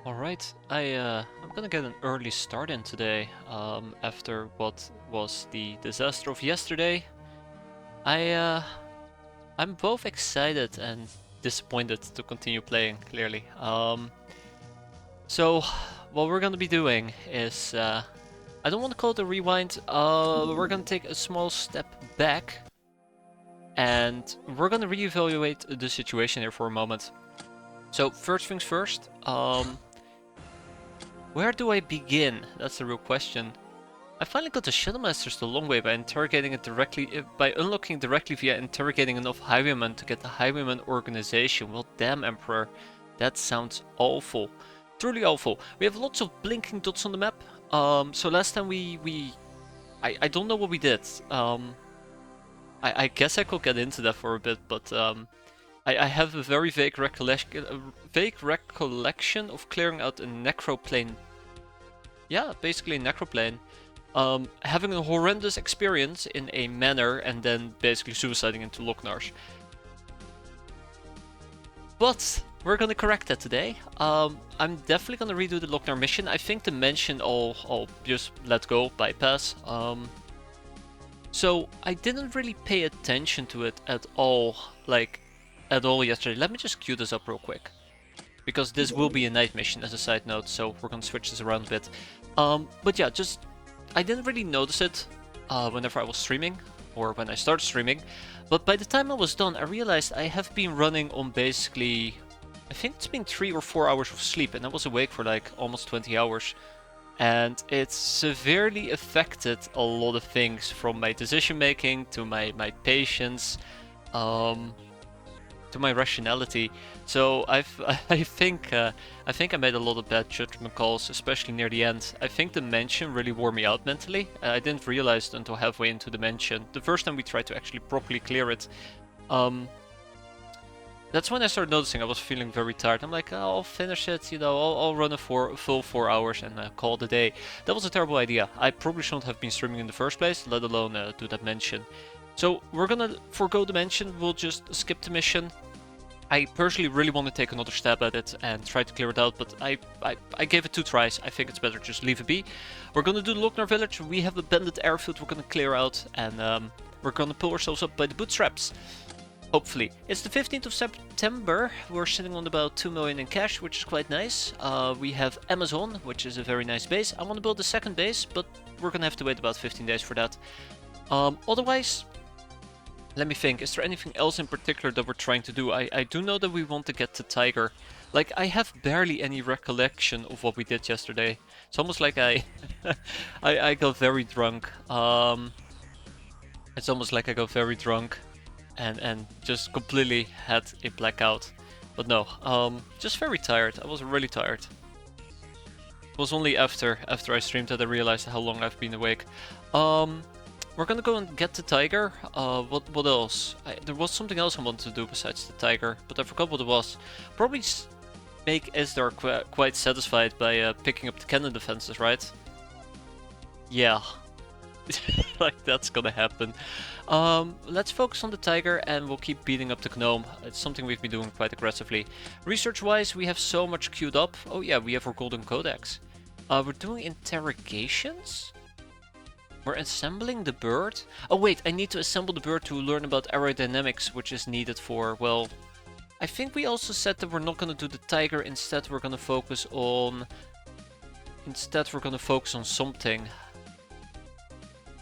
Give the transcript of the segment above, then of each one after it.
Alright, I'm gonna get an early start in today, after what was the disaster of yesterday. I, uh, I'm both excited and disappointed to continue playing, clearly. So, what we're gonna be doing is, I don't want to call it a rewind, we're gonna take a small step back, and we're gonna reevaluate the situation here for a moment. So, first things first, where do I begin? That's the real question. I finally got the Shuttle Masters the long way by interrogating it directly, by unlocking directly via interrogating enough highwaymen to get the highwayman organization. Well, damn, Emperor, that sounds awful, truly awful. We have lots of blinking dots on the map. So last time I don't know what we did. I guess I could get into that for a bit, but I have a very vague recollection of clearing out a necroplane. Yeah, basically a necroplane. Having a horrendous experience in a manor and then basically suiciding into Locknars. But we're gonna correct that today. I'm definitely gonna redo the Locknar mission. I think the mention I'll just let go, bypass. So I didn't really pay attention to it at all, yesterday. Let me just queue this up real quick, because this will be a night mission as a side note, so we're gonna switch this around a bit. But yeah, I didn't really notice it whenever I was streaming, or when I started streaming, but by the time I was done, I realized I have been running on basically, I think it's been 3 or 4 hours of sleep, and I was awake for like almost 20 hours. And it's severely affected a lot of things, from my decision making to my patience, to my rationality. So I think I made a lot of bad judgment calls, especially near the end. I think the mansion really wore me out mentally. I didn't realize it until halfway into the mansion. The first time we tried to actually properly clear it, that's when I started noticing I was feeling very tired. I'm like, oh, I'll finish it, you know, I'll run a full 4 hours and call it a day. That was a terrible idea. I probably shouldn't have been streaming in the first place, let alone do that mission. So we're gonna forego the mission, we'll just skip the mission. I personally really want to take another stab at it and try to clear it out, but I gave it 2 tries. I think it's better just leave it be. We're gonna do the Locknar village, we have a bandit airfield we're gonna clear out, and we're gonna pull ourselves up by the bootstraps. Hopefully. It's the 15th of September, we're sitting on about 2 million in cash, which is quite nice. We have Amazon, which is a very nice base. I want to build a second base, but we're gonna have to wait about 15 days for that. Otherwise, let me think, is there anything else in particular that we're trying to do? I do know that we want to get to Tiger. Like, I have barely any recollection of what we did yesterday. It's almost like I got very drunk. It's almost like I got very drunk and just completely had a blackout. But no, just very tired. I was really tired. It was only after I streamed that I realized how long I've been awake. We're gonna go and get the tiger. What else? There was something else I wanted to do besides the tiger, but I forgot what it was. Probably make Isdar quite satisfied by picking up the cannon defenses, right? Yeah. Like, that's gonna happen. Let's focus on the tiger and we'll keep beating up the gnome. It's something we've been doing quite aggressively. Research-wise, we have so much queued up. Oh yeah, we have our golden codex. We're doing interrogations? We're assembling the bird? Oh wait, I need to assemble the bird to learn about aerodynamics, which is needed for, well... I think we also said that we're not gonna do the tiger, instead we're gonna focus on... something.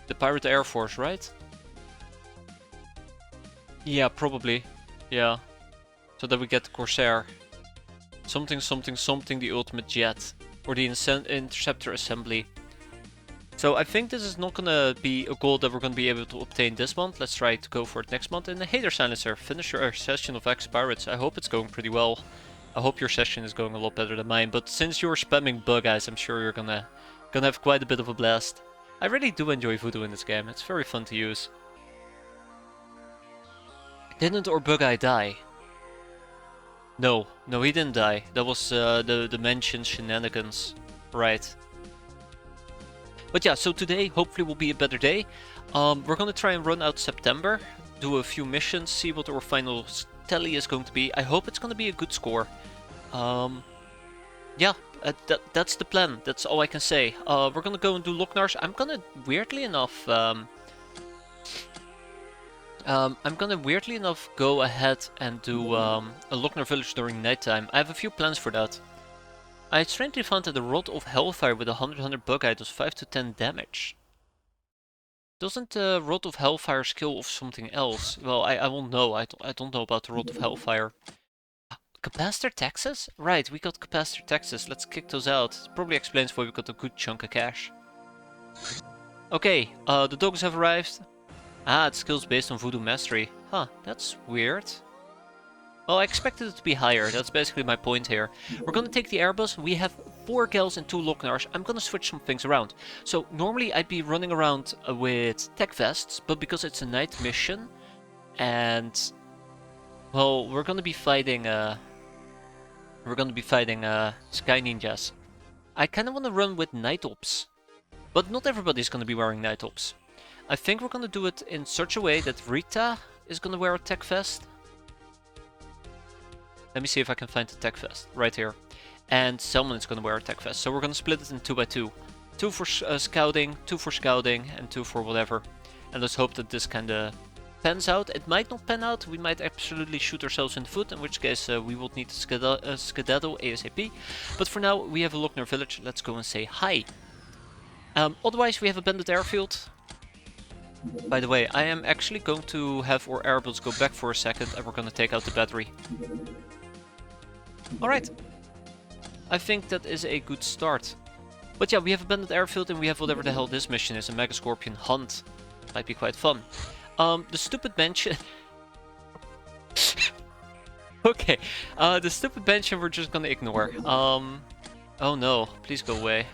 The Pirate Air Force, right? Yeah, probably. Yeah. So that we get the Corsair. Something, the ultimate jet. Or the Interceptor Assembly. So I think this is not gonna be a goal that we're gonna be able to obtain this month. Let's try to go for it next month. And the Hater Silencer, finish your session of X-piratez. I hope it's going pretty well. I hope your session is going a lot better than mine. But since you're spamming bug eyes, I'm sure you're gonna have quite a bit of a blast. I really do enjoy Voodoo in this game. It's very fun to use. Didn't our bug eye die? No, he didn't die. That was the mentioned shenanigans. Right. But yeah, so today hopefully will be a better day. We're gonna try and run out September, do a few missions, see what our final tally is going to be. I hope it's gonna be a good score. Yeah, that's the plan. That's all I can say. We're gonna go and do Locknars. I'm gonna, weirdly enough, go ahead and do a Lochner village during nighttime. I have a few plans for that. I strangely found that the Rod of Hellfire with 100 bug eye does 5 to 10 damage. Doesn't the Rod of Hellfire skill of something else? Well, I won't know. I don't know about the Rod of Hellfire. Capacitor taxes? Right, we got capacitor taxes. Let's kick those out. Probably explains why we got a good chunk of cash. Okay, the dogs have arrived. Ah, it's skills based on Voodoo Mastery. Huh, that's weird. Well, I expected it to be higher, that's basically my point here. We're gonna take the airbus, we have 4 Gals and 2 Locknars. I'm gonna switch some things around. So, normally I'd be running around with tech vests, but because it's a night mission, and... well, we're gonna be fighting Sky Ninjas. I kinda wanna run with Night Ops. But not everybody's gonna be wearing Night Ops. I think we're gonna do it in such a way that Rita is gonna wear a tech vest. Let me see if I can find the tech vest. Right here. And Selman is gonna wear a tech vest. So we're gonna split it in 2 by 2. 2 for scouting, 2 for scouting, and 2 for whatever. And let's hope that this kinda pans out. It might not pan out. We might absolutely shoot ourselves in the foot, in which case we will need to skedaddle ASAP. But for now, we have a Lochner village. Let's go and say hi. Otherwise, we have a bandit airfield. By the way, I am actually going to have our airboats go back for a second and we're going to take out the battery. Alright. I think that is a good start. But yeah, we have a bandit airfield and we have whatever the hell this mission is, a Mega Scorpion hunt. Might be quite fun. The stupid mansion... okay, the stupid mansion we're just gonna ignore. Oh no, please go away.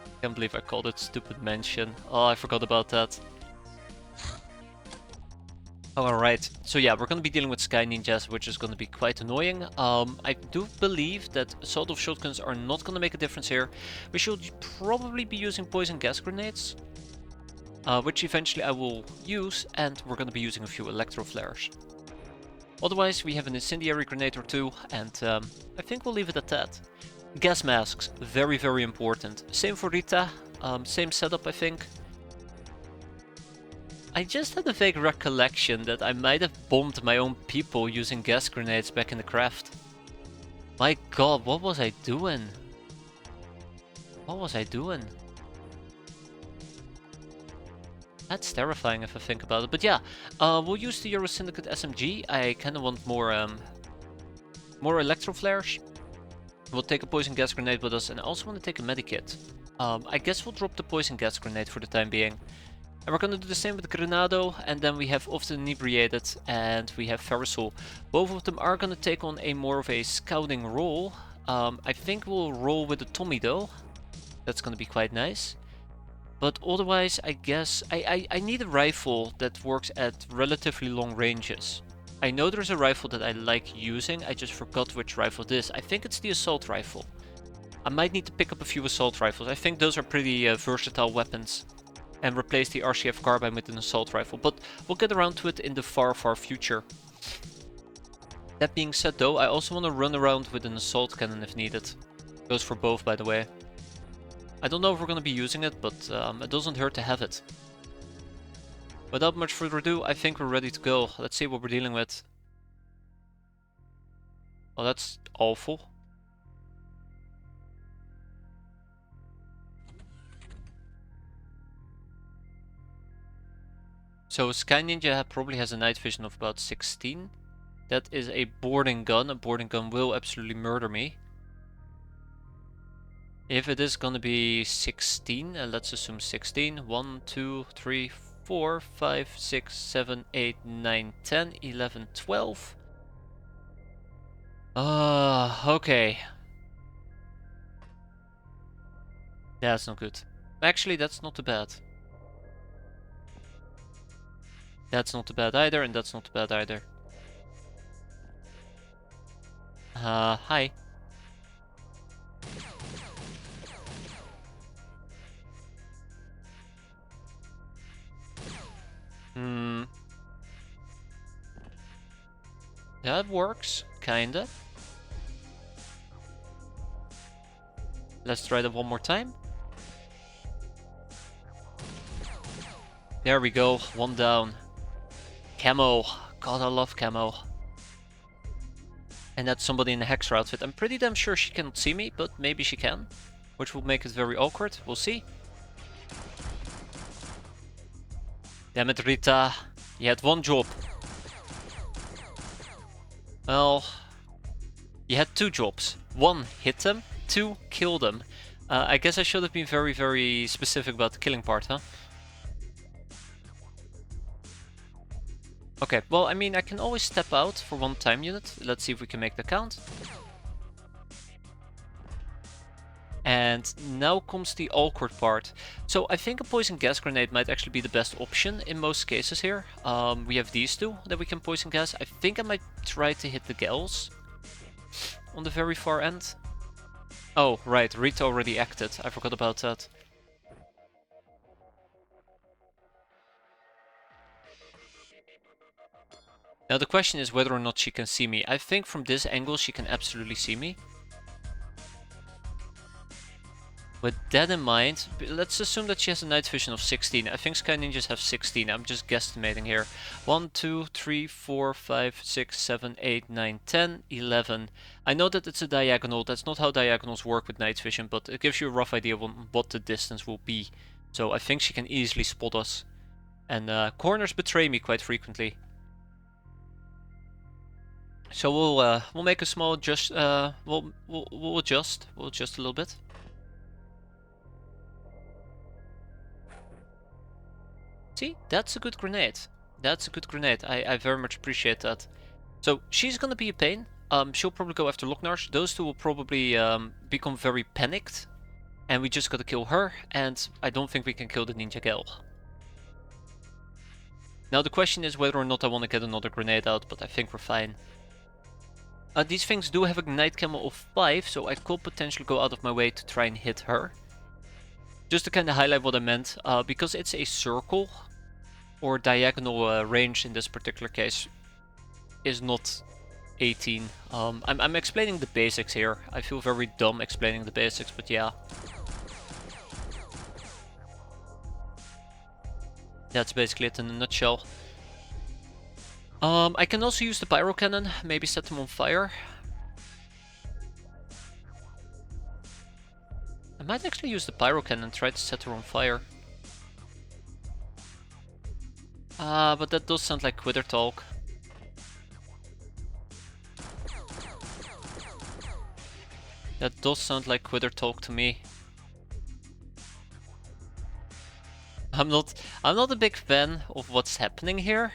I can't believe I called it stupid mansion. Oh, I forgot about that. Alright, so yeah, we're gonna be dealing with Sky Ninjas, which is gonna be quite annoying. I do believe that assault shotguns are not gonna make a difference here. We should probably be using poison gas grenades, which eventually I will use, and we're gonna be using a few electro flares. Otherwise, we have an incendiary grenade or 2, and I think we'll leave it at that. Gas masks, very, very important. Same for Rita, same setup I think. I just had a vague recollection that I might have bombed my own people using gas grenades back in the craft. My god, what was I doing? What was I doing? That's terrifying if I think about it. But yeah, we'll use the Euro Syndicate SMG. I kinda want more electro flares. We'll take a poison gas grenade with us, and I also want to take a medikit. I guess we'll drop the poison gas grenade for the time being. And we're gonna do the same with Grenado, and then we have Often Inebriated, and we have Ferrisol. Both of them are gonna take on a more of a scouting role. I think we'll roll with the Tommy though. That's gonna be quite nice. But otherwise, I guess I need a rifle that works at relatively long ranges. I know there's a rifle that I like using, I just forgot which rifle it is. I think it's the assault rifle. I might need to pick up a few assault rifles. I think those are pretty versatile weapons. And replace the RCF carbine with an assault rifle. But we'll get around to it in the far, far future. That being said though, I also want to run around with an assault cannon if needed. Goes for both, by the way. I don't know if we're going to be using it, but it doesn't hurt to have it. Without much further ado, I think we're ready to go. Let's see what we're dealing with. Oh, that's awful. So Sky Ninja probably has a night vision of about 16. That is a boarding gun. A boarding gun will absolutely murder me. If it is gonna be 16, let's assume 16. 1, 2, 3, 4, 5, 6, 7, 8, 9, 10, 11, 12. Okay. That's not good. Actually, that's not too bad. That's not too bad either, and that's not too bad either. Hi. That works, kinda. Let's try that one more time. There we go, one down. Camo. God, I love camo. And that's somebody in a Hexer outfit. I'm pretty damn sure she cannot see me, but maybe she can. Which will make it very awkward. We'll see. Damn it, Rita. You had one job. Well, you had two jobs. One, hit them. Two, kill them. I guess I should have been very, very specific about the killing part, huh? Okay, well, I mean, I can always step out for one time unit. Let's see if we can make the count. And now comes the awkward part. So I think a poison gas grenade might actually be the best option in most cases here. We have these two that we can poison gas. I think I might try to hit the gals on the very far end. Oh, right, Rita already acted. I forgot about that. Now the question is whether or not she can see me. I think from this angle she can absolutely see me. With that in mind, let's assume that she has a night vision of 16. I think Sky Ninjas have 16. I'm just guesstimating here. 1, 2, 3, 4, 5, 6, 7, 8, 9, 10, 11. I know that it's a diagonal. That's not how diagonals work with night vision, but it gives you a rough idea of what the distance will be. So I think she can easily spot us. And corners betray me quite frequently. So we'll make a small adjust. We'll adjust. We'll adjust a little bit. See, that's a good grenade. That's a good grenade. I very much appreciate that. So she's gonna be a pain. She'll probably go after Locknarsh. Those two will probably become very panicked, and we just gotta kill her. And I don't think we can kill the Ninja Gal. Now the question is whether or not I want to get another grenade out, but I think we're fine. These things do have a night camo of 5, so I could potentially go out of my way to try and hit her. Just to kind of highlight what I meant, because it's a circle or diagonal range in this particular case is not 18. I'm explaining the basics here. I feel very dumb explaining the basics, but yeah. That's basically it in a nutshell. I can also use the pyro cannon, maybe set them on fire. I might actually use the pyro cannon and try to set her on fire. But that does sound like quitter talk. That does sound like quitter talk to me. I'm not a big fan of what's happening here.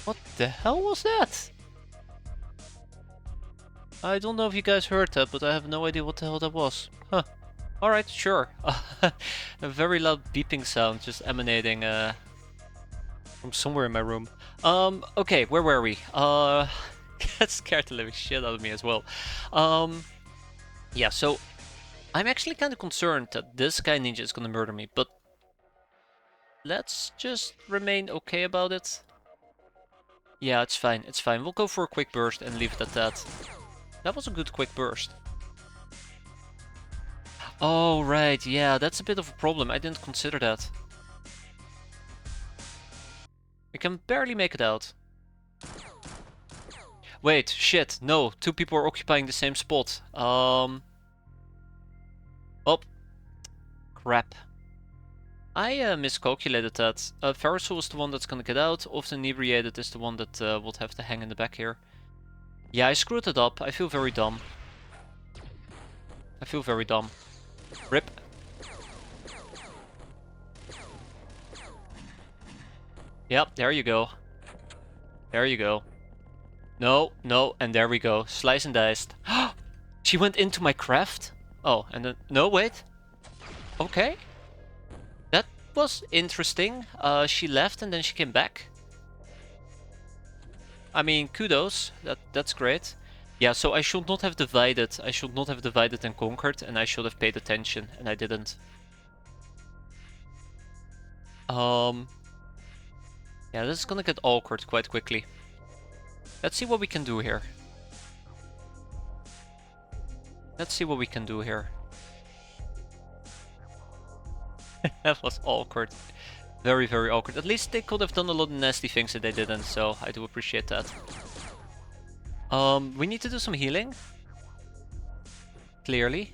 What the hell was that? I don't know if you guys heard that, but I have no idea what the hell that was. Huh. Alright, sure. A very loud beeping sound just emanating from somewhere in my room. Okay, where were we? That scared the living shit out of me as well. Yeah, so I'm actually kind of concerned that this guy ninja is gonna murder me, but let's just remain okay about it. Yeah, it's fine, it's fine. We'll go for a quick burst and leave it at that. That was a good quick burst. Oh, right, yeah, that's a bit of a problem. I didn't consider that. We can barely make it out. Wait, shit, no, two people are occupying the same spot. Oh, crap. I miscalculated that. Ferrisol is the one that's gonna get out. Often inebriated is the one that would have to hang in the back here. Yeah, I screwed it up. I feel very dumb. I feel very dumb. Rip. Yep, there you go. There you go. No, no, and there we go. Slice and diced. She went into my craft? Oh, and then... No, wait. Okay. That was interesting. She left and then she came back. I mean, kudos. That's great. Yeah, so I should not have divided. I should not have divided and conquered, and I should have paid attention, and I didn't. Yeah, this is gonna get awkward quite quickly. Let's see what we can do here. Let's see what we can do here. That was awkward. Very, very awkward. At least they could have done a lot of nasty things that they didn't, so I do appreciate that. We need to do some healing. Clearly.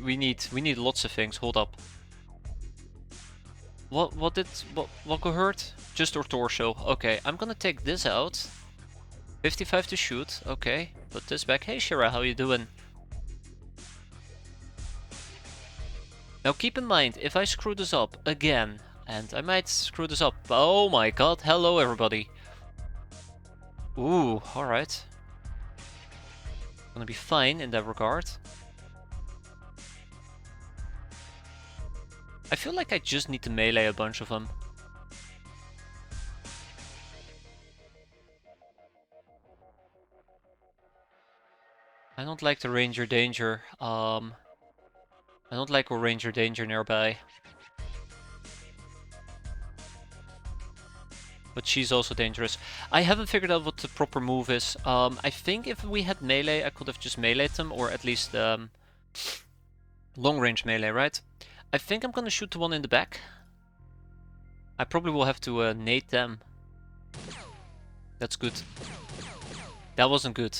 We need lots of things. Hold up. What got hurt? Just our torso. Okay, I'm gonna take this out. 55 to shoot. Okay, put this back. Hey Shira, how you doing? Now keep in mind, if I screw this up again, and I might screw this up. Oh my god, hello everybody. Ooh, alright. Gonna be fine in that regard. I feel like I just need to melee a bunch of them. I don't like the ranger danger. I don't like a ranger danger nearby. But she's also dangerous. I haven't figured out what the proper move is. I think if we had melee, I could have just meleeed them, or at least long range melee, right? I think I'm gonna shoot the one in the back. I probably will have to nade them. That's good. That wasn't good.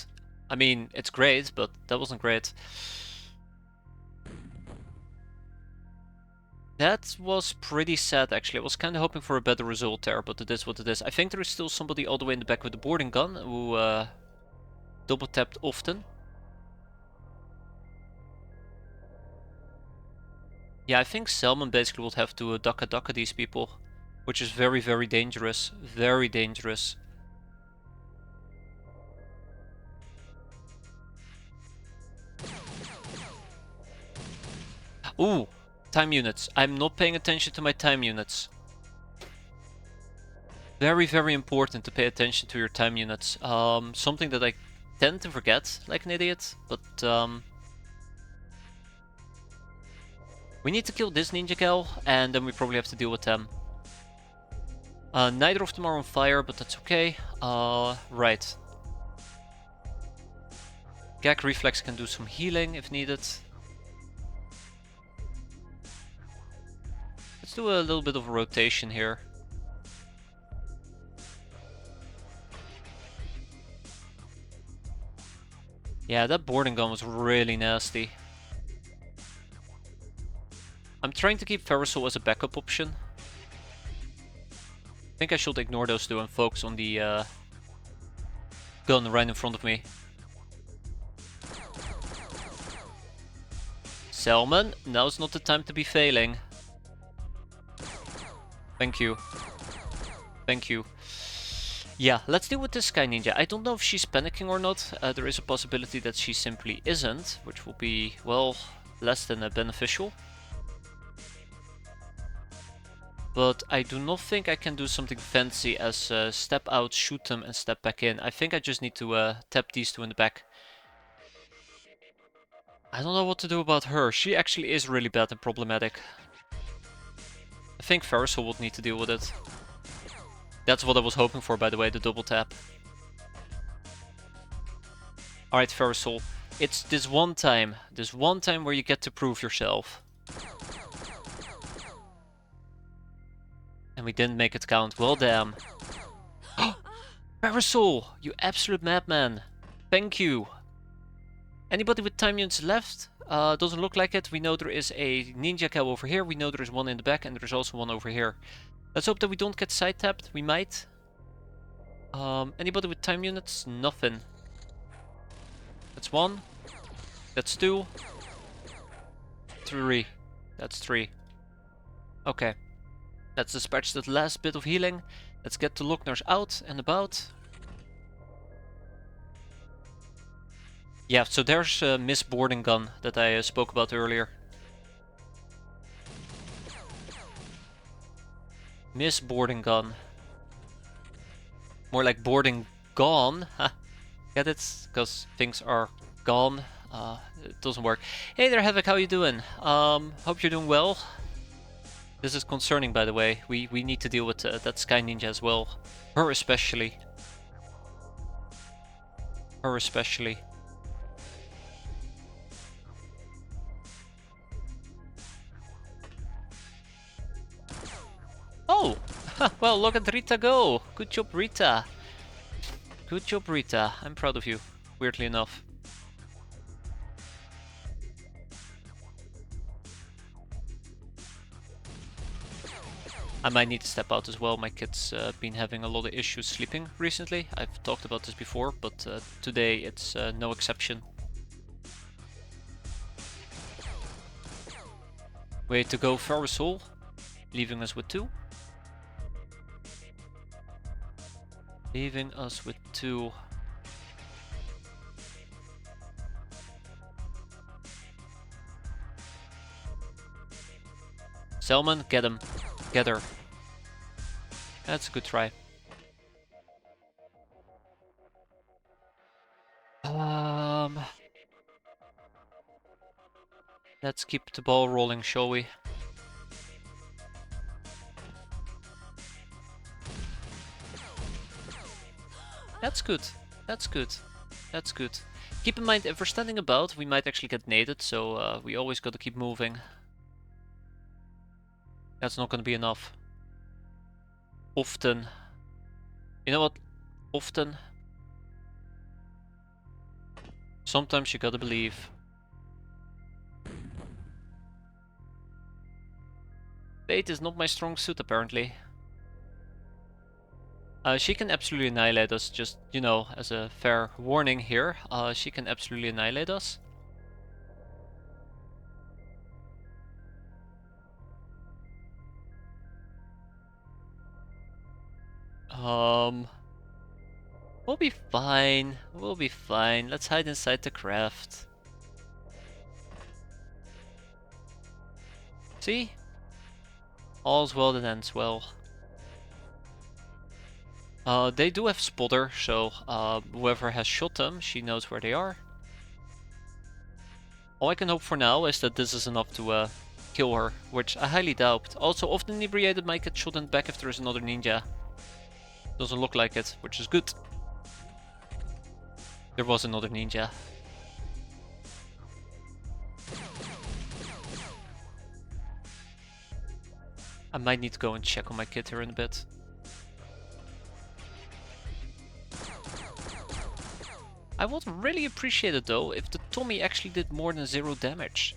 I mean, it's great, but that wasn't great. That was pretty sad, actually. I was kind of hoping for a better result there, but it is what it is. I think there is still somebody all the way in the back with the boarding gun who double tapped often. Yeah, I think Salmon basically would have to ducka these people, which is very, very dangerous. Very dangerous. Ooh, time units. I'm not paying attention to my time units. Very, very important to pay attention to your time units. Something that I tend to forget, like an idiot, but we need to kill this ninja gal, and then we probably have to deal with them. Neither of them are on fire, but that's okay. Right. Gag Reflex can do some healing if needed. Let's do a little bit of a rotation here. Yeah, that boarding gun was really nasty. I'm trying to keep Ferrosol as a backup option. I think I should ignore those two and focus on the gun right in front of me. Salmon, now's not the time to be failing. Thank you. Thank you. Yeah, let's deal with this Sky Ninja. I don't know if she's panicking or not. There is a possibility that she simply isn't, which will be, well, less than beneficial. But I do not think I can do something fancy as step out, shoot them, and step back in. I think I just need to tap these two in the back. I don't know what to do about her. She actually is really bad and problematic. I think Ferrosol would need to deal with it. That's what I was hoping for, by the way, the double tap. Alright, Ferrosol. It's this one time where you get to prove yourself. And we didn't make it count. Well, damn. Ferrosol, you absolute madman. Thank you. Anybody with time units left? Doesn't look like it. We know there is a ninja cow over here. We know there is one in the back and there's also one over here. Let's hope that we don't get side tapped. We might. Anybody with time units? Nothing. That's one. That's two. Three. That's three. Okay. Let's dispatch that last bit of healing. Let's get the Lockners out and about. Yeah, so there's Miss Boarding Gun that I spoke about earlier. Miss Boarding Gun. More like boarding gone. Get it? Because things are gone. It doesn't work. Hey there, Havoc, how you doing? Hope you're doing well. This is concerning, by the way. We need to deal with that Sky Ninja as well. Her especially. Her especially. Oh! Well, look at Rita go! Good job, Rita. Good job, Rita. I'm proud of you, weirdly enough. I might need to step out as well. My kid's been having a lot of issues sleeping recently. I've talked about this before, but today it's no exception. Way to go, Farasol, leaving us with 2. Leaving us with 2. Selman, get him. Get her. That's a good try. Let's keep the ball rolling, shall we? That's good. That's good. That's good. Keep in mind, if we're standing about, we might actually get naded, so we always gotta keep moving. That's not gonna be enough. Often. You know what? Often. Sometimes you gotta believe. Bait is not my strong suit, apparently. She can absolutely annihilate us, just, you know, as a fair warning here. She can absolutely annihilate us. We'll be fine. We'll be fine. Let's hide inside the craft. See? All's well that ends well. They do have spotter, so whoever has shot them, she knows where they are. All I can hope for now is that this is enough to kill her, which I highly doubt. Also, often inebriated might get shot in the back if there is another ninja. Doesn't look like it, which is good. There was another ninja. I might need to go and check on my kid here in a bit. I would really appreciate it though if the Tommy actually did more than 0 damage.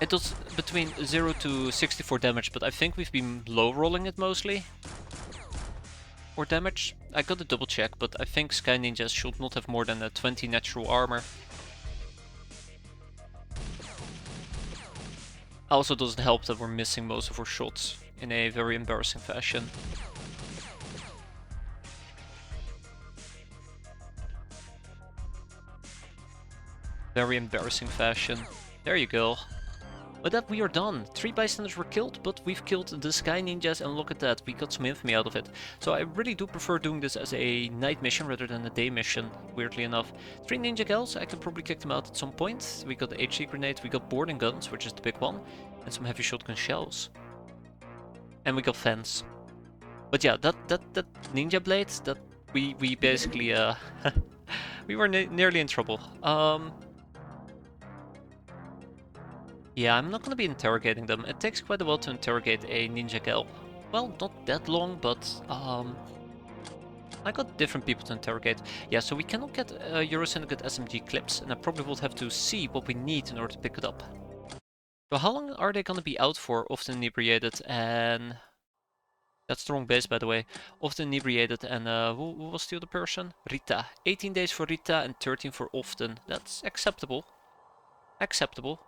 It does between 0 to 64 damage, but I think we've been low rolling it mostly. Or damage. I gotta double check, but I think Sky Ninjas should not have more than a 20 natural armor. Also doesn't help that we're missing most of our shots in a very embarrassing fashion. Very embarrassing fashion. There you go. With that we are done. 3 bystanders were killed, but we've killed the Sky Ninjas, and look at that, we got some infamy out of it. So I really do prefer doing this as a night mission rather than a day mission, weirdly enough. 3 ninja gals, I can probably kick them out at some point. We got the HC grenade, we got boarding guns, which is the big one, and some heavy shotgun shells. And we got fence. But yeah, that ninja blade, that we basically we were nearly in trouble. Yeah, I'm not gonna be interrogating them. It takes quite a while to interrogate a ninja gal. Well, not that long, but I got different people to interrogate. Yeah, so we cannot get Euro Syndicate SMG clips, and I probably will have to see what we need in order to pick it up. So how long are they gonna be out for? Often inebriated, and that's the wrong base, by the way. Often inebriated, and who was the other person? Rita. 18 days for Rita and 13 for often. That's acceptable. Acceptable.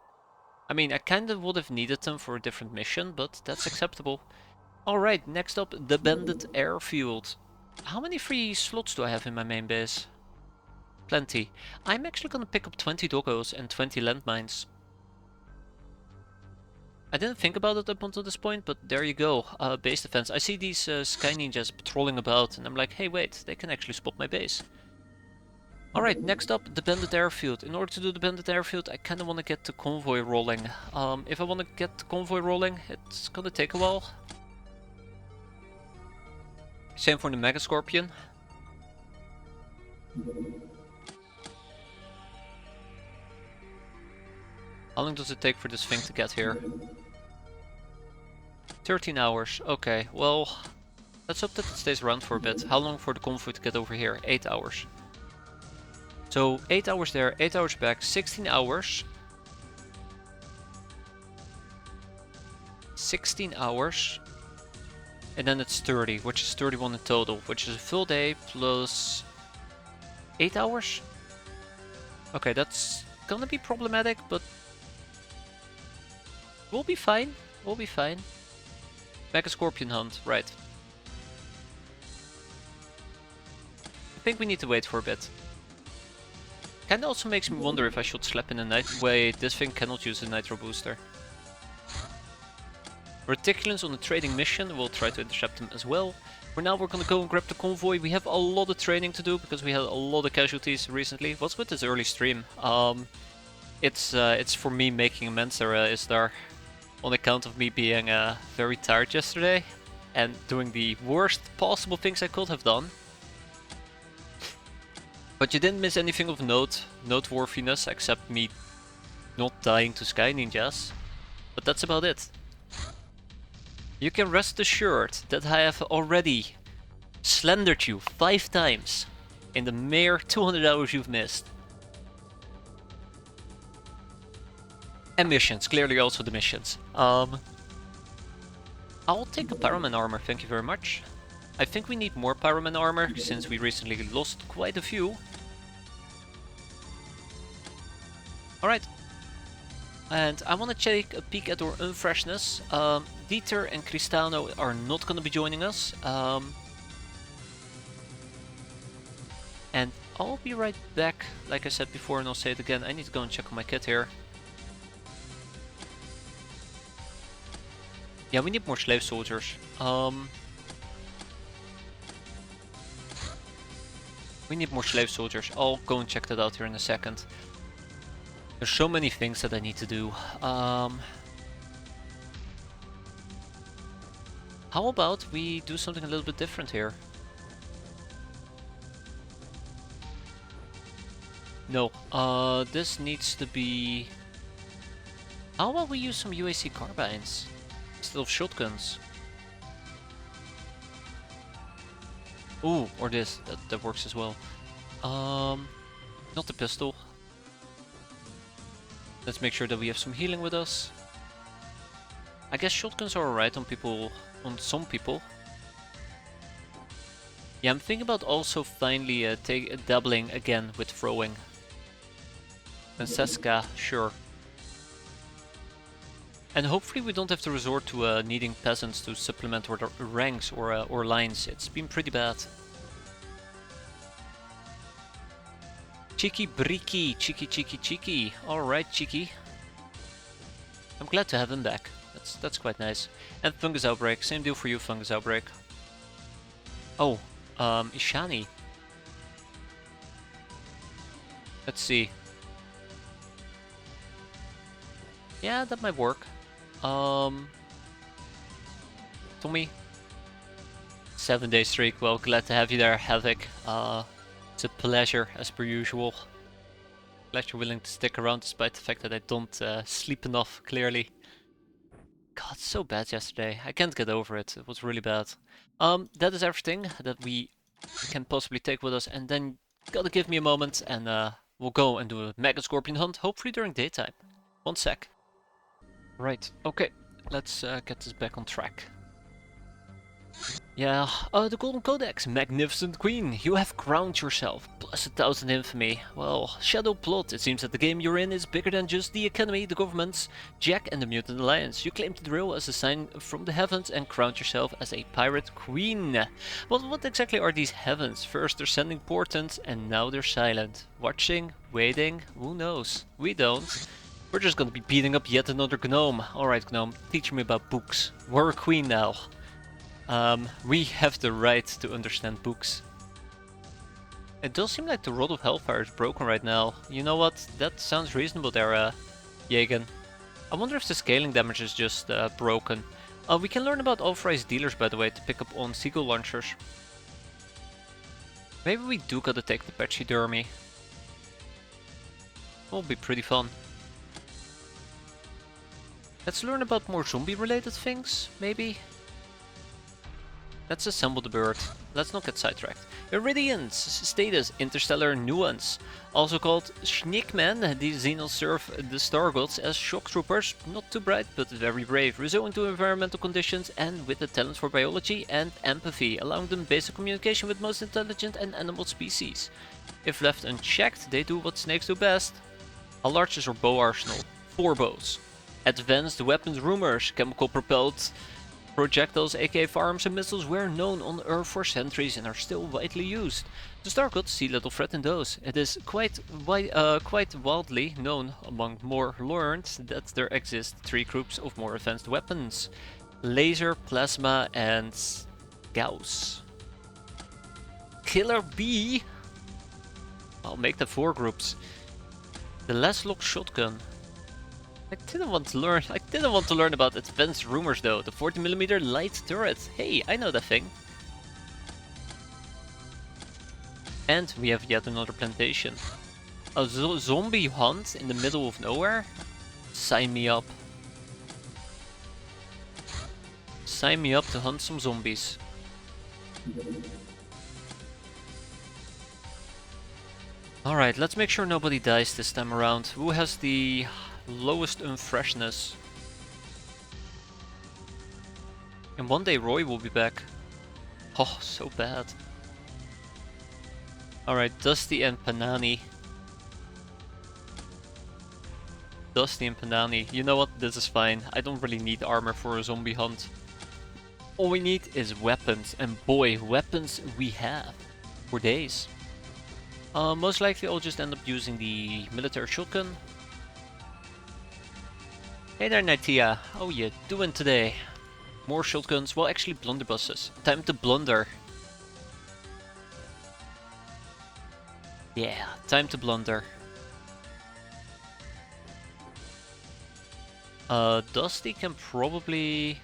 I mean, I kind of would have needed them for a different mission, but that's acceptable. Alright, next up, the Bandit Airfield. How many free slots do I have in my main base? Plenty. I'm actually gonna pick up 20 doggos and 20 landmines. I didn't think about it up until this point, but there you go. Base defense. I see these Sky Ninjas patrolling about, and I'm like, hey wait, they can actually spot my base. Alright, next up, the bandit airfield. In order to do the bandit airfield, I kinda wanna get the convoy rolling. If I wanna get the convoy rolling, it's gonna take a while. Same for the Mega Scorpion. How long does it take for this thing to get here? 13 hours. Okay, well, let's hope that it stays around for a bit. How long for the convoy to get over here? 8 hours. So 8 hours there, 8 hours back, 16 hours. 16 hours. And then it's 30, which is 31 in total, which is a full day plus 8 hours? Okay, that's gonna be problematic, but we'll be fine. We'll be fine. Mega Scorpion hunt, right. I think we need to wait for a bit. Kinda also makes me wonder if I should slap in a nitro. Wait, this thing cannot use a nitro booster. Reticulans on the trading mission, we'll try to intercept them as well. For now we're gonna go and grab the convoy. We have a lot of training to do because we had a lot of casualties recently. What's with this early stream? It's for me making amends there, Isdar. On account of me being very tired yesterday and doing the worst possible things I could have done. But you didn't miss anything of noteworthiness, except me not dying to Sky Ninjas. But that's about it. You can rest assured that I have already slendered you 5 times in the mere 200 hours you've missed. And missions, clearly also the missions. I'll take a Pyroman armor, thank you very much. I think we need more Pyroman armor, since we recently lost quite a few. Alright. And I want to take a peek at our unfreshness. Dieter and Cristano are not going to be joining us. And I'll be right back, like I said before, and I'll say it again. I need to go and check on my kit here. Yeah, we need more slave soldiers. We need more slave soldiers. I'll go and check that out here in a second. There's so many things that I need to do. How about we do something a little bit different here? No, this needs to be... How about we use some UAC carbines instead of shotguns? Ooh, or this, that works as well. Not the pistol. Let's make sure that we have some healing with us. I guess shotguns are alright on some people. Yeah, I'm thinking about also finally dabbling again with throwing. Francisca, sure. And hopefully we don't have to resort to needing peasants to supplement our ranks or lines. It's been pretty bad. Cheeky Bricky, cheeky. Alright, cheeky. I'm glad to have him back. That's quite nice. And Fungus Outbreak, same deal for you, Fungus Outbreak. Oh, Ishani. Let's see. Yeah, that might work. Tommy. 7-day streak, well, glad to have you there, Havoc. It's a pleasure, as per usual. Glad you're willing to stick around despite the fact that I don't sleep enough, clearly. God, so bad yesterday. I can't get over it. It was really bad. That is everything that we can possibly take with us, and then gotta give me a moment and we'll go and do a Mega Scorpion hunt, hopefully during daytime. 1 sec. Right, okay. Let's get this back on track. Yeah, the Golden Codex, magnificent queen, you have crowned yourself, plus 1,000 infamy. Well, Shadow Plot, it seems that the game you're in is bigger than just the Academy, the governments, Jack and the Mutant Alliance. You claimed the drill as a sign from the heavens and crowned yourself as a pirate queen. Well, what exactly are these heavens? First they're sending portents and now they're silent. Watching, waiting, who knows? We don't. We're just gonna be beating up yet another gnome. Alright gnome, teach me about books. We're a queen now. We have the right to understand books. It does seem like the Rod of Hellfire is broken right now. You know what? That sounds reasonable there, Jagen. I wonder if the scaling damage is just broken. We can learn about authorized dealers, by the way, to pick up on seagull launchers. Maybe we do gotta take the Pachydermy. Will be pretty fun. Let's learn about more zombie-related things, maybe? Let's assemble the bird. Let's not get sidetracked. Iridians, status, interstellar nuance. Also called Schnickmen, these Xenos serve the Star Gods as shock troopers, not too bright but very brave, resilient to environmental conditions and with a talent for biology and empathy, allowing them basic communication with most intelligent and animal species. If left unchecked, they do what snakes do best. How large is your bow arsenal? 4 bows. Advanced weapons rumors, chemical propelled projectiles aka firearms and missiles were known on Earth for centuries and are still widely used. The Star Gods see little threat in those. It is quite wildly known among more learned that there exist 3 groups of more advanced weapons. Laser, plasma and Gauss. Killer Bee? I'll make the 4 groups. The Laslock shotgun. I didn't want to learn about advanced rumors though. The 40mm light turret. Hey, I know that thing. And we have yet another plantation. A zombie hunt in the middle of nowhere? Sign me up. Sign me up to hunt some zombies. Alright, let's make sure nobody dies this time around. Who has the lowest unfreshness? And one day Roy will be back. Oh, so bad. Alright, Dusty and Panani. Dusty and Panani. You know what? This is fine. I don't really need armor for a zombie hunt. All we need is weapons. And boy, weapons we have. For days. Most likely I'll just end up using the military shotgun. Hey there, Naitia. How you doing today? More shotguns. Well, actually blunderbusses. Time to blunder. Yeah, time to blunder. Dusty can probably...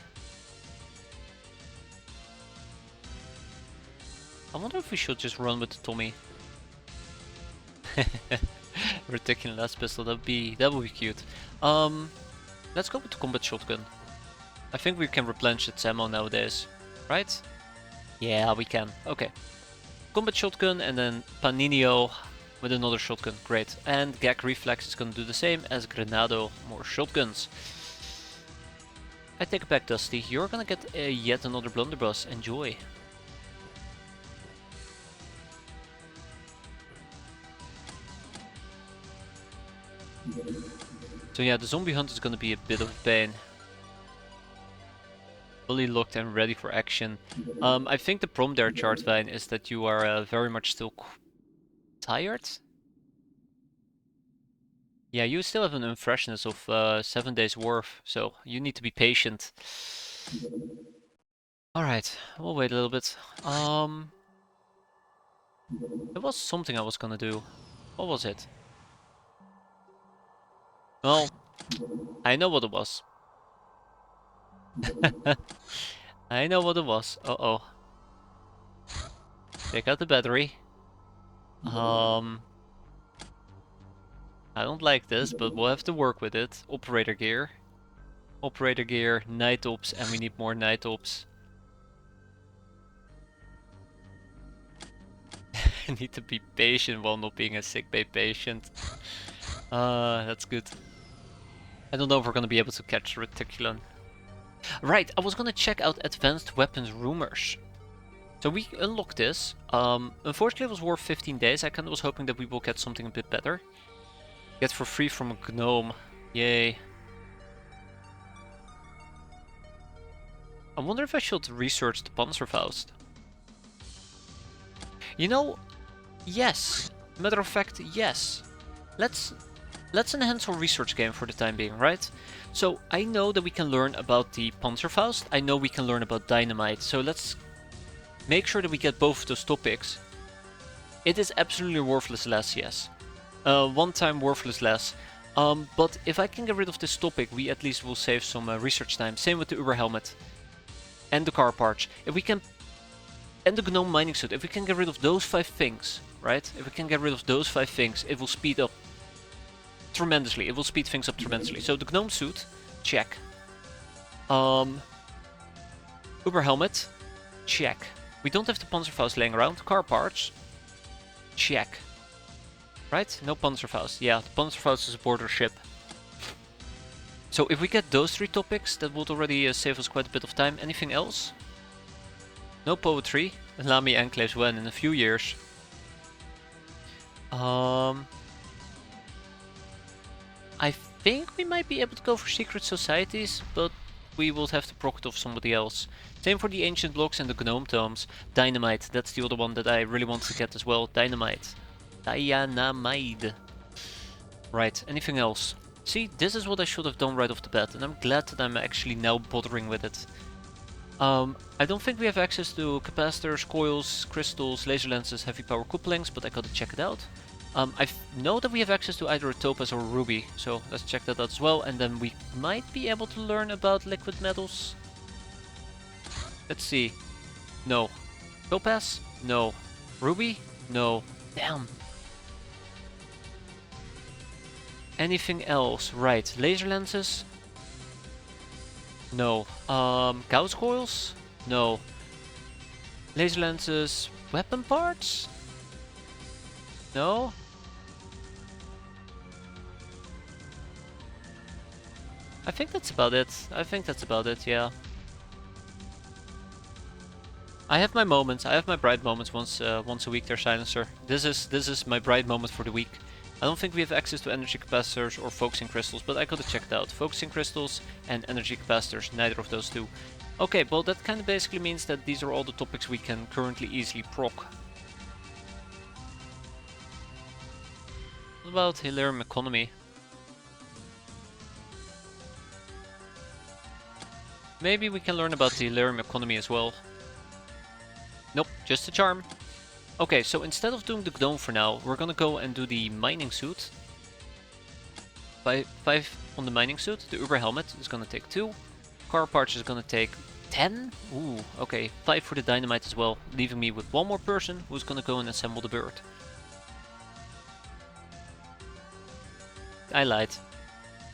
I wonder if we should just run with the Tommy. Ridiculous pistol, that would be cute. Let's go with the combat shotgun. I think we can replenish its ammo nowadays, right? Yeah, we can. Okay. Combat shotgun and then Paninio with another shotgun. Great. And Gag Reflex is gonna do the same as Grenado. More shotguns. I take it back, Dusty. You're gonna get yet another blunderbuss. Enjoy. So yeah, the zombie hunt is gonna be a bit of a pain. Fully locked and ready for action. I think the problem there, Chartvine, is that you are very much still tired. Yeah, you still have an unfreshness of 7 days worth, so you need to be patient. Alright, we'll wait a little bit. There was something I was gonna do. What was it? Well, I know what it was. I know what it was. Uh-oh. Take out the battery. I don't like this, but we'll have to work with it. Operator gear. Operator gear, night ops, and we need more night ops. I need to be patient while not being a sickbay patient. That's good. I don't know if we're gonna be able to catch the Reticulon. Right, I was gonna check out advanced weapons rumors. So we unlocked this. Unfortunately it was worth 15 days. I kinda was hoping that we will get something a bit better. Get for free from a gnome. Yay. I wonder if I should research the Panzerfaust. You know, yes. Matter of fact, yes. Let's enhance our research game for the time being, right? So I know that we can learn about the Panzerfaust. I know we can learn about dynamite. So let's make sure that we get both of those topics. It is absolutely worthless less, yes. One time worthless less. But if I can get rid of this topic, we at least will save some research time. Same with the Uber helmet. And the car parts. If we can... And the gnome mining suit. If we can get rid of those 5 things, right? If we can get rid of those 5 things, it will speed up tremendously. It will speed things up tremendously. So the gnome suit, check. Uber helmet, check. We don't have the Panzerfaust laying around. Car parts, check. Right? No Panzerfaust. Yeah, the Panzerfaust is a border ship. So if we get those 3 topics, that would already save us quite a bit of time. Anything else? No poetry. Lamy enclaves when in a few years. I think we might be able to go for secret societies, but we will have to proc it off somebody else. Same for the ancient blocks and the gnome tomes. Dynamite, that's the other one that I really want to get as well. Dynamite. Dynamite. Right, anything else? See, this is what I should have done right off the bat, and I'm glad that I'm actually now bothering with it. I don't think we have access to capacitors, coils, crystals, laser lenses, heavy power couplings, but I gotta check it out. I know that we have access to either a topaz or a ruby, so let's check that out as well, and then we might be able to learn about liquid metals. Let's see. No. Topaz? No. Ruby? No. Damn. Anything else? Right. Laser lenses? No. Gauss coils? No. Laser lenses? Weapon parts? No. I think that's about it. Yeah. I have my moments. I have my bright moments once a week there, Silencer. This is my bright moment for the week. I don't think we have access to energy capacitors or focusing crystals, but I gotta check it out. Focusing crystals and energy capacitors, neither of those two. Okay, well that kind of basically means that these are all the topics we can currently easily proc. What about Hilarium Economy? Maybe we can learn about the Hilarium Economy as well. Nope, just a charm. Okay, so instead of doing the gnome for now, we're gonna go and do the mining suit. 5 on the mining suit. The Uber helmet is gonna take 2. Car parts is gonna take 10. Ooh, okay. 5 for the dynamite as well, leaving me with 1 more person who's gonna go and assemble the bird. I lied.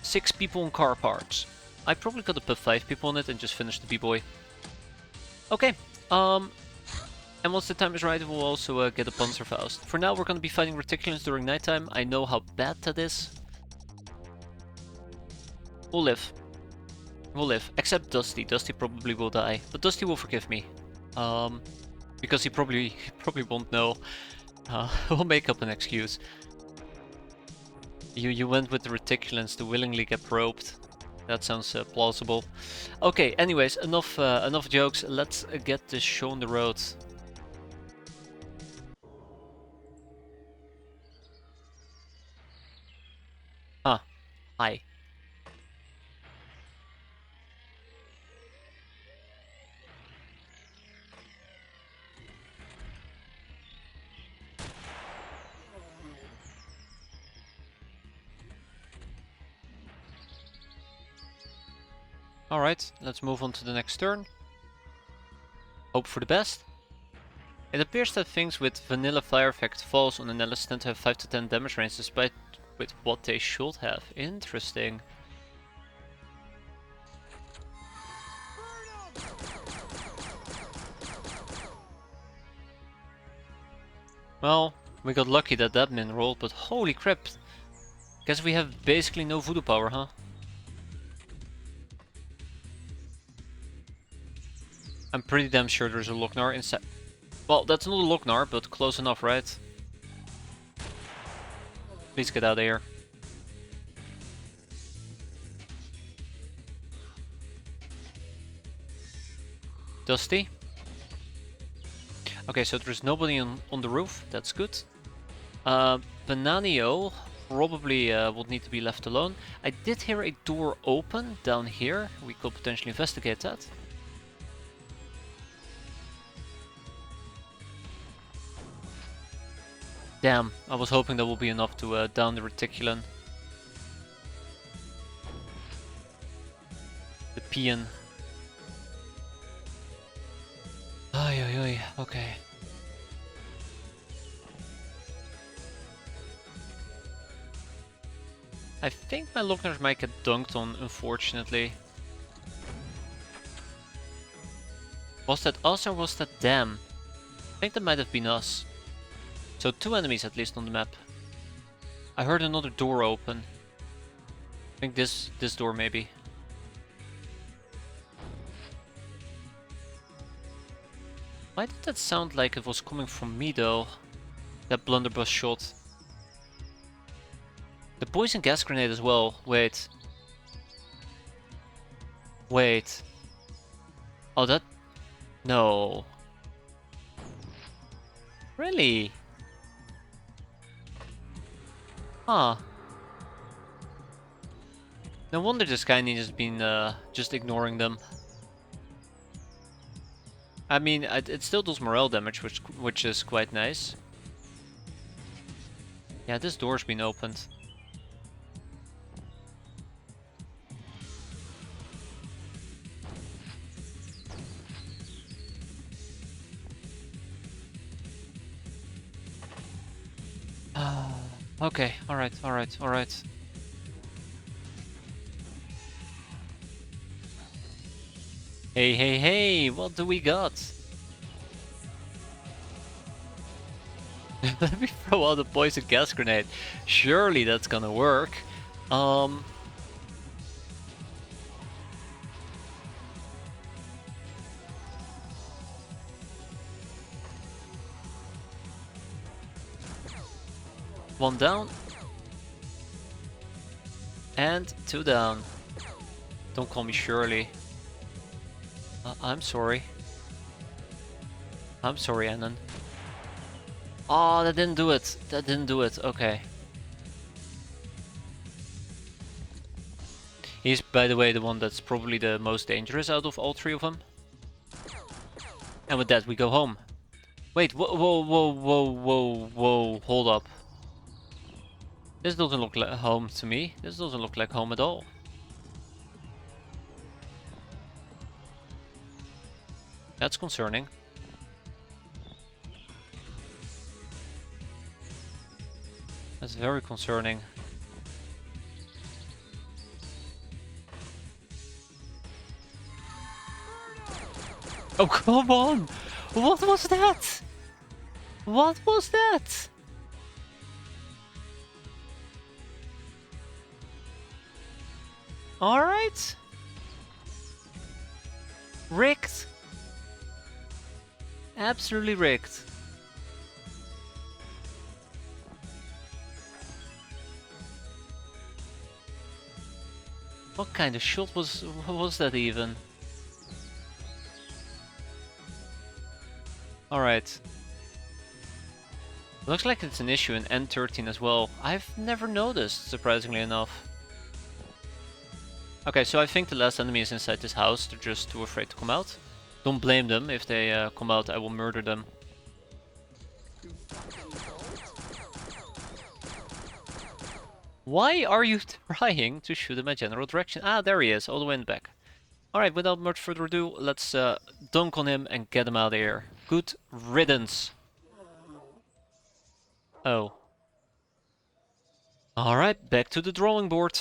6 people on car parts. I probably could have put 5 people on it and just finished the B-boy. Okay, and once the time is right, we'll also get a Panzerfaust. For now, we're going to be fighting Reticulans during nighttime. I know how bad that is. We'll live. We'll live. Except Dusty. Dusty probably will die. But Dusty will forgive me. Because he probably won't know. We'll make up an excuse. You went with the Reticulans to willingly get probed. That sounds plausible. Okay, anyways, enough jokes. Let's get this show on the road. Ah, hi. Alright, let's move on to the next turn. Hope for the best. It appears that things with vanilla fire effect falls on Anellis tend to have 5 to 10 damage range despite with what they should have. Interesting. Well, we got lucky that that min rolled, but holy crap. Guess we have basically no voodoo power, huh? I'm pretty damn sure there's a Lochnar inside. Well, that's not a Lochnar, but close enough, right? Please get out of here. Dusty. Okay, so there's nobody on the roof. That's good. Bananio probably would need to be left alone. I did hear a door open down here. We could potentially investigate that. Damn, I was hoping that would be enough to down the Reticulan. The Peon. Ay, ay, ay, okay. I think my Lochner might get dunked on, unfortunately. Was that us or was that them? I think that might have been us. So 2 enemies at least on the map. I heard another door open. I think this door maybe. Why did that sound like it was coming from me though? That blunderbuss shot. The poison gas grenade as well. Wait. Wait. Oh, that... No. Really? Huh. No wonder this guy has been just ignoring them. I mean, it still does morale damage, which is quite nice. Yeah, this door's been opened. Okay, alright, alright, alright. Hey, hey, hey, what do we got? Let me throw out a poison gas grenade. Surely that's gonna work. One down. And 2 down. Don't call me Shirley. I'm sorry. I'm sorry, Annan. Oh, that didn't do it. That didn't do it. Okay. He's, by the way, the one that's probably the most dangerous out of all 3 of them. And with that, we go home. Wait, whoa, whoa, whoa, whoa, whoa, whoa, hold up. This doesn't look like home to me. This doesn't look like home at all. That's concerning. That's very concerning. Oh, come on! What was that? What was that? Alright. Rigged. Absolutely rigged. What kind of shot was that even? Alright. Looks like it's an issue in N13 as well. I've never noticed, surprisingly enough. Okay, so I think the last enemy is inside this house. They're just too afraid to come out. Don't blame them. If they come out, I will murder them. Why are you trying to shoot in my general direction? Ah, there he is, all the way in the back. Alright, without much further ado, let's dunk on him and get him out of here. Good riddance. Oh. Alright, back to the drawing board.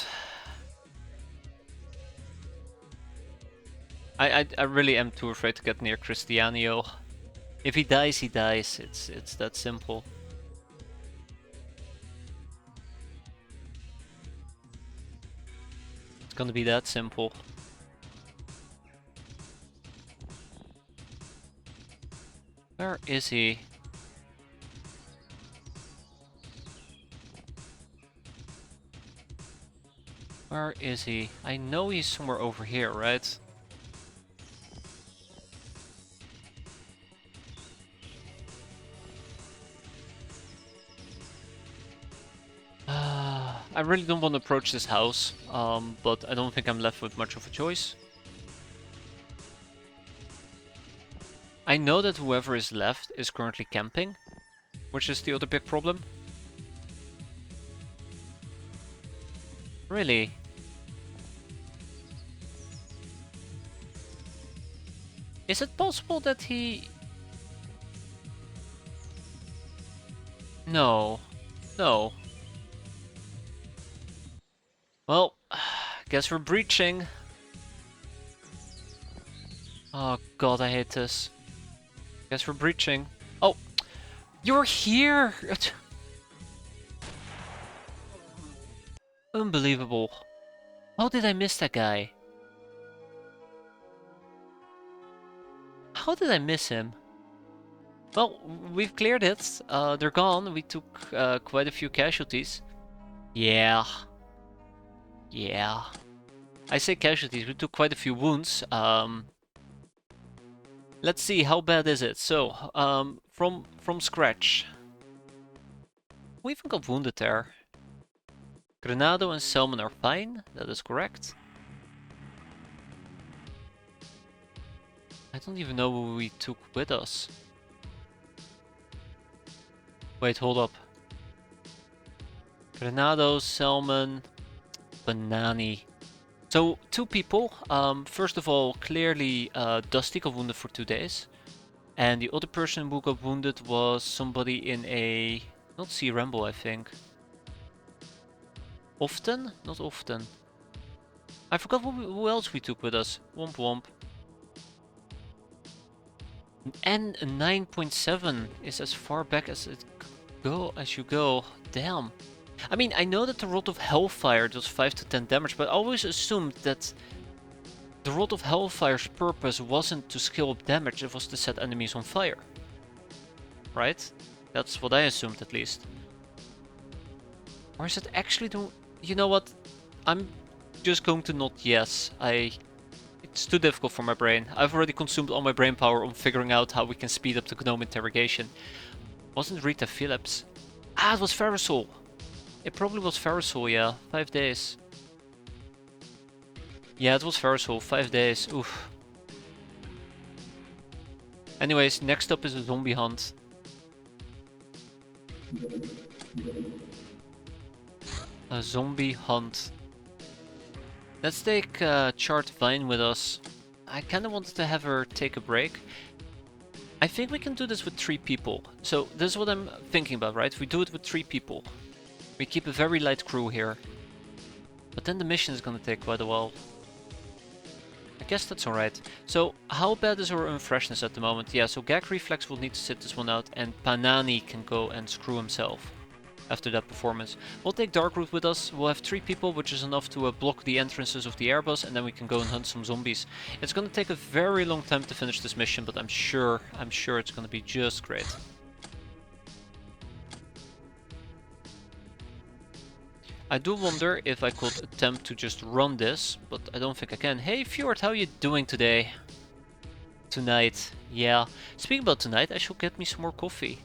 I really am too afraid to get near Cristiano. If he dies, he dies. It's that simple. It's gonna be that simple. Where is he? Where is he? I know he's somewhere over here, right? I really don't want to approach this house, but I don't think I'm left with much of a choice. I know that whoever is left is currently camping, which is the other big problem. Really? Is it possible that he... No. No. Well, guess we're breaching. Oh god, I hate this. Guess we're breaching. Oh! You're here! Unbelievable. How did I miss that guy? How did I miss him? Well, we've cleared it. They're gone. We took quite a few casualties. Yeah. Yeah. I say casualties. We took quite a few wounds. Let's see, how bad is it? So, from scratch. We even got wounded there. Granado and Salmon are fine. That is correct. I don't even know who we took with us. Wait, hold up. Granado, Salmon, Banani. So, 2 people. First of all, clearly Dusty got wounded for 2 days. And the other person who got wounded was somebody in a... not Sea Ramble, I think. Often? Not often. I forgot who else we took with us. Womp womp. And 9.7 is as far back as you go. Damn. I mean, I know that the Rod of Hellfire does 5 to 10 damage, but I always assumed that the Rod of Hellfire's purpose wasn't to scale up damage, it was to set enemies on fire. Right? That's what I assumed, at least. Or is it actually the... You know what? I'm just going to not yes. It's too difficult for my brain. I've already consumed all my brain power on figuring out how we can speed up the gnome interrogation. Wasn't Rita Phillips? Ah, it was Ferrisol. It probably was Ferrisol, yeah. 5 days. Yeah, it was Ferrisol. 5 days. Oof. Anyways, next up is a zombie hunt. A zombie hunt. Let's take Chart Vine with us. I kinda wanted to have her take a break. I think we can do this with 3 people. So this is what I'm thinking about, right? We do it with 3 people. We keep a very light crew here. But then the mission is gonna take quite a while. I guess that's alright. So how bad is our unfreshness at the moment? Yeah, so Gag Reflex will need to sit this one out, and Panani can go and screw himself after that performance. We'll take Darkroot with us. We'll have 3 people, which is enough to block the entrances of the airbus, and then we can go and hunt some zombies. It's gonna take a very long time to finish this mission, but I'm sure it's gonna be just great. I do wonder if I could attempt to just run this, but I don't think I can. Hey Fjord, how are you doing today? Tonight, yeah. Speaking about tonight, I should get me some more coffee.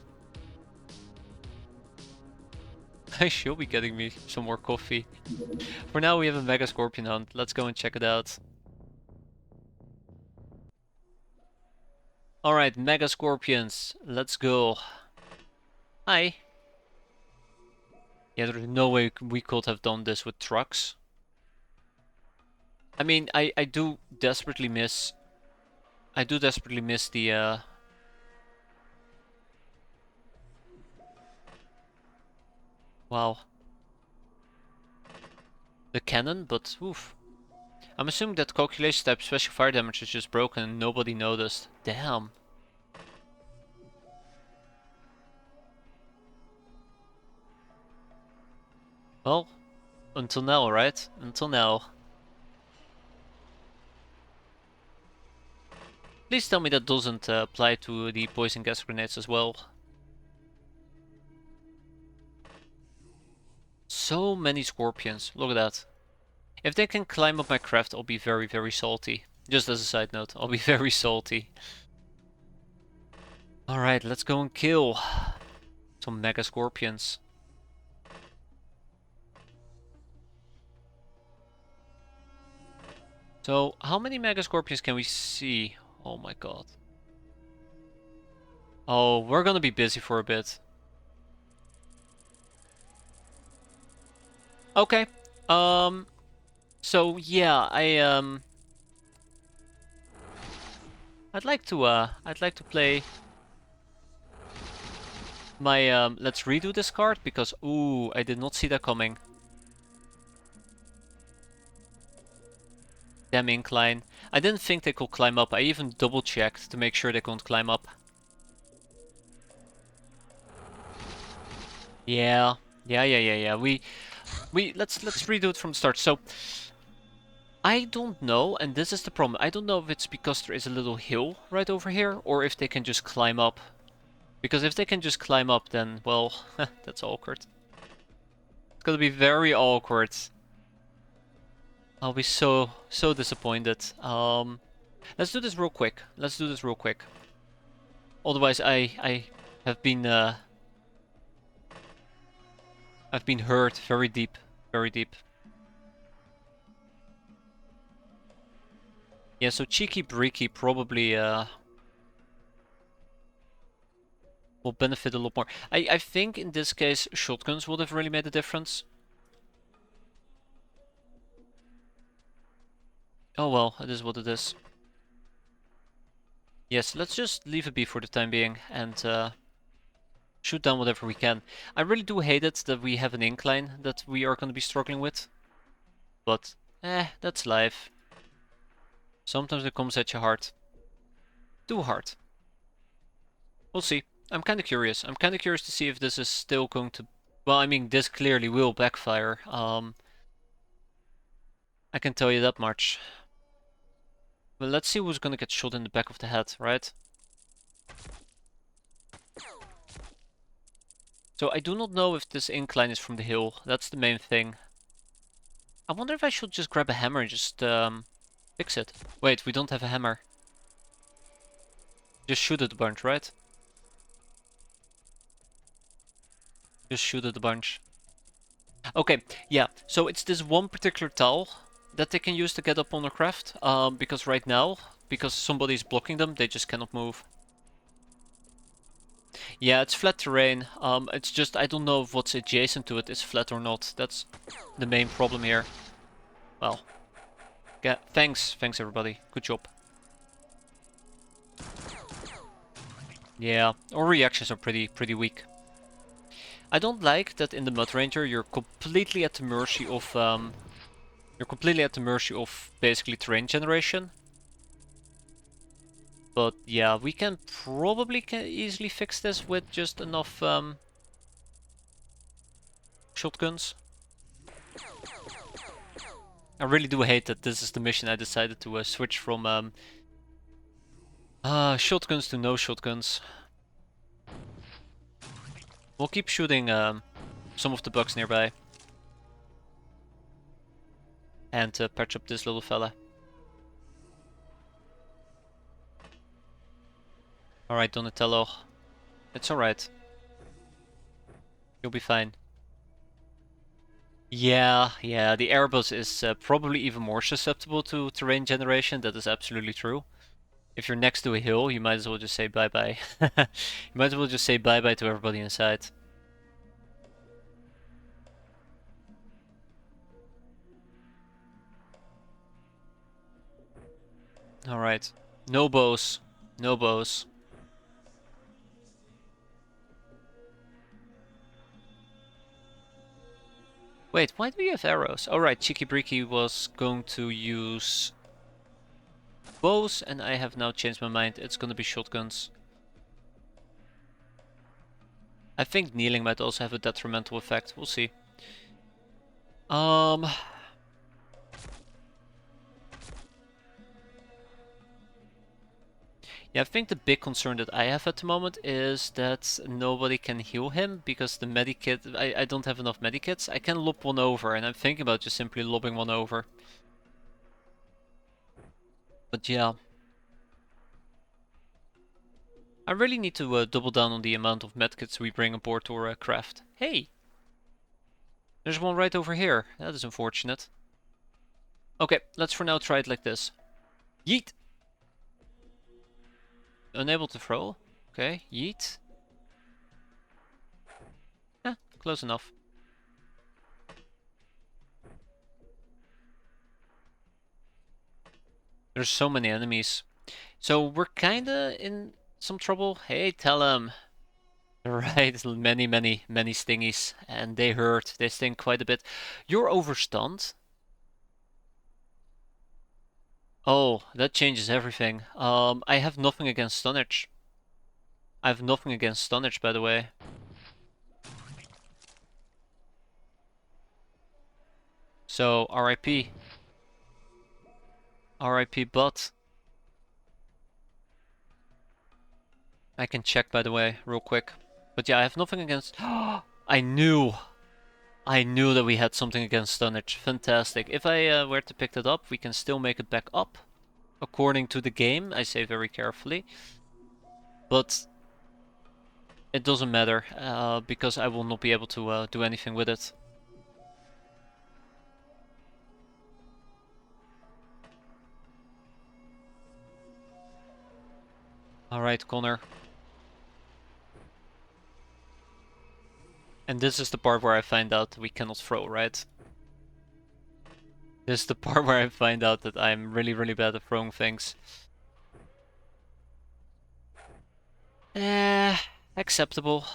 I should be getting me some more coffee. For now we have a Mega Scorpion hunt. Let's go and check it out. Alright, Mega Scorpions. Let's go. Hi. Yeah, there's no way we could have done this with trucks. I mean, I do desperately miss... I do desperately miss the... Wow. The cannon, but oof. I'm assuming that calculation type special fire damage is just broken and nobody noticed. Damn. Well, until now, right? Until now. Please tell me that doesn't apply to the poison gas grenades as well. So many scorpions, look at that. If they can climb up my craft, I'll be very, very salty. Just as a side note, I'll be very salty. Alright, let's go and kill some mega scorpions. So, how many mega scorpions can we see? Oh my god. Oh, we're gonna be busy for a bit. Okay. So yeah, I'd like to play my let's redo this card because ooh, I did not see that coming. Damn incline. I didn't think they could climb up. I even double checked to make sure they couldn't climb up. Yeah. Yeah. We let's redo it from the start. So I don't know, and this is the problem. I don't know if it's because there is a little hill right over here, or if they can just climb up. Because if they can just climb up, then, well, that's awkward. It's gonna be very awkward. I'll be so disappointed. Let's do this real quick. Let's do this real quick. Otherwise, I have been I've been hurt very deep, very deep. Yeah, so Cheeky Breaky probably will benefit a lot more. I think in this case shotguns would have really made a difference. Oh well, it is what it is. Yes, let's just leave it be for the time being and shoot down whatever we can. I really do hate it that we have an incline that we are going to be struggling with. But, that's life. Sometimes it comes at you hard. Too hard. We'll see. I'm kind of curious. I'm kind of curious to see if this is still going to... Well, I mean, this clearly will backfire. I can tell you that much. But let's see who's gonna get shot in the back of the head, right? So I do not know if this incline is from the hill. That's the main thing. I wonder if I should just grab a hammer and just fix it. Wait, we don't have a hammer. Just shoot it a bunch, right? Just shoot it a bunch. Okay, yeah. So it's this one particular tile that they can use to get up on their craft. Because right now, because somebody's blocking them, they just cannot move. Yeah, it's flat terrain. It's just I don't know if what's adjacent to it is flat or not. That's the main problem here. Well, yeah, thanks everybody. Good job. Yeah, our reactions are pretty weak. I don't like that in the Mud Ranger you're completely at the mercy of basically terrain generation. But yeah, we can probably easily fix this with just enough shotguns. I really do hate that this is the mission I decided to switch from shotguns to no shotguns. We'll keep shooting some of the bugs nearby. And patch up this little fella. Alright, Donatello. It's alright. You'll be fine. Yeah, the Airbus is probably even more susceptible to terrain generation. That is absolutely true. If you're next to a hill, you might as well just say bye-bye. You might as well just say bye-bye to everybody inside. Alright. No bows. No bows. Wait, why do we have arrows? Alright, Cheeky Breaky was going to use bows, and I have now changed my mind. It's gonna be shotguns. I think kneeling might also have a detrimental effect. We'll see. Yeah, I think the big concern that I have at the moment is that nobody can heal him because the medikit, I don't have enough medikits. I can lob one over, and I'm thinking about just simply lobbing one over. But yeah. I really need to double down on the amount of medkits we bring aboard our craft. Hey! There's one right over here. That is unfortunate. Okay, let's for now try it like this. Yeet! Unable to throw. Okay, yeet. Close enough. There's so many enemies. So we're kinda in some trouble. Hey, tell him. Right, many, many, many stingies. And they hurt. They sting quite a bit. You're overstunned? Oh, that changes everything. I have nothing against stunnage. I have nothing against stunnage, by the way. So, RIP. RIP bot. I can check, by the way, real quick. But yeah, I have nothing against... I knew! I knew that we had something against stunnage. Fantastic. If I were to pick that up, we can still make it back up. According to the game, I say very carefully. But it doesn't matter, because I will not be able to do anything with it. Alright, Connor. And this is the part where I find out we cannot throw, right? This is the part where I find out that I'm really, really bad at throwing things. Acceptable.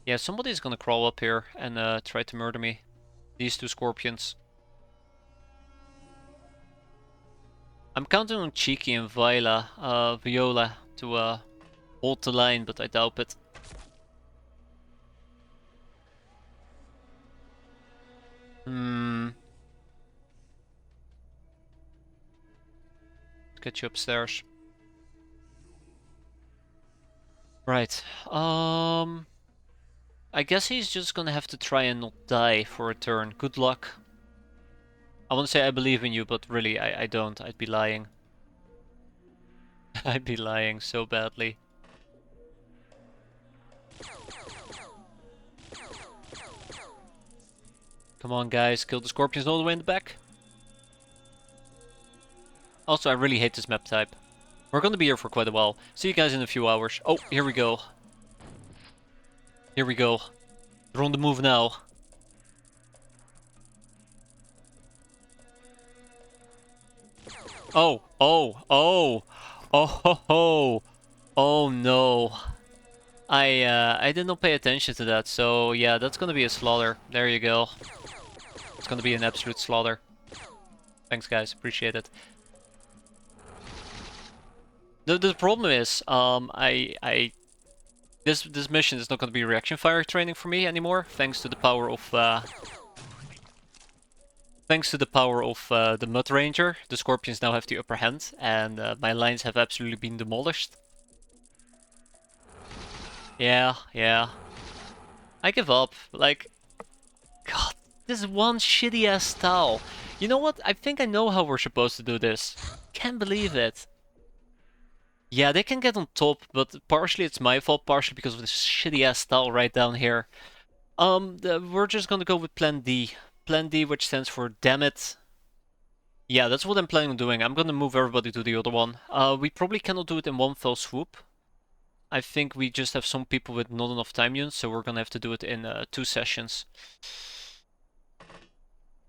Yeah, somebody's gonna crawl up here and try to murder me. These two scorpions. I'm counting on Cheeky and Viola to hold the line, but I doubt it. Let's get you upstairs. Right. I guess he's just gonna have to try and not die for a turn. Good luck. I want to say I believe in you, but really I don't. I'd be lying. I'd be lying so badly. Come on, guys. Kill the scorpions all the way in the back. Also, I really hate this map type. We're gonna be here for quite a while. See you guys in a few hours. Oh, here we go. Here we go. They're on the move now. Oh, oh, oh, oh, ho, ho. Oh no. I did not pay attention to that, so yeah, that's gonna be a slaughter. There you go. It's gonna be an absolute slaughter. Thanks, guys. Appreciate it. The problem is, this mission is not gonna be reaction fire training for me anymore, thanks to the power of the Mud Ranger. The Scorpions now have the upper hand, and my lines have absolutely been demolished. Yeah, yeah. I give up. Like, God, this one shitty ass towel. You know what? I think I know how we're supposed to do this. Can't believe it. Yeah, they can get on top, but partially it's my fault, partially because of this shitty ass towel right down here. We're just gonna go with Plan D. Plan D, which stands for damn it. Yeah, that's what I'm planning on doing. I'm gonna move everybody to the other one. We probably cannot do it in one fell swoop. I think we just have some people with not enough time units, so we're gonna have to do it in 2 sessions.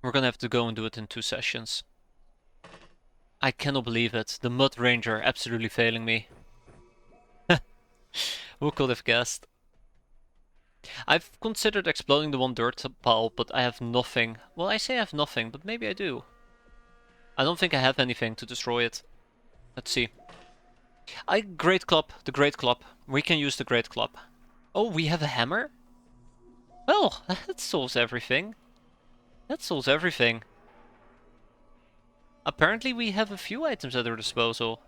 We're gonna have to go and do it in 2 sessions. I cannot believe it. The Mud Ranger absolutely failing me. Who could have guessed? I've considered exploding the one dirt pile, but I have nothing. Well, I say I have nothing, but maybe I do. I don't think I have anything to destroy it. Let's see. Great club, the great club. We can use the great club. Oh, we have a hammer? Well, that solves everything. That solves everything. Apparently we have a few items at our disposal.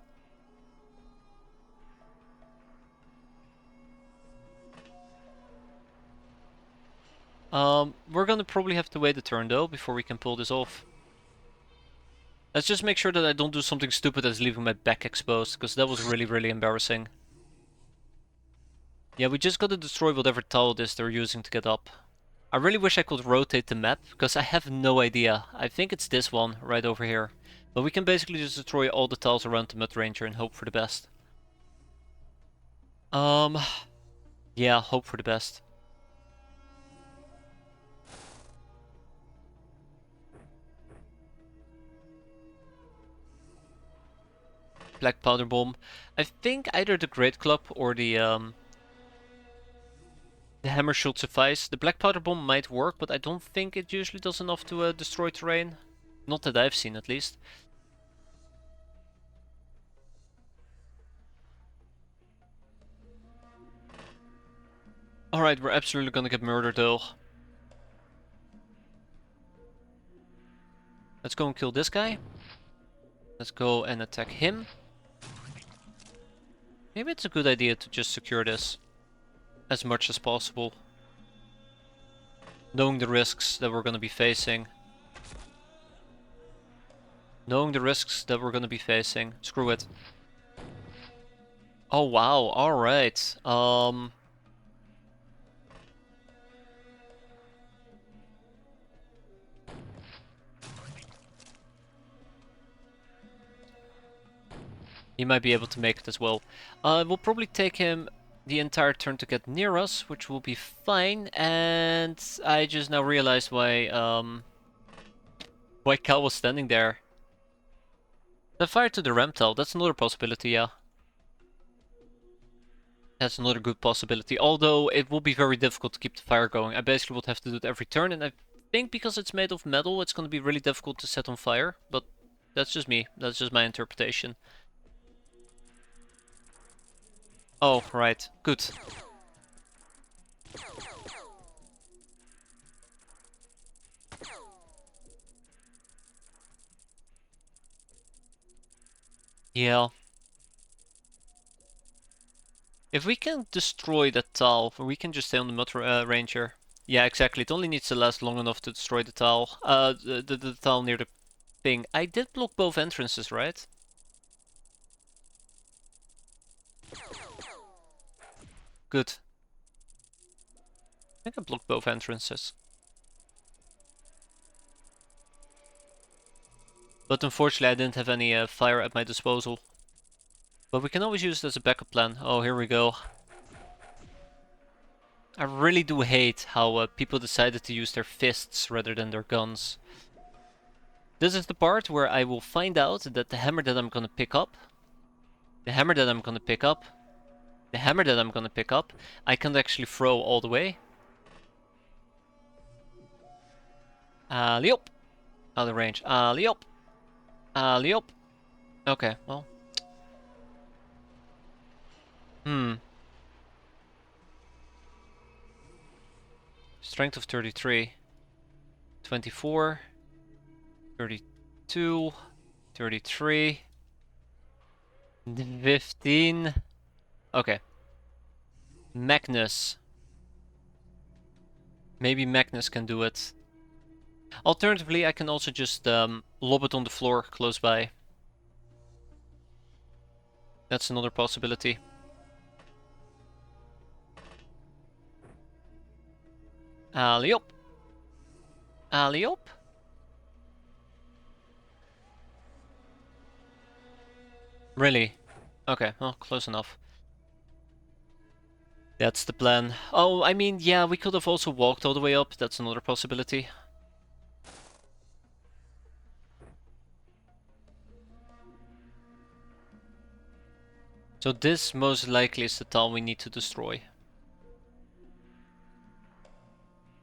We're gonna probably have to wait a turn though before we can pull this off. Let's just make sure that I don't do something stupid as leaving my back exposed, because that was really, really embarrassing. Yeah, we just gotta destroy whatever tile it is they're using to get up. I really wish I could rotate the map, because I have no idea. I think it's this one, right over here. But we can basically just destroy all the tiles around the Mud Ranger and hope for the best. Yeah, hope for the best. Black powder bomb. I think either the Great Club or the hammer should suffice. The black powder bomb might work, but I don't think it usually does enough to destroy terrain. Not that I've seen, at least. Alright, we're absolutely gonna get murdered though. Let's go and kill this guy. Let's go and attack him. Maybe it's a good idea to just secure this as much as possible, knowing the risks that we're gonna be facing. Screw it. Oh wow, alright. He might be able to make it as well. It will probably take him the entire turn to get near us, which will be fine. And I just now realized why Cal was standing there. The fire to the Ramtel, that's another possibility, yeah. That's another good possibility, although it will be very difficult to keep the fire going. I basically would have to do it every turn, and I think because it's made of metal, it's going to be really difficult to set on fire. But that's just me, that's just my interpretation. Oh, right. Good. Yeah. If we can destroy that tile, we can just stay on the Mud Ranger. Yeah, exactly. It only needs to last long enough to destroy the tile. The tile near the thing. I did block both entrances, right? Good. I think I blocked both entrances. But unfortunately I didn't have any fire at my disposal. But we can always use it as a backup plan. Oh, here we go. I really do hate how people decided to use their fists rather than their guns. This is the part where I will find out that the hammer that I'm gonna pick up, the hammer that I'm gonna pick up, the hammer that I'm gonna pick up, I can't actually throw all the way. Alley-op! Out of range. Alley-op! Alley-op! Okay, well. Strength of 33. 24. 32. 33. 15. Okay. Magnus. Maybe Magnus can do it. Alternatively, I can also just lob it on the floor close by. That's another possibility. Alley-op! Alley-op! Really? Okay, well, close enough. That's the plan. Oh, I mean, yeah, we could have also walked all the way up. That's another possibility. So this most likely is the tile we need to destroy.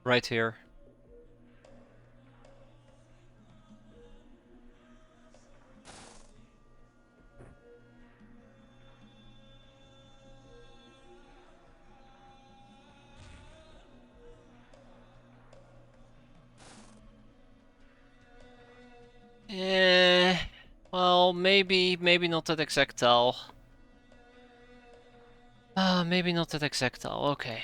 Right here. Well, maybe not that exact tile. Maybe not that exact tile, okay.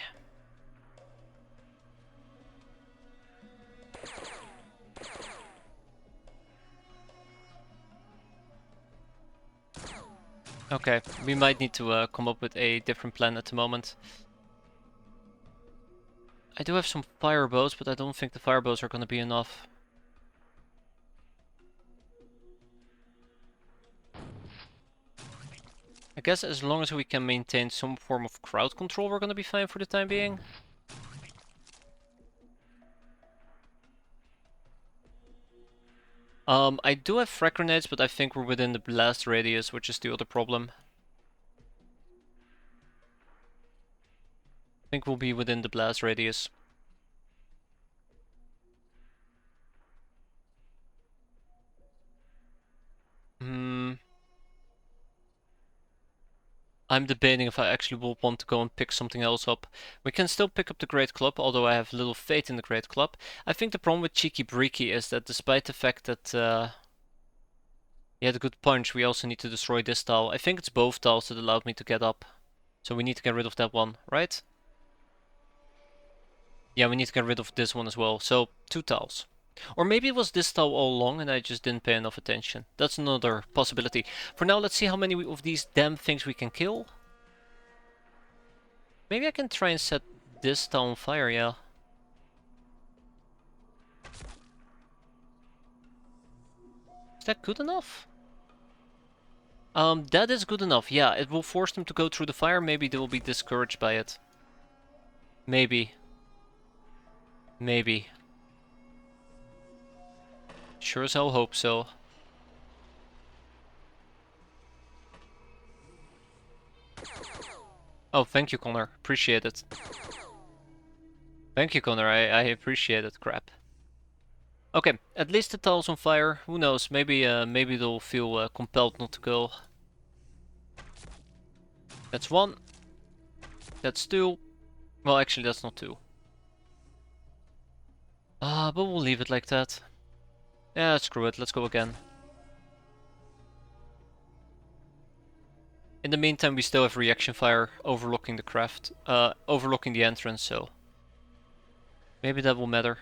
Okay, we might need to come up with a different plan at the moment. I do have some firebows, but I don't think the firebows are gonna be enough. I guess as long as we can maintain some form of crowd control, we're gonna be fine for the time being. I do have frag grenades, but I think we're within the blast radius, which is the other problem. I think we'll be within the blast radius. Hmm. I'm debating if I actually will want to go and pick something else up. We can still pick up the Great Club, although I have little faith in the Great Club. I think the problem with Cheeky Breeky is that despite the fact that he had a good punch, we also need to destroy this tile. I think it's both tiles that allowed me to get up. So we need to get rid of that one, right? Yeah, we need to get rid of this one as well. So 2 tiles. Or maybe it was this tile all along and I just didn't pay enough attention. That's another possibility. For now, let's see how many of these damn things we can kill. Maybe I can try and set this tile on fire, yeah. Is that good enough? That is good enough, yeah. It will force them to go through the fire. Maybe they will be discouraged by it. Maybe. Maybe. Sure as hell hope so. Oh, thank you, Connor. Appreciate it. Thank you, Connor. I appreciate it. Crap. Okay, at least the tile's on fire. Who knows? Maybe maybe they'll feel compelled not to go. That's 1. That's 2. Well, actually, that's not 2. But we'll leave it like that. Yeah, screw it. Let's go again. In the meantime, we still have reaction fire overlooking the craft, overlooking the entrance, so maybe that will matter.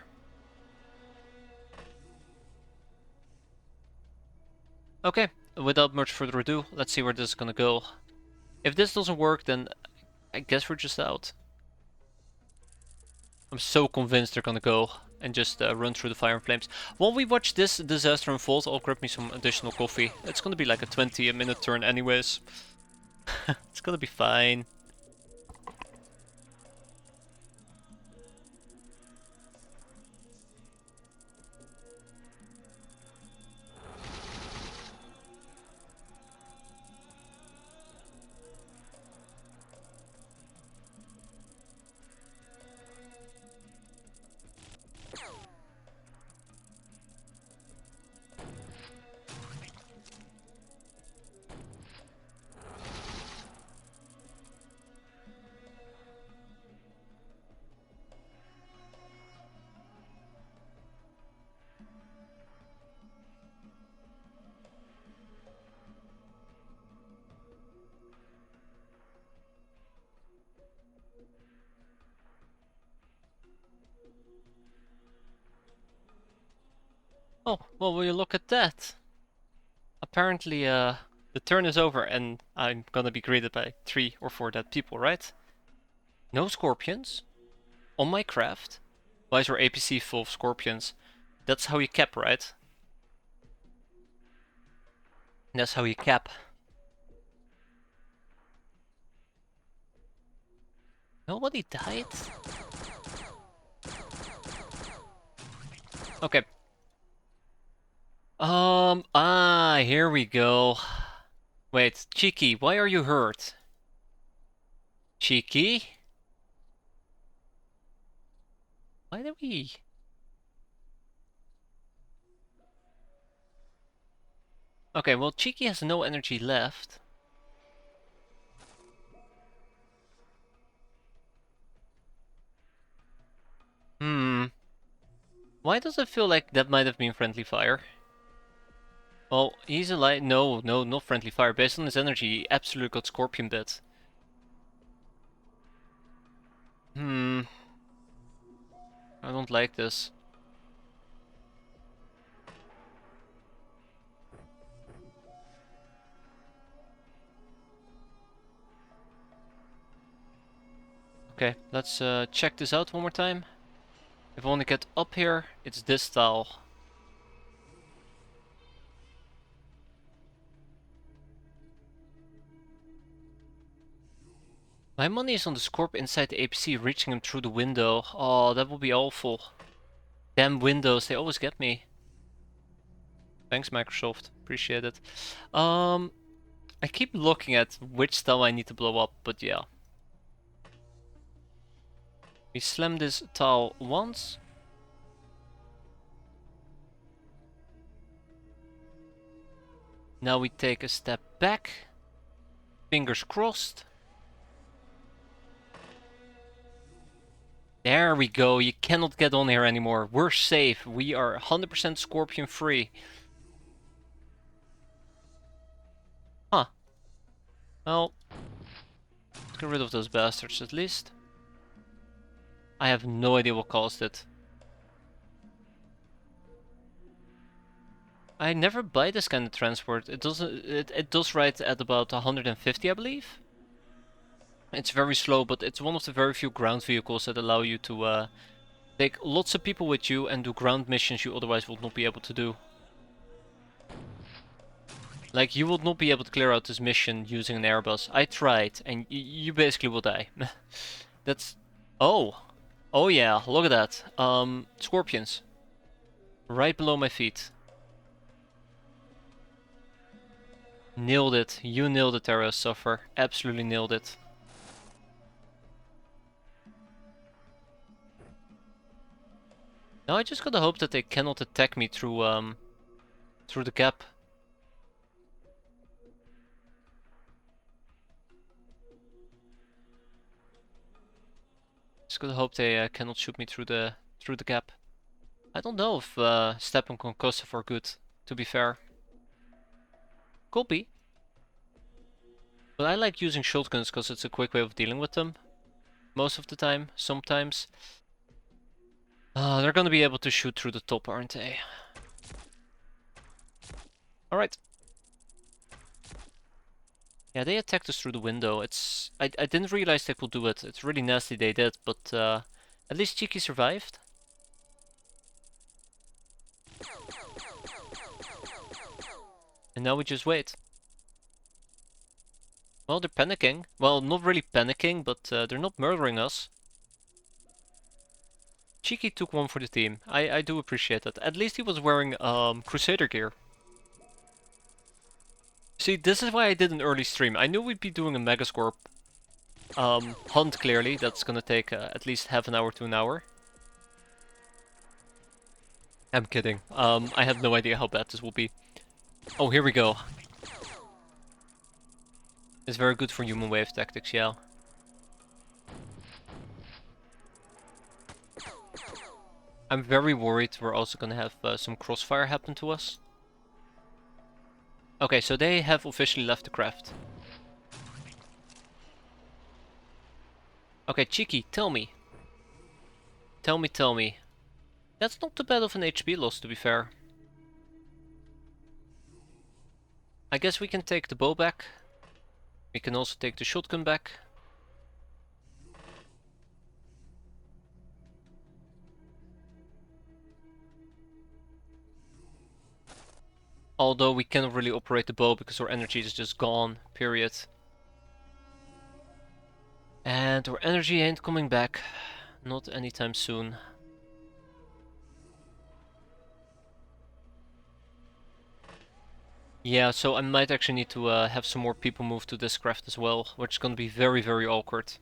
Okay, without much further ado, let's see where this is gonna go. If this doesn't work, then I guess we're just out. I'm so convinced they're gonna go and just run through the fire and flames. While we watch this disaster unfold, I'll grab me some additional coffee. It's gonna be like a 20-minute turn anyways. It's gonna be fine. Oh, well, will you look at that? Apparently, the turn is over and I'm gonna be greeted by 3 or 4 dead people, right? No scorpions? On my craft? Why is our APC full of scorpions? That's how you cap, right? That's how you cap. Nobody died? Okay. Here we go. Wait, Cheeky, why are you hurt? Cheeky? Why did we... Okay, well, Cheeky has no energy left. Why does it feel like that might have been friendly fire? Well, he's alive. No, no, not friendly fire. Based on his energy, he absolutely got scorpion bit. I don't like this. Okay, let's check this out one more time. If I want to get up here, it's this tile. My money is on the Scorp inside the APC reaching him through the window. Oh, that would be awful. Damn windows, they always get me. Thanks, Microsoft. Appreciate it. I keep looking at which tile I need to blow up, but yeah. We slam this tile once. Now we take a step back. Fingers crossed. There we go. You cannot get on here anymore. We're safe. We are 100% scorpion free. Huh. Well, let's get rid of those bastards at least. I have no idea what caused it. I never buy this kind of transport. It does ride at about 150, I believe. It's very slow, but it's one of the very few ground vehicles that allow you to take lots of people with you and do ground missions you otherwise would not be able to do. Like, you would not be able to clear out this mission using an Airbus. I tried, and you basically will die. That's... Oh! Oh yeah, look at that. Scorpions. Right below my feet. Nailed it. You nailed it, Terra Suffer. Absolutely nailed it. Now I just gotta hope that they cannot attack me through through the gap. Just gotta hope they cannot shoot me through the gap. I don't know if Step and Concussive are good, to be fair. Could be. But I like using shotguns because it's a quick way of dealing with them. Most of the time, sometimes. They're gonna be able to shoot through the top, aren't they? Alright. Yeah, they attacked us through the window. I didn't realize they could do it. It's really nasty they did, but at least Cheeky survived. And now we just wait. Well, they're panicking. Well, not really panicking, but they're not murdering us. Cheeky took one for the team. I do appreciate that. At least he was wearing Crusader gear. See, this is why I did an early stream. I knew we'd be doing a Megascorp hunt, clearly. That's gonna take at least half an hour to an hour. I'm kidding. I have no idea how bad this will be. Oh, here we go. It's very good for human wave tactics, yeah. I'm very worried we're also gonna have some crossfire happen to us. Okay, so they have officially left the craft. Okay, Cheeky, tell me. Tell me. That's not too bad of an HP loss, to be fair. I guess we can take the bow back. We can also take the shotgun back. Although we cannot really operate the bow because our energy is just gone, period. And our energy ain't coming back. Not anytime soon. Yeah, so I might actually need to have some more people move to this craft as well, which is gonna be very, very awkward.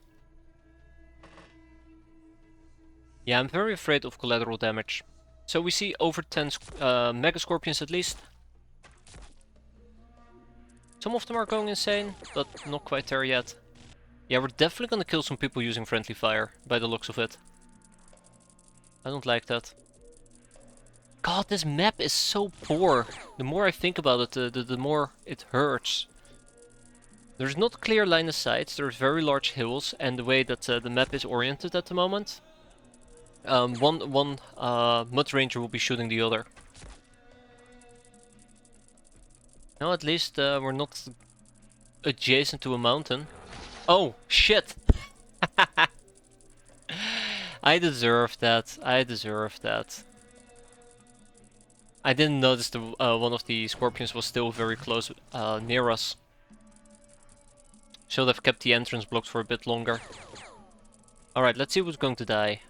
Yeah, I'm very afraid of collateral damage. So we see over 10 Mega Scorpions at least. Some of them are going insane, but not quite there yet. Yeah, we're definitely gonna kill some people using friendly fire, by the looks of it. I don't like that. God, this map is so poor. The more I think about it, the more it hurts. There's not clear line of sight, there's very large hills, and the way that the map is oriented at the moment, one Mud Ranger will be shooting the other. Now at least we're not adjacent to a mountain. Oh, shit! I deserve that. I deserve that. I didn't notice the one of the scorpions was still very close near us. Should have kept the entrance blocked for a bit longer. Alright, let's see who's going to die.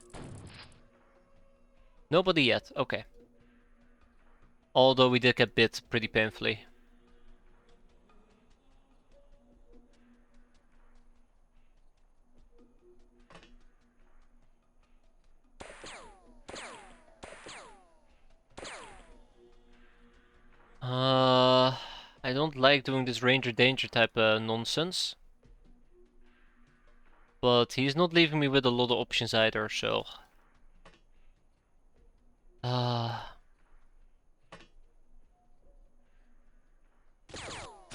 Nobody yet, okay. Although we did get bit pretty painfully. I don't like doing this ranger danger type nonsense. But he's not leaving me with a lot of options either, so...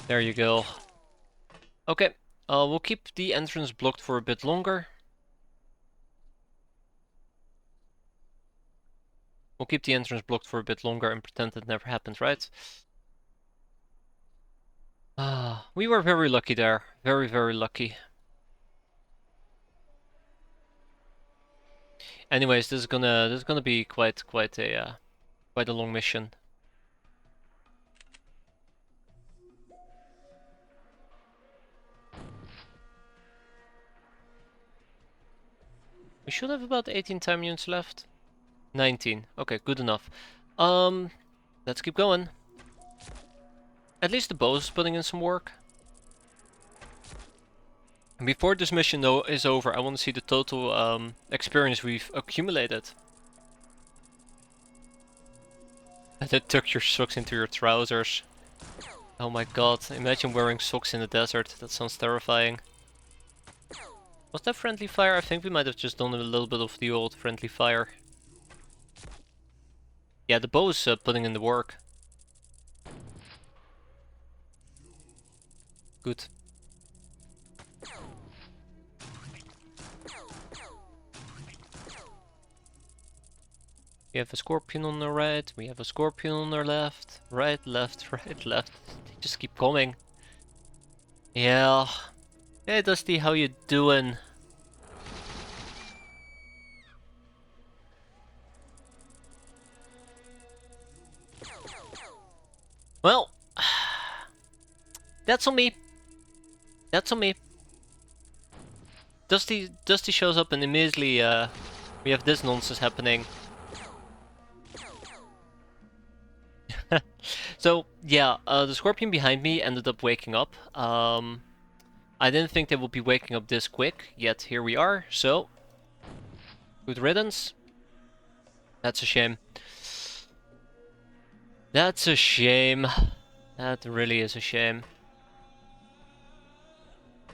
There you go. Okay, we'll keep the entrance blocked for a bit longer. We'll keep the entrance blocked for a bit longer and pretend it never happened, right? We were very lucky there. Very, very lucky. Anyways, this is gonna be quite a long mission. We should have about 18 time units left. 19. Okay, good enough. Let's keep going. At least the Boyz is putting in some work. Before this mission though is over, I want to see the total experience we've accumulated. That tuck your socks into your trousers. Oh my god, imagine wearing socks in the desert. That sounds terrifying. Was that friendly fire? I think we might have just done a little bit of the old friendly fire. Yeah, the Boyz is putting in the work. Good. We have a scorpion on the right, we have a scorpion on our left. Right, left, right, left. They just keep coming. Yeah. Hey Dusty, how you doing? Well, that's on me. That's on me. Dusty shows up and immediately we have this nonsense happening. So yeah, the scorpion behind me ended up waking up. I didn't think they would be waking up this quick, yet here we are, so... Good riddance. That's a shame. That's a shame. That really is a shame.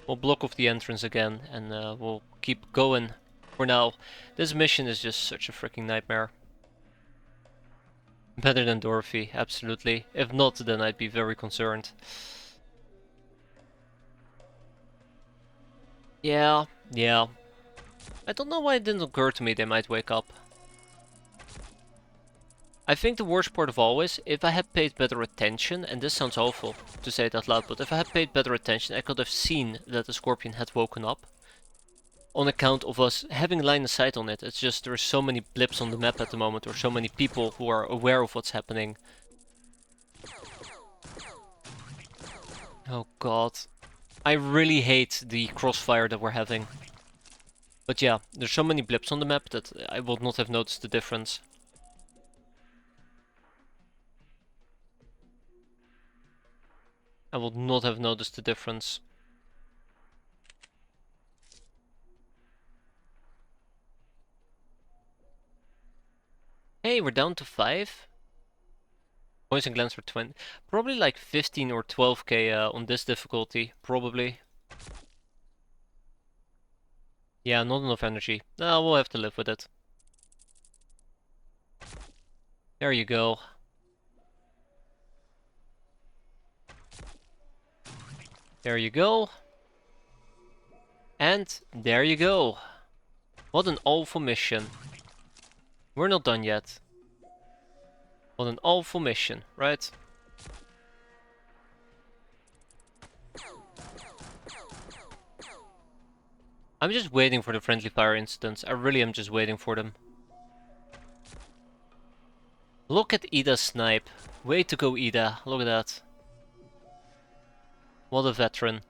We'll block off the entrance again, and we'll keep going for now. This mission is just such a freaking nightmare. Better than Dorothy, absolutely. If not, then I'd be very concerned. Yeah. I don't know why it didn't occur to me they might wake up. I think the worst part of all is, if I had paid better attention, and this sounds awful to say it out loud, but if I had paid better attention, I could have seen that the scorpion had woken up. On account of us having line of sight on it. It's just there are so many blips on the map at the moment, or so many people who are aware of what's happening. Oh god. I really hate the crossfire that we're having. But yeah, there's so many blips on the map that I would not have noticed the difference. I would not have noticed the difference. Hey, we're down to 5. Points and glance for 20. Probably like 15 or 12k on this difficulty, probably. Yeah, not enough energy. No, we'll have to live with it. There you go. There you go. And there you go. What an awful mission. We're not done yet. What an awful mission, right? I'm just waiting for the friendly fire incidents. I really am just waiting for them. Look at Ida's snipe. Way to go, Ida. Look at that. What a veteran.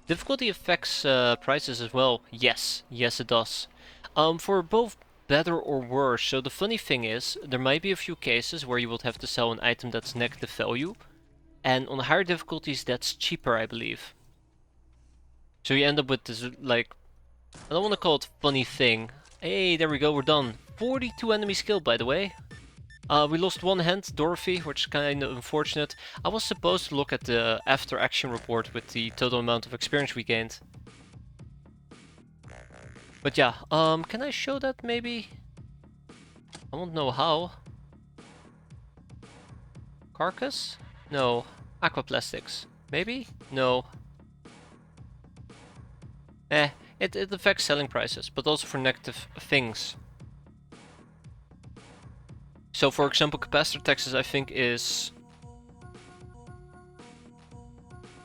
Difficulty affects prices as well. Yes, it does. For both better or worse? So the funny thing is, there might be a few cases where you would have to sell an item that's negative value, and on higher difficulties that's cheaper, I believe. So you end up with this, like, I don't want to call it funny thing. Hey, there we go, we're done. 42 enemies killed, by the way. We lost one hand, Dorothy, which is kind of unfortunate. I was supposed to look at the after action report with the total amount of experience we gained. But yeah, can I show that maybe? I don't know how. Carcass? No. Aquaplastics? Maybe? No. It affects selling prices, but also for negative things. So for example, capacitor taxes I think is...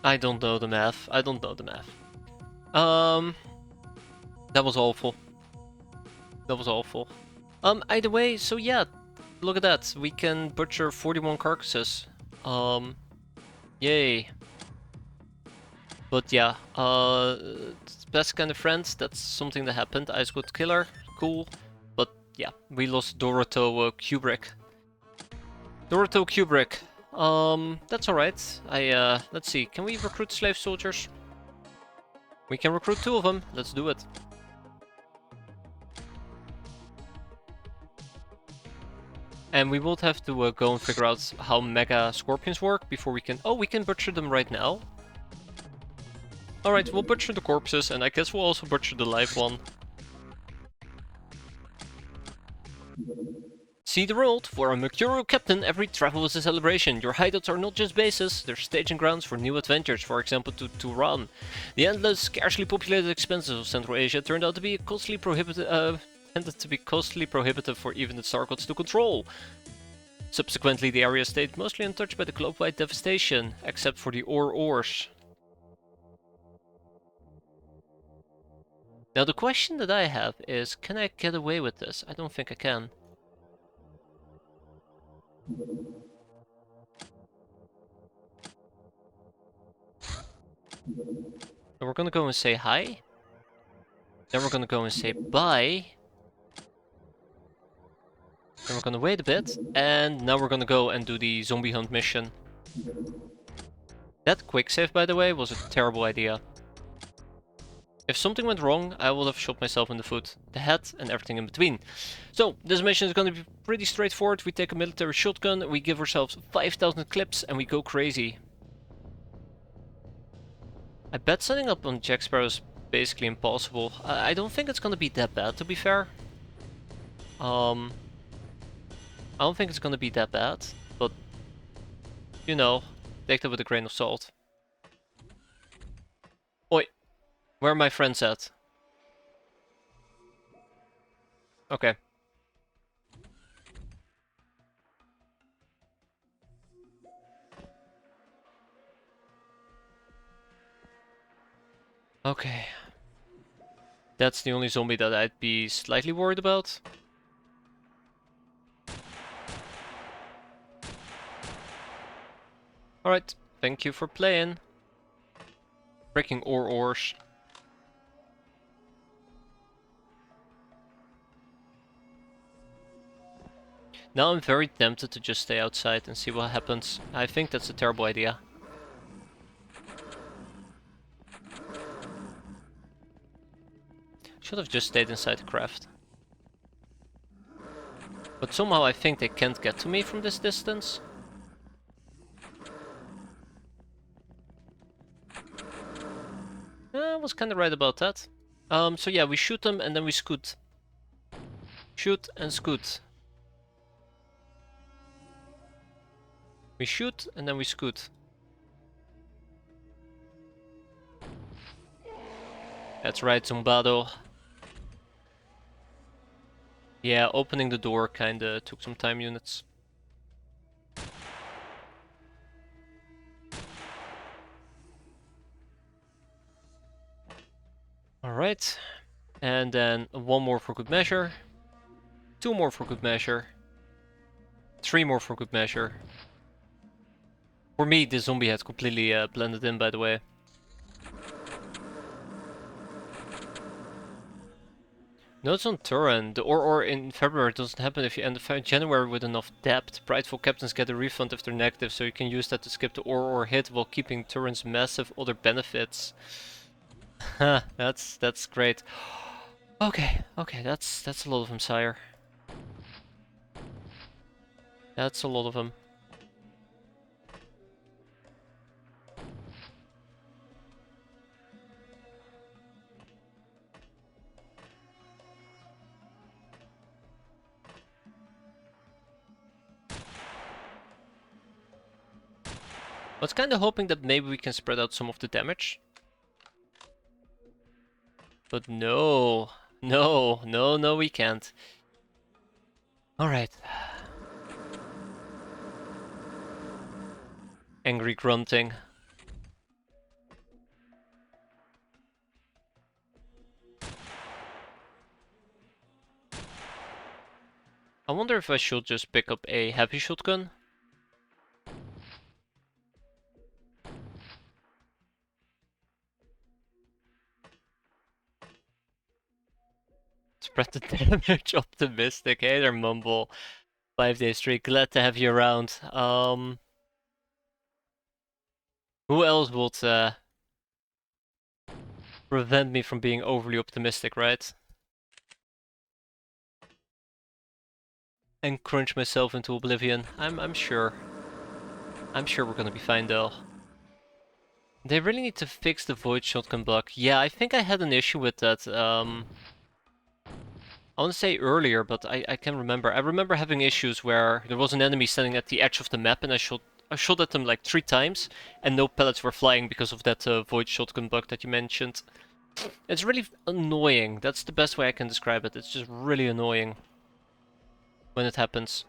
I don't know the math. I don't know the math. That was awful. That was awful. Either way, so yeah, look at that. We can butcher 41 carcasses. Yay. But yeah, best kind of friends, that's something that happened. Icewood Killer, cool. But yeah, we lost Doroto Kubrick. Doroto Kubrick. That's alright. Let's see, can we recruit slave soldiers? We can recruit 2 of them, let's do it. And we will have to go and figure out how Mega Scorpions work before we can... Oh, we can butcher them right now. Alright, we'll butcher the corpses, and I guess we'll also butcher the live one. See the world. For a Mercurial captain, every travel is a celebration. Your hideouts are not just bases, they're staging grounds for new adventures, for example to Turan. The endless, scarcely populated expanses of Central Asia turned out to be tended to be costly prohibitive for even the Star Gods to control. Subsequently, the area stayed mostly untouched by the globe-wide devastation, except for the ores. Now the question that I have is, can I get away with this? I don't think I can. So we're gonna go and say hi. Then we're gonna go and say bye. Then we're gonna wait a bit, and now we're gonna go and do the zombie hunt mission. That quick save, by the way, was a terrible idea. If something went wrong, I would have shot myself in the foot, the head, and everything in between. So, this mission is gonna be pretty straightforward. We take a military shotgun, we give ourselves 5,000 clips, and we go crazy. I bet setting up on X-piratez is basically impossible. I don't think it's gonna be that bad, to be fair. I don't think it's gonna be that bad, but you know, take that with a grain of salt. Oi, where are my friends at? Okay. Okay. That's the only zombie that I'd be slightly worried about. Alright, thank you for playing. Breaking ores. Now I'm very tempted to just stay outside and see what happens. I think that's a terrible idea. Should have just stayed inside the craft. But somehow I think they can't get to me from this distance. I was kinda right about that. So yeah, we shoot them and then we scoot. Shoot and scoot. We shoot and then we scoot. That's right, Zumbado. Yeah, opening the door kinda took some time units. Alright. And then 1 more for good measure. 2 more for good measure. 3 more for good measure. For me, the zombie had completely blended in, by the way. Notes on Turin. The or in February doesn't happen if you end January with enough debt. Prideful captains get a refund if they're negative, so you can use that to skip the or hit while keeping Turin's massive other benefits. Huh, that's great. Okay, that's a lot of them, sire. That's a lot of them. I was kind of hoping that maybe we can spread out some of the damage. But no, no, we can't. Alright. Angry grunting. I wonder if I should just pick up a heavy shotgun. Spread the damage, optimistic. Hey there, Mumble. 5-day streak, glad to have you around. Who else would prevent me from being overly optimistic, right? And crunch myself into oblivion. I'm sure. I'm sure we're gonna be fine though. They really need to fix the void shotgun bug. Yeah, I think I had an issue with that. I want to say earlier, but I can't remember. I remember having issues where there was an enemy standing at the edge of the map and I shot at them like 3 times and no pellets were flying because of that void shotgun bug that you mentioned. It's really annoying. That's the best way I can describe it. It's just really annoying when it happens.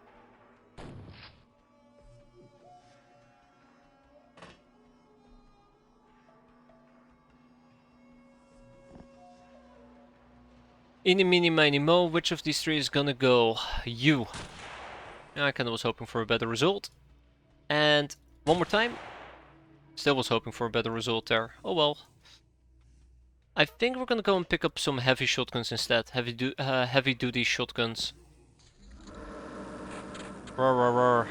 Eeny, meeny, miny, mo, which of these 3 is gonna go? You. I kinda was hoping for a better result. And one more time. Still was hoping for a better result there. Oh well. I think we're gonna go and pick up some heavy shotguns instead. Heavy duty shotguns. Roar, roar, roar.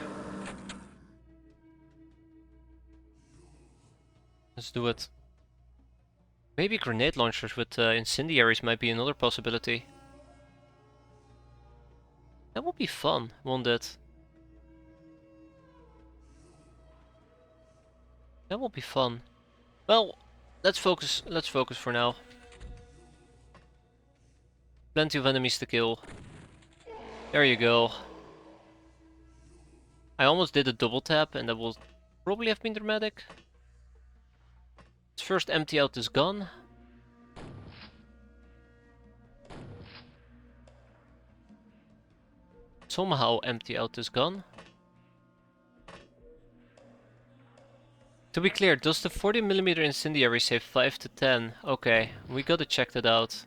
Let's do it. Maybe grenade launchers with incendiaries might be another possibility. That would be fun, won't it? That would be fun. Well, let's focus for now. Plenty of enemies to kill. There you go. I almost did a double tap and that will probably have been dramatic. Let's first empty out this gun. Somehow empty out this gun. To be clear, does the 40mm incendiary say 5 to 10? Okay, we gotta check that out.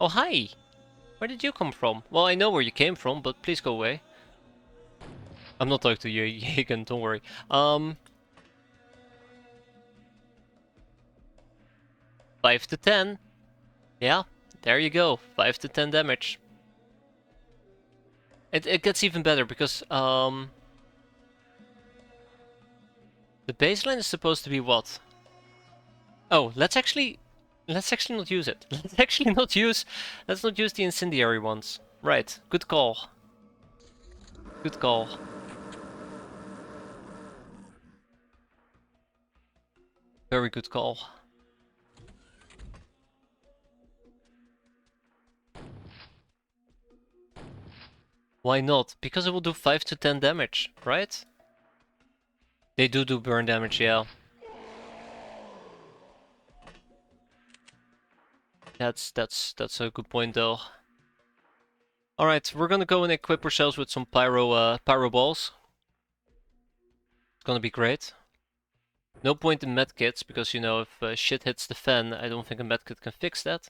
Oh hi! Where did you come from? Well, I know where you came from, but please go away. I'm not talking to you, Jagan, don't worry. 5 to 10. Yeah, there you go. 5 to 10 damage. It gets even better because the baseline is supposed to be what? Oh, let's actually not use it. Let's not use the incendiary ones. Right, good call. Good call. Very good call. Why not? Because it will do 5 to 10 damage, right? They do burn damage, yeah. That's a good point though. Alright, we're gonna go and equip ourselves with some pyro balls. It's gonna be great. No point in medkits, because you know, if shit hits the fan, I don't think a medkit can fix that.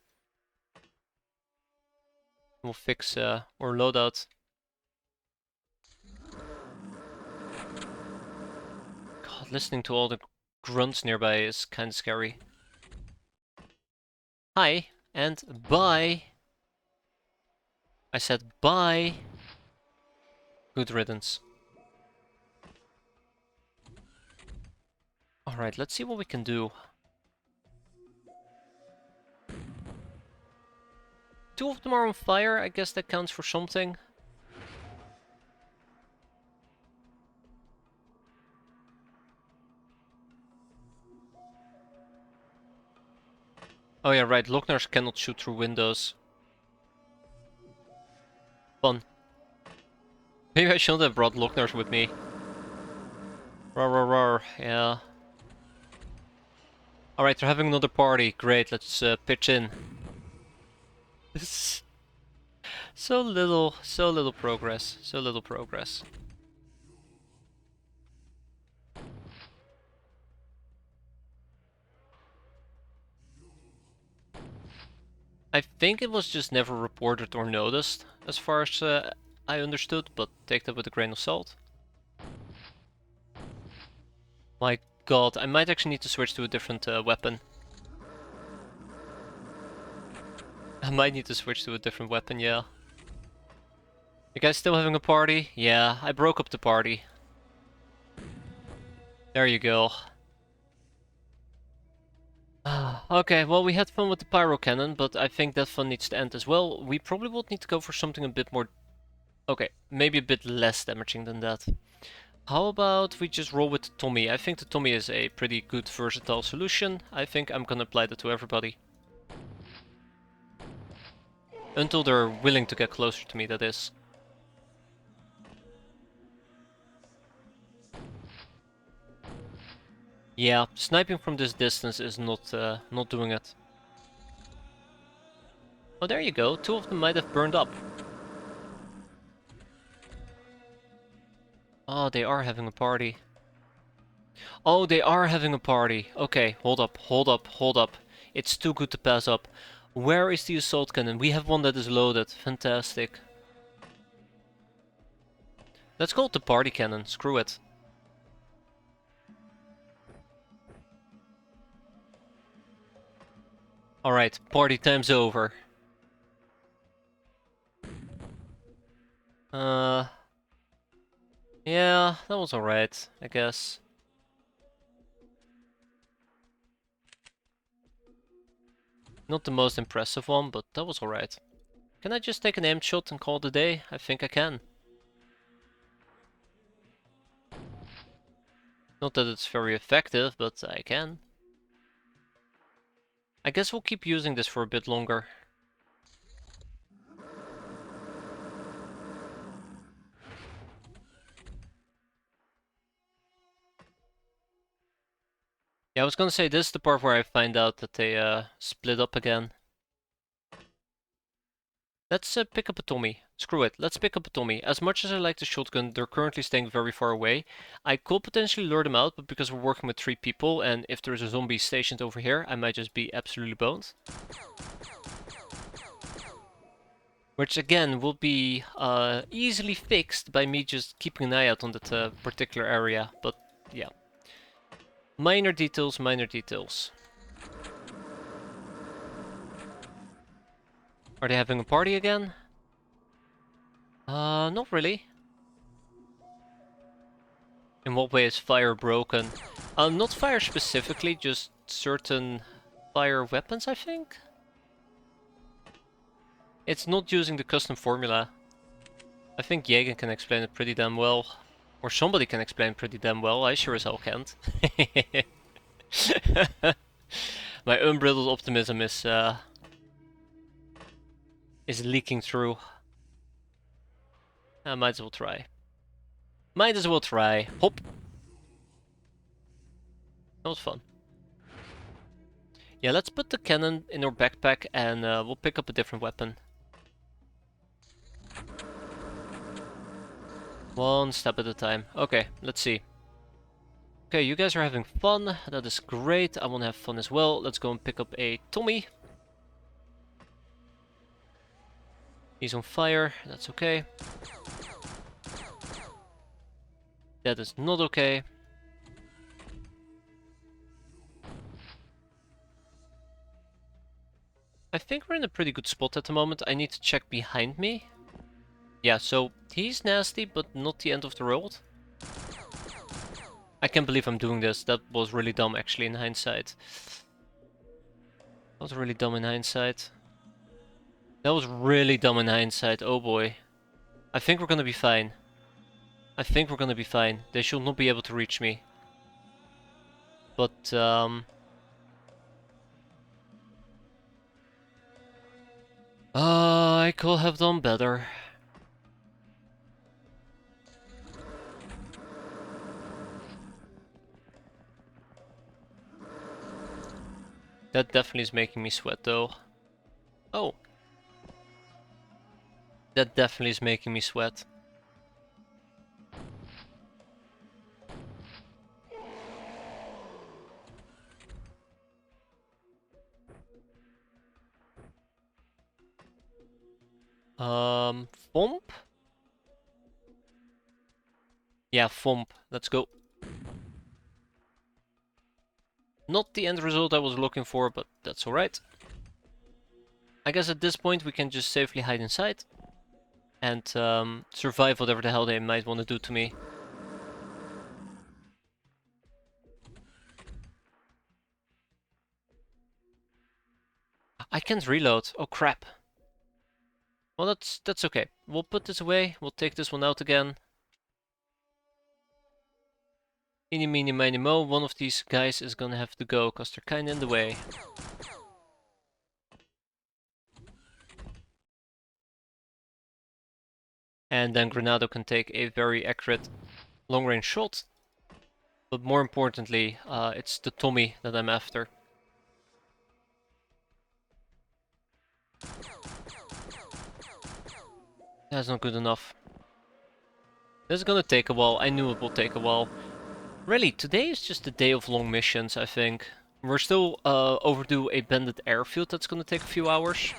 We'll fix our loadout. God, listening to all the grunts nearby is kinda scary. Hi, and bye! I said bye. Good riddance. Alright, let's see what we can do. 2 of them are on fire, I guess that counts for something. Oh yeah, right, Lockners cannot shoot through windows. Fun. Maybe I shouldn't have brought Lockners with me. Roar, roar, roar, yeah. Alright, they're having another party. Great, let's pitch in. So little progress. So little progress. I think it was just never reported or noticed, as far as I understood, but take that with a grain of salt. My god, I might actually need to switch to a different weapon. I might need to switch to a different weapon, yeah. You guys still having a party? Yeah, I broke up the party. There you go. Okay, well we had fun with the pyro cannon, but I think that fun needs to end as well. We probably would need to go for something a bit more... Okay, maybe a bit less damaging than that. How about we just roll with the Tommy? I think the Tommy is a pretty good versatile solution. I think I'm gonna apply that to everybody. Until they're willing to get closer to me, that is. Yeah, sniping from this distance is not doing it. Oh, there you go. 2 of them might have burned up. Oh, they are having a party. Oh, they are having a party. Okay, hold up, hold up, hold up. It's too good to pass up. Where is the assault cannon? We have one that is loaded. Fantastic. Let's call it the party cannon. Screw it. Alright, party time's over. Yeah, that was alright, I guess. Not the most impressive one, but that was alright. Can I just take an aim shot and call it a day? I think I can. Not that it's very effective, but I can. I guess we'll keep using this for a bit longer. Yeah, I was gonna say this is the part where I find out that they split up again. Let's pick up a Tommy. Screw it, let's pick up a Tommy. As much as I like the shotgun, they're currently staying very far away. I could potentially lure them out, but because we're working with 3 people, and if there's a zombie stationed over here, I might just be absolutely boned. Which again will be easily fixed by me just keeping an eye out on that particular area, but yeah. Minor details, minor details. Are they having a party again? Not really. In what way is fire broken? Not fire specifically, just certain fire weapons, I think? It's not using the custom formula. I think Jagen can explain it pretty damn well. Or somebody can explain pretty damn well, I sure as hell can't. My unbridled optimism is leaking through. I might as well try. Might as well try. Hop! That was fun. Yeah, let's put the cannon in our backpack and we'll pick up a different weapon. One step at a time. Okay, let's see. Okay, you guys are having fun. That is great. I want to have fun as well. Let's go and pick up a Tommy. He's on fire. That's okay. That is not okay. I think we're in a pretty good spot at the moment. I need to check behind me. Yeah, so he's nasty, but not the end of the world. I can't believe I'm doing this. That was really dumb, actually, in hindsight. That was really dumb in hindsight. That was really dumb in hindsight. Oh boy. I think we're gonna be fine. I think we're gonna be fine. They should not be able to reach me. But, I could have done better. That definitely is making me sweat, though. Oh. That definitely is making me sweat. Fomp? Yeah, Fomp. Let's go. Not the end result I was looking for, but that's alright. I guess at this point we can just safely hide inside. And survive whatever the hell they might want to do to me. I can't reload. Oh crap. Well, that's okay. We'll put this away. We'll take this one out again. Eeny, meeny, miny, mo. One of these guys is gonna have to go, because they're kinda in the way. And then Granado can take a very accurate long-range shot. But more importantly, it's the Tommy that I'm after. That's not good enough. This is gonna take a while. I knew it will take a while. Really, today is just a day of long missions, I think. We're still overdue a bandit airfield that's gonna take a few hours.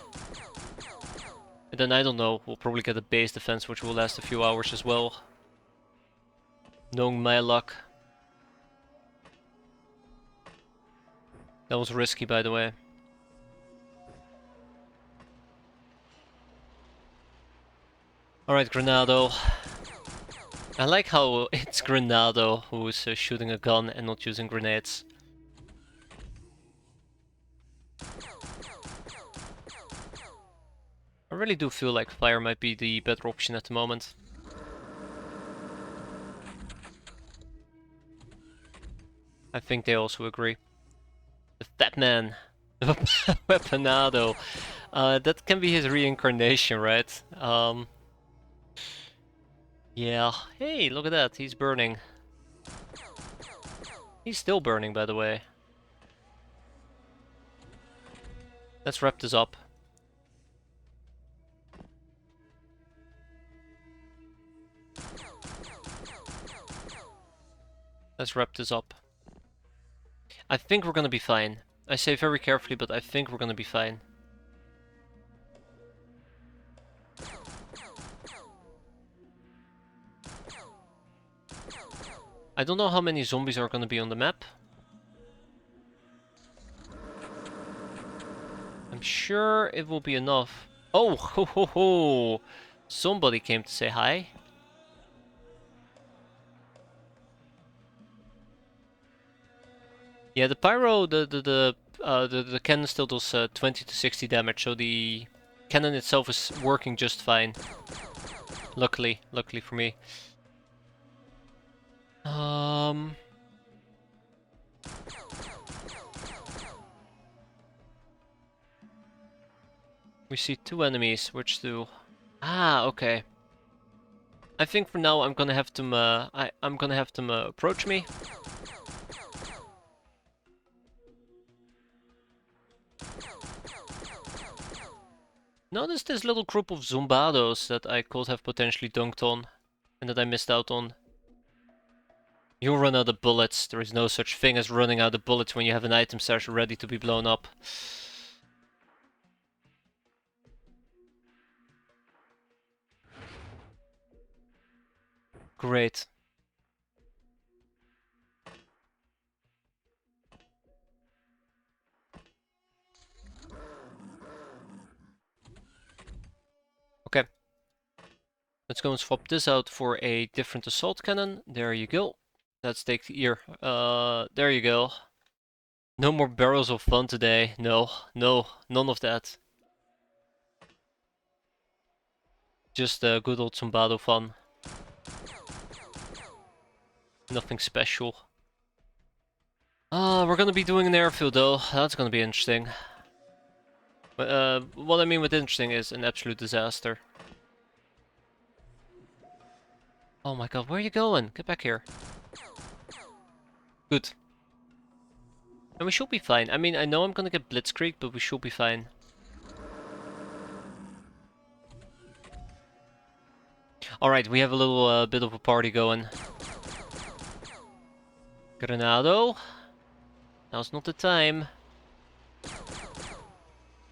And then I don't know, we'll probably get a base defense which will last a few hours as well. Knowing my luck. That was risky, by the way. Alright, Granado. I like how it's Granado who's shooting a gun and not using grenades. I really do feel like fire might be the better option at the moment. I think they also agree. The Fat Man. Weaponado. That can be his reincarnation, right? Yeah. Hey, look at that. He's burning. He's still burning, by the way. Let's wrap this up. Let's wrap this up. I think we're gonna be fine. I say very carefully, but I think we're gonna be fine. I don't know how many zombies are gonna be on the map. I'm sure it will be enough. Oh, ho ho ho! Somebody came to say hi. Yeah, the pyro, the cannon still does 20 to 60 damage, so the cannon itself is working just fine. Luckily for me. We see two enemies, which do. Ah, okay. I think for now I'm gonna have them. I'm gonna have them approach me. Notice this little group of zombados that I could have potentially dunked on, and that I missed out on. You'll run out of bullets. There is no such thing as running out of bullets when you have an item stash ready to be blown up. Great. Okay. Let's go and swap this out for a different assault cannon. There you go. Let's take the ear. There you go. No more barrels of fun today. No, none of that. Just good old Zumbado fun. Nothing special. We're gonna be doing an airfield though. That's gonna be interesting. But what I mean with interesting is an absolute disaster. Oh my god, where are you going? Get back here. Good. And we should be fine. I mean, I know I'm gonna get blitzkrieg, but we should be fine. Alright, we have a little bit of a party going. Granado. Now's not the time.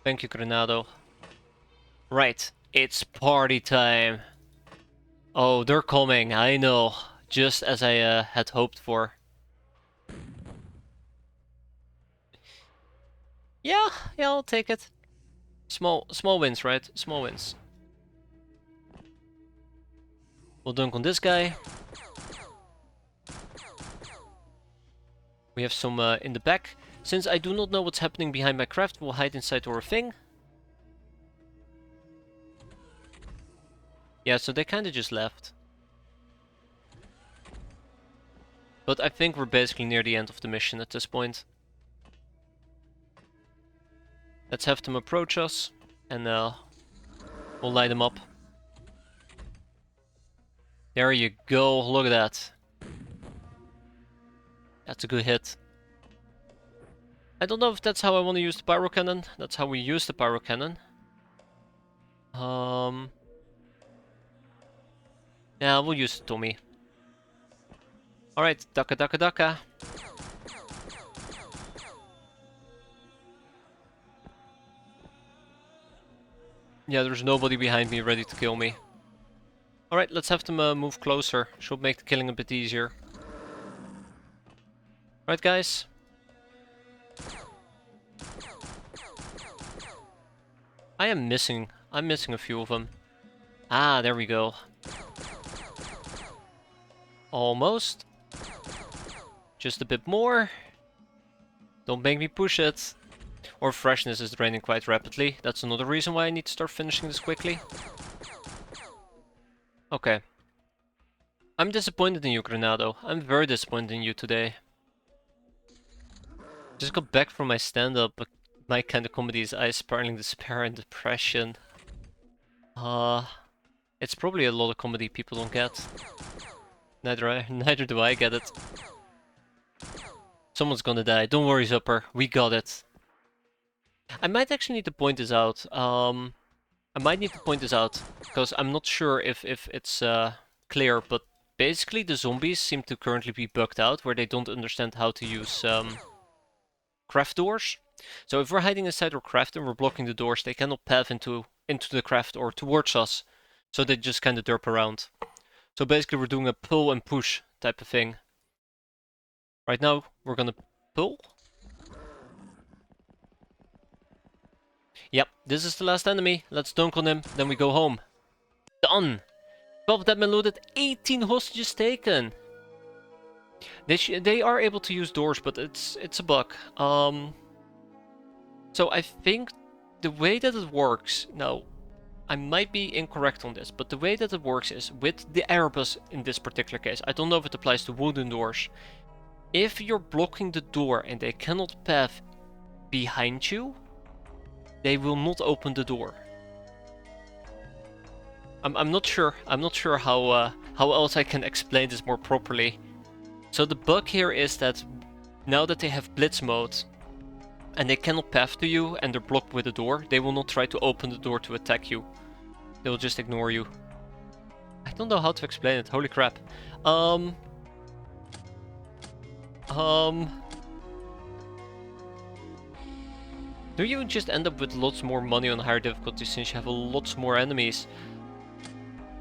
Thank you, Granado. Right, it's party time. Oh, they're coming, I know. Just as I had hoped for. Yeah, I'll take it. Small wins, right? Small wins. We'll dunk on this guy. We have some in the back. Since I do not know what's happening behind my craft, we'll hide inside our thing. Yeah, so they kind of just left. But I think we're basically near the end of the mission at this point. Let's have them approach us, and we'll light them up. There you go, look at that. That's a good hit. I don't know if that's how I want to use the pyro cannon. That's how we use the pyro cannon. Yeah, we'll use the Tommy. Alright, daka daka daka. Yeah, there's nobody behind me ready to kill me. Alright, let's have them move closer. Should make the killing a bit easier. Right, guys? I'm missing a few of them. Ah, there we go. Almost. Just a bit more. Don't make me push it. Or freshness is draining quite rapidly. That's another reason why I need to start finishing this quickly. Okay. I'm disappointed in you, Granado. I'm very disappointed in you today. Just got back from my stand-up, but my kind of comedy is eye spiraling despair and depression. It's probably a lot of comedy people don't get. Neither do I get it. Someone's gonna die. Don't worry, Zupper. We got it. I might actually need to point this out. Because I'm not sure if it's clear, but basically the zombies seem to currently be bugged out, where they don't understand how to use craft doors. So if we're hiding inside our craft and we're blocking the doors, they cannot path into the craft or towards us. So they just kind of derp around. So basically we're doing a pull and push type of thing. Right now we're gonna pull. Yep, this is the last enemy. Let's dunk on him, then we go home. Done! 12 dead men loaded, 18 hostages taken! They are able to use doors, but it's a bug. So I think the way that it works... Now, I might be incorrect on this, but the way that it works is with the Airbus in this particular case. I don't know if it applies to wooden doors. If you're blocking the door and they cannot path behind you, they will not open the door. I'm not sure. I'm not sure how else I can explain this more properly. So the bug here is that now that they have blitz mode and they cannot path to you and they're blocked with a door, they will not try to open the door to attack you. They will just ignore you. I don't know how to explain it. Holy crap. Do you just end up with lots more money on higher difficulty since you have lots more enemies?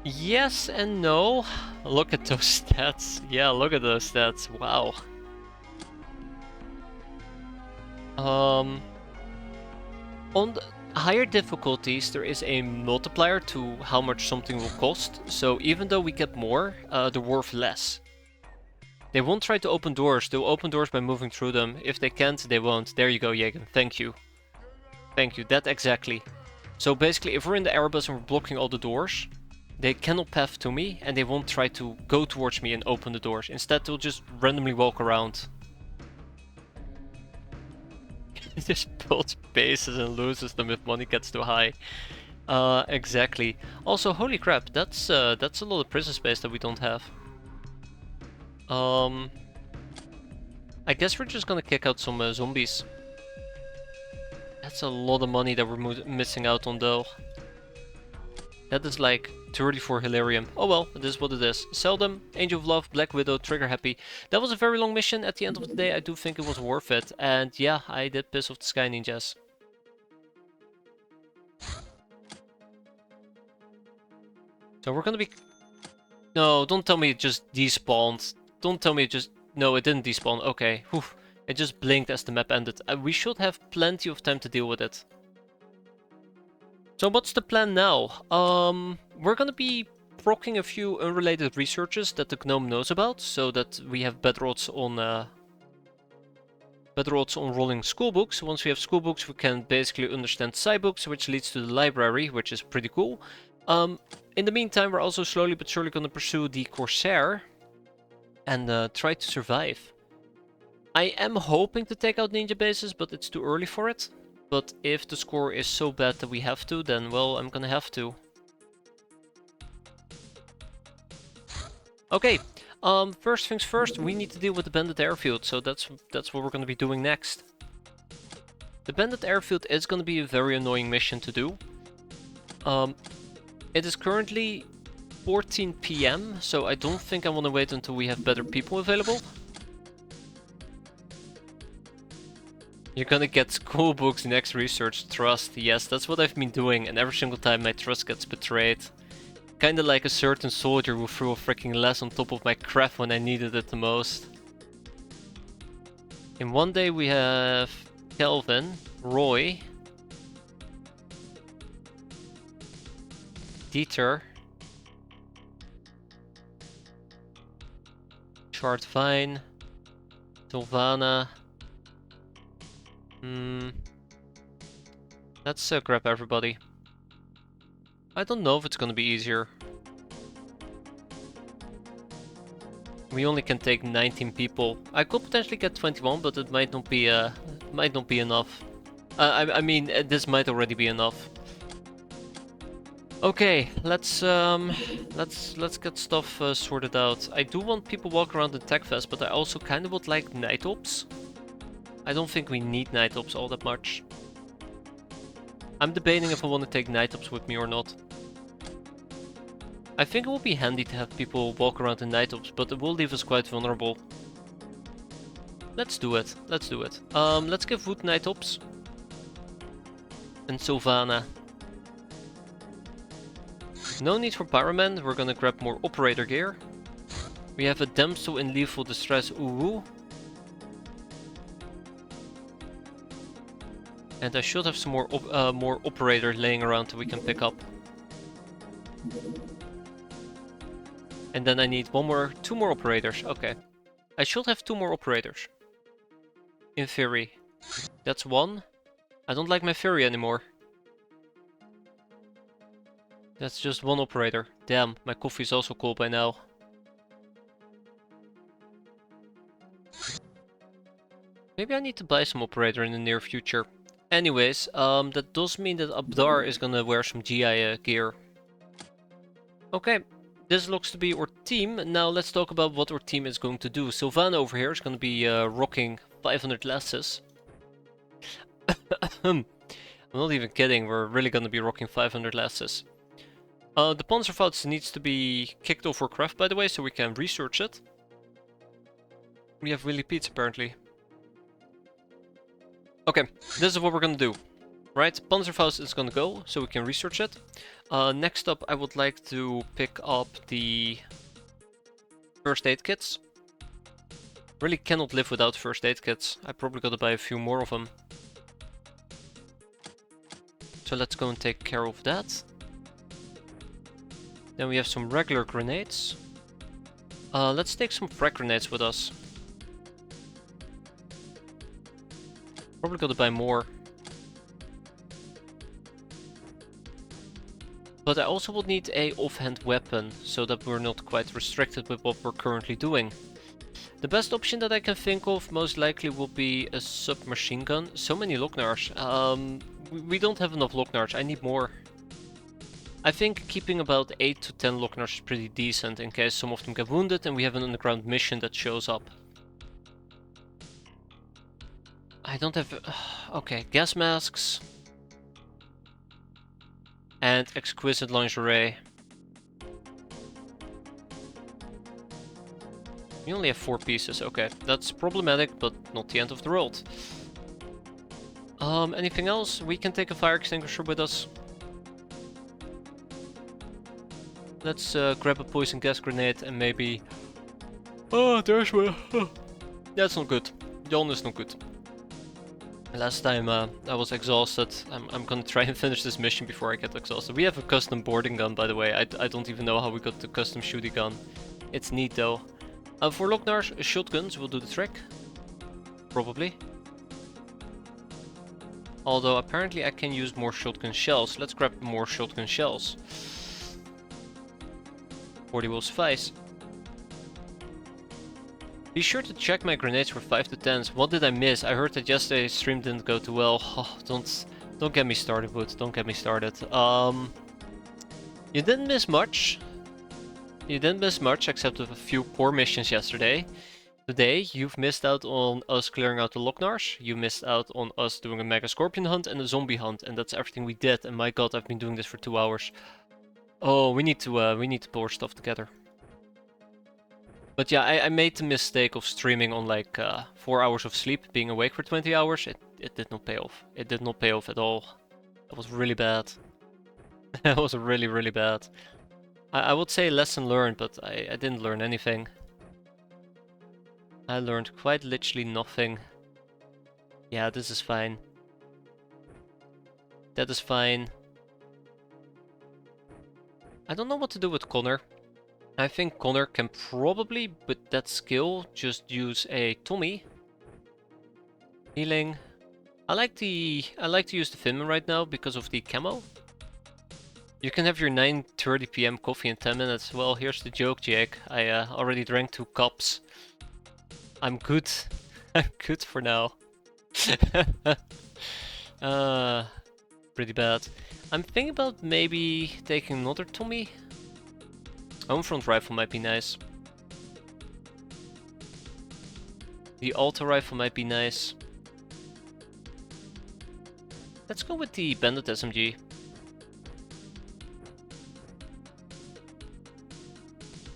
Yes and no. Look at those stats. Yeah, look at those stats. Wow. On higher difficulties, there is a multiplier to how much something will cost. So even though we get more, they're worth less. They won't try to open doors. They'll open doors by moving through them. If they can't, they won't. There you go, Jagen. Thank you. Thank you. That exactly. So basically, if we're in the airbus and we're blocking all the doors, they cannot path to me, and they won't try to go towards me and open the doors. Instead, they'll just randomly walk around. Just builds bases and loses them if money gets too high. Exactly. Also, holy crap, that's a lot of prison space that we don't have. I guess we're just gonna kick out some zombies. That's a lot of money that we're missing out on, though. That is like 34 Hilarium. Oh well, it is what it is. Sell them, Angel of Love, Black Widow, Trigger Happy. That was a very long mission. At the end of the day, I do think it was worth it. And yeah, I did piss off the Sky Ninjas. So we're gonna be... No, don't tell me it just despawned. Don't tell me it just... No, it didn't despawn. Okay. Whew. It just blinked as the map ended. We should have plenty of time to deal with it. So what's the plan now? We're gonna be proccing a few unrelated researches that the GNOME knows about, so that we have better odds on rolling schoolbooks. Once we have schoolbooks, we can basically understand scibooks, which leads to the library, which is pretty cool. In the meantime, we're also slowly but surely gonna pursue the Corsair and try to survive. I am hoping to take out ninja bases, but it's too early for it. But if the score is so bad that we have to, then well, I'm gonna have to. Okay, first things first, we need to deal with the bandit airfield, so that's what we're gonna be doing next. The bandit airfield is gonna be a very annoying mission to do. It is currently 14 PM, so I don't think I want to wait until we have better people available. You're gonna get school books next research, trust. Yes, that's what I've been doing, and every single time my trust gets betrayed. Kinda like a certain soldier who threw a freaking lass on top of my crap when I needed it the most. In one day we have Kelvin, Roy, Dieter, Chart Vine, Sylvana. Let's grab everybody. I don't know if it's gonna be easier. We only can take 19 people. I could potentially get 21, but it might not be enough. I mean, this might already be enough. Okay, let's get stuff sorted out. I do want people walk around in tech vest, but I also kind of would like night ops. I don't think we need night ops all that much. I'm debating if I want to take night ops with me or not. I think it will be handy to have people walk around in night ops, but it will leave us quite vulnerable. Let's do it. Let's do it. Let's give Wood night ops. And Sylvana. No need for Pyroman, we're gonna grab more operator gear. We have a damsel in lethal distress, ooh. And I should have some more operator laying around that we can pick up. And then I need two more operators, okay. I should have 2 more operators. In theory. That's 1. I don't like my Fury anymore. That's just 1 operator. Damn, my coffee is also cold by now. Maybe I need to buy some operator in the near future. Anyways, that does mean that Abdar is gonna wear some GI gear. Okay, this looks to be our team. Now let's talk about what our team is going to do. Sylvana over here is gonna be rocking 500 lasses. I'm not even kidding, we're really gonna be rocking 500 lasses. The Panzerfaust needs to be kicked off our craft, by the way, so we can research it. We have Willy Pete's apparently. Okay, this is what we're gonna do. Right, Panzerfaust is gonna go, so we can research it. Next up, I would like to pick up the first aid kits. Really cannot live without first aid kits. I probably gotta buy a few more of them. So let's go and take care of that. Then we have some regular grenades. Let's take some frag grenades with us. Probably gotta buy more. But I also would need a offhand weapon, so that we're not quite restricted with what we're currently doing. The best option that I can think of most likely will be a submachine gun. So many Locknars. We don't have enough Locknars, I need more. I think keeping about 8 to 10 Locknars is pretty decent in case some of them get wounded and we have an underground mission that shows up. I don't have... okay, gas masks. And exquisite lingerie. We only have 4 pieces, okay. That's problematic, but not the end of the world. Anything else? We can take a fire extinguisher with us. Let's grab a poison gas grenade and maybe... oh, there's one. That's not good. Yawn is not good. Last time I was exhausted. I'm gonna try and finish this mission before I get exhausted. We have a custom boarding gun, by the way. I don't even know how we got the custom shooting gun. It's neat though. For Locknars, shotguns will do the trick. Probably. Although apparently I can use more shotgun shells. Let's grab more shotgun shells. 40 will suffice. Be sure to check my grenades for 5 to 10s. What did I miss? I heard that yesterday's stream didn't go too well. Oh, don't get me started, Wood. Don't get me started. You didn't miss much. You didn't miss much except of a few poor missions yesterday. Today, you've missed out on us clearing out the Locknars. You missed out on us doing a Mega Scorpion hunt and a zombie hunt, and that's everything we did. And my god, I've been doing this for 2 hours. Oh, we need to pull our stuff together. But yeah, I made the mistake of streaming on like 4 hours of sleep, being awake for 20 hours. It did not pay off. It did not pay off at all. That was really bad. That was really, really bad. I would say lesson learned, but I didn't learn anything. I learned quite literally nothing. Yeah, this is fine. That is fine. I don't know what to do with Connor. I think Connor can probably, with that skill, just use a Tommy. Healing. I like to use the Finman right now because of the camo. You can have your 9:30 PM coffee in 10 minutes. Well, here's the joke, Jake. I already drank 2 cups. I'm good. I'm good for now. Pretty bad. I'm thinking about maybe taking another Tommy. Homefront rifle might be nice. The auto rifle might be nice. Let's go with the Bandit SMG.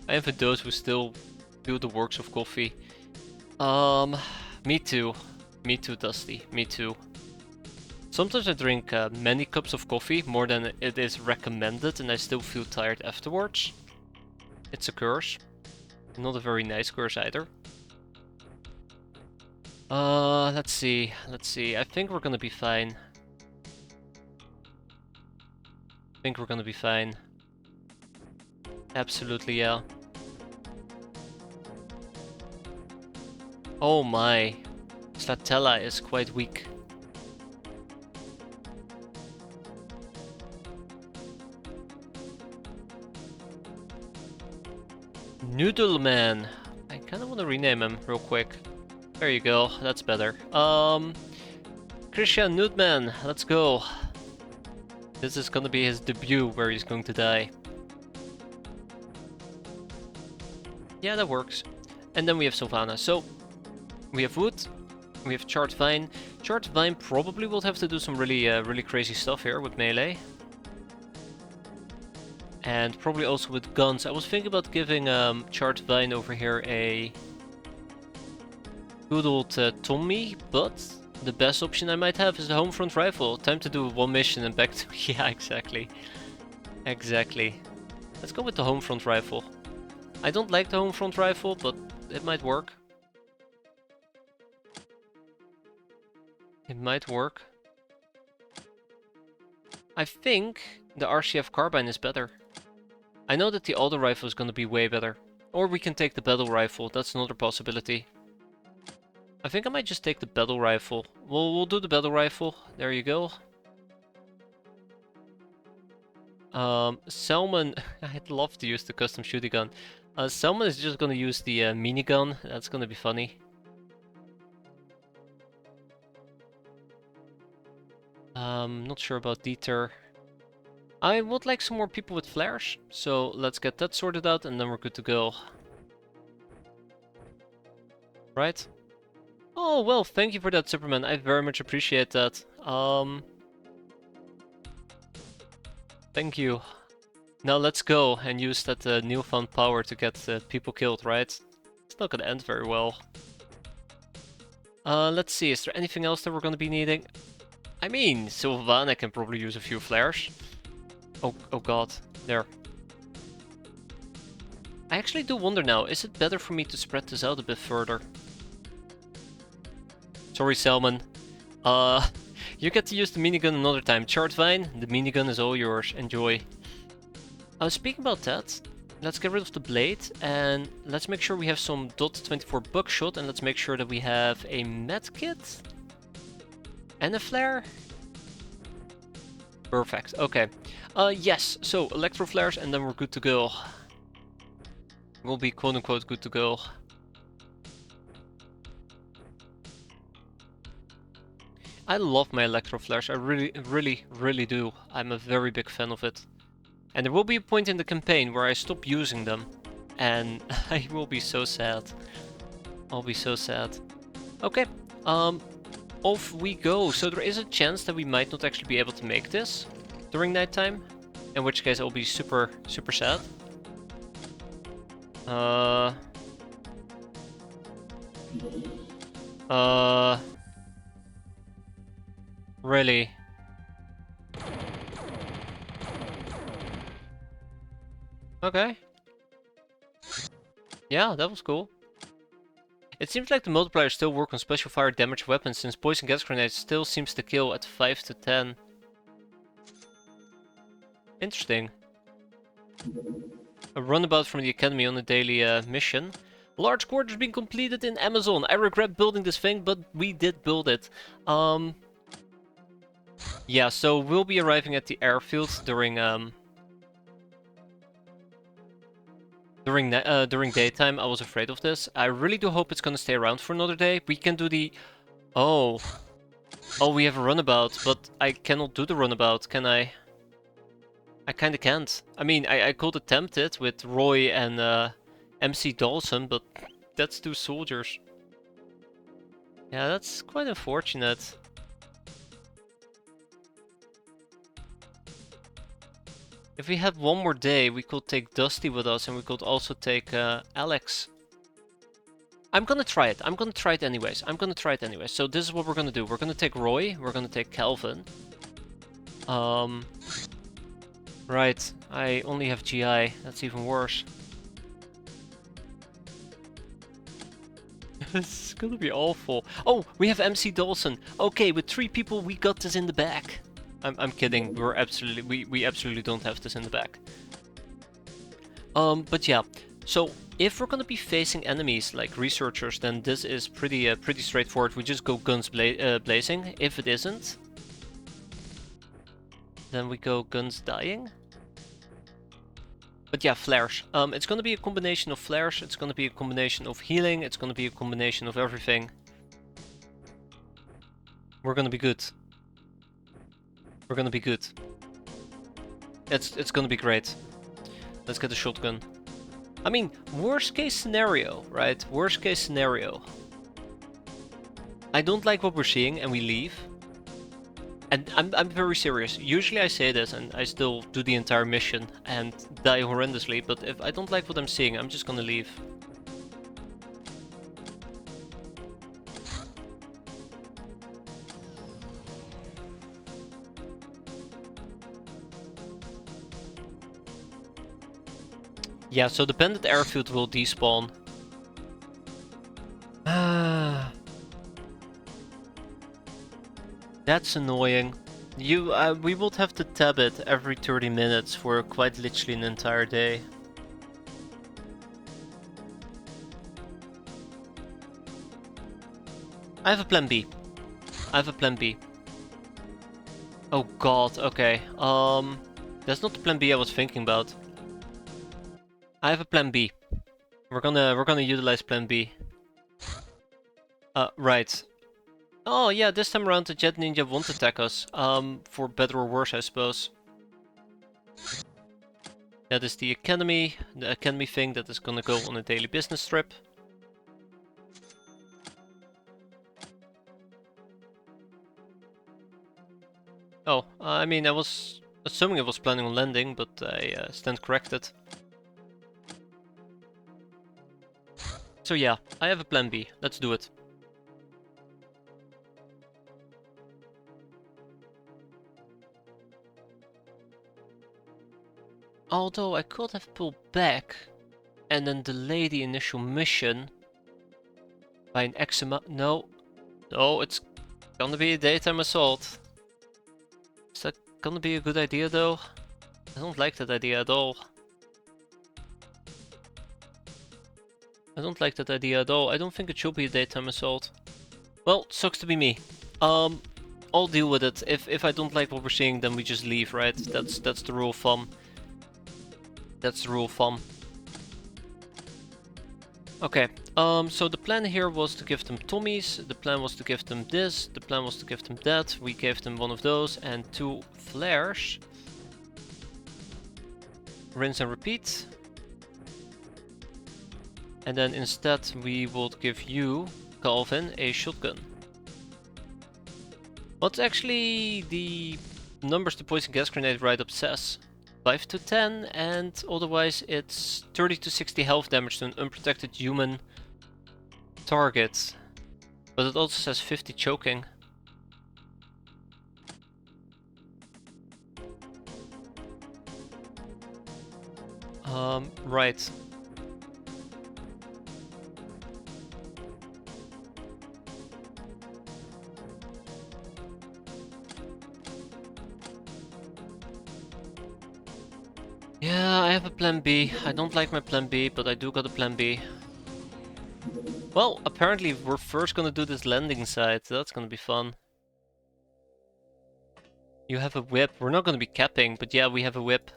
I have a dose who still do the works of coffee. Me too. Me too, Dusty. Me too. Sometimes I drink many cups of coffee, more than it is recommended, and I still feel tired afterwards. It's a curse. Not a very nice curse either. Let's see. Let's see. I think we're gonna be fine. I think we're gonna be fine. Absolutely, yeah. Oh my. Slatella is quite weak. Noodleman. I kinda wanna rename him real quick. There you go, that's better. Christian Noodman, let's go. This is gonna be his debut where he's going to die. Yeah, that works. And then we have Sylvana. So, we have wood, we have charred vine. Charred vine probably will have to do some really crazy stuff here with melee. And probably also with guns. I was thinking about giving charred vine over here a good old Tommy, but the best option I might have is the Homefront rifle. Time to do one mission and back to... yeah, exactly. Exactly. Let's go with the Homefront rifle. I don't like the Homefront rifle, but it might work. It might work. I think the RCF carbine is better. I know that the auto rifle is going to be way better. Or we can take the battle rifle, that's another possibility. I think I might just take the battle rifle. We'll do the battle rifle, there you go. Salmon, I'd love to use the custom shooting gun. Salmon is just gonna use the minigun, that's gonna be funny. Not sure about Dieter. I would like some more people with flares, so let's get that sorted out and then we're good to go. Right? Oh, well, thank you for that, Superman. I very much appreciate that. Thank you. Now let's go and use that newfound power to get people killed, right? It's not gonna end very well. Let's see, is there anything else that we're gonna be needing? I mean, Sylvana can probably use a few flares. Oh god, there. I actually do wonder now, is it better for me to spread this out a bit further? Sorry, Salmon. You get to use the minigun another time. Chartvine, the minigun is all yours. Enjoy. Speaking about that, let's get rid of the blade and let's make sure we have some .24 buckshot and let's make sure that we have a medkit and a flare. Perfect. Okay. Yes. So electro flares and then we're good to go. We'll be quote unquote good to go. I love my electro flares. I really do. I'm a very big fan of it. And there will be a point in the campaign where I stop using them. And I will be so sad. I'll be so sad. Okay. Off we go. So there is a chance that we might not actually be able to make this during nighttime. In which case I'll be super sad. Really? Okay. Yeah, that was cool. It seems like the multipliers still work on special fire damage weapons, since poison gas grenades still seems to kill at 5 to 10. Interesting. A runabout from the academy on a daily mission. Large quarters being completed in Amazon. I regret building this thing, but we did build it. Yeah, so we'll be arriving at the airfield during during daytime. I was afraid of this. I really do hope it's gonna stay around for another day. We can do the... Oh, we have a runabout, but I cannot do the runabout, can I? I kinda can't. I mean, I could attempt it with Roy and MC Dawson, but that's 2 soldiers. Yeah, that's quite unfortunate. If we had one more day, we could take Dusty with us and we could also take Alex. I'm gonna try it. I'm gonna try it anyways. So this is what we're gonna do. We're gonna take Roy. We're gonna take Calvin. Right. I only have GI. That's even worse. This is gonna be awful. Oh, we have MC Dawson. Okay, with 3 people, we got this in the back. I'm kidding. We absolutely don't have this in the back. But yeah. So if we're gonna be facing enemies like researchers, then this is pretty straightforward. We just go guns blazing. If it isn't, then we go guns dying. But yeah, flares. It's gonna be a combination of flares. It's gonna be a combination of healing. It's gonna be a combination of everything. We're gonna be good. We're gonna be good. It's gonna be great. Let's get a shotgun. I mean, worst case scenario, right? Worst case scenario. I don't like what we're seeing and we leave. And I'm very serious. Usually I say this and I still do the entire mission and die horrendously, but if I don't like what I'm seeing, I'm just gonna leave. Yeah, so the bandit airfield will despawn. That's annoying. We would have to tab it every 30 minutes for quite literally an entire day. I have a plan B. I have a plan B. Oh god, okay. That's not the plan B I was thinking about. I have a plan B. We're gonna utilize plan B. Right. Oh yeah, this time around the Jet Ninja won't attack us. For better or worse, I suppose. That is the academy thing that is gonna go on a daily business trip. Oh, I mean, I was assuming I was planning on landing, but I stand corrected. So yeah, I have a plan B. Let's do it. Although I could have pulled back and then delay the initial mission by an X amount. No, it's gonna be a daytime assault. Is that gonna be a good idea though? I don't like that idea at all. I don't like that idea at all. I don't think it should be a daytime assault. Well, sucks to be me. I'll deal with it. If I don't like what we're seeing, then we just leave, right? That's the rule of thumb. That's the rule of thumb. Okay, so the plan here was to give them Tommies, the plan was to give them this, the plan was to give them that, we gave them one of those and 2 flares. Rinse and repeat. And then instead we would give you, Calvin, a shotgun. What's actually the numbers the poison gas grenade right-up says? 5 to 10, and otherwise it's 30 to 60 health damage to an unprotected human target. But it also says 50 choking. Right. Yeah, I have a plan B. I don't like my plan B, but I do got a plan B. Well, apparently we're first gonna do this landing site. That's gonna be fun. You have a whip. We're not gonna be capping, but yeah, we have a whip.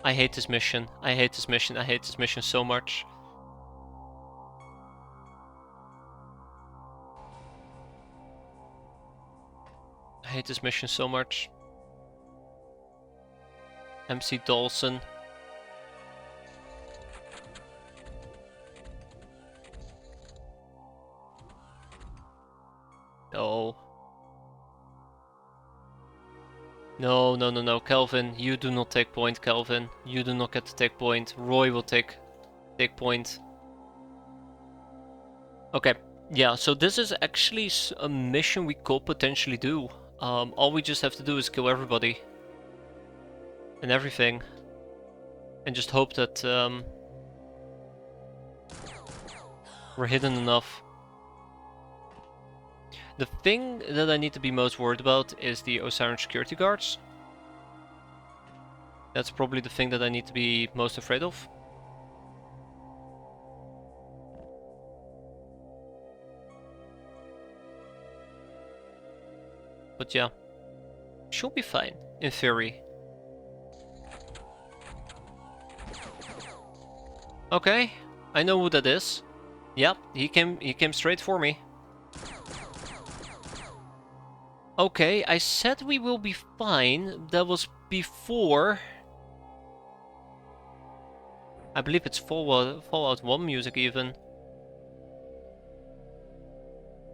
I hate this mission. I hate this mission. I hate this mission so much. I hate this mission so much. MC Dawson. No. No, no, no, no, Kelvin, you do not take point, Kelvin. You do not get to take point. Roy will take point. Okay, yeah, so this is actually a mission we could potentially do. All we just have to do is kill everybody. And everything. And just hope that we're hidden enough. The thing that I need to be most worried about is the Osiren security guards. That's probably the thing that I need to be most afraid of. But yeah, should be fine, in theory. Okay, I know who that is. Yep, he came straight for me. Okay, I said we will be fine. That was before. I believe it's Fallout 1 music even.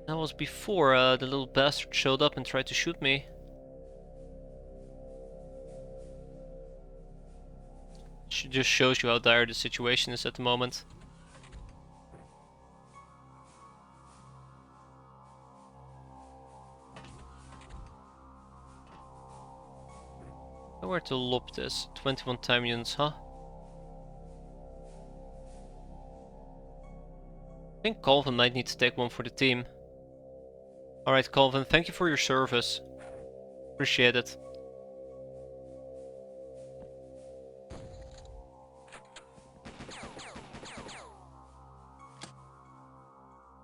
That was before the little bastard showed up and tried to shoot me. Just shows you how dire the situation is at the moment. Where to lob this? 21 time units, huh? I think Calvin might need to take one for the team. Alright, Colvin, thank you for your service. Appreciate it.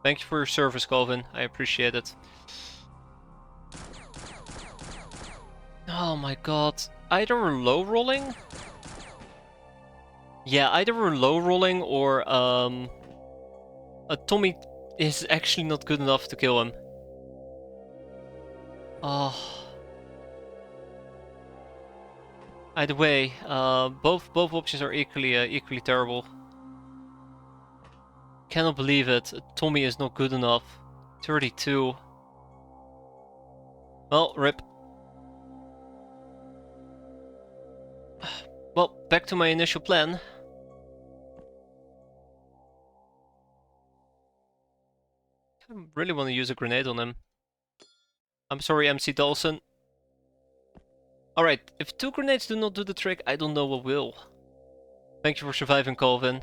Thank you for your service, Colvin. I appreciate it. Oh my god. Either we're low rolling? Yeah, either we're low rolling or Tommy is actually not good enough to kill him. Oh. Either way, both options are equally terrible. Cannot believe it. Tommy is not good enough. 32. Well, rip. Well, back to my initial plan. I really want to use a grenade on him. I'm sorry, MC Dawson. Alright, if 2 grenades do not do the trick, I don't know what will. Thank you for surviving, Colvin.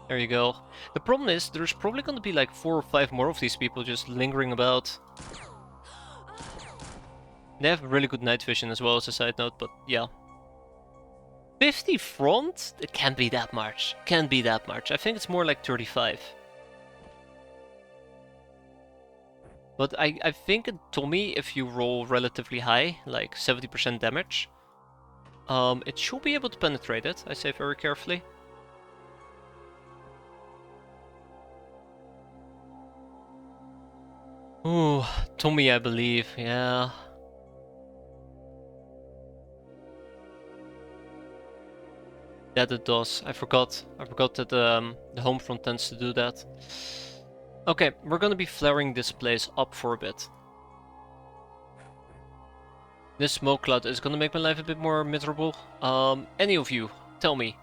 There you go. The problem is, there's probably gonna be like 4 or 5 more of these people just lingering about. They have really good night vision as well, as a side note, but yeah. 50 front? It can't be that much. Can't be that much. I think it's more like 35. But I think in Tommy, if you roll relatively high, like 70% damage, it should be able to penetrate it, I say very carefully. Ooh, Tommy, I believe, yeah. That it does. I forgot that the home front tends to do that. Okay, we're gonna be flaring this place up for a bit. This smoke cloud is gonna make my life a bit more miserable. Any of you, tell me.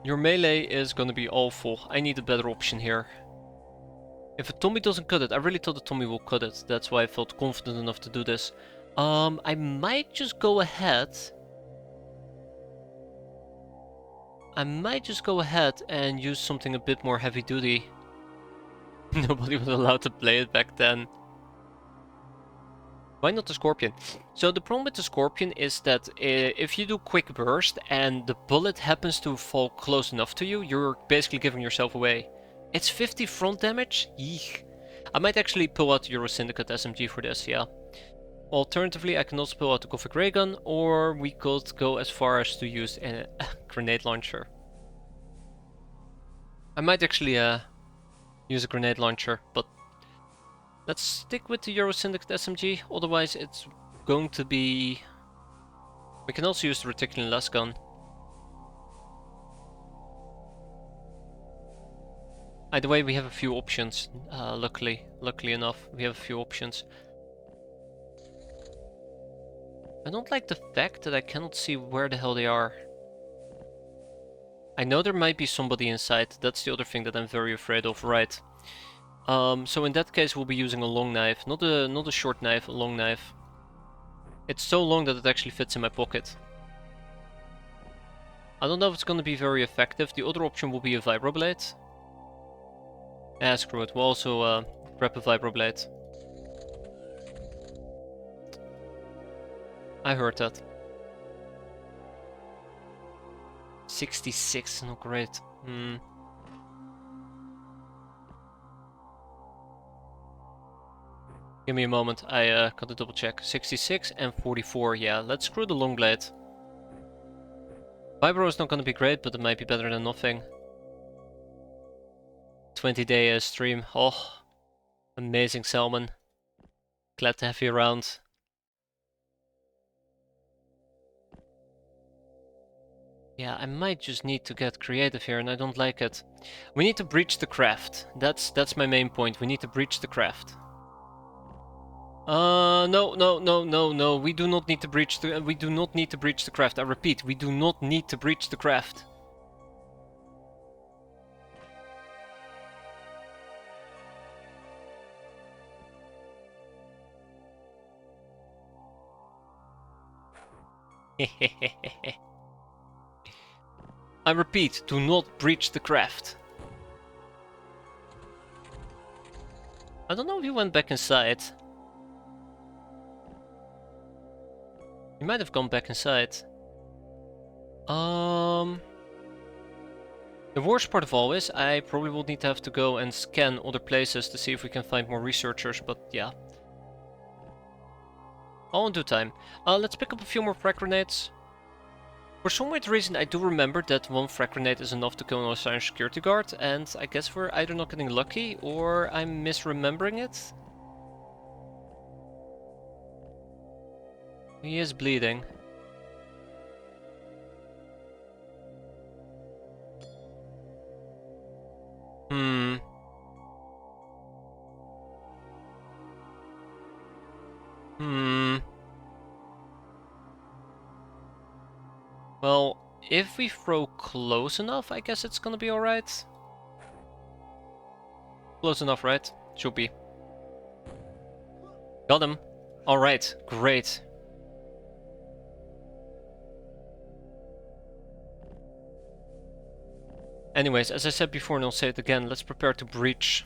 Your melee is gonna be awful. I need a better option here. If a Tommy doesn't cut it, I really thought the Tommy will cut it. That's why I felt confident enough to do this. I might just go ahead. And use something a bit more heavy duty. Nobody was allowed to play it back then. Why not the Scorpion? So the problem with the Scorpion is that if you do quick burst and the bullet happens to fall close enough to you, you're basically giving yourself away. It's 50 front damage? Yeek. I might actually pull out the Euro Syndicate SMG for this, yeah. Alternatively, I can also pull out the Gothic Ray Gun, or we could go as far as to use a grenade launcher. I might actually use a grenade launcher, but let's stick with the Euro Syndicate SMG, otherwise it's going to be... We can also use the Reticulan Las Gun. Either way, we have a few options, luckily enough, we have a few options. I don't like the fact that I cannot see where the hell they are. I know there might be somebody inside, that's the other thing that I'm very afraid of, right. So in that case we'll be using a long knife, not a short knife, a long knife. It's so long that it actually fits in my pocket. I don't know if it's gonna be very effective. The other option will be a vibroblade. Ah, screw it, we'll also grab a vibroblade. I heard that. 66, not great. Give me a moment, I got to double check. 66 and 44, yeah, let's screw the long blade. Vibro is not gonna be great, but it might be better than nothing. 20-day stream, oh, amazing Salmon. Glad to have you around. Yeah, I might just need to get creative here, and I don't like it. We need to breach the craft. That's my main point. We need to breach the craft. No. We do not need to breach the craft. I repeat, we do not need to breach the craft. I repeat, do not breach the craft. I don't know if he went back inside. He might have gone back inside. The worst part of all is I probably will need to have to go and scan other places to see if we can find more researchers, but yeah. All in due time. Let's pick up a few more frag grenades. For some weird reason I do remember that one frag grenade is enough to kill an Osiris security guard, and I guess we're either not getting lucky or I'm misremembering it. He is bleeding. Well, if we throw close enough, I guess it's gonna be alright. Close enough, right? Should be. Got him. Alright, great. Anyways, as I said before and I'll say it again, let's prepare to breach.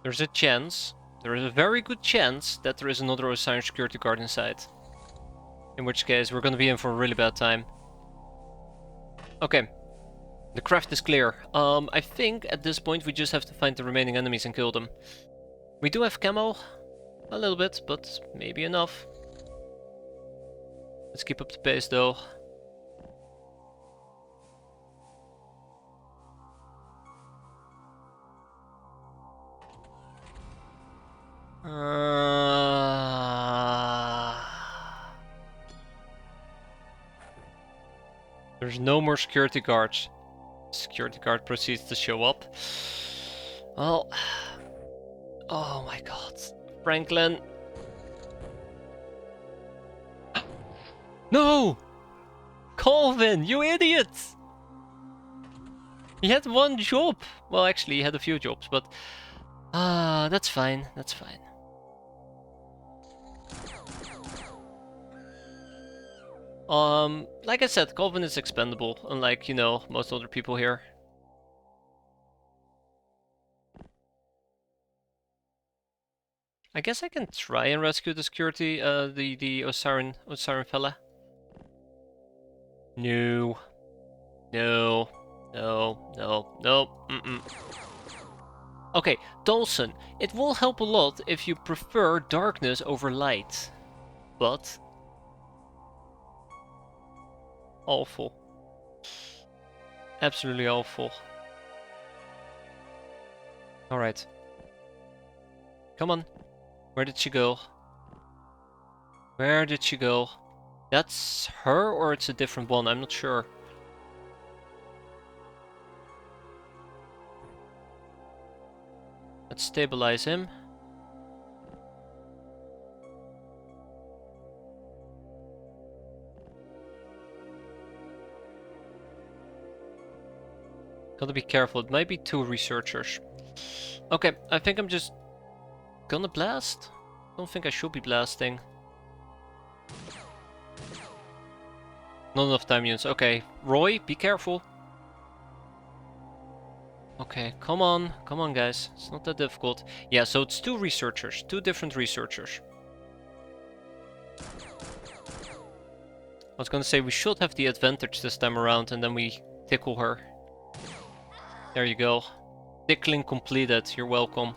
There's a chance, there is a very good chance that there is another Osiris security guard inside. In which case, we're gonna be in for a really bad time. Okay, the craft is clear. I think at this point we just have to find the remaining enemies and kill them. We do have camo, a little bit, but maybe enough. Let's keep up the pace though. There's no more security guards. Security guard proceeds to show up. Well, oh my god, Franklin. No! Colvin, you idiot! He had one job. Well, actually, he had a few jobs, but that's fine. That's fine. Like I said, Colvin is expendable, unlike, you know, most other people here. I guess I can try and rescue the security, the Osiris fella. No. No. No. No. No. Okay, Dawson, it will help a lot if you prefer darkness over light. But awful. Absolutely awful. Alright. Come on. Where did she go? Where did she go? That's her or it's a different one? I'm not sure. Let's stabilize him. Gotta be careful, it might be two researchers. Okay, I think I'm just gonna blast? Don't think I should be blasting. Not enough time units. Okay, Roy, be careful. Okay, come on guys, it's not that difficult. Yeah, so it's two researchers, two different researchers. I was gonna say we should have the advantage this time around and then we tickle her. There you go. Tickling completed, you're welcome.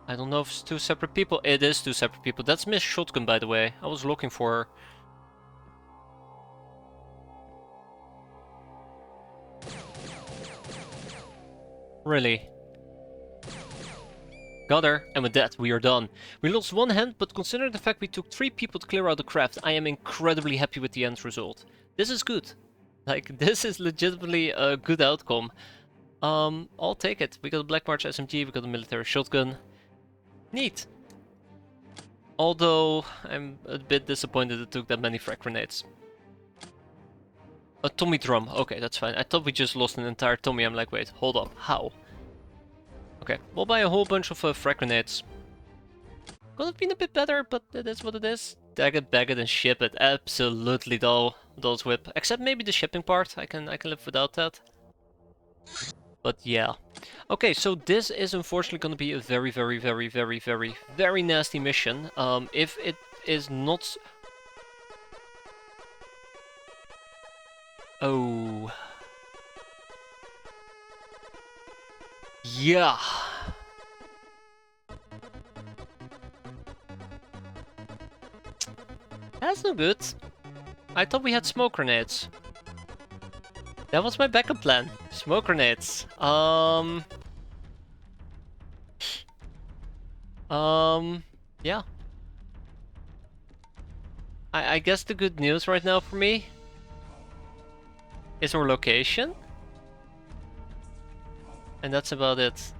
I don't know if it's two separate people. It is two separate people. That's Miss Shotgun, by the way. I was looking for her. Really? Got her, and with that, we are done. We lost one hand, but considering the fact we took 3 people to clear out the craft, I am incredibly happy with the end result. This is good. Like, this is legitimately a good outcome. I'll take it. We got a Black March SMG, we got a military shotgun. Neat. Although, I'm a bit disappointed it took that many frag grenades. A Tommy drum. Okay, that's fine. I thought we just lost an entire Tommy. I'm like, wait, hold up. How? Okay, we'll buy a whole bunch of frag grenades. Could have been a bit better, but it is what it is. tag it, bag it, and ship it. Absolutely, though, those whip. Except maybe the shipping part. I can live without that. But yeah. Okay, so this is unfortunately going to be a very, very, very, very, very, very nasty mission. If it is not... Oh. Yeah. That's no good. I thought we had smoke grenades. That was my backup plan. Smoke grenades. Yeah. I guess the good news right now for me is our location. And that's about it.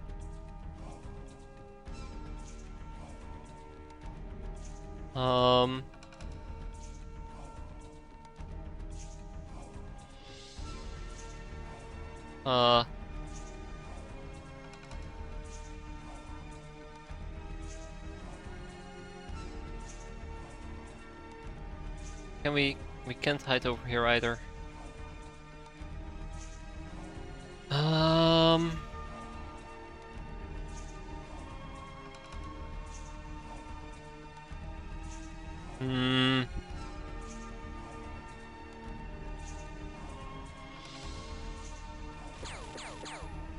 Can we can't hide over here either.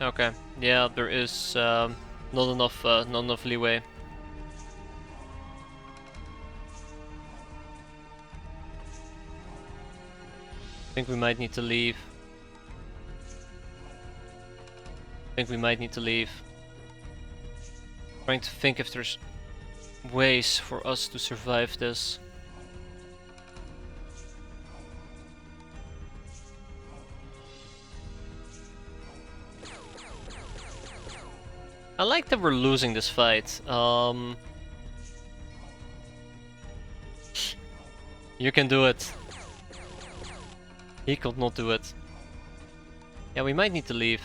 Okay. Yeah, there is not enough leeway. I think we might need to leave. Trying to think if there's ways for us to survive this. I like that we're losing this fight. You can do it. He could not do it. Yeah, we might need to leave.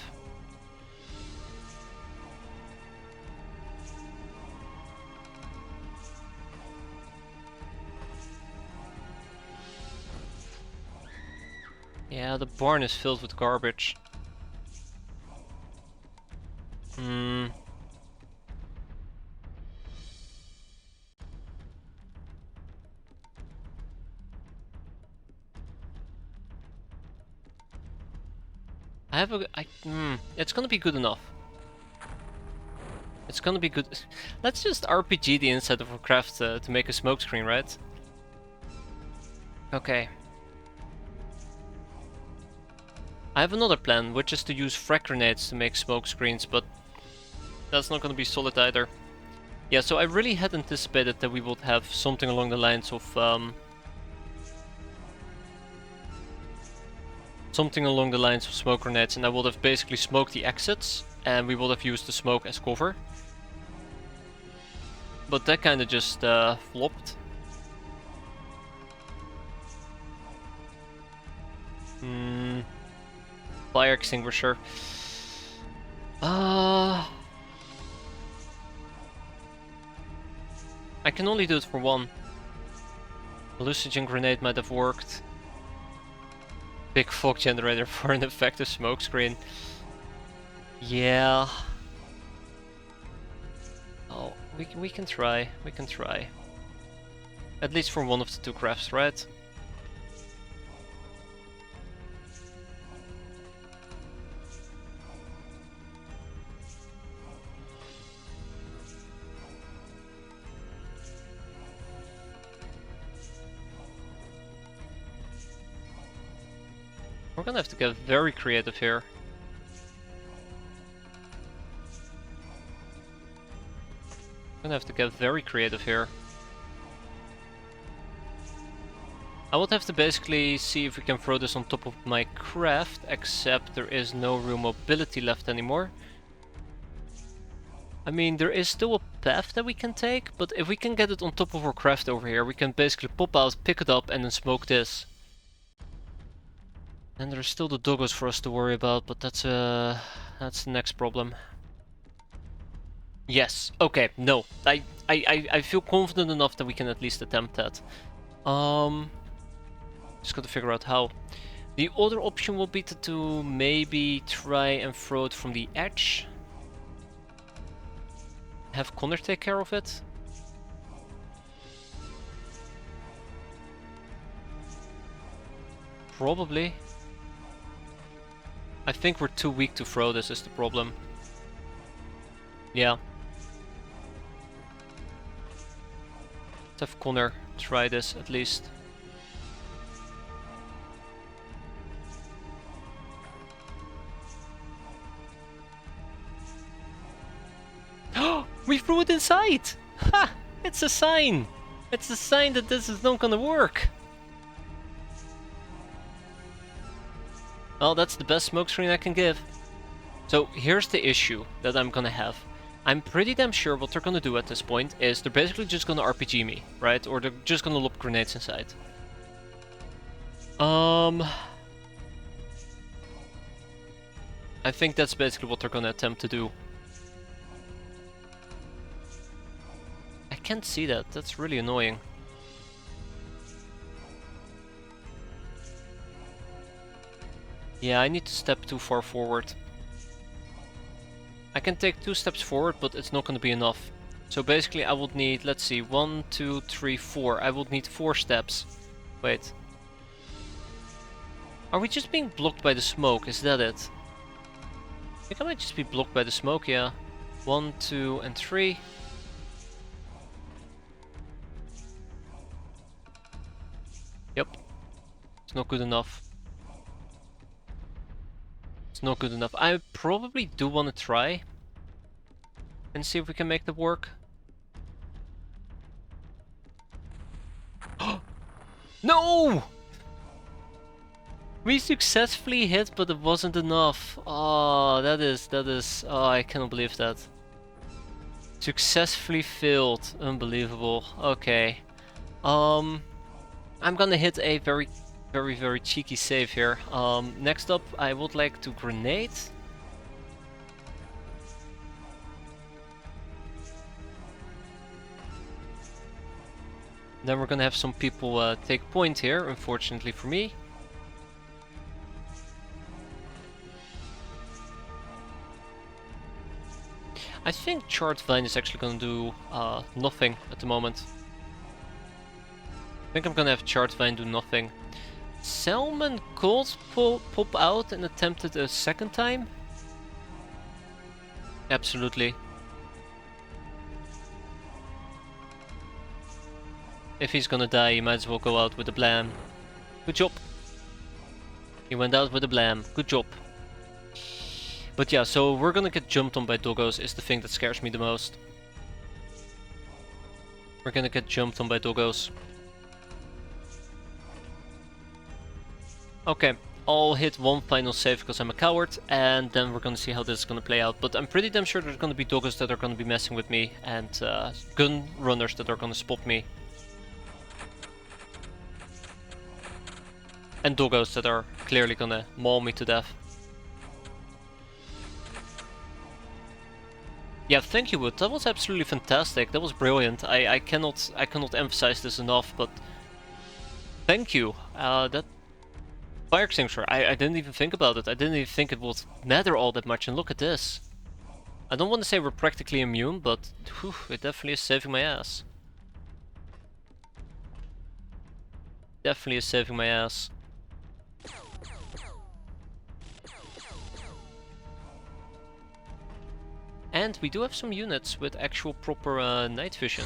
Yeah, the barn is filled with garbage. It's gonna be good enough. It's gonna be good. Let's just RPG the inside of our craft to make a smokescreen, right? Okay. I have another plan, which is to use frag grenades to make smoke screens, but that's not gonna be solid either. Yeah, so I really had anticipated that we would have something along the lines of smoke grenades, and I would have basically smoked the exits, and we would have used the smoke as cover. But that kind of just flopped. Fire extinguisher. I can only do it for one. Hallucinogen grenade might have worked. Big fog generator for an effective smokescreen. Yeah. Oh, we can try. We can try. At least for one of the two crafts, right? We're gonna have to get very creative here. I would have to basically see if we can throw this on top of my craft, except there is no real mobility left anymore. I mean, there is still a path that we can take, but if we can get it on top of our craft over here, we can basically pop out, pick it up, and then smoke this. And there's still the doggos for us to worry about, but that's the next problem. Yes, okay, no. I feel confident enough that we can at least attempt that. Just gotta figure out how. The other option will be to maybe try and throw it from the edge. Have Connor take care of it. Probably. I think we're too weak to throw this is the problem. Yeah. Let's have Connor try this at least. We threw it inside! Ha! It's a sign! It's a sign that this is not gonna work! Well, that's the best smoke screen I can give. So here's the issue that I'm gonna have. I'm pretty damn sure what they're gonna do at this point is they're basically just gonna RPG me, right? Or they're just gonna lob grenades inside. I think that's basically what they're gonna attempt to do. I can't see that, that's really annoying. Yeah, I need to step too far forward. I can take 2 steps forward, but it's not going to be enough. So basically I would need, let's see, 1, 2, 3, 4. I would need 4 steps. Wait. Are we just being blocked by the smoke? Is that it? I think I might just be blocked by the smoke, yeah. 1, 2, and 3. Yep. It's not good enough. It's not good enough. I probably do want to try and see if we can make that work. No! We successfully hit, but it wasn't enough. Oh, that is, oh, I cannot believe that. Successfully failed. Unbelievable. Okay. I'm gonna hit a very cheeky save here. Next up, I would like to grenade. Then we're gonna have some people take point here, unfortunately for me. I think Charred Vine is actually gonna do nothing at the moment. I think I'm gonna have Charred Vine do nothing. Salmon Cold pop out and attempt it a second time? Absolutely. If he's gonna die, he might as well go out with a blam. Good job. He went out with a blam. Good job. But yeah, so we're gonna get jumped on by doggos is the thing that scares me the most. We're gonna get jumped on by doggos. Okay, I'll hit one final save because I'm a coward, and then we're gonna see how this is gonna play out. But I'm pretty damn sure there's gonna be doggos that are gonna be messing with me, and gun runners that are gonna spot me. And doggos that are clearly gonna maul me to death. Yeah, thank you, Wood. That was absolutely fantastic. That was brilliant. I cannot emphasize this enough, but thank you. That fire extinguisher, I didn't even think about it. I didn't even think it would matter all that much, and look at this. I don't want to say we're practically immune, but whew, it definitely is saving my ass. Definitely is saving my ass. And we do have some units with actual proper night vision.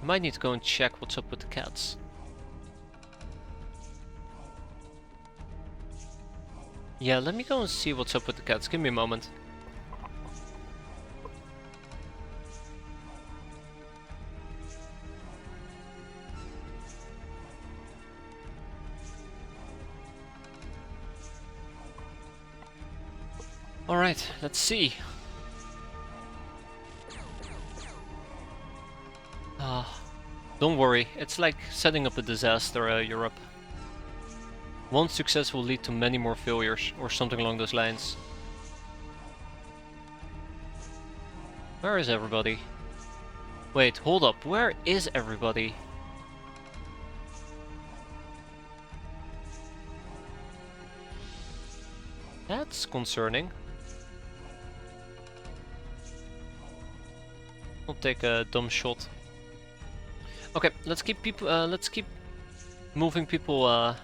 I might need to go and check what's up with the cats. Yeah, let me go and see what's up with the cats. Give me a moment. Alright, let's see. Don't worry, it's like setting up a disaster, Europe. One success will lead to many more failures, or something along those lines. Where is everybody? Wait, hold up. Where is everybody? That's concerning. I'll take a dumb shot. Okay, let's keep people. Let's keep moving people a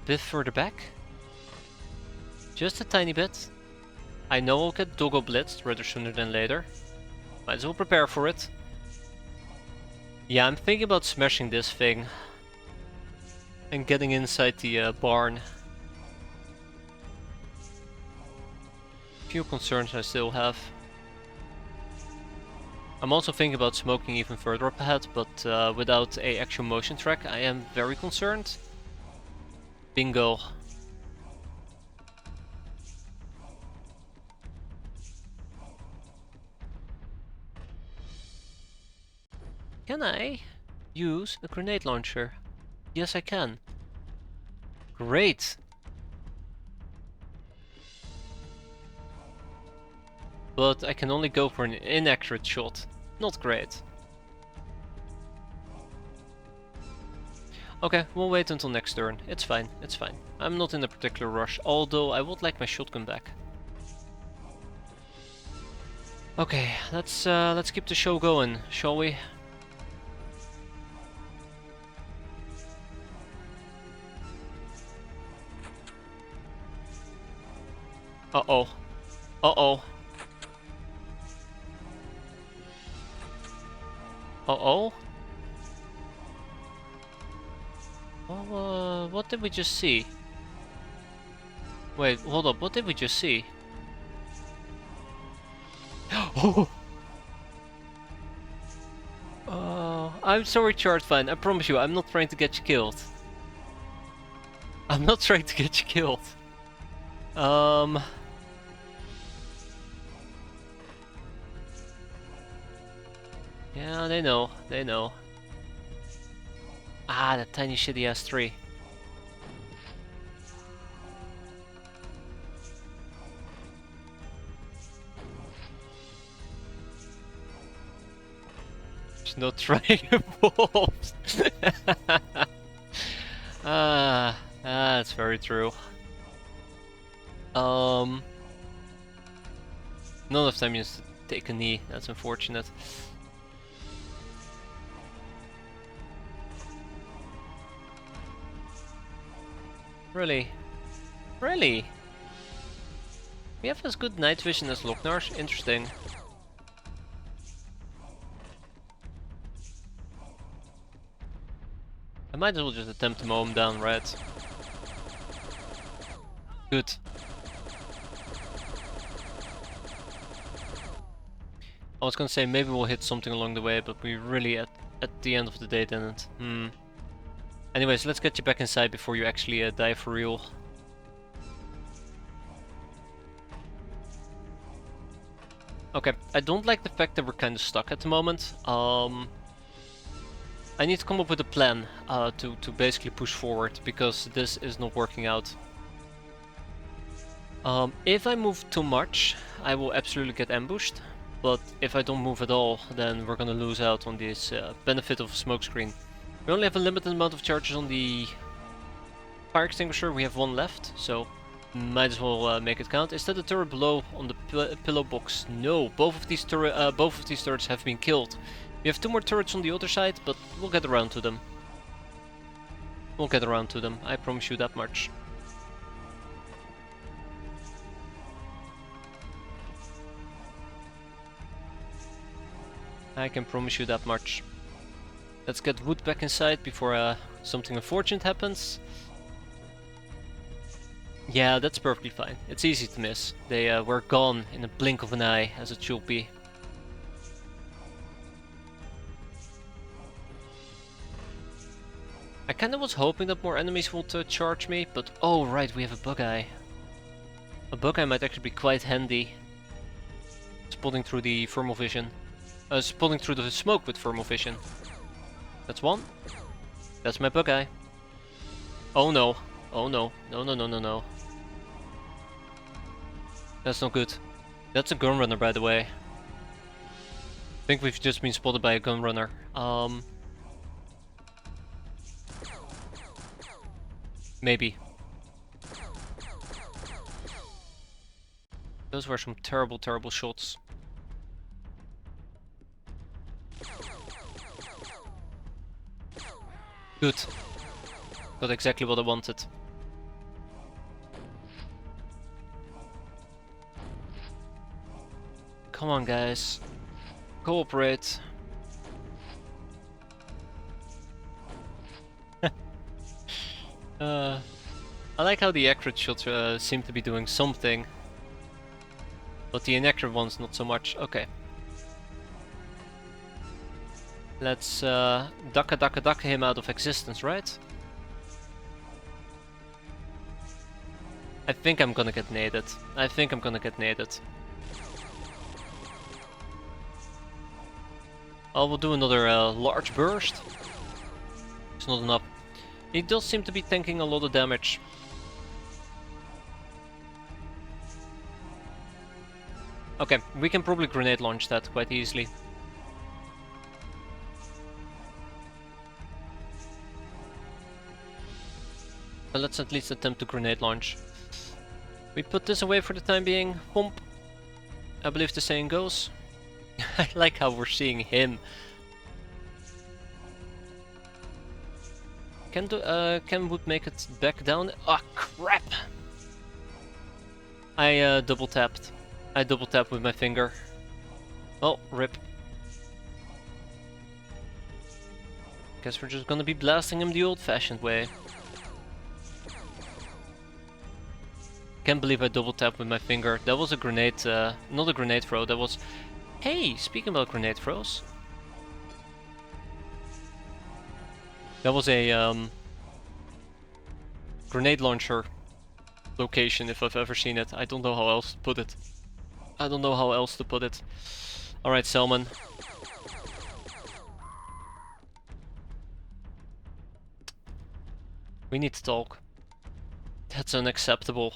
bit further back. Just a tiny bit. I know I'll get doggo blitzed rather sooner than later. Might as well prepare for it. Yeah, I'm thinking about smashing this thing and getting inside the barn. Few concerns I still have. I'm also thinking about smoking even further up ahead, but without a actual motion track, I am very concerned. Bingo. Can I use a grenade launcher? Yes, I can. Great! But I can only go for an inaccurate shot. Not great. Okay, we'll wait until next turn. It's fine, it's fine. I'm not in a particular rush, although I would like my shotgun back. Okay, let's keep the show going, shall we? Uh-oh. Uh-oh. Uh-oh? Well, what did we just see? Wait, hold up, what did we just see? Oh! I'm sorry, Chartfine, I promise you, I'm not trying to get you killed. I'm not trying to get you killed. Yeah, they know, they know. Ah, that tiny shitty ass tree. There's no trying involved. That's very true. Not enough time to take a knee, that's unfortunate. Really? Really? We have as good night vision as Locknars? Interesting. I might as well just attempt to mow him down, right? Good. I was gonna say maybe we'll hit something along the way, but we really at the end of the day didn't. Anyways, let's get you back inside before you actually die for real. Okay, I don't like the fact that we're kind of stuck at the moment. I need to come up with a plan to basically push forward, because this is not working out. If I move too much, I will absolutely get ambushed. But if I don't move at all, then we're gonna lose out on this benefit of a smokescreen. We only have a limited amount of charges on the fire extinguisher, we have one left, so might as well make it count. Is that a turret below on the pillow box? No, both of these turrets have been killed. We have two more turrets on the other side, but we'll get around to them. We'll get around to them, I promise you that much. I can promise you that much. Let's get Wood back inside before something unfortunate happens. Yeah, that's perfectly fine. It's easy to miss. They were gone in a blink of an eye, as it should be. I kinda was hoping that more enemies would charge me, but oh right, we have a bug eye. A bug eye might actually be quite handy. Spotting through the thermal vision. Spotting through the smoke with thermal vision. That's one. That's my bug eye. Oh no. Oh no. No, no, no, no, no. That's not good. That's a gun runner, by the way. I think we've just been spotted by a gun runner. Maybe. Those were some terrible, terrible shots. Good. Got exactly what I wanted. Come on, guys. Cooperate. I like how the accurate shots seem to be doing something, but the inaccurate ones not so much. Okay. Let's ducka him out of existence, right? I think I'm gonna get naded. I think I'm gonna get naded. Oh, we'll do another large burst. It's not enough. He does seem to be tanking a lot of damage. Okay, we can probably grenade launch that quite easily. But let's at least attempt to grenade launch. We put this away for the time being. Pump. I believe the saying goes. I like how we're seeing him. Can Wood make it back down? Ah, crap! I double tapped. I double tapped with my finger. Oh, rip. Guess we're just gonna be blasting him the old-fashioned way. Can't believe I double tapped with my finger. That was a grenade, not a grenade throw, that was... Hey, speaking about grenade throws. That was a grenade launcher location, if I've ever seen it. I don't know how else to put it. I don't know how else to put it. Alright, Selman. We need to talk. That's unacceptable.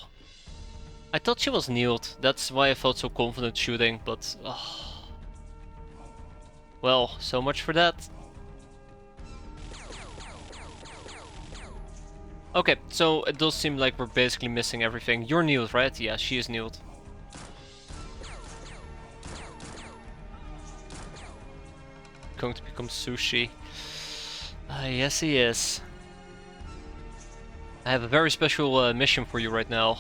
I thought she was kneeled. That's why I felt so confident shooting, but... Well, so much for that. Okay, so it does seem like we're basically missing everything. You're kneeled, right? Yeah, she is kneeled. Going to become sushi. Yes, he is. I have a very special mission for you right now.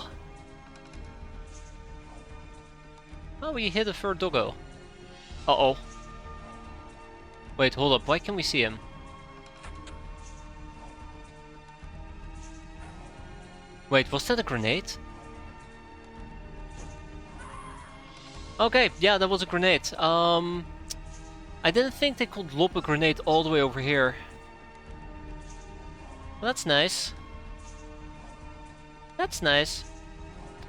Oh, we hit a third doggo. Uh-oh. Wait, hold up. Why can't we see him? Wait, was that a grenade? Okay, yeah, that was a grenade. I didn't think they could lob a grenade all the way over here. Well, that's nice. That's nice.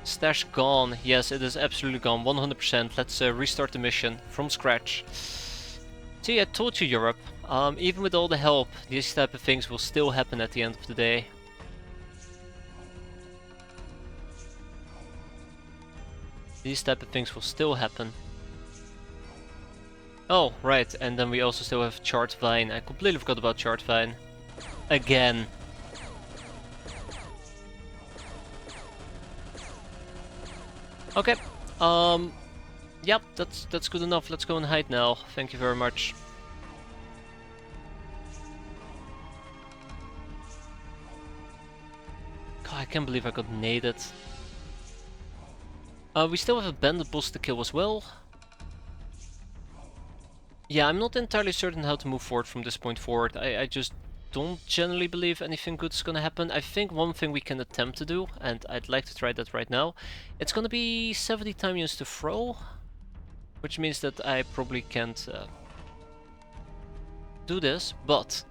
Stash gone. Yes, it is absolutely gone. 100%. Let's restart the mission from scratch. See, I told you, Europe. Even with all the help, these type of things will still happen at the end of the day. These type of things will still happen. Oh, right, and then we also still have Charred Vine. I completely forgot about Charred Vine. Again. Okay, yep, that's good enough. Let's go and hide now. Thank you very much. God, I can't believe I got naded. We still have a bandit boss to kill as well. Yeah, I'm not entirely certain how to move forward from this point forward. I just don't generally believe anything good is gonna happen. I think one thing we can attempt to do, and I'd like to try that right now, it's gonna be 70 time units to throw, which means that I probably can't do this, but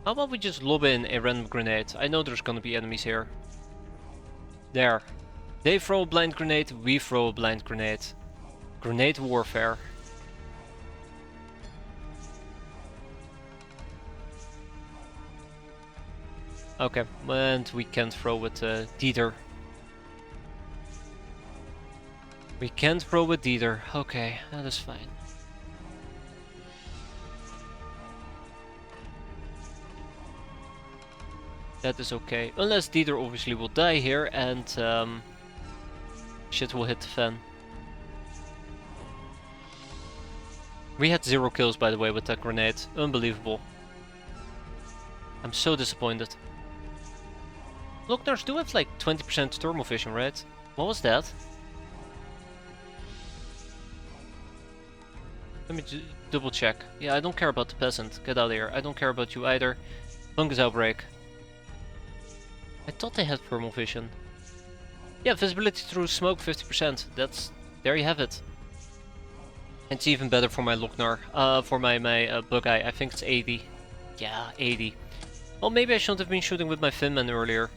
how about we just lob in a random grenade? I know there's gonna be enemies here. There. They throw a blind grenade, we throw a blind grenade. Grenade warfare. Okay, and we can't throw with Dieter. We can't roll with Dieter. Okay, that is fine. That is okay. Unless Dieter obviously will die here and shit will hit the fan. We had 0 kills by the way with that grenade. Unbelievable. I'm so disappointed. Looknars do have like 20% thermal vision, right? What was that? Let me double check. Yeah, I don't care about the peasant. Get out of here. I don't care about you either. Fungus outbreak. I thought they had thermal vision. Yeah, visibility through smoke 50%. There you have it. It's even better for my Lochnar. For my bug eye. I think it's 80. Yeah, 80. Well, maybe I shouldn't have been shooting with my Finman earlier.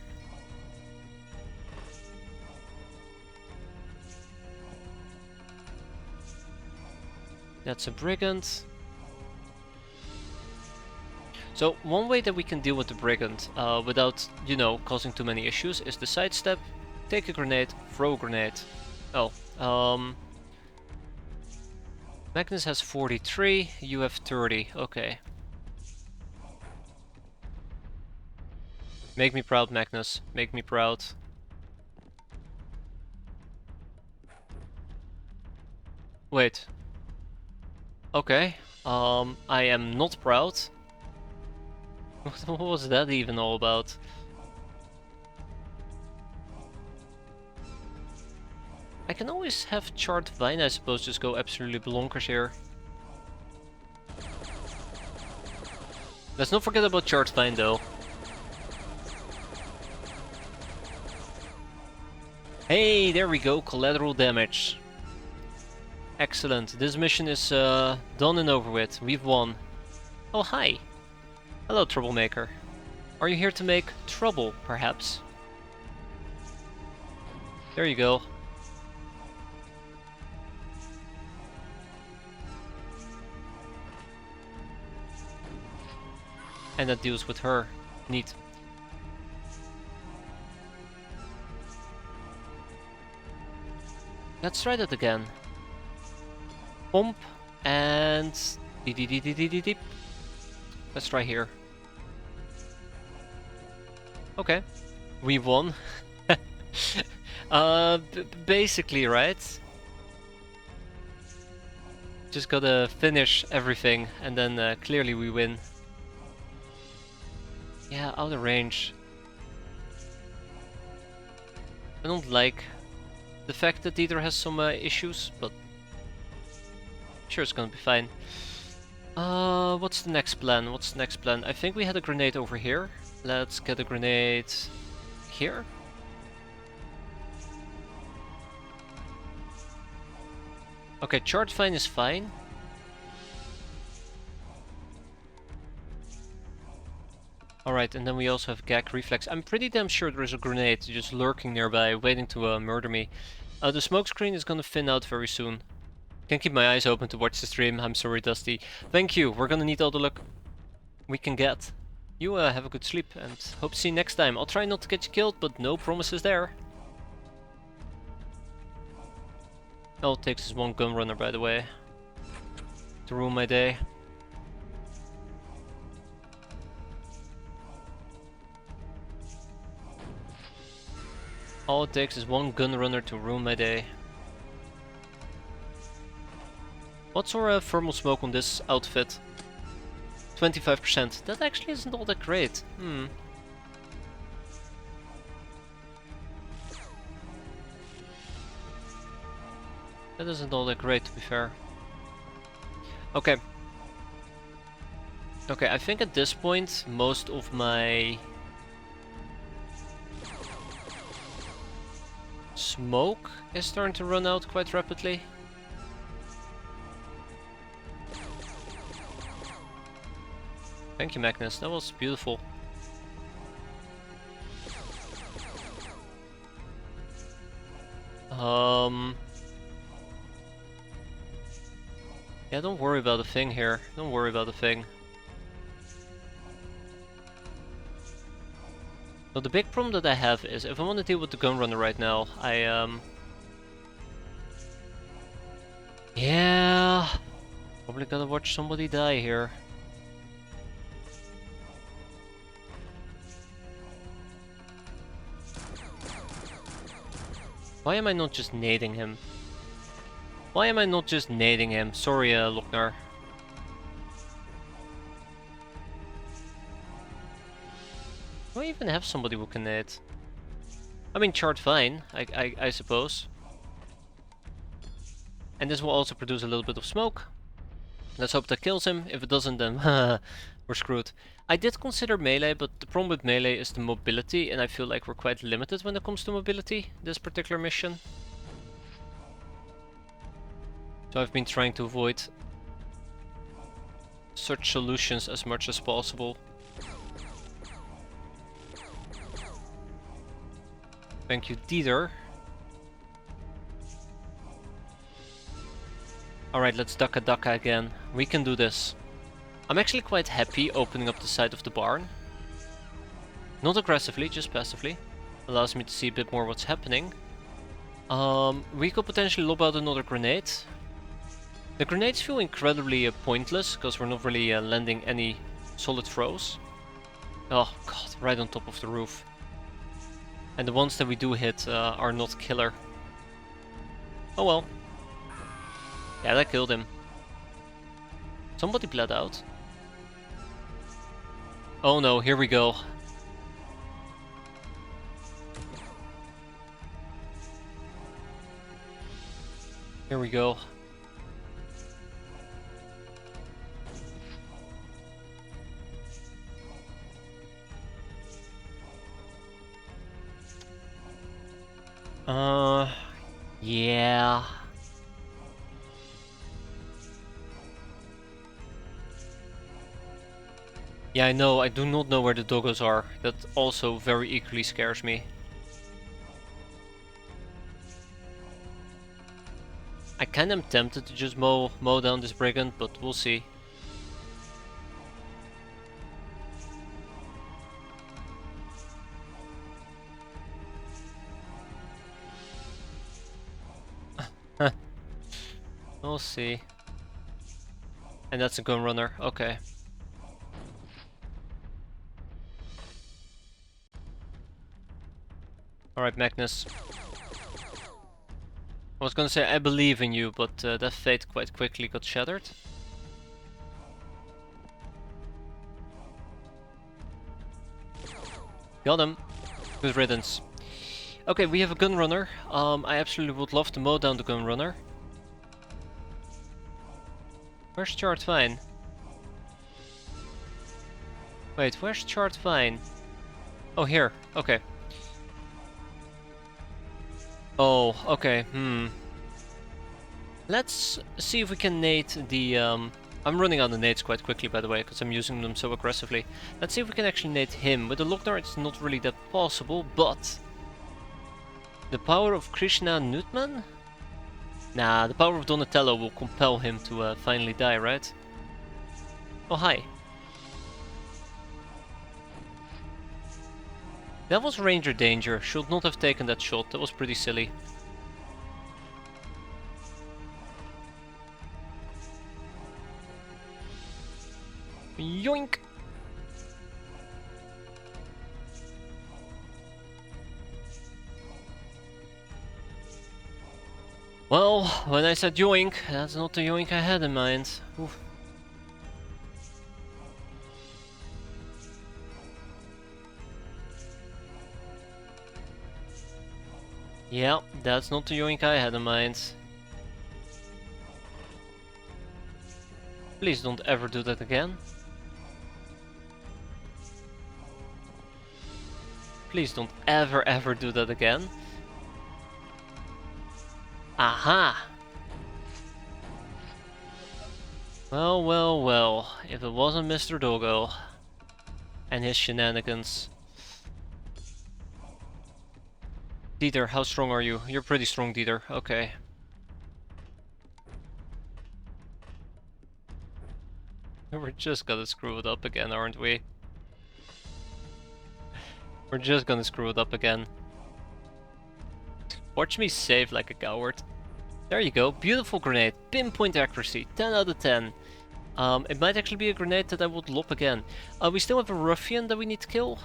That's a brigand. So one way that we can deal with the brigand without, you know, causing too many issues is the sidestep, take a grenade, throw a grenade. Oh, Magnus has 43, you have 30, okay. Make me proud, Magnus, make me proud. Wait. Okay, I am not proud. What was that even all about? I can always have Charred Vine, I suppose, just go absolutely bonkers here. Let's not forget about Charred Vine though. Hey, there we go, collateral damage. Excellent, this mission is done and over with, we've won. Oh hi! Hello troublemaker. Are you here to make trouble, perhaps? There you go. And that deals with her. Neat. Let's try that again. Pump and deep. Let's try here. Okay, we won. Basically, right? Just gotta finish everything and then clearly we win. Yeah, out of range. I don't like the fact that Dieter has some issues, but sure it's gonna be fine. What's the next plan? What's the next plan? I think we had a grenade over here. Let's get a grenade here. Okay, Charge Vine is fine. Alright, and then we also have Gag Reflex. I'm pretty damn sure there is a grenade just lurking nearby, waiting to murder me. The smoke screen is gonna thin out very soon. Can't keep my eyes open to watch the stream, I'm sorry Dusty. Thank you, we're gonna need all the luck we can get. You have a good sleep and hope to see you next time. I'll try not to get you killed, but no promises there. All it takes is one gun runner, by the way, to ruin my day. All it takes is one gun runner to ruin my day. What's our thermal smoke on this outfit? 25%. That actually isn't all that great. That isn't all that great, to be fair. Okay. Okay, I think at this point, most of my smoke is starting to run out quite rapidly. Thank you, Magnus. That was beautiful. Yeah, don't worry about the thing here. Don't worry about the thing. So the big problem that I have is if I want to deal with the gun runner right now, Yeah, probably gotta watch somebody die here. Why am I not just nading him? Why am I not just nading him? Sorry, Lochnar. Do I even have somebody who can nade? I mean, chart fine, I suppose. And this will also produce a little bit of smoke. Let's hope that kills him. If it doesn't, then we're screwed. I did consider melee, but the problem with melee is the mobility, and I feel like we're quite limited when it comes to mobility, this particular mission. So I've been trying to avoid such solutions as much as possible. Thank you, Dieter. Alright, let's Daka again. We can do this. I'm actually quite happy opening up the side of the barn. Not aggressively, just passively. Allows me to see a bit more what's happening. We could potentially lob out another grenade. The grenades feel incredibly pointless, because we're not really landing any solid throws. Oh god, right on top of the roof. And the ones that we do hit are not killer. Oh well. Yeah, that killed him. Somebody bled out. Oh no, here we go. Here we go. Yeah. Yeah, I know, I do not know where the doggos are. That also very equally scares me. I kinda am tempted to just mow down this brigand, but we'll see. We'll see. And that's a gun runner, okay. Alright, Magnus. I was gonna say I believe in you, but that fate quite quickly got shattered. Got him. Good riddance. Okay, we have a gun runner. I absolutely would love to mow down the gun runner. Where's Chart Vine? Wait, where's Chart Vine? Oh, here. Okay. Oh, okay. Let's see if we can nade the... I'm running out of nades quite quickly, by the way, because I'm using them so aggressively. Let's see if we can actually nade him. With the Lochnar, it's not really that possible, but... The power of Krishna Nutman? Nah, the power of Donatello will compel him to finally die, right? Oh, hi. That was Ranger Danger. Should not have taken that shot. That was pretty silly. Yoink! Well, when I said yoink, that's not the yoink I had in mind. Oof. Yeah, that's not the yoink I had in mind. Please don't ever do that again. Please don't ever do that again. Aha! Well, if it wasn't Mr. Doggo and his shenanigans. Dieter, how strong are you? You're pretty strong, Dieter. Okay. We're just gonna screw it up again, aren't we? We're just gonna screw it up again. Watch me save like a coward. There you go. Beautiful grenade. Pinpoint accuracy. 10 out of 10. It might actually be a grenade that I would lob again. We still have a ruffian that we need to kill.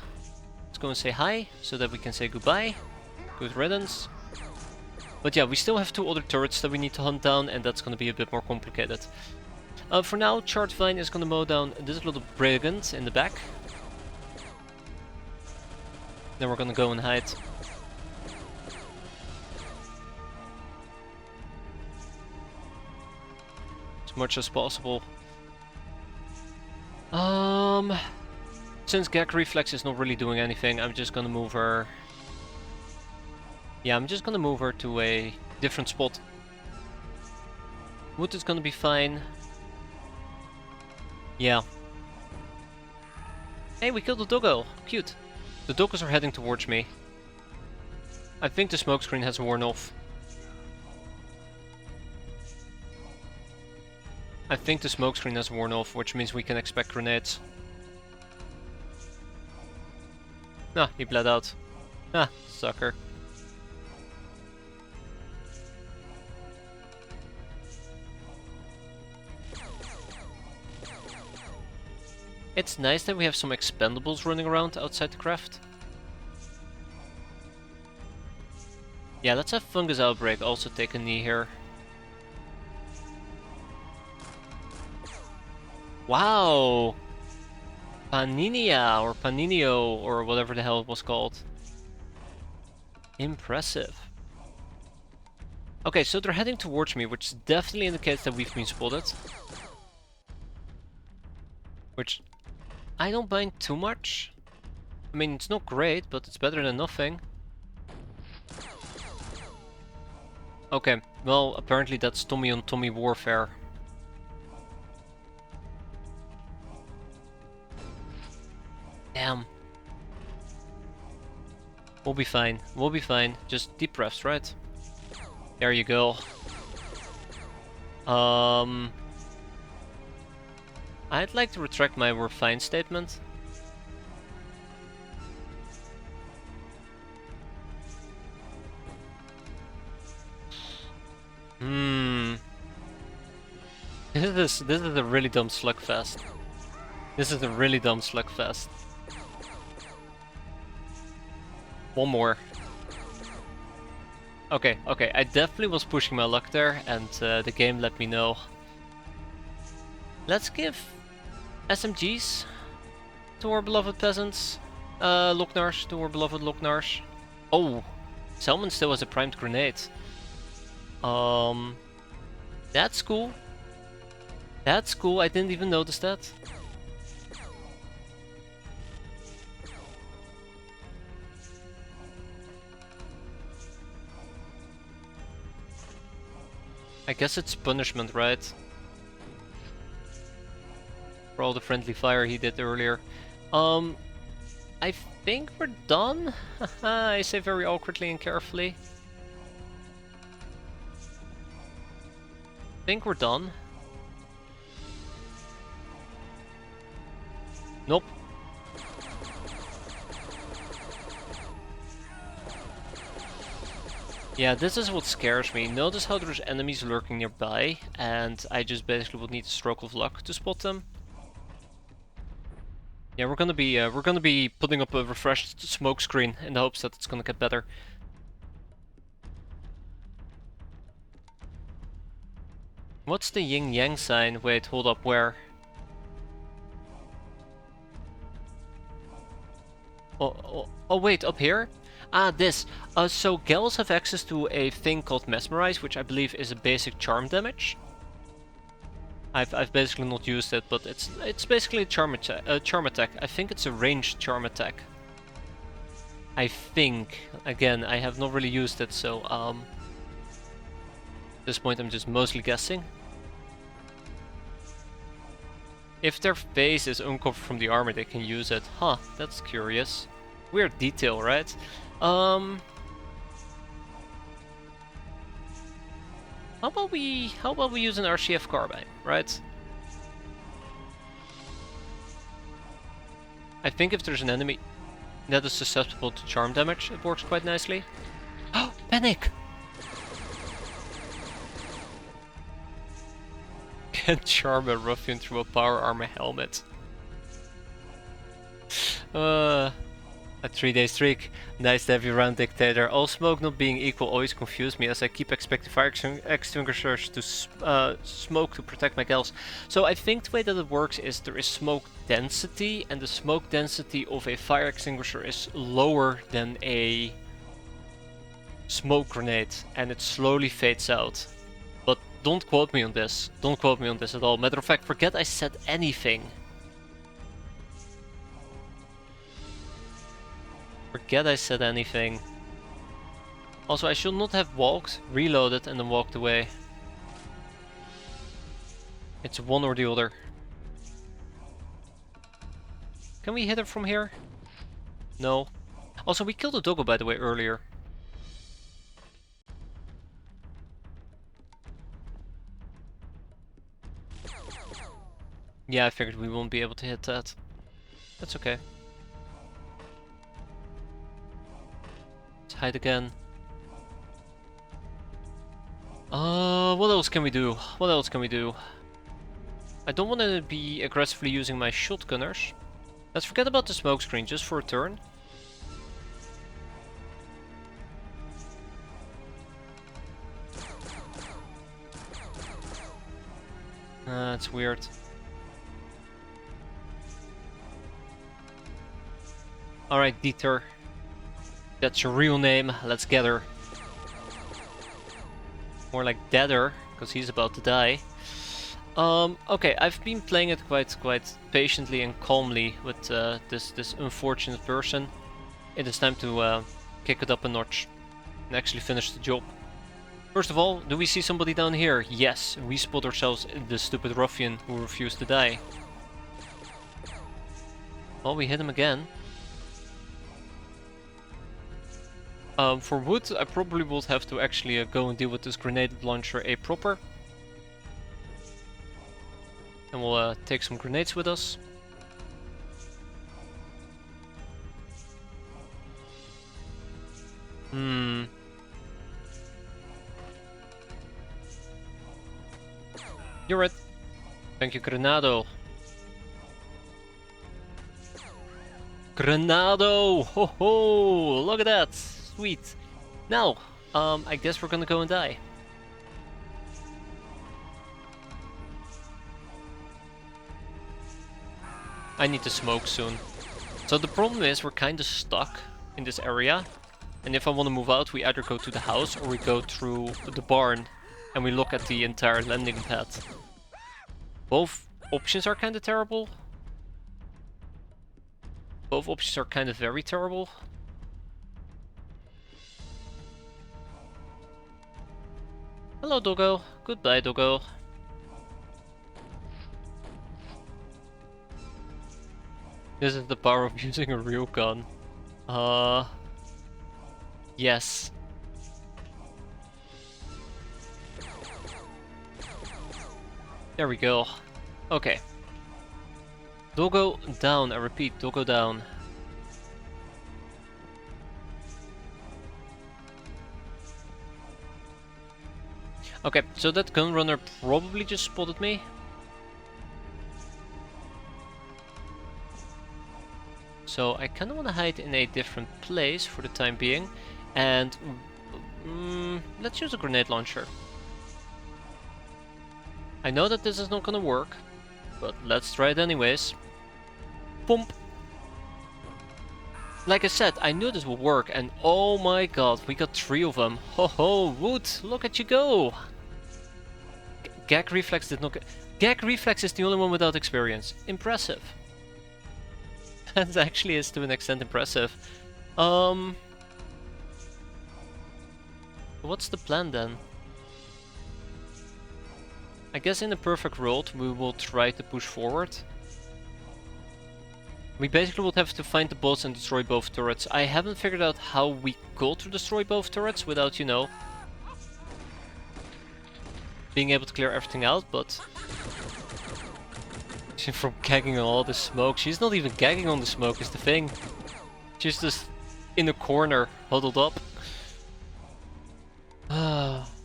Let's go and say hi, so that we can say goodbye. Good riddance. But yeah, we still have 2 other turrets that we need to hunt down, and that's going to be a bit more complicated. For now, Chartvine is going to mow down this little brigand in the back. Then we're going to go and hide. As much as possible. Since Gag Reflex is not really doing anything, I'm just gonna move her... Yeah, I'm just gonna move her to a different spot. Wood is gonna be fine. Yeah. Hey, we killed the doggo! Cute! The doggos are heading towards me. I think the smoke screen has worn off. I think the smoke screen has worn off, which means we can expect grenades. Ah, he bled out. Ah, sucker. It's nice that we have some expendables running around outside the craft. Yeah, let's have Fungus Outbreak also take a knee here. Wow! Paninia, or Paninio, or whatever the hell it was called. Impressive. Okay, so they're heading towards me, which definitely indicates that we've been spotted. Which I don't mind too much. I mean, it's not great, but it's better than nothing. Okay, well, apparently that's Tommy on Tommy warfare. Damn. We'll be fine. We'll be fine. Just deep breaths, right? There you go. I'd like to retract my we're fine statement. This is a really dumb slugfest. This is a really dumb slugfest. One more. Okay, okay, I definitely was pushing my luck there, and the game let me know. Let's give SMGs to our beloved peasants. Loknars to our beloved Loknars. Oh, Salmon still has a primed grenade. That's cool. That's cool, I didn't even notice that. I guess it's punishment, right? For all the friendly fire he did earlier. I think we're done. I say very awkwardly and carefully. I think we're done. Nope. Yeah, this is what scares me. Notice how there's enemies lurking nearby, and I just basically would need a stroke of luck to spot them. Yeah, we're gonna be putting up a refreshed smoke screen in the hopes that it's gonna get better. What's the yin yang sign? Wait, hold up, where? Oh wait, up here? Ah, this. So Gals have access to a thing called Mesmerize, which I believe is a basic charm damage. I've basically not used it, but it's basically a charm attack. I think it's a ranged charm attack. I think. Again, I have not really used it, so at this point I'm just mostly guessing. If their face is uncovered from the armor, they can use it. Huh, that's curious. Weird detail, right? How about we use an RCF carbine, right? I think if there's an enemy that is susceptible to charm damage, it works quite nicely. Oh, panic! Can't charm a ruffian through a power armor helmet. A 3-day streak. Nice to have you around, Dictator. All smoke not being equal always confused me as I keep expecting fire extinguishers to smoke to protect my gals. So I think the way that it works is there is smoke density, and the smoke density of a fire extinguisher is lower than a smoke grenade, and it slowly fades out. But don't quote me on this. Don't quote me on this at all. Matter of fact, forget I said anything. Forget I said anything. Also, I should not have walked, reloaded, and then walked away. It's one or the other. Can we hit her from here? No. Also, we killed a doggo, by the way, earlier. Yeah, I figured we won't be able to hit that. That's okay. Let's hide again. What else can we do? What else can we do? I don't want to be aggressively using my shotgunners. Let's forget about the smoke screen just for a turn. That's weird. Alright, Dieter. That's your real name. Let's get her. More like Deader, because he's about to die. Okay, I've been playing it quite patiently and calmly with this unfortunate person. It is time to kick it up a notch and actually finish the job. First of all, do we see somebody down here? Yes, we spot ourselves the stupid ruffian who refused to die. Well, we hit him again. For wood, I probably would have to actually go and deal with this grenade launcher proper. And we'll take some grenades with us. You're right. Thank you, Grenado. Grenado! Ho ho! Look at that! Sweet. Now, I guess we're gonna go and die. I need to smoke soon. So the problem is we're kind of stuck in this area. And if I want to move out, we either go to the house or we go through the barn and we look at the entire landing pad. Both options are kind of terrible. Both options are kind of very terrible. Hello, doggo. Goodbye, doggo. This is the power of using a real gun. Yes. There we go. Okay. Doggo down, I repeat, doggo down. Okay, so that gun runner probably just spotted me. So I kind of want to hide in a different place for the time being. And let's use a grenade launcher. I know that this is not gonna work, but let's try it anyways. Pump! Like I said, I knew this would work, and oh my god, we got 3 of them. Ho ho, Wood, look at you go! Gag reflex did not get... Gag reflex is the only one without experience. Impressive. That actually is to an extent impressive. What's the plan then? I guess in a perfect world we will try to push forward. We basically would have to find the boss and destroy both turrets. I haven't figured out how we go to destroy both turrets without, you know, being able to clear everything out, but from gagging on all the smoke. She's not even gagging on the smoke is the thing. She's just in a corner, huddled up.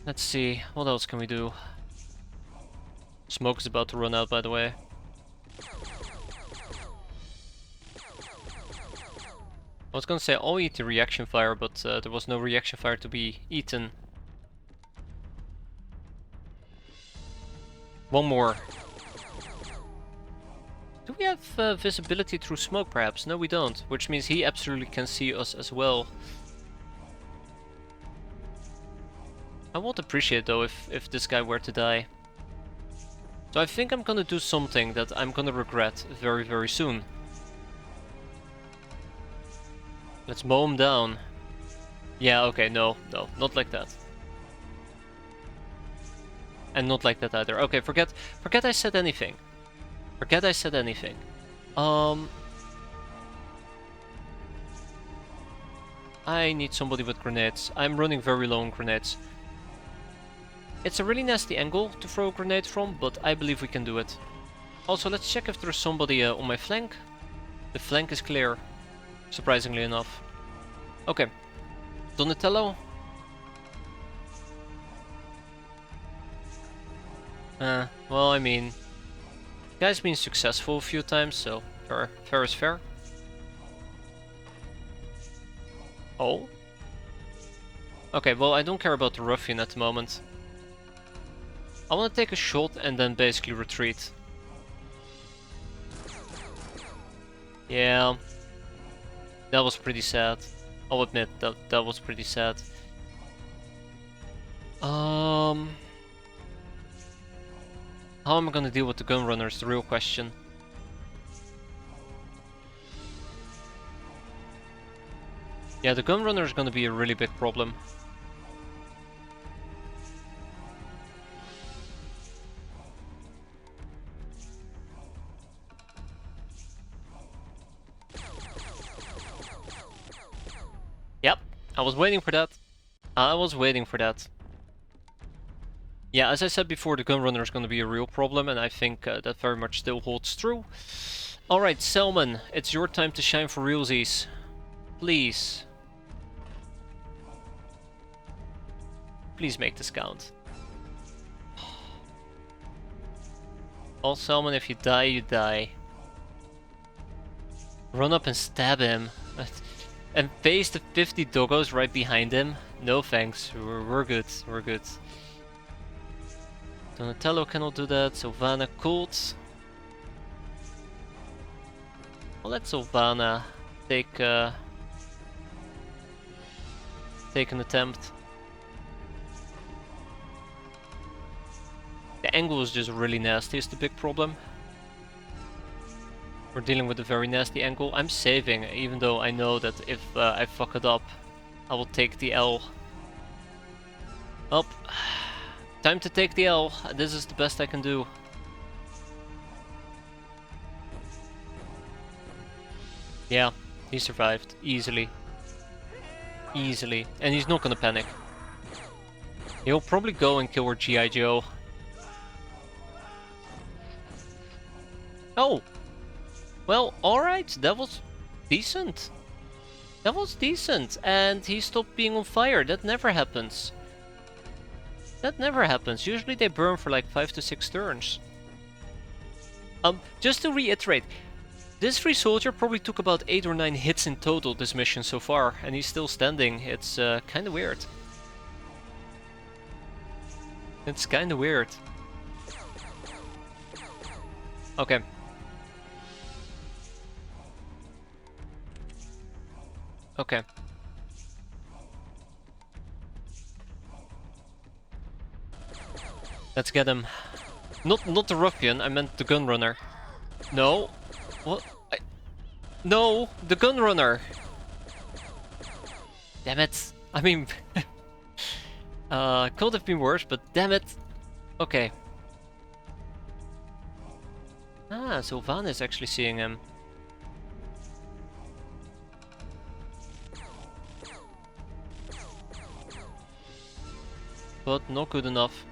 Let's see, what else can we do? Smoke is about to run out, by the way. I was gonna say I'll eat the reaction fire, but there was no reaction fire to be eaten. One more. Do we have visibility through smoke, perhaps? No, we don't, which means he absolutely can see us as well. I would appreciate, though, if this guy were to die. So I think I'm gonna do something that I'm gonna regret very, very soon. Let's mow him down. Yeah, okay, no, not like that. And not like that either. Okay, forget I said anything. Forget I said anything. I need somebody with grenades. I'm running very low on grenades. It's a really nasty angle to throw a grenade from, but I believe we can do it. Also, let's check if there's somebody on my flank. The flank is clear, surprisingly enough. Okay, Donatello. Well, I mean, guy's been successful a few times, so fair is fair. Oh. Okay, well, I don't care about the ruffian at the moment. I want to take a shot and then basically retreat. Yeah, that was pretty sad. I'll admit that was pretty sad. How am I gonna deal with the gun runner is the real question. Yeah, the gun runner is gonna be a really big problem. Yep, I was waiting for that. I was waiting for that. Yeah, as I said before, the gun runner is going to be a real problem, and I think that very much still holds true. Alright, Selman, it's your time to shine for realsies. Please. Please make this count. Oh, Selman, if you die, you die. Run up and stab him. And face the 50 doggos right behind him. No thanks, we're good, we're good. Donatello cannot do that, Sylvana could. I'll let Sylvana take an attempt. The angle is just really nasty, is the big problem. We're dealing with a very nasty angle. I'm saving, even though I know that if I fuck it up, I will take the L. Up. Time to take the L. This is the best I can do. Yeah, he survived. Easily. Easily. And he's not gonna panic. He'll probably go and kill our G.I. Joe. Oh! Well, alright, that was decent. That was decent. And he stopped being on fire. That never happens. That never happens. Usually they burn for like 5 to 6 turns. Just to reiterate, this free soldier probably took about 8 or 9 hits in total this mission so far, and he's still standing. It's kinda weird. It's kinda weird. Okay. Okay. Let's get him. Not the ruffian, I meant the gun runner. No. What? No, the gun runner. Damn it. I mean, could have been worse, but damn it. Okay. Ah, Sylvan is actually seeing him. But not good enough.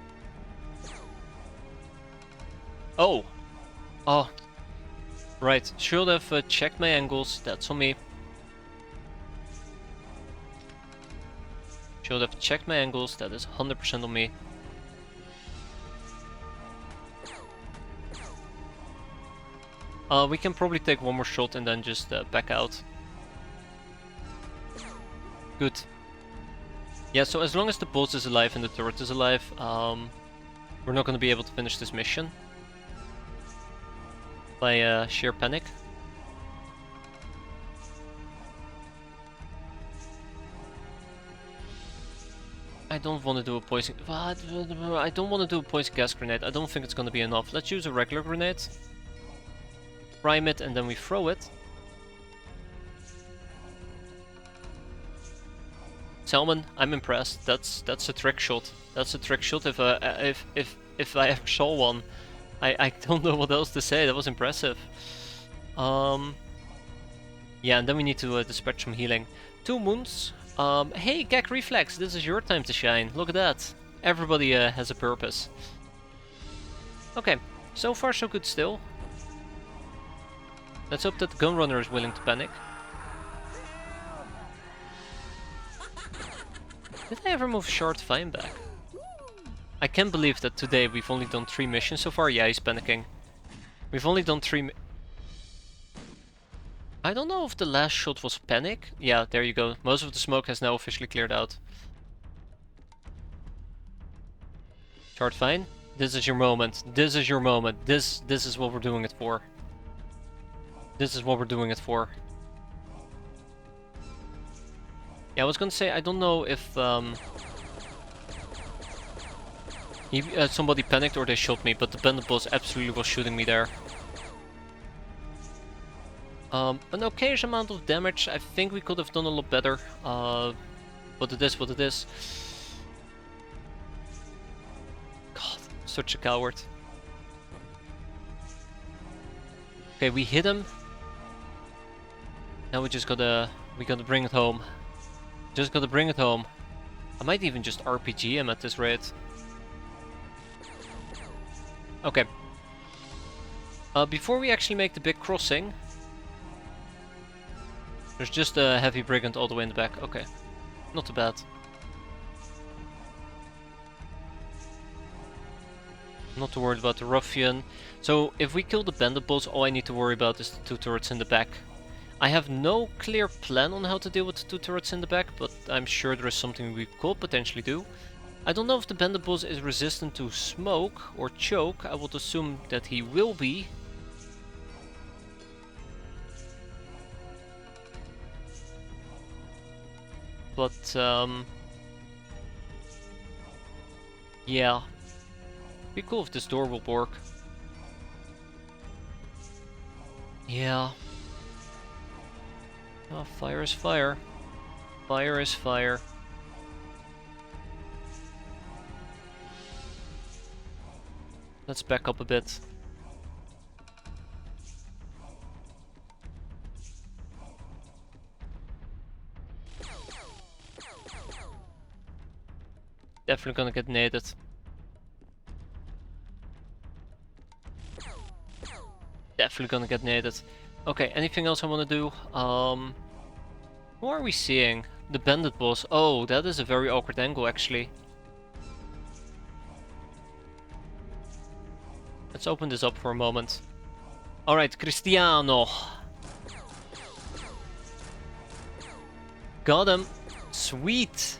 Oh! Oh. Right, should have checked my angles, that's on me. Should have checked my angles, that is 100% on me. We can probably take one more shot and then just back out. Good. Yeah, so as long as the boss is alive and the turret is alive, we're not going to be able to finish this mission. By sheer panic. I don't want to do a poison... I don't want to do a poison gas grenade. I don't think it's going to be enough. Let's use a regular grenade. Prime it and then we throw it. Salmon, I'm impressed. That's a trick shot. That's a trick shot if I ever saw one. I don't know what else to say. That was impressive. Yeah, and then we need to dispatch some healing. 2 wounds. Hey, Gag Reflex, this is your time to shine. Look at that. Everybody has a purpose. Okay, so far so good still. Let's hope that the Gunrunner is willing to panic. Did I ever move Shard Vine back? I can't believe that today we've only done 3 missions so far. Yeah, he's panicking. We've only done 3 I don't know if the last shot was panic. Yeah, there you go. Most of the smoke has now officially cleared out. Shard Vine, this is your moment. This is your moment. This is what we're doing it for. This is what we're doing it for. Yeah, I was gonna say, I don't know if somebody panicked or they shot me, but the bandit boss absolutely was shooting me there. An occasional amount of damage. I think we could have done a lot better. What it is, what it is. God, such a coward. Okay, we hit him. Now we gotta bring it home. Just gotta bring it home. I might even just RPG him at this rate. Okay. Before we actually make the big crossing, there's just a heavy brigand all the way in the back. Okay, not too bad. Not too worried about the ruffian. So if we kill the bandit boss, all I need to worry about is the 2 turrets in the back. I have no clear plan on how to deal with the 2 turrets in the back, but I'm sure there is something we could potentially do. I don't know if the bandit boss is resistant to smoke or choke. I would assume that he will be. But yeah, be cool if this door will work. Yeah. Oh, fire is fire. Fire is fire. Let's back up a bit. Definitely gonna get naded. Definitely gonna get naded. Okay, anything else I wanna do? Who are we seeing? The bandit boss. Oh, that is a very awkward angle actually. Let's open this up for a moment. Alright, Cristiano. Got him. Sweet.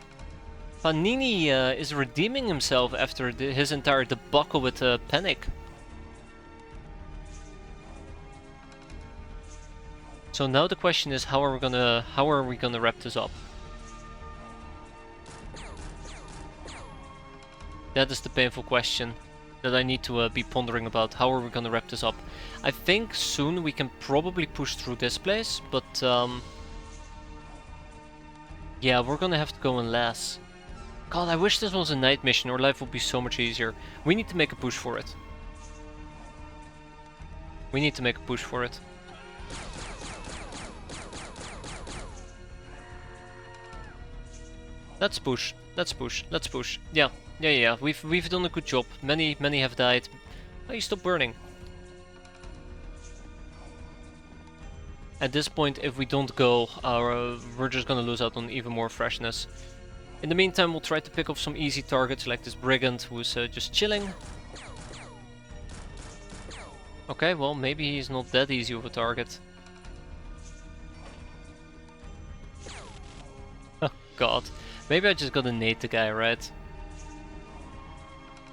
Panini is redeeming himself after his entire debacle with Panic. So now the question is, how are we gonna wrap this up? That is the painful question that I need to be pondering about. How are we gonna wrap this up? I think soon we can probably push through this place, but yeah, we're gonna have to go in less. God, I wish this was a night mission, or life would be so much easier. We need to make a push for it. We need to make a push for it. Let's push. Let's push. Let's push. Yeah. Yeah. We've done a good job. Many have died. Oh, you stop burning. At this point, if we don't go, we're just gonna lose out on even more freshness. In the meantime, we'll try to pick off some easy targets like this brigand who's just chilling. Okay, well, maybe he's not that easy of a target. Oh god. Maybe I just gotta nade the guy, right?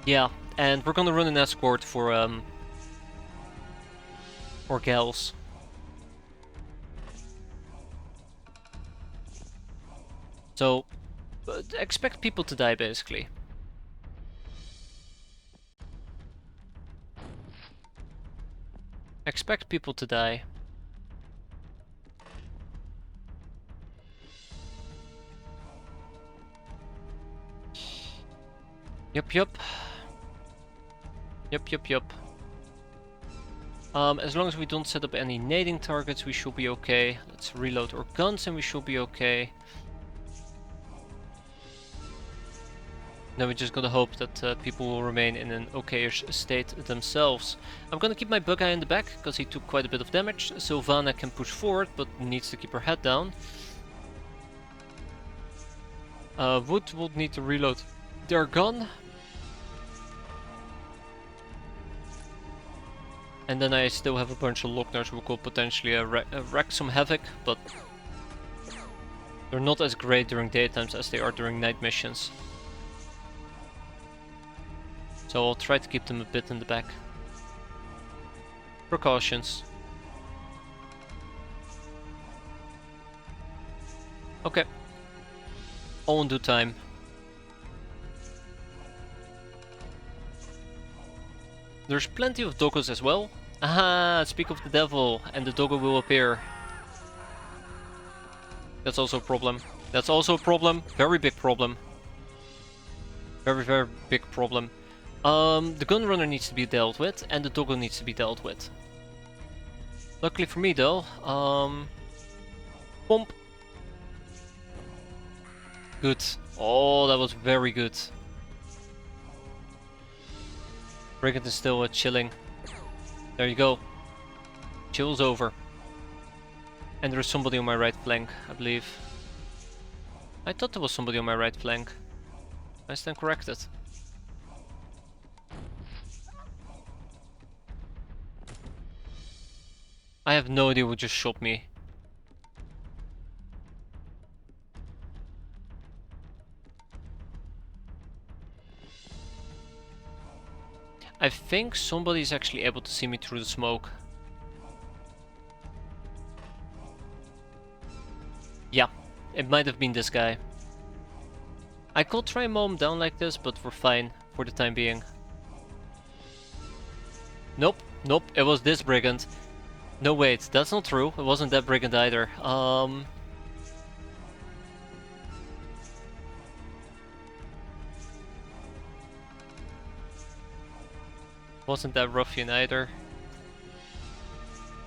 Yeah, and we're gonna run an escort for gals. So, expect people to die, basically. Expect people to die. Yup, yup. Yup, yup, yup. As long as we don't set up any nading targets, we should be okay. Let's reload our guns and we should be okay. Then we just gotta hope that people will remain in an okay-ish state themselves. I'm gonna keep my bug guy in the back, because he took quite a bit of damage. Sylvana can push forward, but needs to keep her head down. Wood will need to reload their gun. And then I still have a bunch of Lockners who could potentially wreak some havoc, but they're not as great during daytimes as they are during night missions. So I'll try to keep them a bit in the back. Precautions. Okay. All in due time. There's plenty of doggos as well. Aha! Speak of the devil, and the doggo will appear. That's also a problem. That's also a problem. Very big problem. Very, very big problem. The gunrunner needs to be dealt with, and the doggo needs to be dealt with. Luckily for me, though, Pomp. Good. Oh, that was very good. Brigand is still chilling. There you go. Chill's over. And there is somebody on my right flank, I believe. I thought there was somebody on my right flank. I stand corrected. I have no idea who just shot me. I think somebody's actually able to see me through the smoke. Yeah, it might have been this guy. I could try and mow him down like this, but we're fine for the time being. Nope, nope, it was this brigand. No, wait, that's not true. It wasn't that brigand either. Wasn't that ruffian either.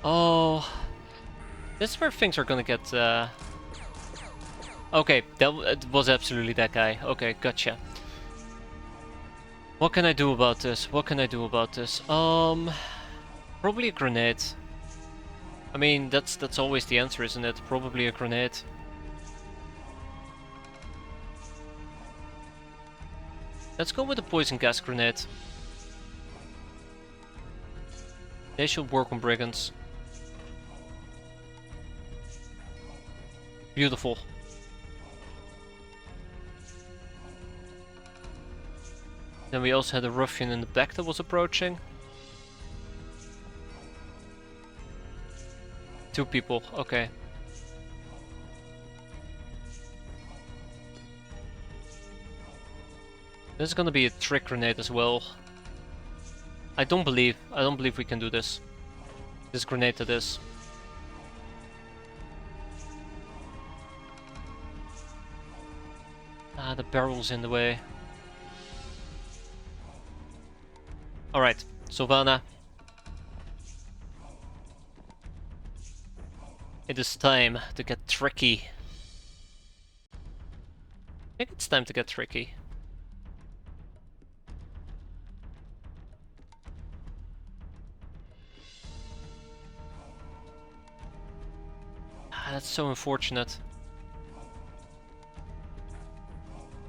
Oh, this is where things are gonna get. Okay, it was absolutely that guy. Okay, gotcha. What can I do about this? What can I do about this? Probably a grenade. I mean, that's always the answer, isn't it? Probably a grenade. Let's go with a poison gas grenade. They should work on brigands. Beautiful. Then we also had a ruffian in the back that was approaching. 2 people, okay. This is gonna be a trick grenade as well. I don't believe we can do this. This grenade to this. Ah, the barrel's in the way. Alright, Sylvana. It is time to get tricky. I think it's time to get tricky. Ah, that's so unfortunate.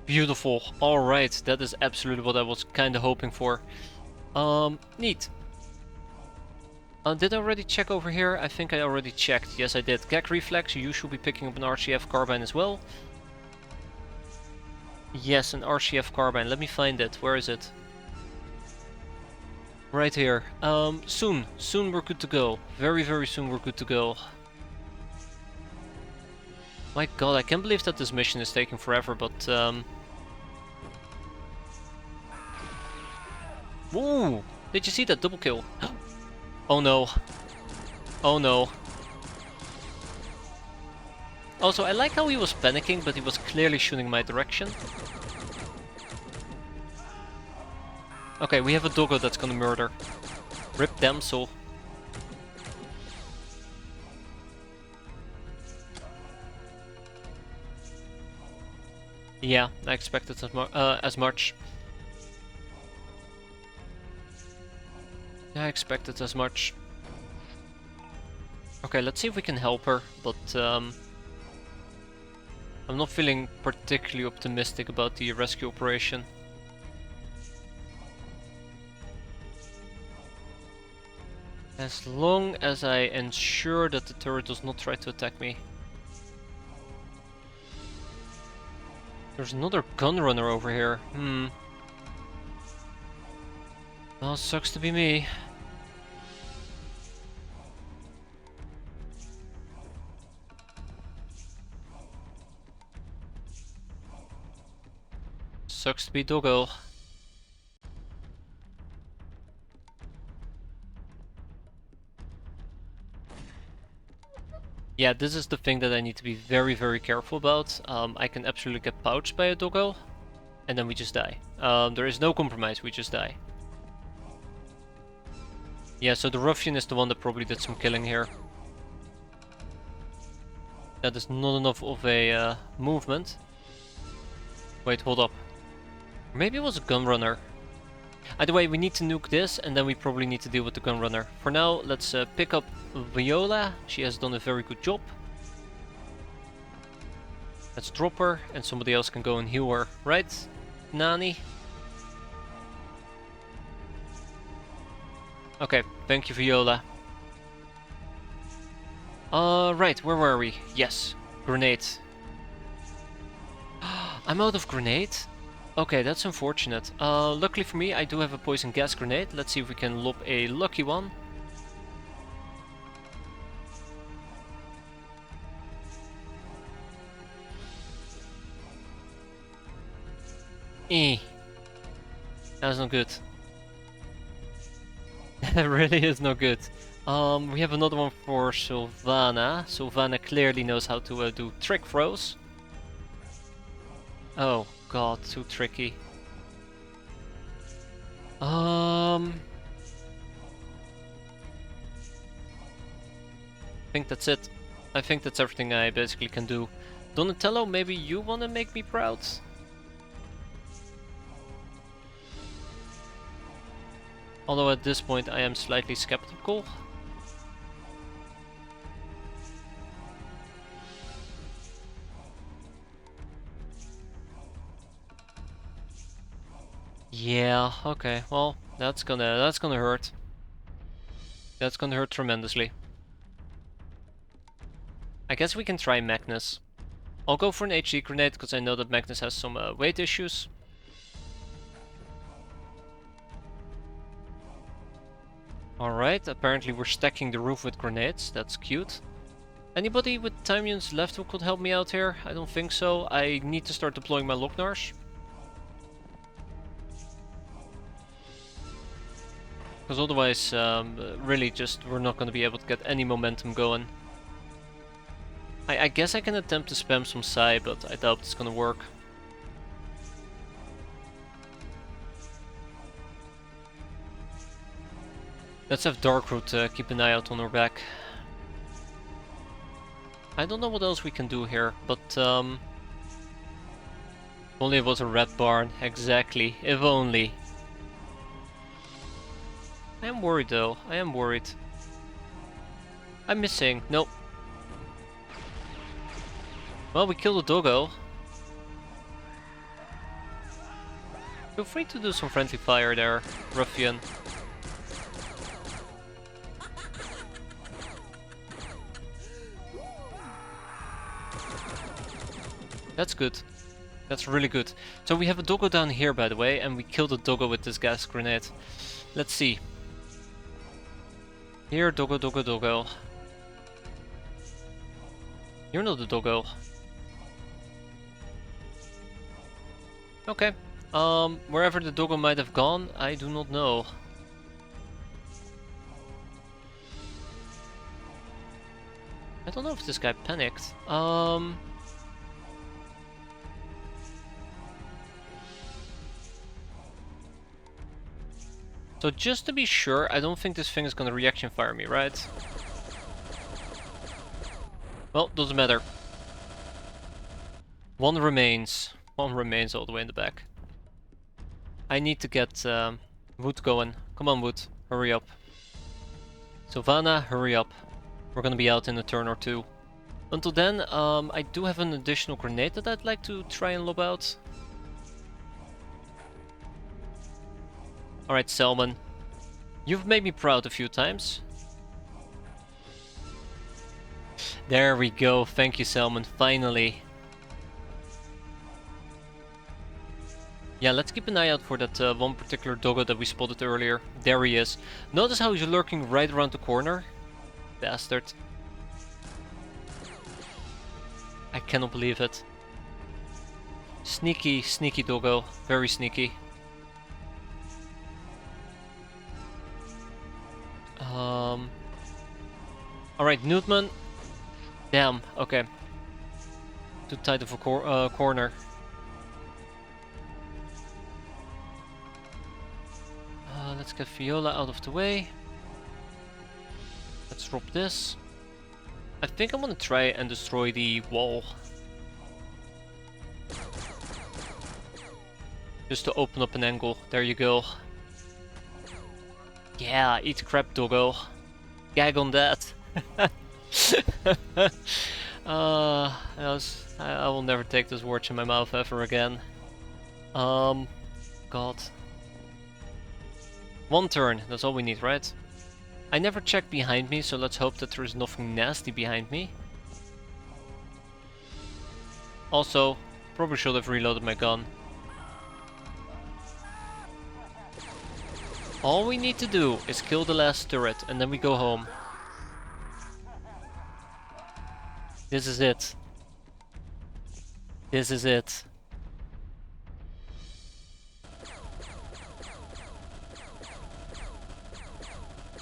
Beautiful. Alright, that is absolutely what I was kinda hoping for. Neat. Did I already check over here? I think I already checked. Yes, I did. Gag Reflex, you should be picking up an RCF carbine as well. Yes, an RCF carbine. Let me find it. Where is it? Right here. Soon. Soon we're good to go. Very, very soon we're good to go. My god, I can't believe that this mission is taking forever, but Ooh! Did you see that double kill? Oh no. Oh no. Also, I like how he was panicking, but he was clearly shooting my direction. Okay, we have a doggo that's gonna murder. Rip damsel. Yeah, I expected as much. I expected as much. Okay, let's see if we can help her, but I'm not feeling particularly optimistic about the rescue operation. As long as I ensure that the turret does not try to attack me. There's another gun runner over here. Well, sucks to be me. Sucks to be doggo. Yeah, this is the thing that I need to be very, very careful about. I can absolutely get pouched by a doggo, and then we just die. There is no compromise, we just die. Yeah, so the ruffian is the one that probably did some killing here. That is not enough of a movement. Wait, hold up. Maybe it was a gun runner. Either way, we need to nuke this, and then we probably need to deal with the gun runner. For now, let's pick up Viola. She has done a very good job. Let's drop her, and somebody else can go and heal her, right? Nani? Okay, thank you, Viola. Right, where were we? Yes, grenade. I'm out of grenade? Okay, that's unfortunate. Luckily for me, I do have a poison gas grenade. Let's see if we can lob a lucky one. That's not good. That really is not good. We have another one for Sylvana. Sylvana clearly knows how to do trick throws. Oh god, too tricky. I think that's it. I think that's everything I basically can do. Donatello, maybe you wanna make me proud? Although at this point I am slightly skeptical. Yeah, okay, well, that's gonna hurt. That's gonna hurt tremendously. I guess we can try Magnus. I'll go for an HE grenade because I know that Magnus has some weight issues. Alright, apparently we're stacking the roof with grenades, that's cute. Anybody with time units left who could help me out here? I don't think so. I need to start deploying my Locknars. Because otherwise, really just, we're not going to be able to get any momentum going. I guess I can attempt to spam some Psy, but I doubt it's going to work. Let's have Darkroot keep an eye out on our back. I don't know what else we can do here, but only it was a red barn, exactly, if only. I am worried though, I am worried. I'm missing, nope. Well, we killed a doggo. Feel free to do some friendly fire there, ruffian. That's good. That's really good. So we have a doggo down here, by the way, and we killed a doggo with this gas grenade. Let's see. Here, doggo, doggo, doggo. You're not a doggo. Okay. Wherever the doggo might have gone, I do not know. I don't know if this guy panicked. So just to be sure, I don't think this thing is gonna reaction fire me, right? Well, doesn't matter. One remains. One remains all the way in the back. I need to get Wood going. Come on, Wood. Hurry up. Sylvana, hurry up. We're gonna be out in a turn or two. Until then, I do have an additional grenade that I'd like to try and lob out. Alright, Selman. You've made me proud a few times. There we go. Thank you, Selman. Finally. Yeah, let's keep an eye out for that one particular doggo that we spotted earlier. There he is. Notice how he's lurking right around the corner. Bastard. I cannot believe it. Sneaky, sneaky doggo. Very sneaky. Alright, Newtman. Damn, okay. Too tight of a corner. Let's get Viola out of the way. Let's drop this. I think I'm gonna try and destroy the wall. Just to open up an angle. There you go. Yeah, eat crap, doggo. Gag on that. I will never take those words in my mouth ever again. God. One turn, that's all we need, right? I never check behind me, so let's hope that there is nothing nasty behind me. Also, probably should have reloaded my gun. All we need to do is kill the last turret, and then we go home. This is it. This is it.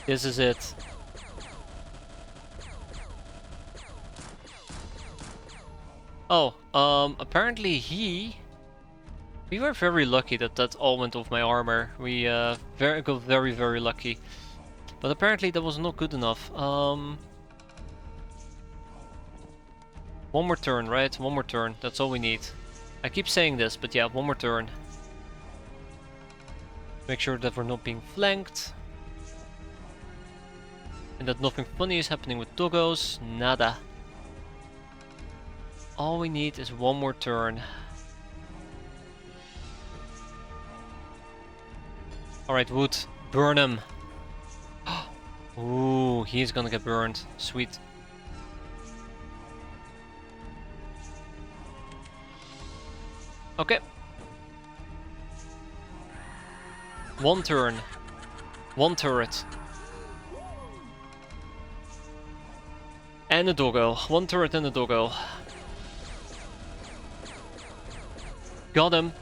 This is it. Oh, apparently we were very lucky that that all went off my armor. We got very, very lucky. But apparently that was not good enough. One more turn, right? One more turn. That's all we need. I keep saying this, but yeah, one more turn. Make sure that we're not being flanked. And that nothing funny is happening with doggos. Nada. All we need is one more turn. Alright, Wood. Burn him. Ooh, he's gonna get burned. Sweet. Okay. One turn. One turret. And a doggo. One turret and a doggo. Got him.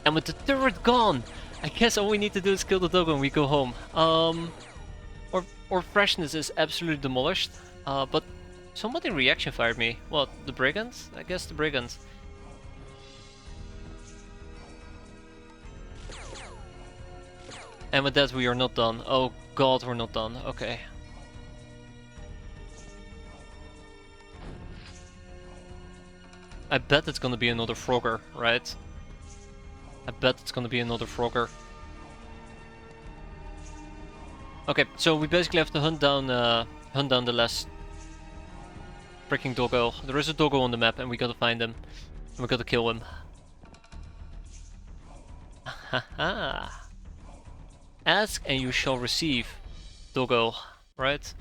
And with the turret gone, I guess all we need to do is kill the doggo and we go home. Or freshness is absolutely demolished. But somebody reaction fired me. What, the brigands? I guess the brigands. And with that we are not done. Oh god, we're not done. Okay. I bet it's gonna be another Frogger, right? I bet it's gonna be another Frogger. Okay, so we basically have to hunt down the last freaking doggo. There is a doggo on the map and we gotta find him. And we gotta kill him. Haha. Ask and you shall receive, doggo, right?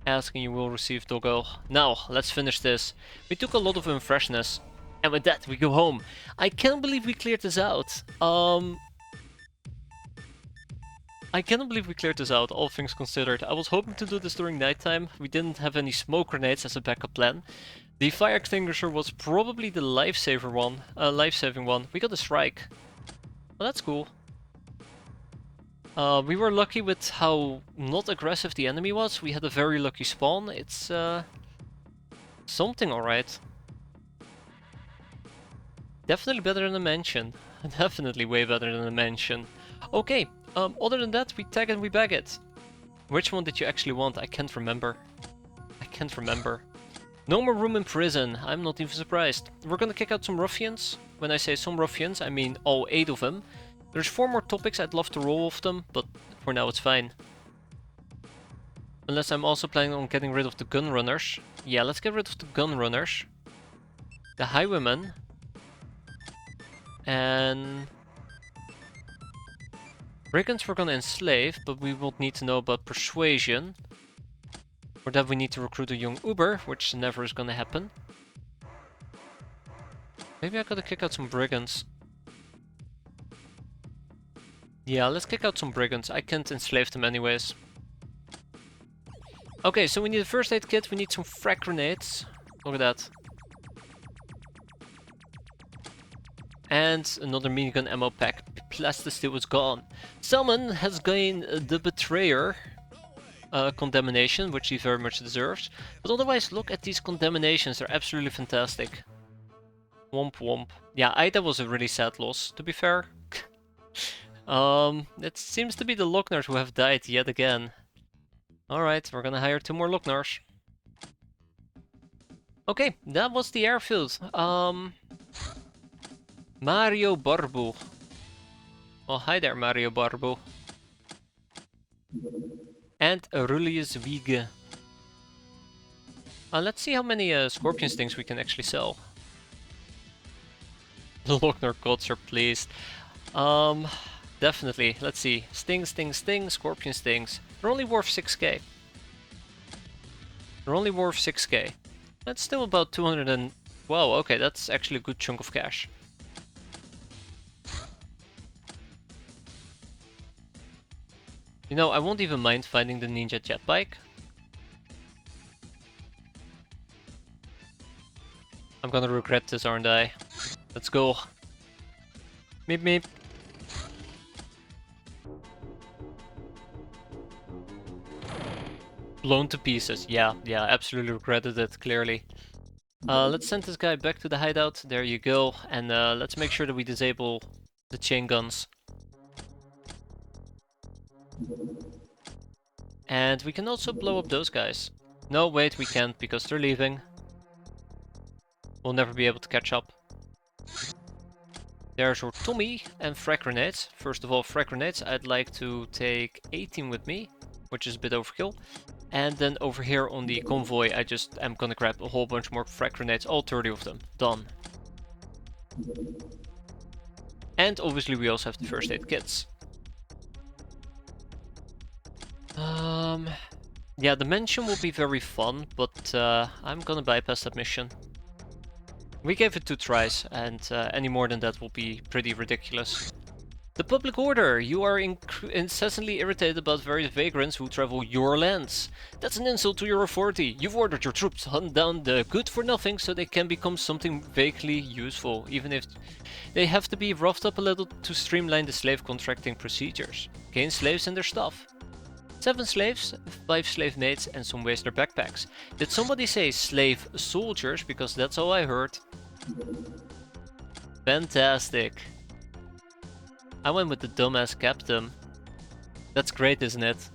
Ask and you will receive, doggo. Now, let's finish this. We took a lot of unfreshness. And with that, we go home. I can't believe we cleared this out. I cannot believe we cleared this out, all things considered. I was hoping to do this during nighttime. We didn't have any smoke grenades as a backup plan. The fire extinguisher was probably the life-saving one. We got a strike. Well, that's cool. We were lucky with how not aggressive the enemy was. We had a very lucky spawn. It's something alright. Definitely better than a mansion. Definitely way better than a mansion. Okay, other than that, we tag and we bag it. Which one did you actually want? I can't remember. I can't remember. No more room in prison. I'm not even surprised. We're gonna kick out some ruffians. When I say some ruffians, I mean all 8 of them. There's 4 more topics I'd love to roll off them, but for now it's fine. Unless I'm also planning on getting rid of the gun runners. Yeah, let's get rid of the gun runners. The highwaymen. And brigands we're gonna enslave, but we will need to know about persuasion. For that we need to recruit a young Uber, which never is gonna happen. Maybe I gotta kick out some brigands. Yeah, let's kick out some brigands. I can't enslave them anyways. Okay, so we need a first aid kit, we need some frag grenades. Look at that. And another minigun ammo pack. Plasticity was gone. Salmon has gained the Betrayer condemnation, which he very much deserves. But otherwise, look at these condemnations. They're absolutely fantastic. Womp womp. Yeah, Ida was a really sad loss, to be fair. It seems to be the Lockners who have died yet again. Alright, we're gonna hire 2 more Lockners. Okay, that was the airfield. Mario Barbu. Well, hi there, Mario Barbu. And Aurelius Wiege. Let's see how many scorpion stings we can actually sell. The Lochner gods are pleased. Definitely. Let's see. Sting, sting, sting, scorpion stings. They're only worth 6k. They're only worth 6k. That's still about 200 and... Wow, okay, that's actually a good chunk of cash. You know, I won't even mind finding the ninja jet bike. I'm gonna regret this, aren't I? Let's go. Meep meep. Blown to pieces. Yeah, absolutely regretted it, clearly. Let's send this guy back to the hideout. There you go. And let's make sure that we disable the chain guns. And we can also blow up those guys. No, wait, we can't because they're leaving. We'll never be able to catch up. There's our Tommy and frag grenades. First of all, frag grenades, I'd like to take 18 with me, which is a bit overkill. And then over here on the convoy, I just am gonna grab a whole bunch more frag grenades, all 30 of them. Done. And obviously we also have the first aid kits. Yeah, the mansion will be very fun, but I'm gonna bypass that mission. We gave it 2 tries, and any more than that will be pretty ridiculous. The public order! You are incessantly irritated about various vagrants who travel your lands. That's an insult to your authority. You've ordered your troops to hunt down the good for nothing so they can become something vaguely useful, even if they have to be roughed up a little to streamline the slave contracting procedures. Gain slaves and their stuff. 7 slaves, 5 slave maids, and some waster backpacks. Did somebody say slave soldiers? Because that's all I heard. Fantastic. I went with the dumbass captain. That's great, isn't it?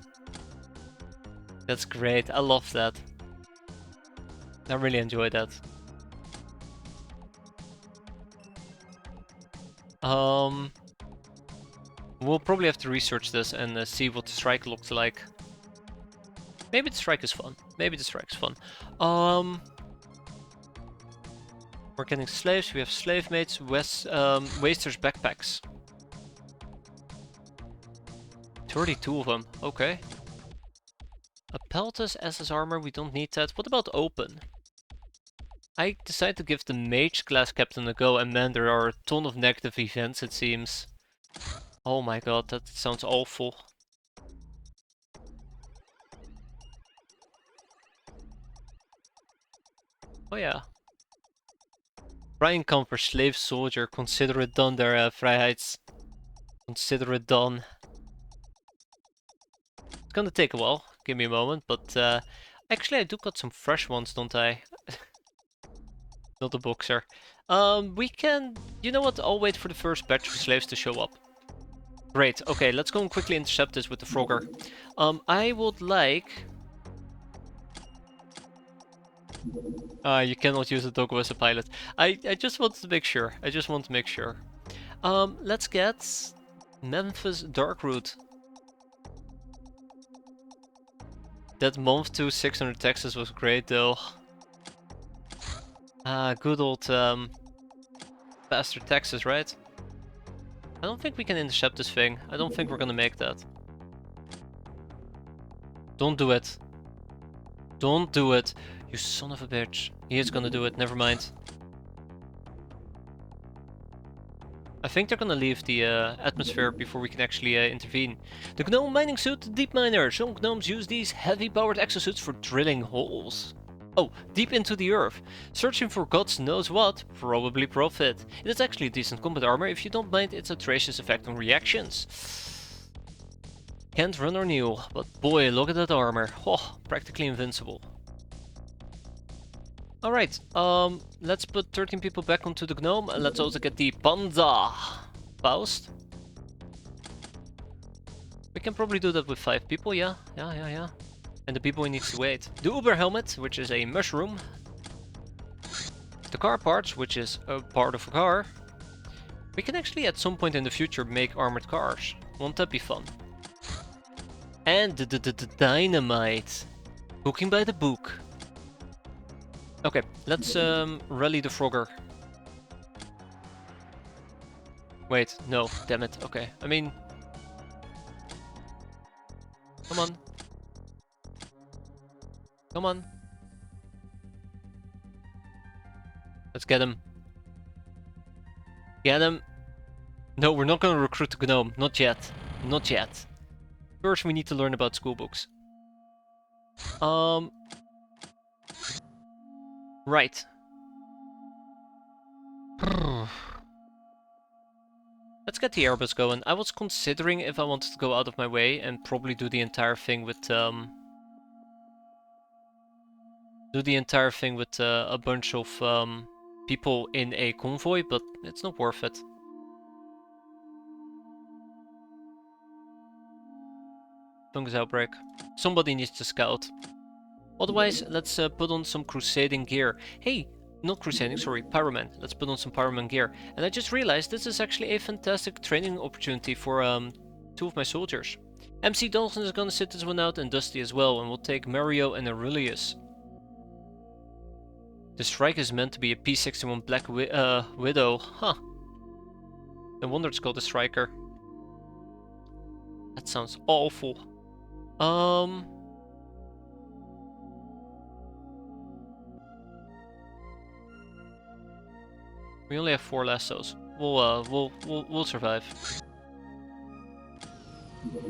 That's great. I love that. I really enjoy that. We'll probably have to research this and see what the strike looks like. Maybe the strike is fun. Maybe the strike is fun. We're getting slaves. We have slave mates. Wasters backpacks. 32 of them. Okay. A Peltus SS armor, we don't need that. What about open? I decided to give the mage class captain a go, and man, there are a ton of negative events, it seems. Oh my god, that sounds awful. Oh yeah. Brian Camper, slave soldier, consider it done there, Vrijheids. Consider it done. It's gonna take a while, give me a moment, but actually I do got some fresh ones, don't I? Not a boxer. We can... You know what? I'll wait for the first batch of slaves to show up. Great. Okay, let's go and quickly intercept this with the Frogger. I would like... you cannot use a doggo as a pilot. I just want to make sure. I just want to make sure. Let's get Memphis Darkroot. That month 2 600 Texas was great though. Good old bastard Texas, right? I don't think we can intercept this thing. I don't think we're gonna make that. Don't do it. Don't do it. You son of a bitch. He is gonna do it, never mind. I think they're gonna leave the atmosphere before we can actually intervene. The gnome mining suit, the deep miner. Some gnomes use these heavy powered exosuits for drilling holes. Oh, deep into the earth. Searching for gods knows what, probably profit. It is actually decent combat armor if you don't mind its atrocious effect on reactions. Can't run or kneel, but boy, look at that armor. Oh, practically invincible. Alright, let's put 13 people back onto the gnome, and let's also get the Panda Faust. We can probably do that with 5 people, yeah. And the people needs to wait. The Uber helmet, which is a mushroom. The car parts, which is a part of a car. We can actually at some point in the future make armored cars. Won't that be fun? And the dynamite. Cooking by the book. Okay, let's rally the Frogger. Wait, no, damn it. Okay, I mean... Come on. Come on. Let's get him. Get him. No, we're not gonna recruit the gnome. Not yet. Not yet. First we need to learn about school books. Right. Let's get the Airbus going. I was considering if I wanted to go out of my way and probably do the entire thing with a bunch of people in a convoy, but it's not worth it. Fungus outbreak. Somebody needs to scout. Otherwise, let's put on some crusading gear. Hey, not crusading, sorry, pyroman. Let's put on some pyroman gear. And I just realized this is actually a fantastic training opportunity for 2 of my soldiers. MC Dalton is gonna sit this one out, and Dusty as well, and we'll take Mario and Aurelius. The strike is meant to be a P61 Black Widow. Huh. No wonder it's called the Striker. That sounds awful. We only have 4 lassos. We'll survive.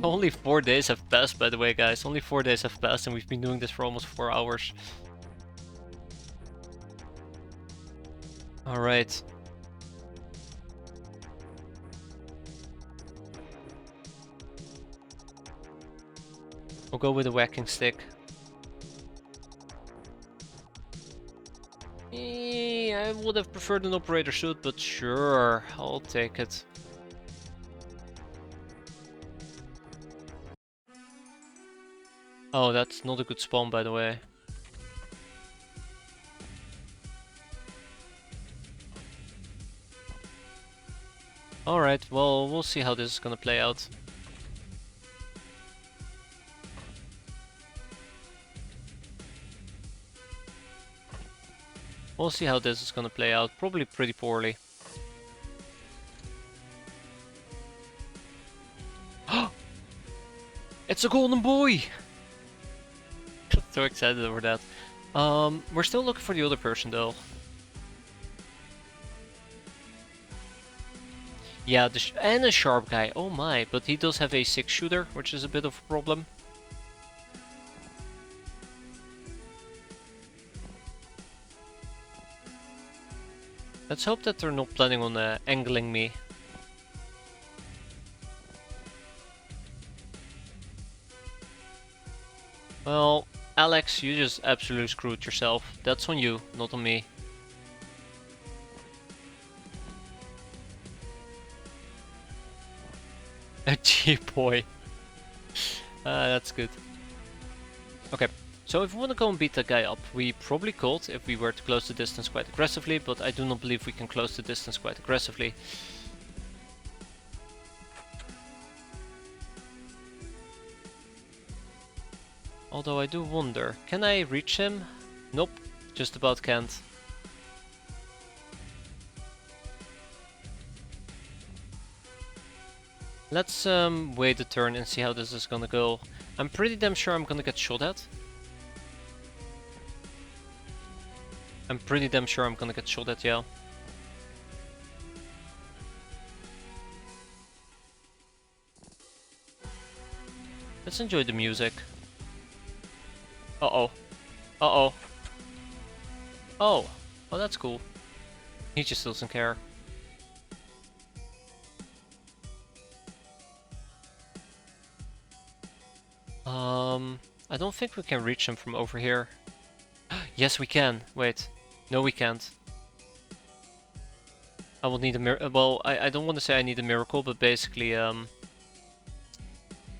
Only 4 days have passed, by the way, guys. Only 4 days have passed, and we've been doing this for almost 4 hours. Alright. We'll go with a whacking stick. I would have preferred an operator suit, but sure, I'll take it. Oh, that's not a good spawn, by the way. Alright, well, we'll see how this is gonna play out. We'll see how this is gonna play out, probably pretty poorly. It's a golden boy! So excited over that. We're still looking for the other person though. Yeah, and a sharp guy. Oh my, but he does have a 6-shooter, which is a bit of a problem. Let's hope that they're not planning on angling me. Well, Alex, you just absolutely screwed yourself. That's on you, not on me. A cheap boy. That's good. Okay, so if we want to go and beat that guy up, we probably could if we were to close the distance quite aggressively, but I do not believe we can close the distance quite aggressively. Although I do wonder, can I reach him? Nope, just about can't. Let's wait a turn and see how this is gonna go. I'm pretty damn sure I'm gonna get shot at. Yeah. Let's enjoy the music. Uh-oh. Uh-oh. Oh. Oh, that's cool. He just doesn't care. I don't think we can reach him from over here. Yes, we can. Wait. No, we can't. I will need a miracle. Well, I don't want to say I need a miracle, but basically,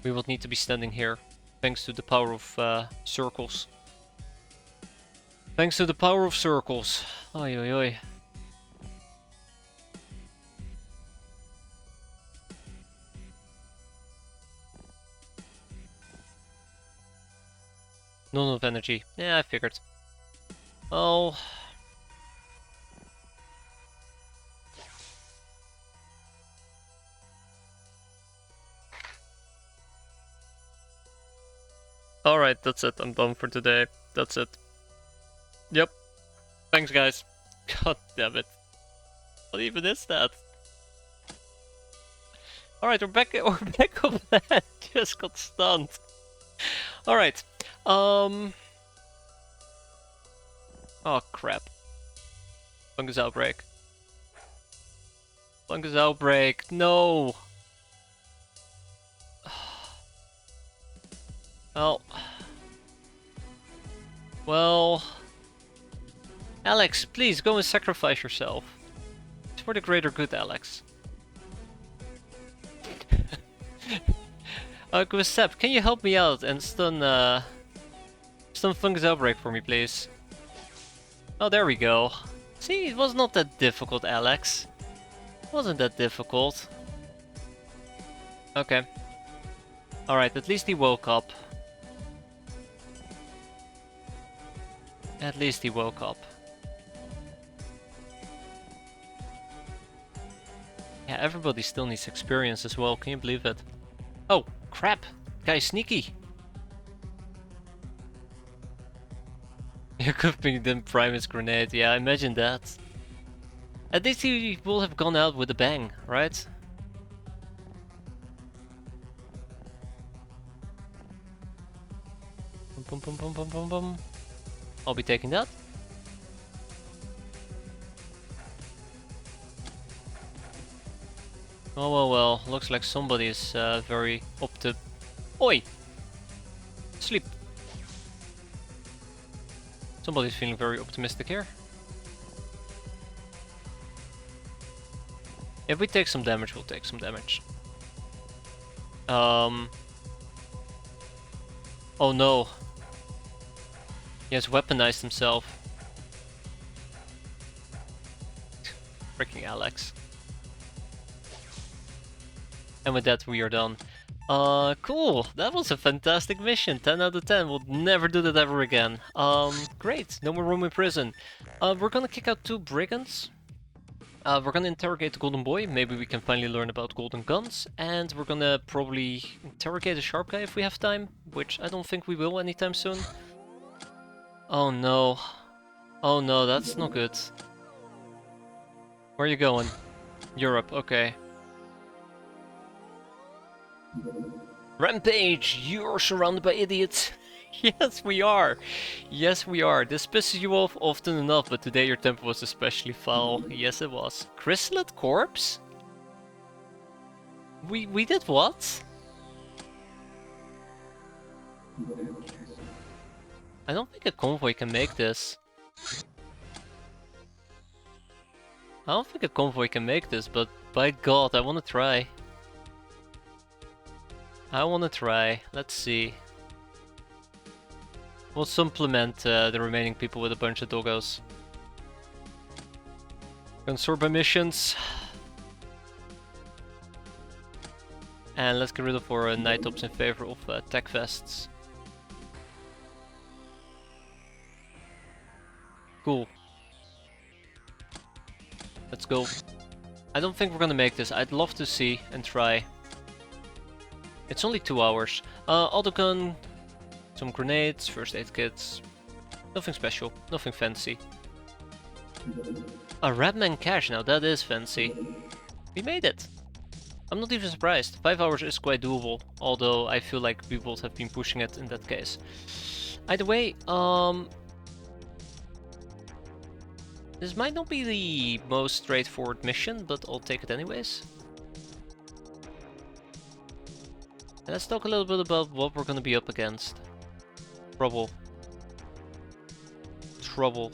we will need to be standing here. Thanks to the power of circles. Thanks to the power of circles. Oi, oi, oi. None of energy. Yeah, I figured. Oh. Alright, that's it. I'm done for today. That's it. Yep. Thanks, guys. God damn it. What even is that? Alright, we're back up there. Just got stunned. Alright. Oh crap. Fungus outbreak. Fungus outbreak. No. Well, Alex, please go and sacrifice yourself. It's for the greater good, Alex. Sep, can you help me out and stun Fungus Outbreak for me, please? Oh, there we go. See, it was not that difficult, Alex. It wasn't that difficult. Okay. Alright, at least he woke up. At least he woke up. Yeah, everybody still needs experience as well, can you believe it? Oh, crap! Guy's sneaky! You could be then prime his grenade, yeah, I imagine that. At least he will have gone out with a bang, right? Bum, bum, bum, bum, bum, bum. I'll be taking that. Oh well, well, looks like somebody is very Oi! Sleep! Somebody's feeling very optimistic here. If we take some damage, we'll take some damage. Oh no. He has weaponized himself. Freaking Alex. And with that we are done. Cool! That was a fantastic mission. 10 out of 10. We'll never do that ever again. Great. No more room in prison. We're gonna kick out 2 brigands. We're gonna interrogate the golden boy. Maybe we can finally learn about golden guns. And we're gonna probably interrogate a sharp guy if we have time. Which I don't think we will anytime soon. Oh no. Oh no, that's not good. Where are you going? Europe, okay. Rampage! You're surrounded by idiots! Yes, we are! Yes, we are. This pisses you off often enough, but today your temper was especially foul. Yes, it was. Chrysalid corpse? We did what? I don't think a convoy can make this. I don't think a convoy can make this, but by god, I wanna try. I wanna try. Let's see. We'll supplement the remaining people with a bunch of doggos. Gonna sort by missions. And let's get rid of our night ops in favor of tech vests. Cool. Let's go. I don't think we're gonna make this. I'd love to see and try. It's only 2 hours. Autogun, some grenades, first aid kits. Nothing special, nothing fancy. A Redman cache, now that is fancy. We made it. I'm not even surprised. 5 hours is quite doable, although I feel like we would have been pushing it in that case. Either way, this might not be the most straightforward mission, but I'll take it anyways. And let's talk a little bit about what we're gonna be up against. Trouble. Trouble.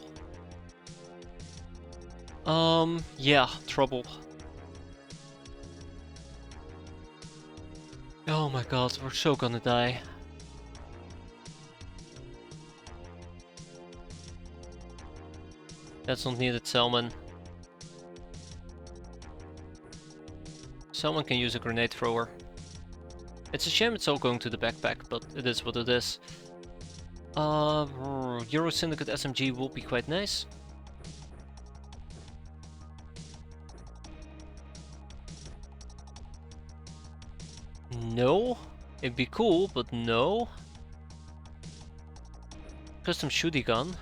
Yeah, trouble. Oh my god, we're so gonna die. That's not needed, Selman. Someone can use a grenade thrower. It's a shame it's all going to the backpack, but it is what it is. Euro Syndicate SMG will be quite nice. No, it'd be cool, but no. Custom shooty gun.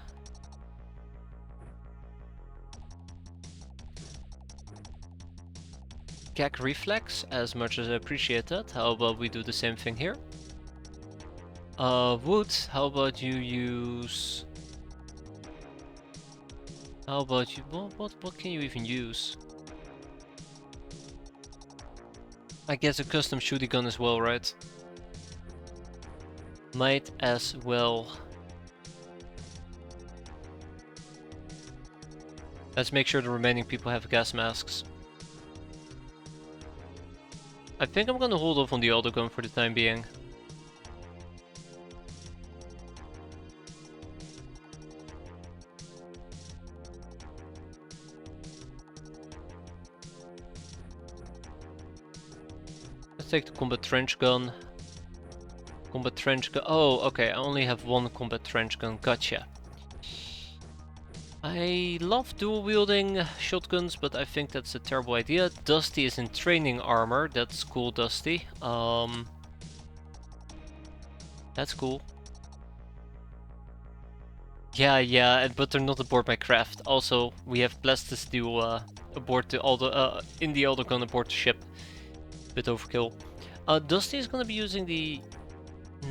Gag reflex, as much as I appreciate that. How about we do the same thing here? Wood, how about you use... How about you... What can you even use? I guess a custom shooty gun as well, right? Might as well. Let's make sure the remaining people have gas masks. I think I'm gonna hold off on the autogun for the time being. Let's take the combat trench gun. Combat trench gun. Oh, okay, I only have one combat trench gun. Gotcha. I love dual wielding shotguns, but I think that's a terrible idea. Dusty is in training armor. That's cool, Dusty. That's cool. Yeah, but they're not aboard my craft. Also, we have Plastis aboard the in the autogun aboard the ship. Bit overkill. Dusty is gonna be using the...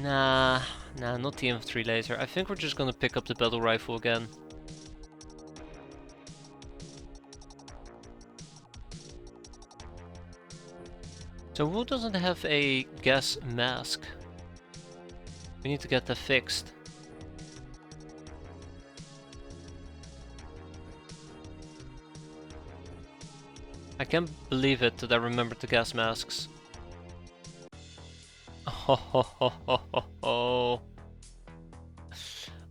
Nah, not the infantry laser. I think we're just gonna pick up the battle rifle again. So who doesn't have a gas mask? We need to get that fixed. I can't believe it that I remembered the gas masks. Oh.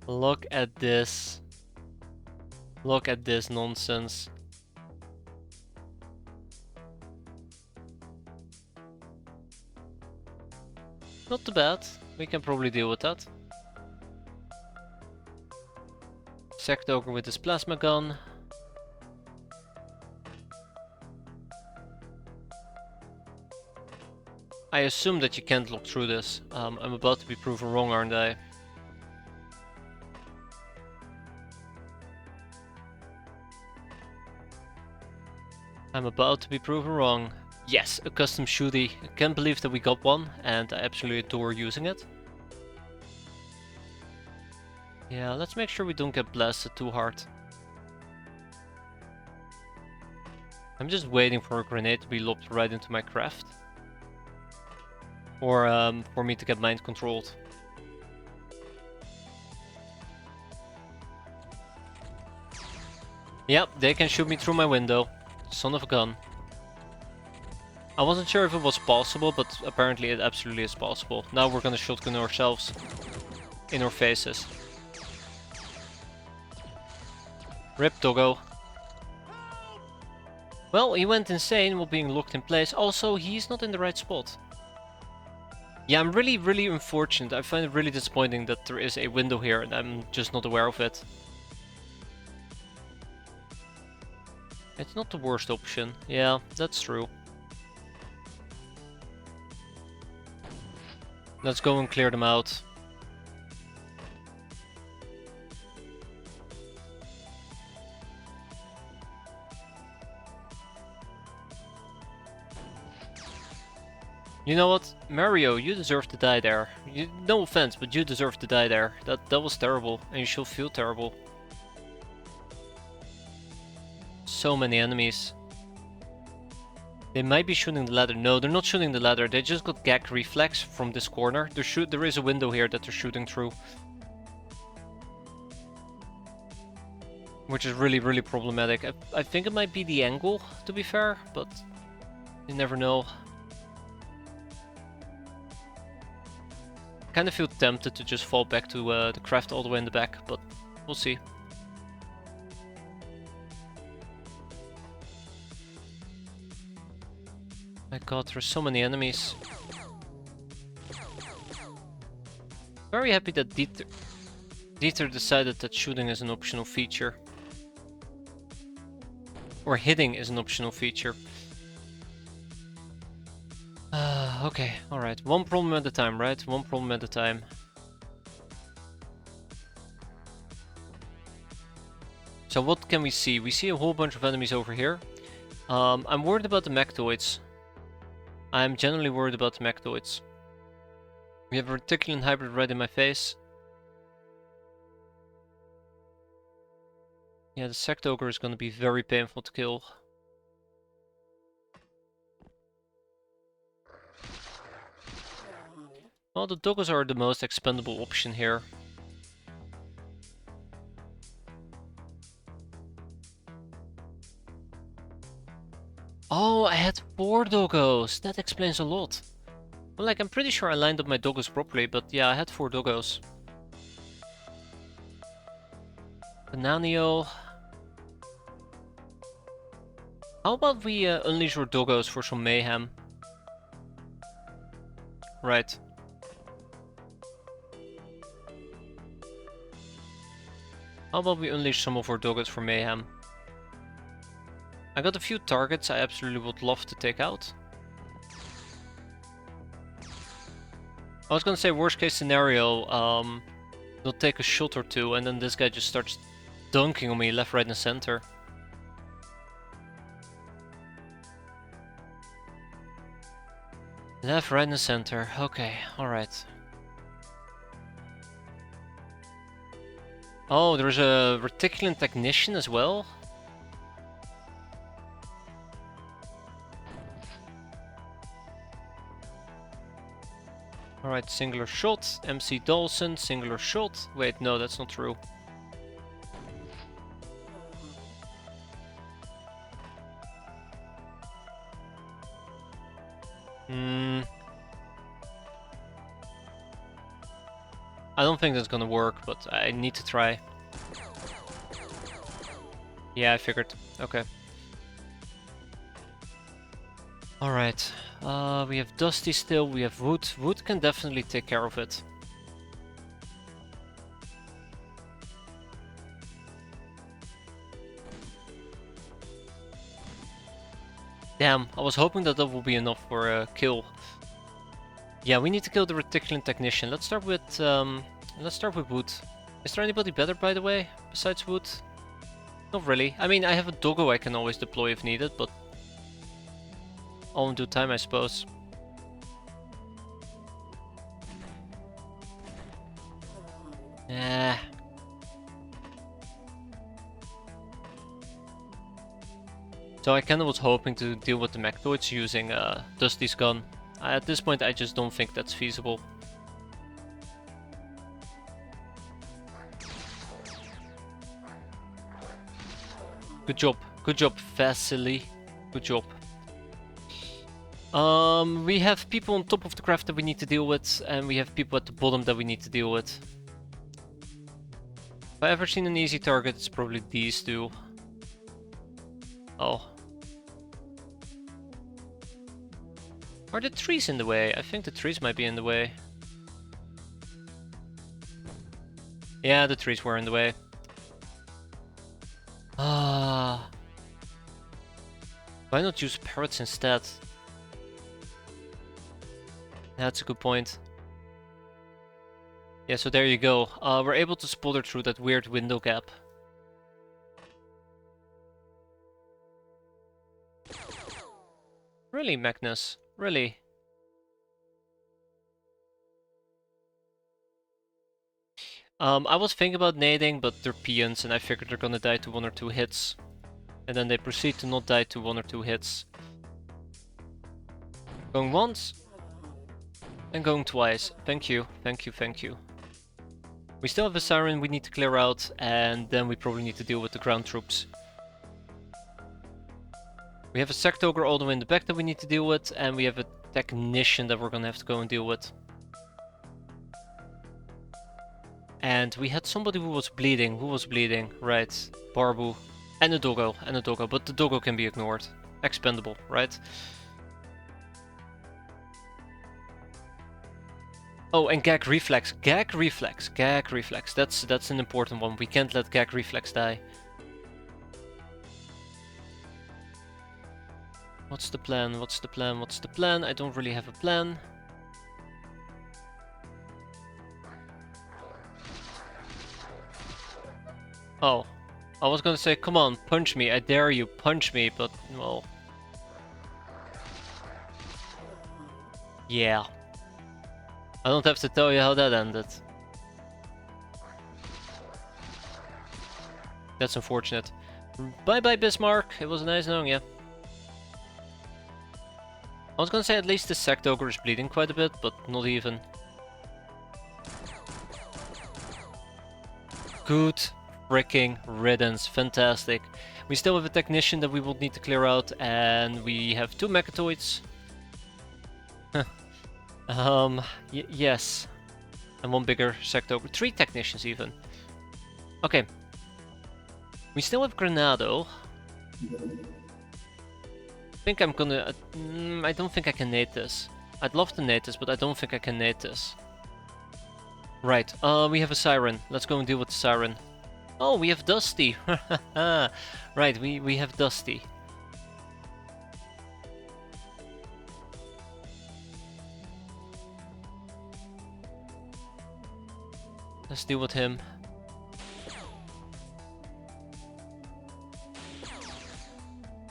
Look at this. Look at this nonsense. Not too bad. We can probably deal with that. Sacked Ogre with his plasma gun. I assume that you can't look through this. I'm about to be proven wrong, aren't I? I'm about to be proven wrong. Yes, a custom shooty. I can't believe that we got one, and I absolutely adore using it. Yeah, let's make sure we don't get blasted too hard. I'm just waiting for a grenade to be lobbed right into my craft. Or for me to get mind controlled. Yep, they can shoot me through my window. Son of a gun. I wasn't sure if it was possible, but apparently it absolutely is possible. Now we're gonna shotgun ourselves in our faces. Rip doggo. Well, he went insane while being locked in place. Also, he's not in the right spot. Yeah, I'm really unfortunate. I find it really disappointing that there is a window here and I'm just not aware of it. It's not the worst option. Yeah, that's true. Let's go and clear them out. You know what? Mario, you deserve to die there. No offense, but you deserve to die there. That was terrible, and you should feel terrible. So many enemies. They might be shooting the ladder. No, they're not shooting the ladder. They just got gag reflex from this corner. There is a window here that they're shooting through. Which is really problematic. I think it might be the angle, to be fair, but you never know. I kind of feel tempted to just fall back to the craft all the way in the back, but we'll see. My god, there's so many enemies. Very happy that Dieter decided that shooting is an optional feature. Or hitting is an optional feature. Okay, alright. One problem at a time, right? One problem at a time. So what can we see? We see a whole bunch of enemies over here. I'm worried about the Mechtoids. I'm generally worried about the Mechtoids. We have a Reticulan hybrid right in my face. Yeah, the Sect Ogre is going to be very painful to kill. Well, the doggos are the most expendable option here. Oh, I had 4 doggos. That explains a lot. Well, like, I'm pretty sure I lined up my doggos properly, but yeah, I had 4 doggos. Bananio. How about we unleash our doggos for some mayhem? Right. How about we unleash some of our doggos for mayhem? I got a few targets I absolutely would love to take out. I was gonna say worst case scenario, they'll take a shot or two and then this guy just starts dunking on me left, right and center. Left, right and center. Okay, alright. Oh, there's a Reticulan Technician as well. Alright, singular shot. MC Dawson, singular shot. Wait, no, that's not true. I don't think that's gonna work, but I need to try. Yeah, I figured. Okay. Alright. We have Dusty still, we have Wood. Wood can definitely take care of it. Damn, I was hoping that that would be enough for a kill. Yeah, we need to kill the Reticulan Technician. Let's start with Wood. Is there anybody better, by the way, besides Wood? Not really. I mean, I have a doggo I can always deploy if needed, but All in due time, I suppose. Eh. So I kinda was hoping to deal with the Mechtoids using Dusty's gun. At this point I just don't think that's feasible. Good job, Vasily. Good job. We have people on top of the craft that we need to deal with, and we have people at the bottom that we need to deal with. If I ever seen an easy target, it's probably these two. Oh. Are the trees in the way? I think the trees might be in the way. Yeah, the trees were in the way. Ah. Why not use parrots instead? That's a good point. Yeah, so there you go. We're able to spot her through that weird window gap. Really, Magnus? Really? I was thinking about nading, but they're peons and I figured they're gonna die to 1 or 2 hits. And then they proceed to not die to 1 or 2 hits. Going once. And going twice. Thank you, thank you, thank you. We still have a siren we need to clear out, and then we probably need to deal with the ground troops. We have a Sect Ogre all the way in the back that we need to deal with, and we have a Technician that we're gonna have to go and deal with. And we had somebody who was bleeding. Who was bleeding? Right, Barbu. And a doggo, but the doggo can be ignored. Expendable, right? Oh, and gag reflex, gag reflex. That's an important one. We can't let gag reflex die. What's the plan? I don't really have a plan. Oh, I was gonna say, come on, punch me, I dare you, punch me, but well. Yeah. I don't have to tell you how that ended. That's unfortunate. Bye bye, Bismarck, it was nice knowing you. I was gonna say at least the Sect Ogre is bleeding quite a bit, but not even. Good freaking riddance, fantastic. We still have a Technician that we will need to clear out, and we have 2 Mechatoids. Yes. And 1 bigger Sect Ogre, 3 Technicians even. Okay. We still have Granado. I think I'm gonna... I don't think I can nade this. I'd love to nade this, but I don't think I can nade this. Right, we have a Siren. Let's go and deal with the Siren. Oh, we have Dusty! Right, we have Dusty. Let's deal with him.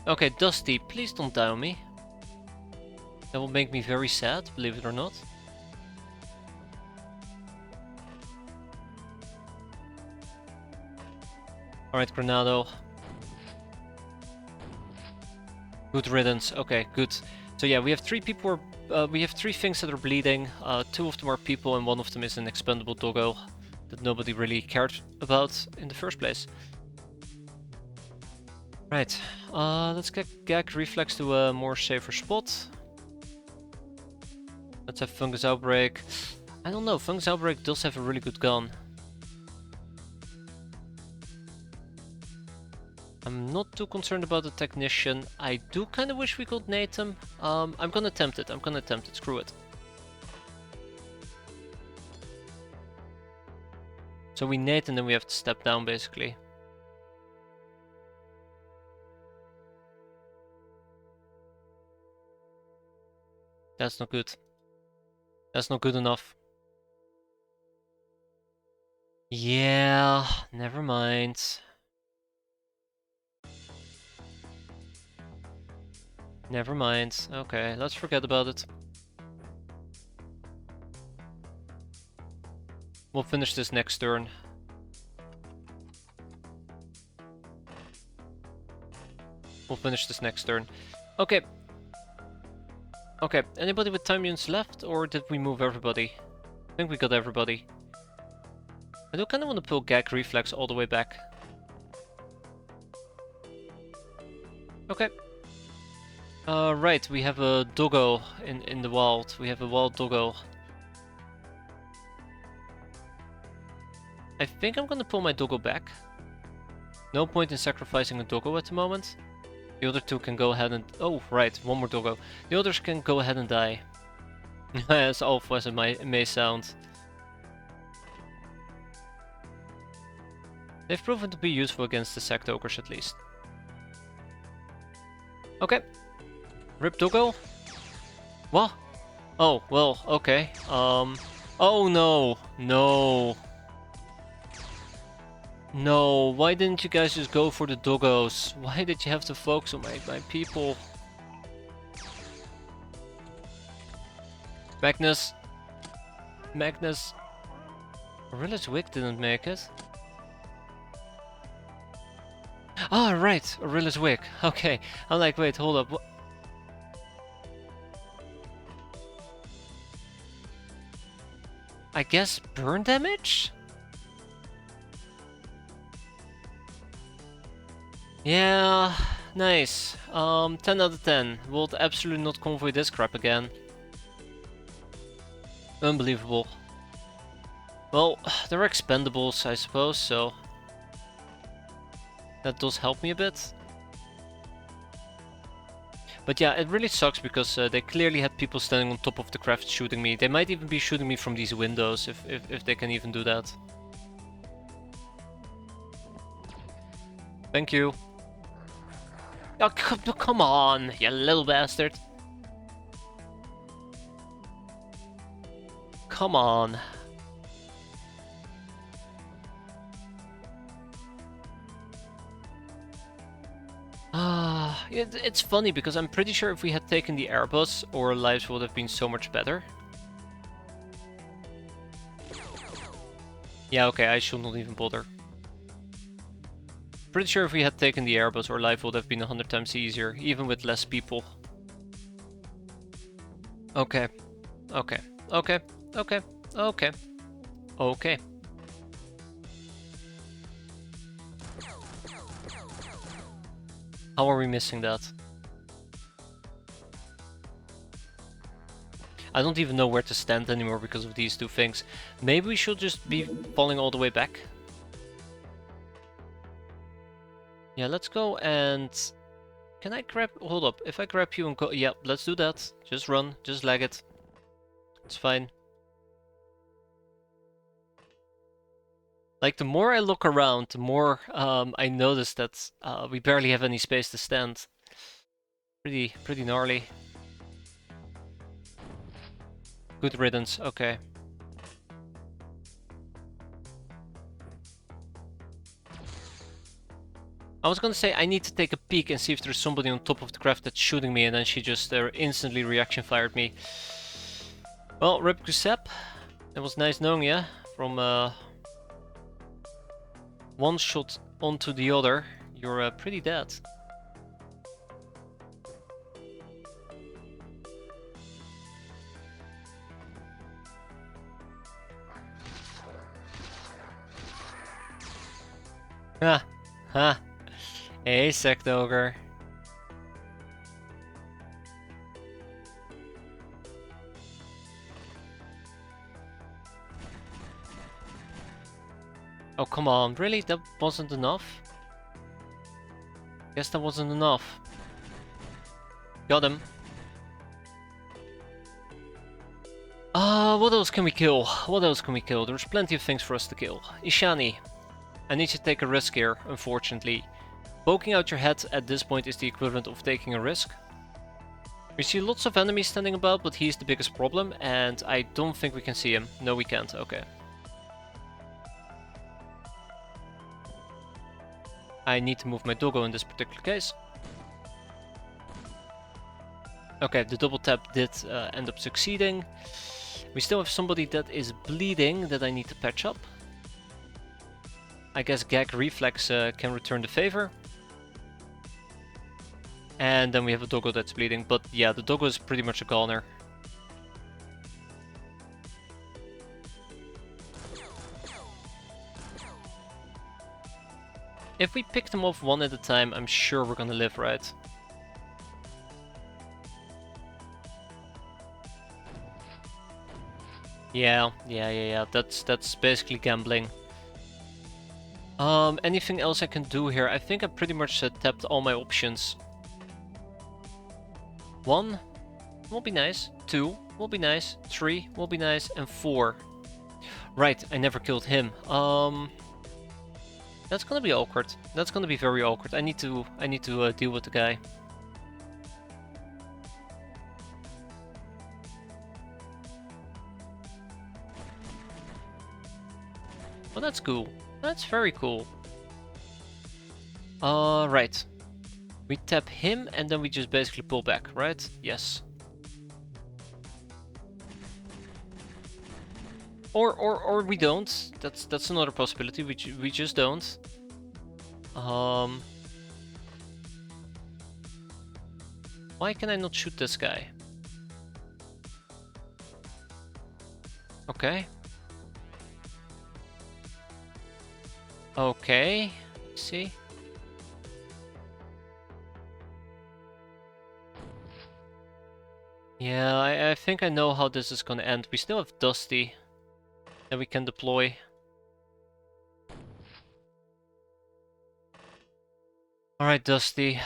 Okay, Dusty, please don't die on me. That will make me very sad, believe it or not. Alright, Granado. Good riddance. Okay, good. So yeah, we have 3 people. We have 3 things that are bleeding. 2 of them are people, and 1 of them is an expendable doggo that nobody really cared about in the first place. Right, let's get Gag Reflex to a more safer spot. Let's have Fungus Outbreak. I don't know, Fungus Outbreak does have a really good gun. I'm not too concerned about the Technician. I do kind of wish we could nade him. I'm gonna attempt it, screw it. So we nade and then we have to step down basically. That's not good. That's not good enough. Yeah, never mind. Never mind. Okay, let's forget about it. We'll finish this next turn. We'll finish this next turn. Okay. Okay, anybody with time units left, or did we move everybody? I think we got everybody. I do kind of want to pull Gag Reflex all the way back. Okay. Right, we have a doggo in the wild. We have a wild doggo. I think I'm gonna pull my doggo back. No point in sacrificing a doggo at the moment. The other two can go ahead and... Oh, right, one more doggo. The others can go ahead and die. As awful as it may sound. They've proven to be useful against the Sacked Ogres at least. Okay. Rip doggo? What? Oh, well, okay. Oh no! No! No, why didn't you guys just go for the doggos? Why did you have to focus on my people? Magnus! Magnus! Aurilla's Wick didn't make it. Ah, right! Aurilla's Wick. Okay. I'm like, wait, hold up. I guess burn damage? Yeah, nice. 10 out of 10. We'll absolutely not convoy this crap again. Unbelievable. Well, they're expendables, I suppose, so... that does help me a bit. But yeah, it really sucks because they clearly had people standing on top of the craft shooting me. They might even be shooting me from these windows, if they can even do that. Thank you. Oh, come on, you little bastard. Come on. It's funny because I'm pretty sure if we had taken the airbus, our lives would have been so much better. Yeah, okay, I should not even bother. Pretty sure if we had taken the airbus, our life would have been 100 times easier, even with less people. Okay. Okay. Okay. Okay. Okay. Okay. How are we missing that? I don't even know where to stand anymore because of these two things. Maybe we should just be falling all the way back. Yeah, let's go and... Can I grab... Hold up, if I grab you and go... Yeah, let's do that. Just run, just lag it. It's fine. Like, the more I look around, the more I notice that we barely have any space to stand. Pretty gnarly. Good riddance, okay. I was gonna say I need to take a peek and see if there's somebody on top of the craft that's shooting me, and then she just instantly reaction fired me. Well, Rip Giuseppe, it was nice knowing you from one shot onto the other. You're pretty dead. Ha! Ha! Hey, Sacked Ogre. Oh, come on. Really? That wasn't enough? Guess that wasn't enough. Got him. What else can we kill? What else can we kill? There's plenty of things for us to kill. Ishani. I need to take a risk here, unfortunately. Poking out your head at this point is the equivalent of taking a risk. We see lots of enemies standing about, but he's the biggest problem, and I don't think we can see him. No, we can't. Okay. I need to move my doggo in this particular case. Okay, the double tap did end up succeeding. We still have somebody that is bleeding that I need to patch up. I guess Gag Reflex can return the favor. And then we have a doggo that's bleeding, but yeah, the doggo is pretty much a goner. If we pick them off one at a time, I'm sure we're gonna live, right? Yeah. That's basically gambling. Anything else I can do here? I think I pretty much tapped all my options. 1 will be nice, 2 will be nice, 3 will be nice, and 4. Right, I never killed him. That's gonna be awkward. That's gonna be very awkward. I need to deal with the guy. Well, that's cool. That's very cool. Right. We tap him and then we just basically pull back, right? Yes. Or we don't. That's another possibility. We just don't. Why can I not shoot this guy? Okay. Okay. See. Yeah, I think I know how this is gonna end. We still have Dusty that we can deploy. Alright, Dusty.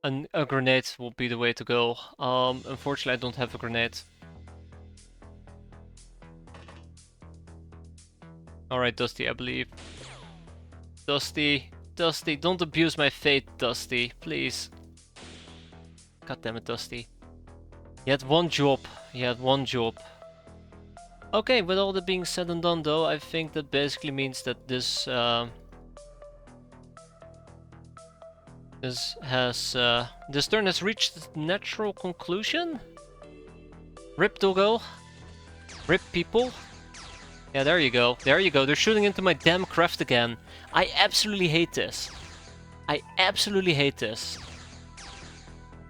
A grenade will be the way to go. Unfortunately, I don't have a grenade. Alright, Dusty, I believe. Dusty, don't abuse my fate, Dusty, please. God damn it, Dusty. He had one job. Okay, with all that being said and done though, I think that basically means that this this turn has reached its natural conclusion. Rip doggo. Rip people. Yeah, there you go. They're shooting into my damn craft again. I absolutely hate this.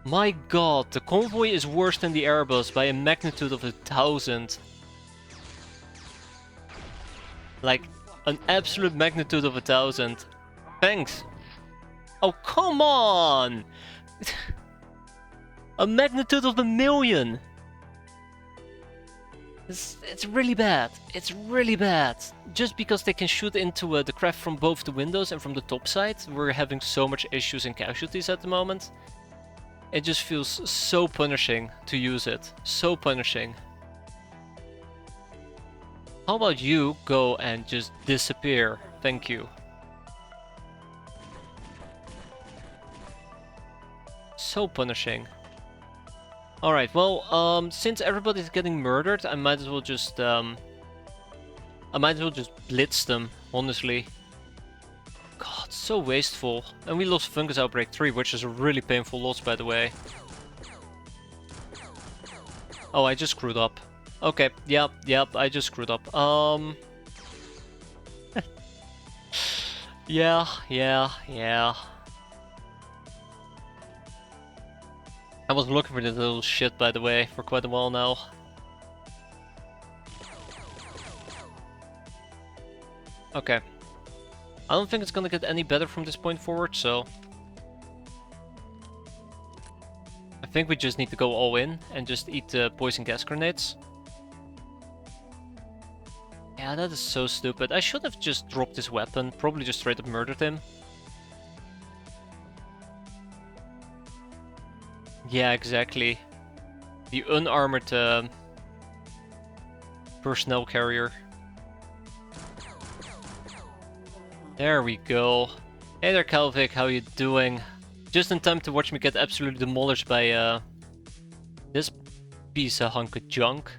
My god, the convoy is worse than the Airbus by a magnitude of 1,000. Like, an absolute magnitude of 1,000. Thanks. Oh, come on! A magnitude of 1,000,000! It's really bad. It's really bad. Just because they can shoot into the craft from both the windows and from the top side, we're having so much issues and casualties at the moment. It just feels so punishing to use it. So punishing. How about you go and just disappear? Thank you. So punishing. Alright, well, since everybody's getting murdered, I might as well just blitz them, honestly. God, so wasteful. And we lost Fungus Outbreak 3, which is a really painful loss, by the way. Oh, I just screwed up. Okay, yep, I just screwed up. Yeah. I was looking for this little shit, by the way, for quite a while now. Okay. I don't think it's gonna get any better from this point forward, so... I think we just need to go all in and just eat the poison gas grenades. Yeah, that is so stupid. I should have just dropped this weapon, probably just straight up murdered him. Yeah, exactly. The unarmored personnel carrier. There we go. Hey there, Kalvik, how you doing? Just in time to watch me get absolutely demolished by this piece of hunk of junk.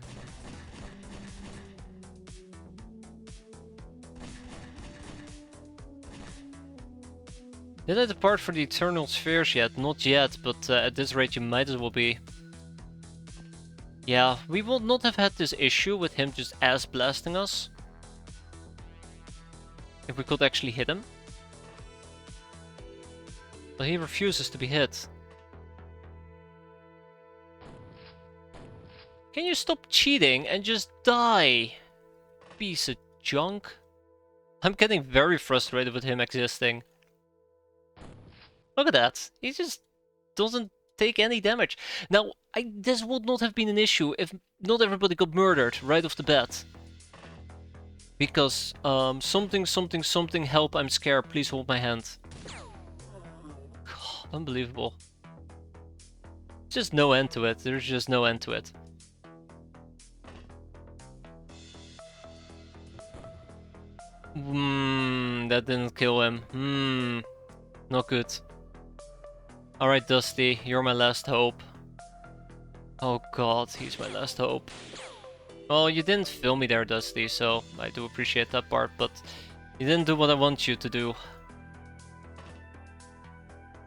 Did I depart for the Eternal Spheres yet? Not yet, but at this rate you might as well be. Yeah, we would not have had this issue with him just ass blasting us. If we could actually hit him. But he refuses to be hit. Can you stop cheating and just die? Piece of junk. I'm getting very frustrated with him existing. Look at that. He just doesn't take any damage. Now, this would not have been an issue if not everybody got murdered right off the bat. Because, something, help, I'm scared, please hold my hand. God, unbelievable. Just no end to it, there's just no end to it. That didn't kill him. Not good. Alright, Dusty, you're my last hope. Oh god, he's my last hope. Well, you didn't film me there, Dusty, so I do appreciate that part, but you didn't do what I want you to do.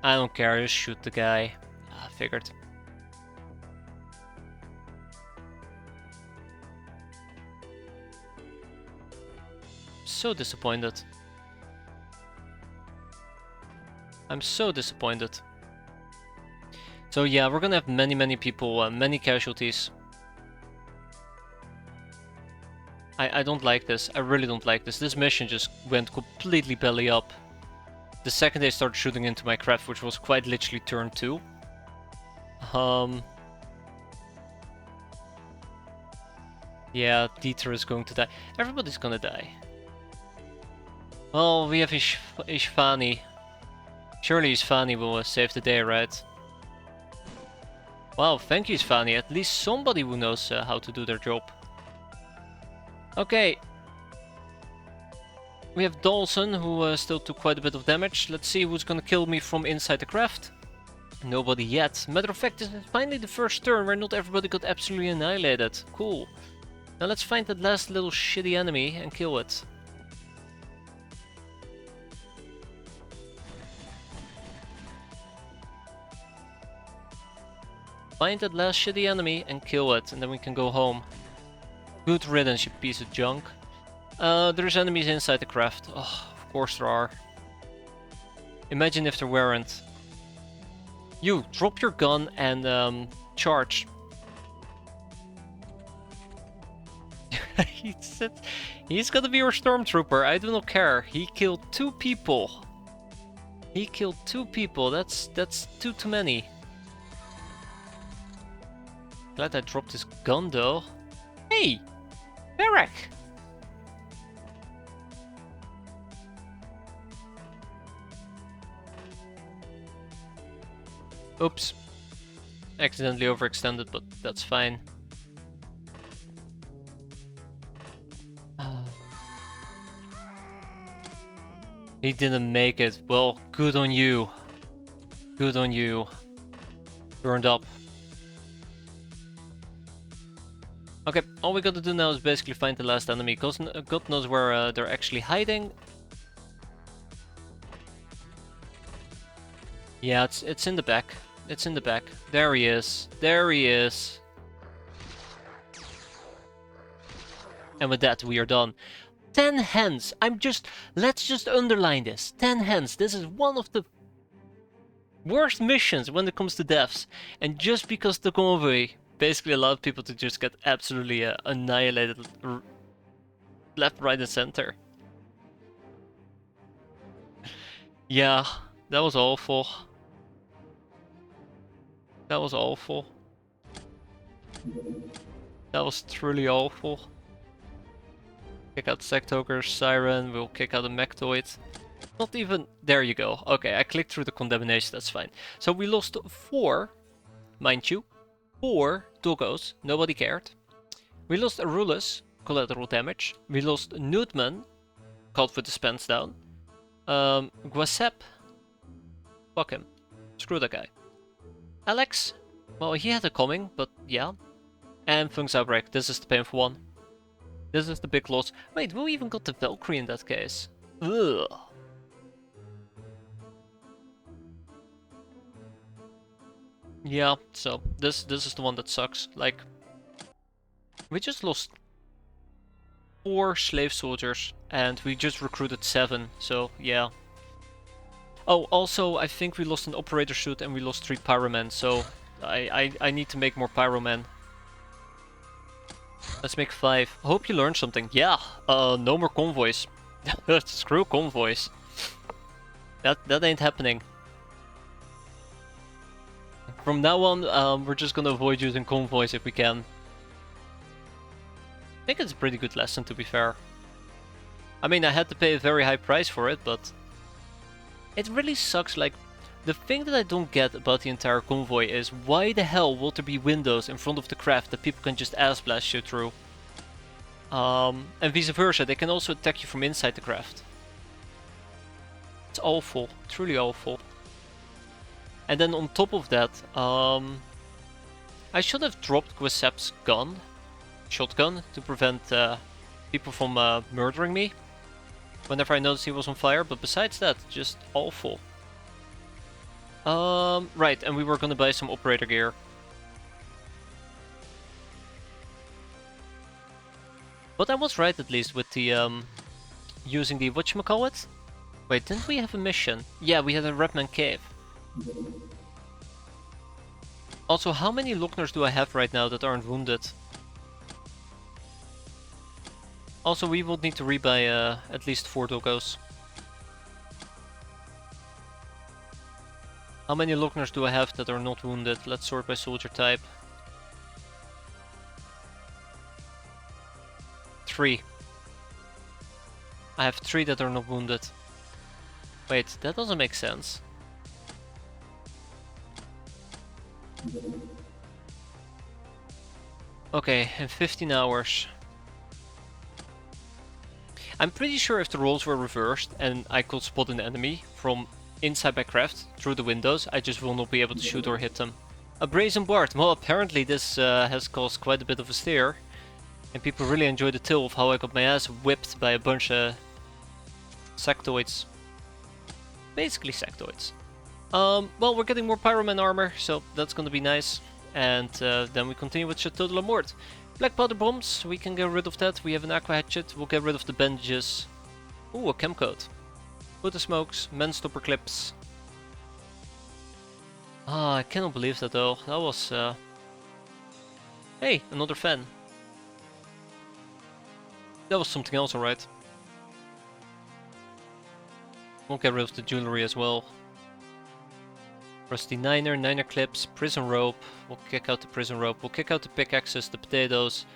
I don't care, just shoot the guy. I figured. So disappointed. I'm so disappointed. So yeah, we're gonna have many people, many casualties. I don't like this. I really don't like this. This mission just went completely belly up. The second they started shooting into my craft, which was quite literally turn 2. Yeah, Dieter is going to die. Everybody's gonna die. Oh, we have Ishvani. Surely Ishvani will save the day, right? Wow, thank you Ishvani. At least somebody who knows how to do their job. Okay. We have Dawson, who still took quite a bit of damage. Let's see who's gonna kill me from inside the craft. Nobody yet. Matter of fact, this is finally the first turn where not everybody got absolutely annihilated. Cool. Now let's find that last little shitty enemy and kill it. Find that last shitty enemy and kill it, and then we can go home. Good riddance, you piece of junk. There's enemies inside the craft. Oh, of course there are. Imagine if there weren't. You, drop your gun and charge. He's gonna be your stormtrooper, I do not care. He killed 2 people. He killed 2 people, that's too many. Glad I dropped his gun though. Hey! Barack! Oops. Accidentally overextended, but that's fine. He didn't make it. Well, good on you. Good on you. Burned up. Okay, all we gotta do now is basically find the last enemy. God knows where they're actually hiding. Yeah, it's in the back. It's in the back. There he is. There he is. And with that, we are done. 10 hands. Let's just underline this. 10 hands. This is one of the worst missions when it comes to deaths. And just because the convoy basically allowed people to just get absolutely annihilated left, right, and center. Yeah, that was awful. That was awful. That was truly awful. Kick out Sectoker, Siren, we'll kick out a Mechtoid. Not even... There you go. Okay, I clicked through the condemnation, that's fine. So we lost 4, mind you. 4 doggos, nobody cared. We lost Arulus, collateral damage. We lost Newtman, called for dispense down. Guasep, fuck him. Screw that guy. Alex, well, he had it coming, but yeah. And Funk's Outbreak, this is the painful one. This is the big loss. Wait, we even got the Valkyrie in that case. Ugh. Yeah, so this is the one that sucks. Like, we just lost 4 slave soldiers and we just recruited 7, so yeah. Oh, also, I think we lost an operator suit and we lost 3 pyromen, so I need to make more pyromen. Let's make 5. Hope you learned something. Yeah, no more convoys. Screw convoys. That ain't happening. From now on, we're just gonna avoid using convoys if we can. I think it's a pretty good lesson, to be fair. I mean, I had to pay a very high price for it, but it really sucks. Like, the thing that I don't get about the entire convoy is why the hell will there be windows in front of the craft that people can just ass blast you through? And vice versa, they can also attack you from inside the craft. It's awful, truly awful. And then on top of that, I should have dropped Quisep's shotgun, to prevent people from murdering me whenever I noticed he was on fire, but besides that, just awful. Right, and we were gonna buy some operator gear. But I was right at least with the using the whatchamacallit? Wait, didn't we have a mission? Yeah, we had a Redman Cave. Also, how many Lockners do I have right now that aren't wounded? Also, we will need to rebuy at least 4 doggos. How many Lockners do I have that are not wounded? Let's sort by soldier type. 3. I have 3 that are not wounded. Wait, that doesn't make sense. Okay, in 15 hours. I'm pretty sure if the roles were reversed and I could spot an enemy from inside my craft through the windows, I just will not be able to shoot or hit them. A brazen bard. Well, apparently this has caused quite a bit of a stir. And people really enjoy the tale of how I got my ass whipped by a bunch of sectoids. Basically sectoids. Well, we're getting more pyroman armor, so that's gonna be nice. And then we continue with Chateau de la Mort. Black powder bombs, we can get rid of that. We have an aqua hatchet, we'll get rid of the bandages. Ooh, a chem coat. Put the smokes, men stopper clips. Ah, I cannot believe that though. That was... Hey, another fan. That was something else, alright. We'll get rid of the jewelry as well. Rusty niner clips, prison rope. We'll kick out the prison rope. We'll kick out the pickaxes, the potatoes.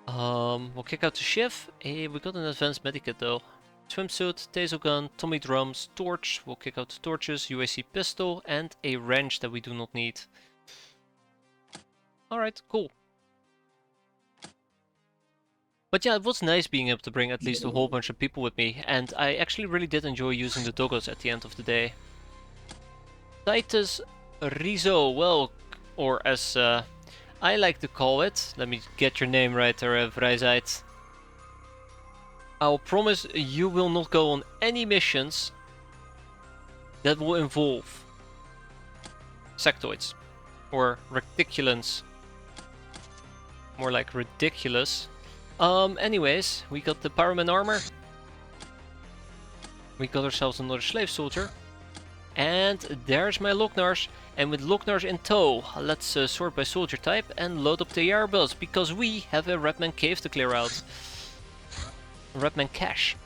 We'll kick out the shiv. Hey, we got an advanced medikit though. Swimsuit, taser gun, Tommy drums, torch. We'll kick out the torches, UAC pistol, and a wrench that we do not need. Alright, cool. But yeah, it was nice being able to bring at least a whole bunch of people with me, and I actually really did enjoy using the doggos at the end of the day. Titus Rizzo, well, or as I like to call it, let me get your name right there, Vrijheid. I'll promise you will not go on any missions that will involve sectoids or reticulans. More like ridiculous. Anyways, we got the pyroman armor. We got ourselves another slave soldier. And there's my Locknars. And with Locknars in tow, let's sort by soldier type and load up the airbus, because we have a Redman cave to clear out. Redman cache.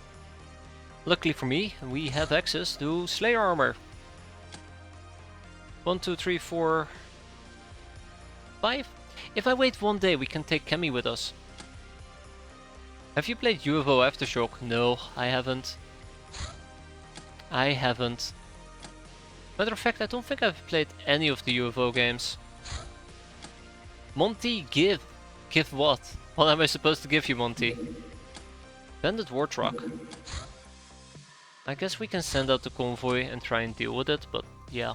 Luckily for me, we have access to Slayer armor. 1, 2, 3, 4, 5. If I wait one day, we can take Kemi with us. Have you played UFO Aftershock? No, I haven't. I haven't. Matter of fact, I don't think I've played any of the UFO games. Monty, give. Give what? What am I supposed to give you, Monty? Bandit war truck. I guess we can send out the convoy and try and deal with it, but yeah.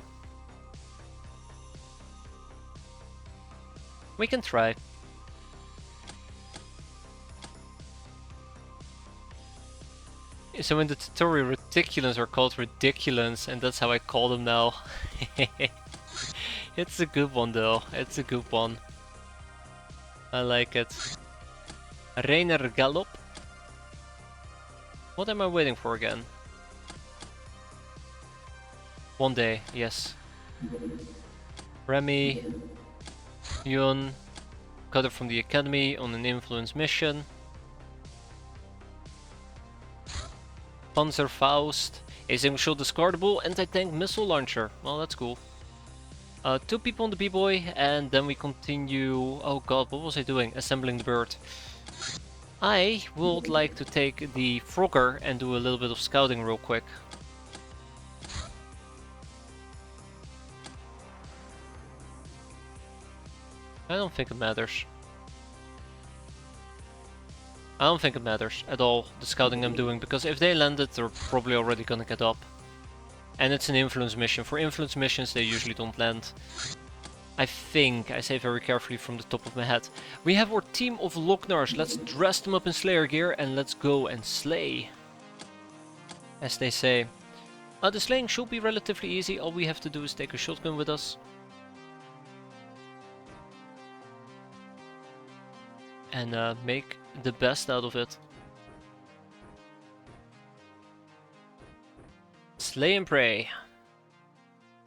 We can try. So in the tutorial, reticulans are called ridiculans, and that's how I call them now. It's a good one though. It's a good one. I like it. Rainer Gallop. What am I waiting for again? 1 day, yes. Remy, Yun, cut her from the academy on an influence mission. Panzerfaust, a single shot discardable anti-tank missile launcher. Well, that's cool. 2 people on the B-boy, and then we continue... Oh god, what was I doing? Assembling the bird. I would like to take the Frogger and do a little bit of scouting real quick. I don't think it matters. I don't think it matters at all, the scouting I'm doing, because if they landed, they're probably already gonna get up. And it's an influence mission. For influence missions, they usually don't land. I think, I say very carefully from the top of my head. We have our team of Locknars. Let's dress them up in Slayer gear and let's go and slay. As they say. The slaying should be relatively easy. All we have to do is take a shotgun with us. And make the best out of it. Slay and pray.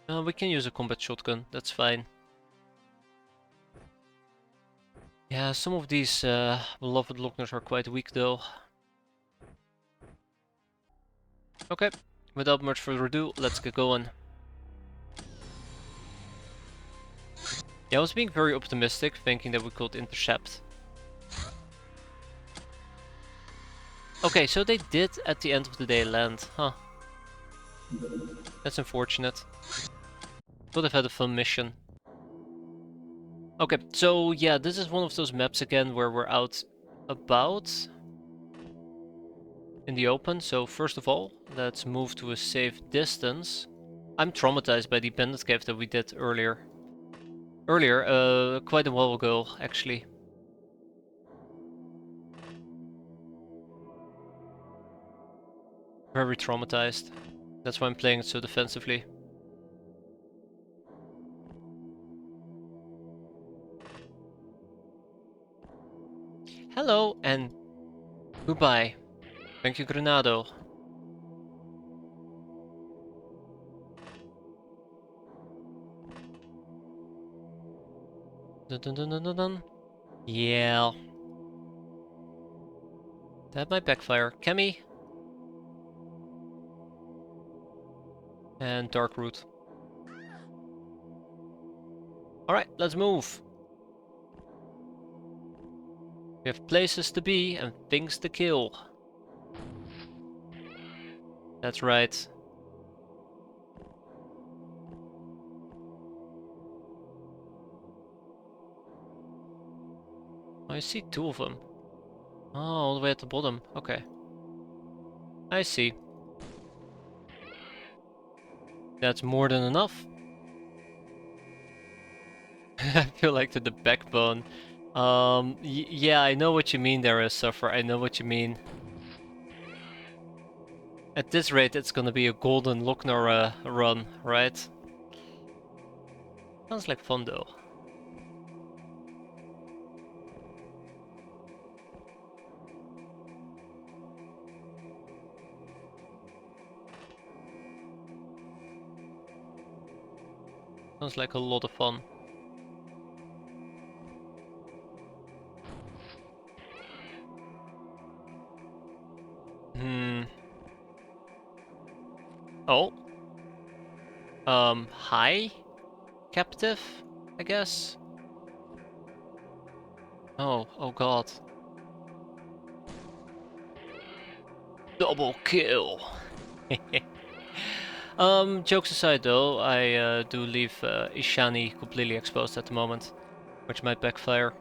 We can use a combat shotgun, that's fine. Yeah, some of these beloved Lockners are quite weak though. Okay, without much further ado, let's get going. Yeah, I was being very optimistic, thinking that we could intercept. Okay, so they did at the end of the day land, huh? That's unfortunate. Could have had a fun mission. Okay, so yeah, this is one of those maps again where we're out about in the open. So first of all, let's move to a safe distance. I'm traumatized by the bandit cave that we did earlier. Quite a while ago, actually. Very traumatized. That's why I'm playing it so defensively. Hello and goodbye. Thank you, Granado. Dun dun dun dun dun dun. Yeah. That might backfire. Kemi. And Dark Root. Alright, let's move. We have places to be and things to kill. That's right. I see 2 of them. Oh, all the way at the bottom. Okay. I see. That's more than enough. I feel like to the backbone. Yeah, I know what you mean there, Suffer. I know what you mean. At this rate, it's gonna be a golden Lochner run, right? Sounds like fun though. Sounds like a lot of fun. Oh. Hi? Captive, I guess? Oh god. Double kill! Jokes aside though, I do leave Ishani completely exposed at the moment, which might backfire.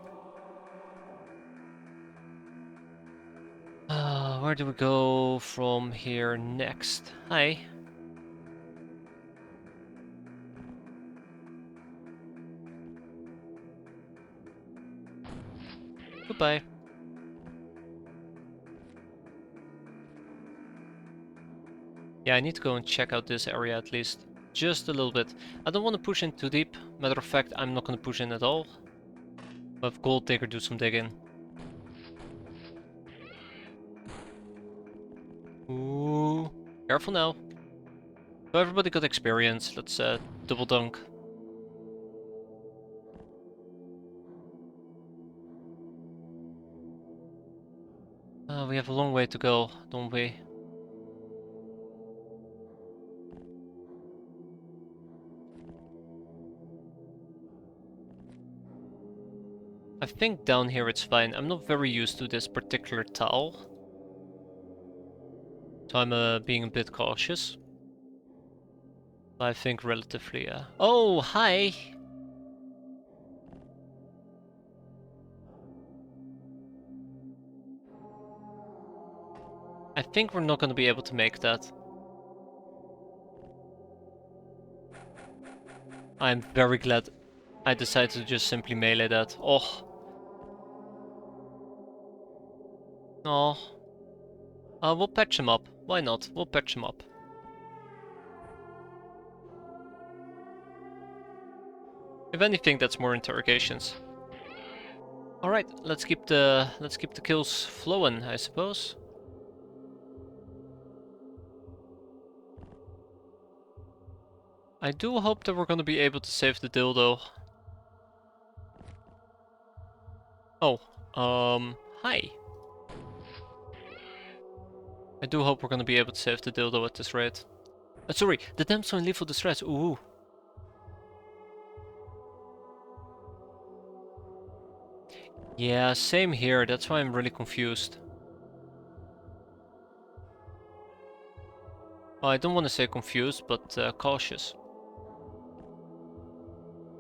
Where do we go from here next? Hi. Goodbye. Yeah, I need to go and check out this area at least, just a little bit. I don't want to push in too deep. Matter of fact, I'm not going to push in at all. Have Gold Digger do some digging. Ooh, careful now. So everybody got experience. Let's double dunk. We have a long way to go, don't we? I think down here it's fine. I'm not very used to this particular tile. So I'm being a bit cautious. I think relatively, Oh, hi! I think we're not going to be able to make that. I'm very glad I decided to just simply melee that. Oh. No. We'll patch him up. Why not? We'll patch him up. If anything, that's more interrogations. Alright, let's keep the kills flowing, I suppose. I do hope that we're gonna be able to save the dildo. Oh, hi. I do hope we're gonna be able to save the dildo at this rate. Sorry, the damsel in lethal distress, ooh. Yeah, same here, that's why I'm really confused. Well, I don't want to say confused, but cautious.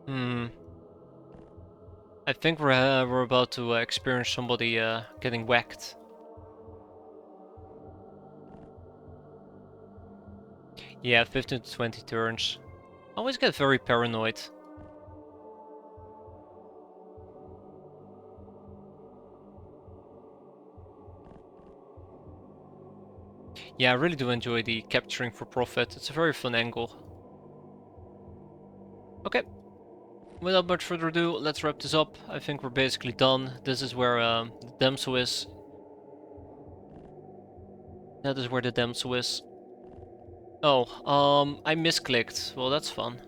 I think we're about to experience somebody getting whacked. Yeah, 15 to 20 turns. I always get very paranoid. Yeah, I really do enjoy the capturing for profit. It's a very fun angle. Okay. Without much further ado, let's wrap this up. I think we're basically done. This is where the damsel is. That is where the damsel is. Oh, I misclicked. Well, that's fun.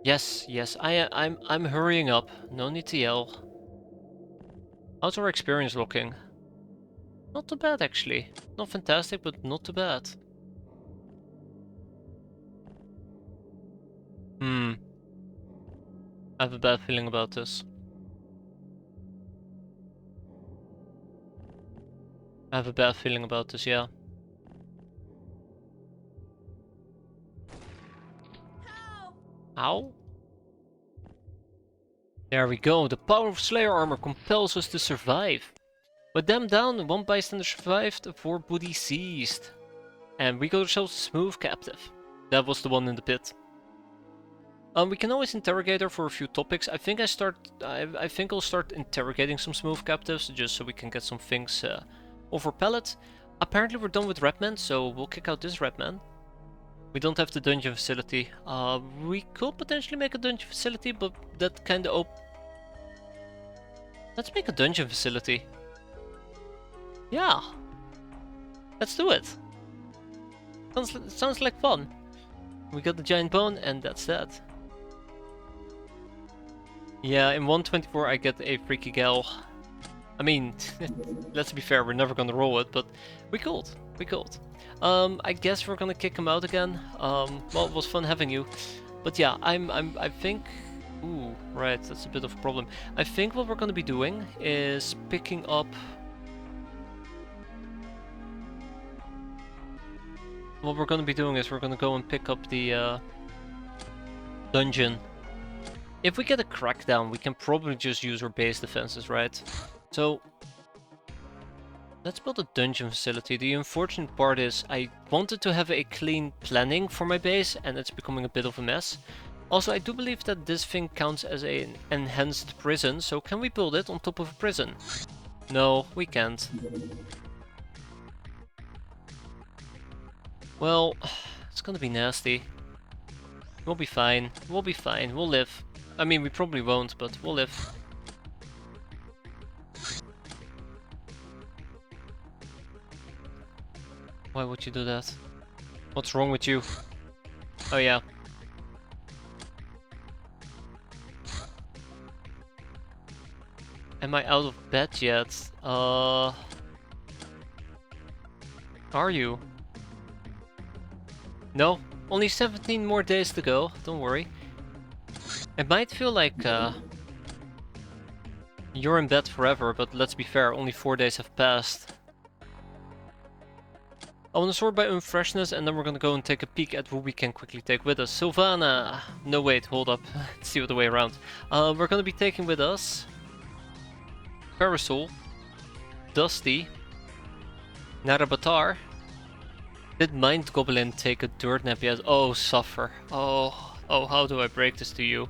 Yes, I'm hurrying up. No need to yell. How's our experience looking? Not too bad, actually. Not fantastic, but not too bad. I have a bad feeling about this. I have a bad feeling about this, yeah. Ow. There we go. The power of Slayer armor compels us to survive. With them down, one bystander survived, 4 booty seized. And we got ourselves a smooth captive. That was the one in the pit. We can always interrogate her for a few topics. I think I'll start interrogating some smooth captives just so we can get some things over pallet. Apparently we're done with Redman, so we'll kick out this Redman. We don't have the dungeon facility. We could potentially make a dungeon facility, but that kind of Let's make a dungeon facility. Yeah. Let's do it. Sounds like fun. We got the giant bone, and that's that. Yeah, in 124 I get a freaky gal. I mean, let's be fair, we're never gonna roll it, but we could. I guess we're gonna kick him out again. Well, it was fun having you. But yeah, I think... Ooh, right, that's a bit of a problem. I think what we're gonna be doing is picking up... What we're gonna be doing is we're gonna go and pick up the dungeon. If we get a crackdown, we can probably just use our base defenses, right? So, let's build a dungeon facility. The unfortunate part is I wanted to have a clean planning for my base, and it's becoming a bit of a mess. Also, I do believe that this thing counts as an enhanced prison, so can we build it on top of a prison? No, we can't. Well, It's gonna be nasty. We'll be fine. We'll be fine. We'll live. I mean, we probably won't, but we'll live. Why would you do that? What's wrong with you? Oh yeah. Am I out of bed yet? Are you? No? Only 17 more days to go, don't worry. It might feel like you're in bed forever, but let's be fair, only 4 days have passed. I want to sort by unfreshness, and then we're gonna go and take a peek at who we can quickly take with us. Sylvana! No wait, hold up. Let's see the way around. We're gonna be taking with us Parasol, Dusty, Narabatar. Did Mind Goblin take a dirt nap yet? Oh, suffer. Oh, how do I break this to you?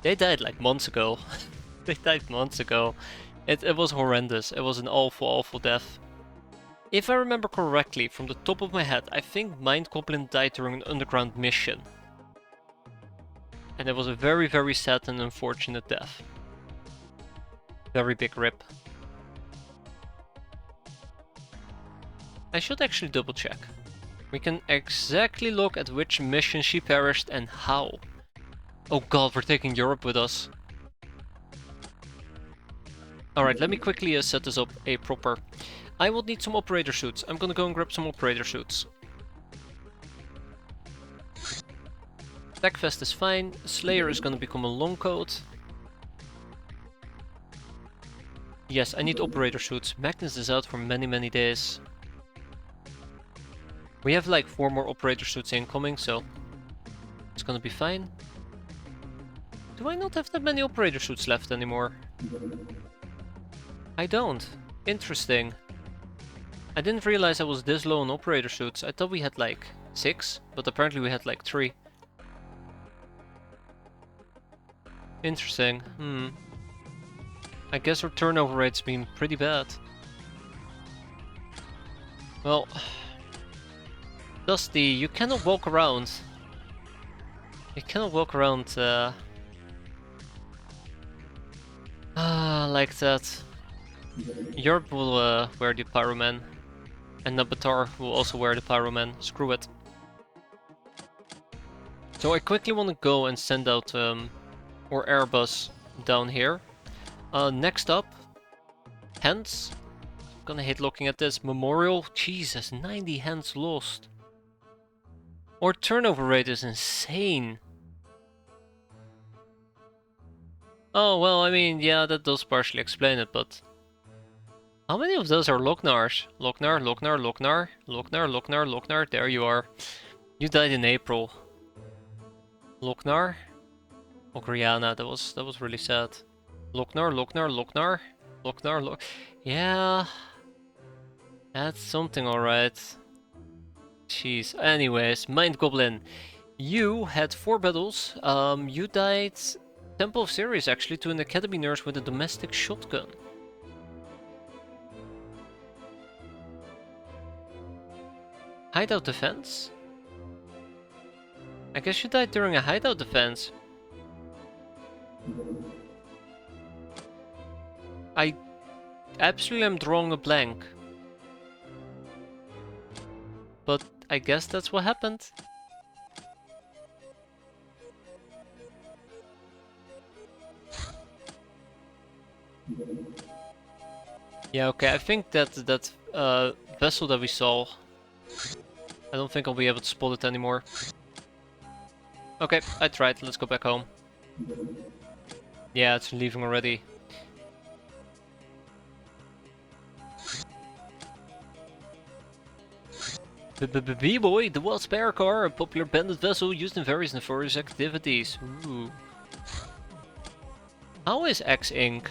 They died like months ago. They died months ago. It was horrendous. It was an awful death. If I remember correctly, from the top of my head, I think Mind Goblin died during an underground mission. And it was a very sad and unfortunate death. Very big rip. I should actually double check. We can exactly look at which mission she perished and how. Oh god, we're taking Europe with us. Alright, let me quickly set this up a proper. I will need some operator suits. I'm gonna go and grab some operator suits. Tech vest is fine. Slayer is gonna become a long coat. Yes, I need operator suits. Magnus is out for many days. We have like 4 more operator suits incoming, so it's gonna be fine. Do I not have that many operator suits left anymore? I don't. Interesting. I didn't realize I was this low on operator suits. I thought we had like 6, but apparently we had like 3. Interesting. I guess our turnover rate's been pretty bad. Well, Dusty, you cannot walk around. You cannot walk around like that. Europe will wear the Pyroman, and Nabatar will also wear the Pyroman. Screw it. So I quickly want to go and send out or Airbus down here. Next up, hands. Gonna hate looking at this. Memorial. Jesus, 90 hands lost. Our turnover rate is insane. Oh, well, I mean, yeah, that does partially explain it, but... How many of those are Loknars? Loknar, Loknar, Loknar, Loknar, Loknar, Loknar, there you are. You died in April. Loknar? Ogriana, that was really sad. Loknar, Loknar, Loknar, Loknar, Lok... Yeah... That's something alright. Jeez, anyways, Mind Goblin. You had 4 battles. You died Temple of Ceres actually to an academy nurse with a domestic shotgun. Hideout defense? I guess you died during a hideout defense. I absolutely am drawing a blank. But I guess that's what happened. Yeah, okay, I think that vessel that we saw, I don't think I'll be able to spot it anymore. Okay, I tried, let's go back home. Yeah, it's leaving already. B-Boy, the Wild Spare Car, a popular bandit vessel used in various nefarious activities. Ooh. How is X Inc?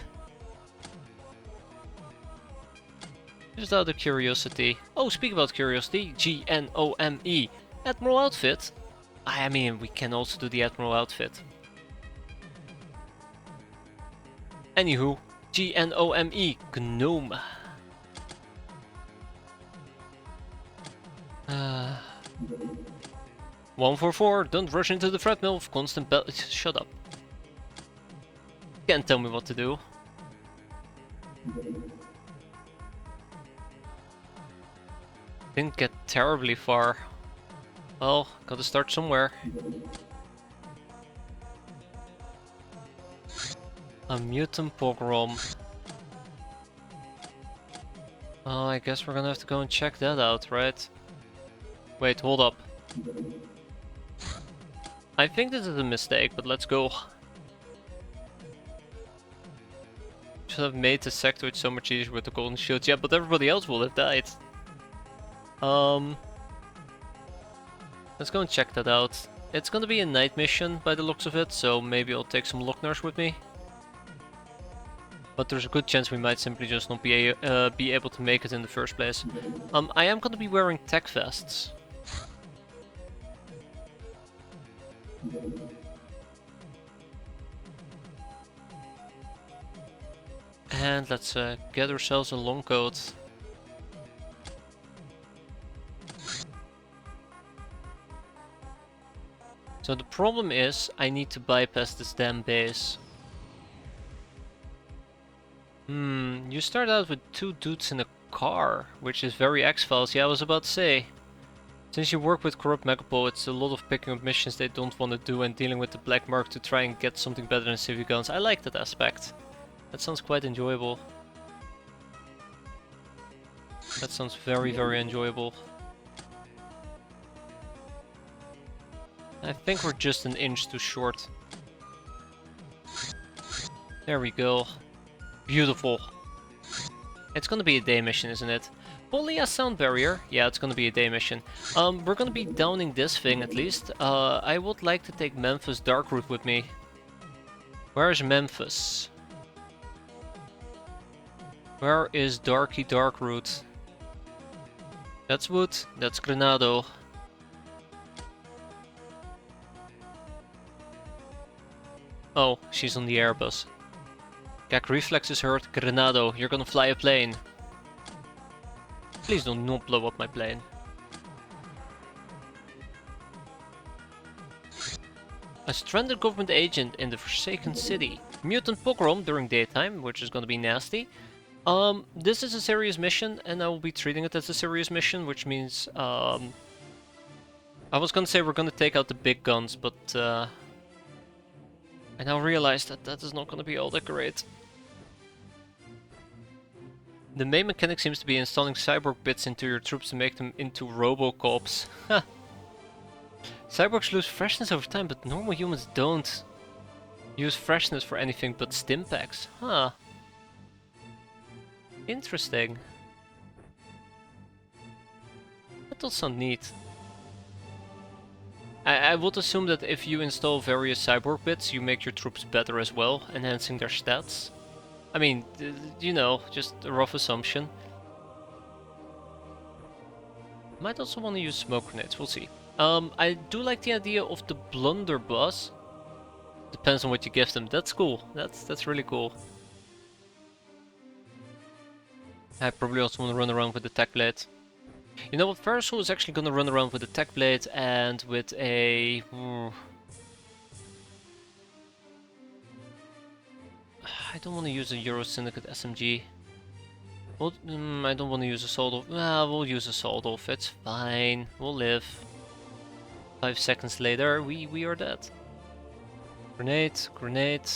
Just out of curiosity. Oh, speak about curiosity, GNOME. Admiral outfit? I mean, we can also do the Admiral outfit. Anywho, GNOME, Gnome. 144, don't rush into the treadmill of constant bell. Shut up. Can't tell me what to do. Didn't get terribly far. Well, gotta start somewhere. A mutant pogrom. Oh, I guess we're gonna have to go and check that out, right? Wait, hold up. I think this is a mistake, but let's go. Should have made the sectoid so much easier with the golden shields. Yeah, but everybody else will have died. Let's go and check that out. It's gonna be a night mission by the looks of it, so maybe I'll take some Lockners with me. But there's a good chance we might simply just not be able to make it in the first place. I am gonna be wearing tech vests. And let's get ourselves a long coat. So the problem is, I need to bypass this damn base. You start out with 2 dudes in a car, which is very X-Files. Yeah, I was about to say. Since you work with Corrupt Megapol, it's a lot of picking up missions they don't want to do and dealing with the Black Mark to try and get something better than civic guns. I like that aspect. That sounds quite enjoyable. That sounds very, very enjoyable. I think we're just an inch too short. There we go. Beautiful. It's gonna be a day mission, isn't it? Polia sound barrier. Yeah, it's gonna be a day mission. We're gonna be downing this thing at least. I would like to take Memphis Darkroot with me. Where is Memphis? Where is Darky Darkroot? That's Wood. That's Granado. Oh, she's on the Airbus. Gag Reflex is hurt. Granado, you're gonna fly a plane. Please don't not blow up my plane. A stranded government agent in the Forsaken City. Mutant pogrom during daytime, which is gonna be nasty. This is a serious mission, and I will be treating it as a serious mission, which means, I was gonna say we're gonna take out the big guns, but, I now realize that that is not gonna be all that great. The main mechanic seems to be installing cyborg bits into your troops to make them into Robocops. Cyborgs lose freshness over time, but normal humans don't use freshness for anything but stim packs. Huh. Interesting. That does sound neat. I would assume that if you install various cyborg bits, you make your troops better as well, enhancing their stats. I mean, you know, just a rough assumption. Might also want to use smoke grenades, we'll see. I do like the idea of the blunderbuss. Depends on what you give them. That's cool. That's really cool. I probably also want to run around with the tech blade. You know what? Ferrosul is actually going to run around with the tech blade and with a... I don't want to use a Euro Syndicate SMG. Well, I don't want to use Assault Off. We'll use Assault Off. It's fine. We'll live. 5 seconds later, we are dead. Grenade, grenade.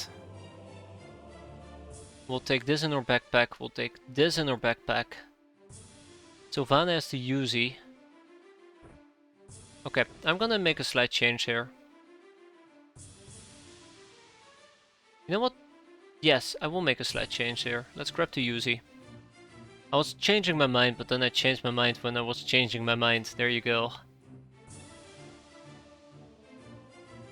We'll take this in our backpack. We'll take this in our backpack. Sylvana has the Uzi. Okay, I'm gonna make a slight change here. You know what? Yes, I will make a slight change here. Let's grab the Uzi. I was changing my mind, but then I changed my mind when I was changing my mind. There you go.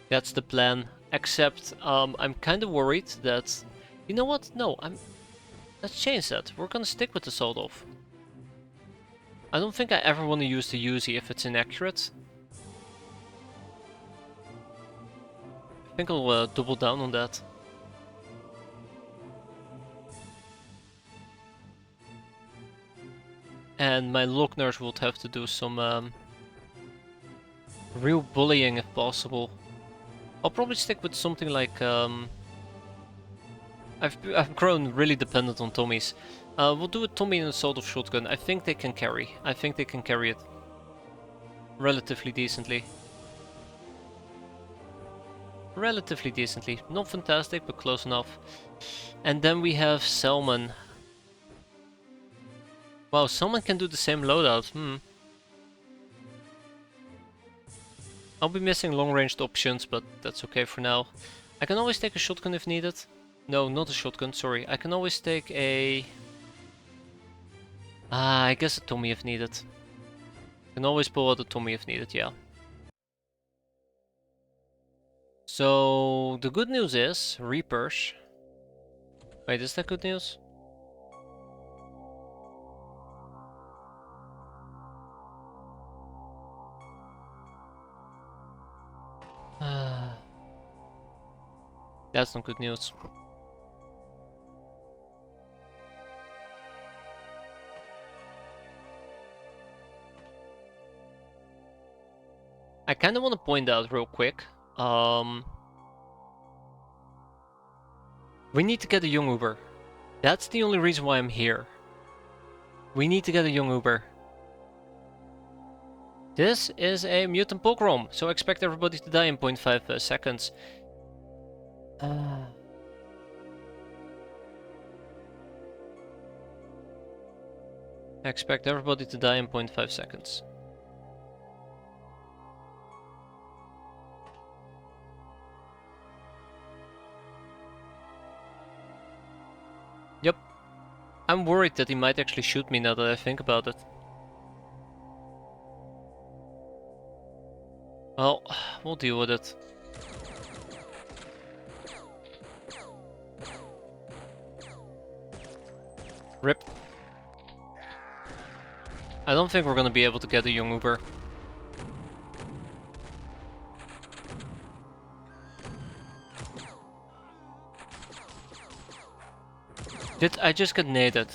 That's the plan. Except, I'm kind of worried that... You know what? No, let's change that. We're gonna stick with the Assault Off. I don't think I ever want to use the Uzi if it's inaccurate. I think I'll double down on that. And my Lockners would have to do some Real bullying if possible. I'll probably stick with something like I've grown really dependent on Tommies. We'll do a Tommy and a assault of shotgun. I think they can carry. I think they can carry it relatively decently. Relatively decently. Not fantastic, but close enough. And then we have Selman. Wow, Selman can do the same loadout. I'll be missing long-ranged options, but that's okay for now. I can always take a shotgun if needed. No, not a shotgun, sorry. I can always take a... I guess a Tommy if needed. I can always pull out a Tommy if needed, yeah. So, the good news is, Reapers. Wait, is that good news? That's not good news. I kind of want to point out real quick. We need to get a young Uber. That's the only reason why I'm here. We need to get a young Uber. This is a mutant pogrom, so expect everybody to die in 0.5 seconds. I expect everybody to die in 0.5 seconds. Yep. I'm worried that he might actually shoot me now that I think about it. Well, we'll deal with it. Rip. I don't think we're gonna be able to get a young Uber. Did I just get naded?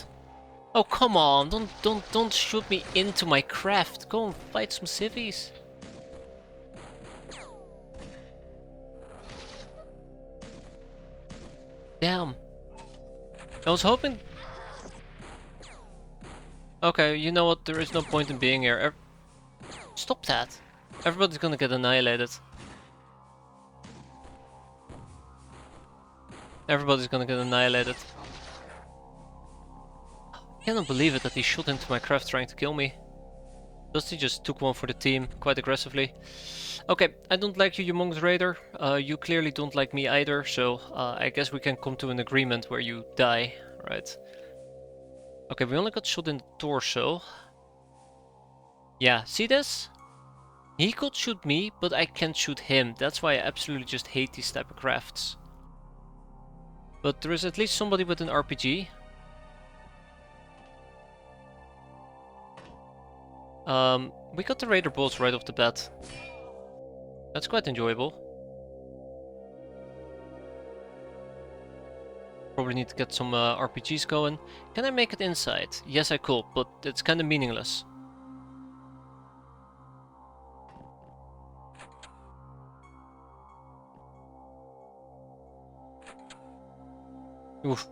Oh come on! Don't shoot me into my craft. Go and fight some civvies. Damn. I was hoping. Okay, you know what? There is no point in being here. Stop that. Everybody's gonna get annihilated. Everybody's gonna get annihilated. I cannot believe it that he shot into my craft trying to kill me. Dusty just took one for the team, quite aggressively. Okay, I don't like you, Humongous Raider. You clearly don't like me either, so I guess we can come to an agreement where you die, right? Okay, we only got shot in the torso. Yeah, see this? He could shoot me, but I can't shoot him. That's why I absolutely just hate these type of crafts. But there is at least somebody with an RPG. We got the Raider bolts right off the bat. That's quite enjoyable. Probably need to get some RPGs going. Can I make it inside? Yes, I could, but it's kind of meaningless. Oof.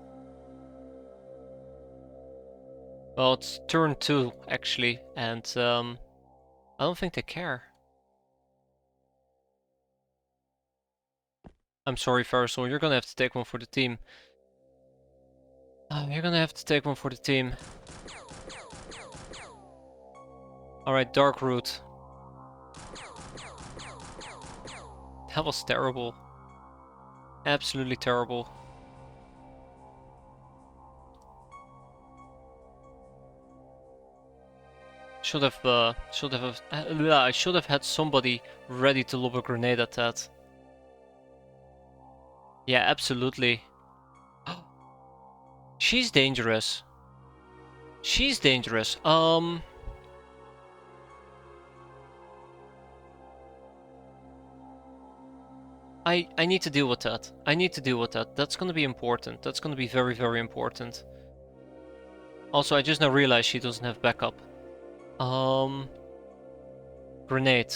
Well, it's turn 2 actually, and I don't think they care. I'm sorry, Farisol, you're gonna have to take one for the team. You're gonna have to take one for the team. Alright, Dark Root. That was terrible. Absolutely terrible. I should have had somebody ready to lob a grenade at that. Yeah, absolutely. She's dangerous. She's dangerous. I need to deal with that. I need to deal with that. That's gonna be important. That's gonna be very, very important. Also, I just now realized she doesn't have backup. Grenade.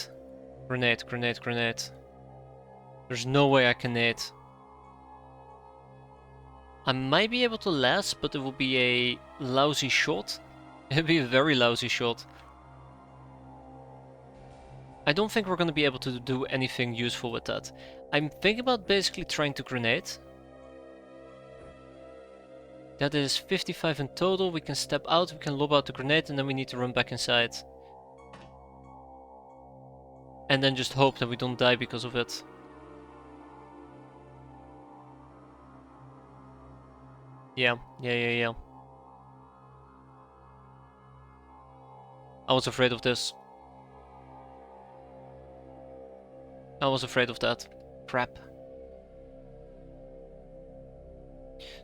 Grenade, grenade, grenade. There's no way I can nade. I might be able to last, but it will be a lousy shot. It'll be a very lousy shot. I don't think we're gonna be able to do anything useful with that. I'm thinking about basically trying to grenade. That is 55 in total. We can step out, we can lob out the grenade, and then we need to run back inside. And then just hope that we don't die because of it. Yeah. I was afraid of this. I was afraid of that. Crap.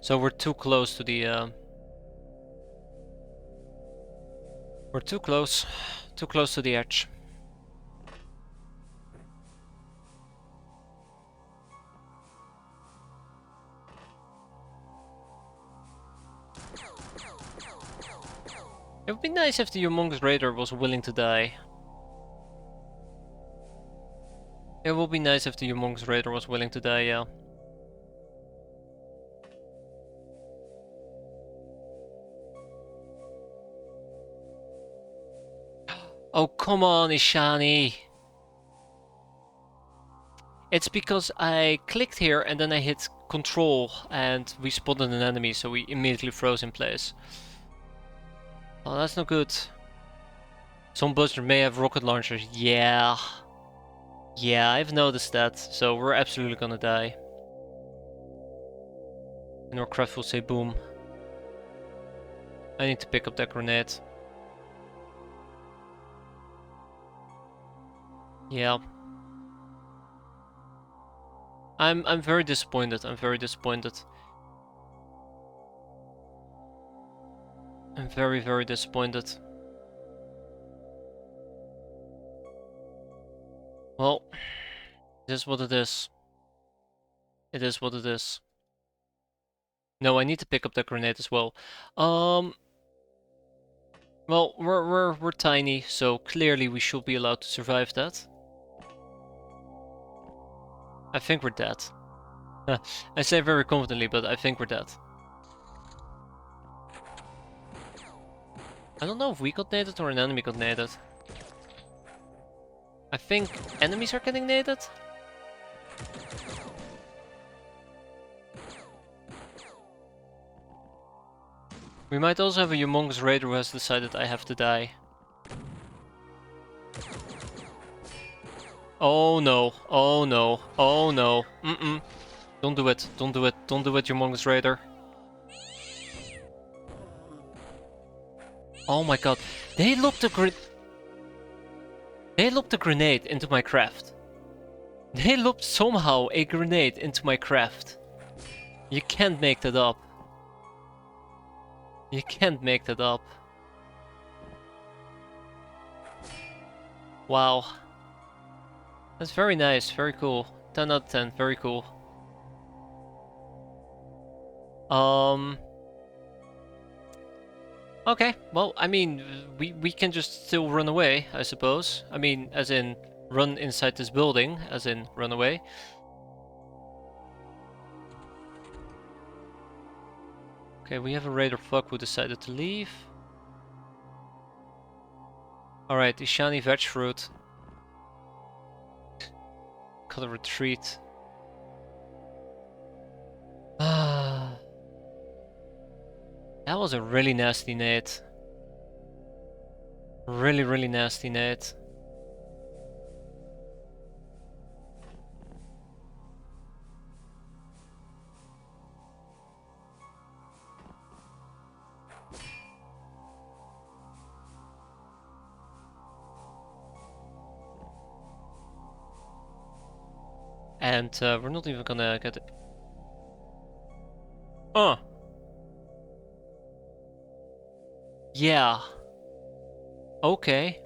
So we're too close to the... We're too close to the edge. It would be nice if the Humongous Raider was willing to die. It would be nice if the Humongous Raider was willing to die, yeah. Oh, come on, Ishani! It's because I clicked here and then I hit control and we spotted an enemy, so we immediately froze in place. Oh, that's not good. Some buzzers may have rocket launchers. Yeah. Yeah, I've noticed that. So we're absolutely gonna die. And our craft will say boom. I need to pick up that grenade. Yeah. I'm very disappointed. I'm very disappointed. I'm very, very disappointed. Well, it is what it is. It is what it is. No, I need to pick up that grenade as well. Well, we're tiny, so clearly we should be allowed to survive that. I think we're dead. I say very confidently, but I think we're dead. I don't know if we got naded or an enemy got naded. I think enemies are getting naded. We might also have a Humongous Raider who has decided I have to die. Oh no, oh no, oh no. Don't do it, don't do it, don't do it, Humongous Raider. Oh my god, they lobbed a grenade into my craft. They lobbed somehow a grenade into my craft. You can't make that up. You can't make that up. Wow. That's very nice, very cool. 10 out of 10, very cool. Okay, well, I mean, we can just still run away, I suppose. I mean, as in, run inside this building, as in, run away. Okay, we have a Raider fuck who decided to leave. Alright, Ishani Veg Fruit. Gotta retreat. Ah. That was a really nasty nade. Really, really nasty nade. And we're not even gonna get it. Yeah. Okay.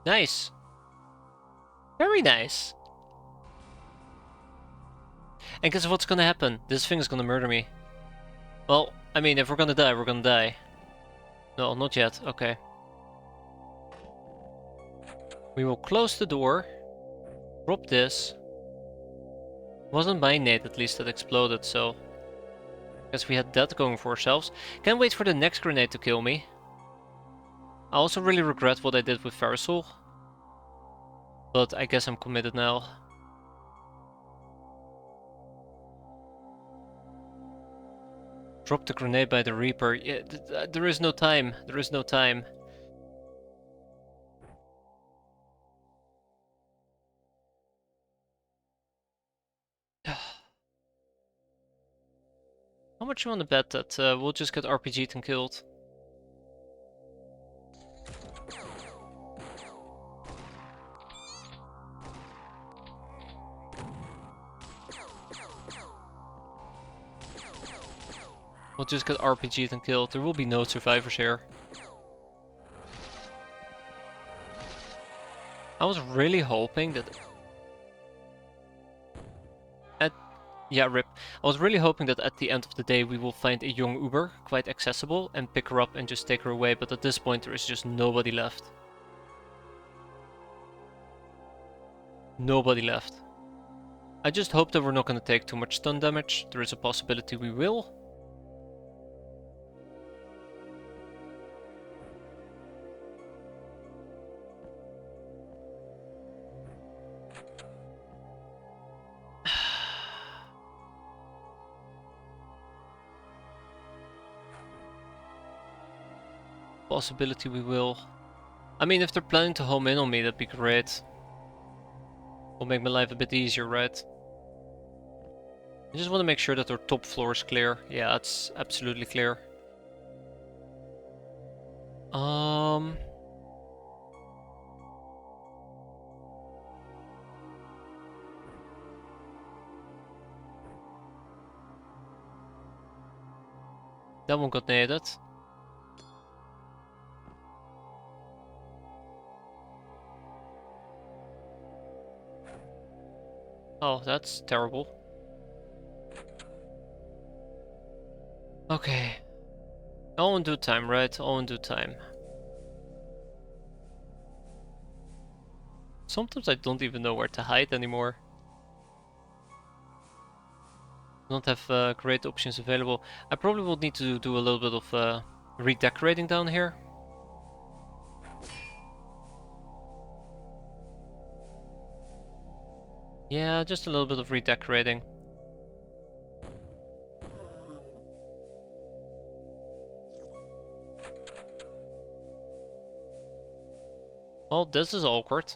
Nice. Very nice. And guess what's gonna happen? This thing is gonna murder me. Well, I mean, if we're gonna die, we're gonna die. No, not yet. Okay. We will close the door. Drop this. Wasn't my nade at least that exploded, so... guess we had that going for ourselves. Can't wait for the next grenade to kill me. I also really regret what I did with Ferrosol. But I guess I'm committed now. Drop the grenade by the Reaper. Yeah, there is no time. There is no time. How much you want to bet that we'll just get RPG'd and killed? We'll just get RPG'd and killed. There will be no survivors here. I was really hoping that... Yeah, rip. I was really hoping that at the end of the day we will find a young Uber, quite accessible, and pick her up and just take her away, but at this point there is just nobody left. Nobody left. I just hope that we're not going to take too much stun damage. There is a possibility we will. Possibility we will. I mean, if they're planning to home in on me, that'd be great. Will make my life a bit easier, right? I just want to make sure that our top floor is clear. Yeah, it's absolutely clear. That one got naded. Oh, that's terrible. Okay. All in due time, right? All in due time. Sometimes I don't even know where to hide anymore. Don't have great options available. I probably will need to do a little bit of redecorating down here. Yeah, just a little bit of redecorating. Well, this is awkward.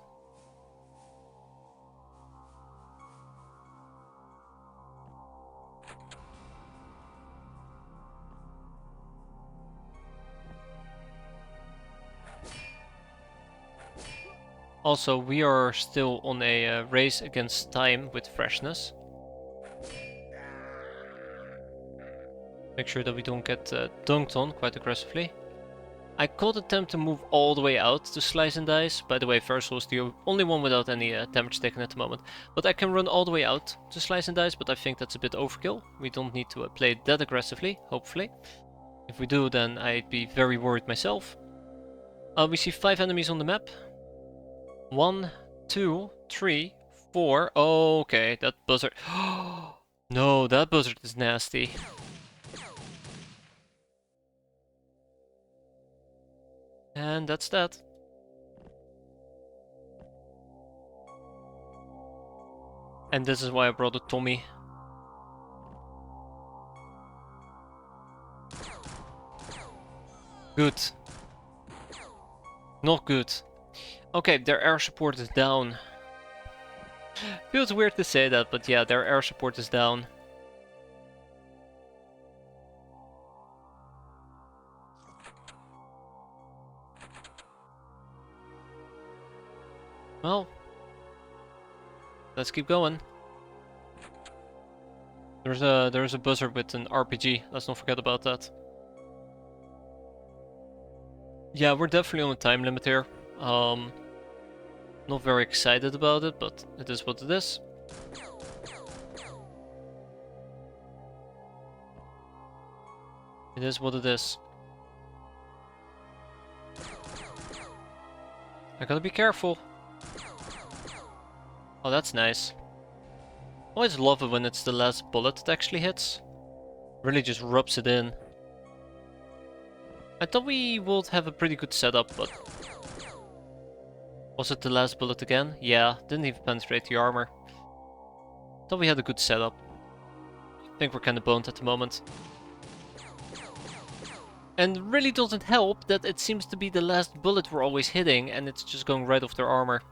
Also, we are still on a race against time with freshness. Make sure that we don't get dunked on quite aggressively. I could attempt to move all the way out to slice and dice. By the way, Versal is the only one without any damage taken at the moment. But I can run all the way out to slice and dice, but I think that's a bit overkill. We don't need to play it that aggressively, hopefully. If we do, then I'd be very worried myself. We see 5 enemies on the map. 1, 2, 3, 4. Oh, okay, that buzzard. No, that buzzard is nasty. And that's that. And this is why I brought a Tommy. Good. Not good. Okay, their air support is down. Feels weird to say that, but yeah, their air support is down. Well, let's keep going. There's a buzzard with an RPG. Let's not forget about that. Yeah, we're definitely on a time limit here. Not very excited about it, but it is what it is. It is what it is. I gotta be careful. Oh, that's nice. Always love it when it's the last bullet that actually hits. Really just rubs it in. I thought we would have a pretty good setup, but... Was it the last bullet again? Yeah, didn't even penetrate the armor. Thought we had a good setup. I think we're kinda boned at the moment. And really doesn't help that it seems to be the last bullet we're always hitting and it's just going right off their armor.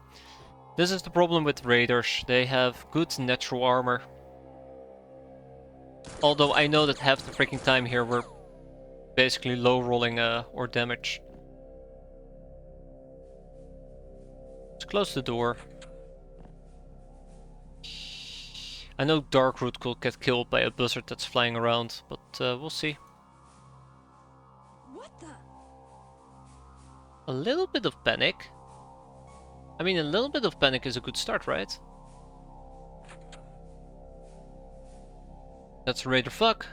This is the problem with raiders. They have good natural armor. Although I know that half the freaking time here we're basically low rolling or damage. Let's close the door. I know Darkroot could get killed by a buzzard that's flying around, but we'll see. What the? A little bit of panic. I mean, a little bit of panic is a good start, right? That's Raider fuck.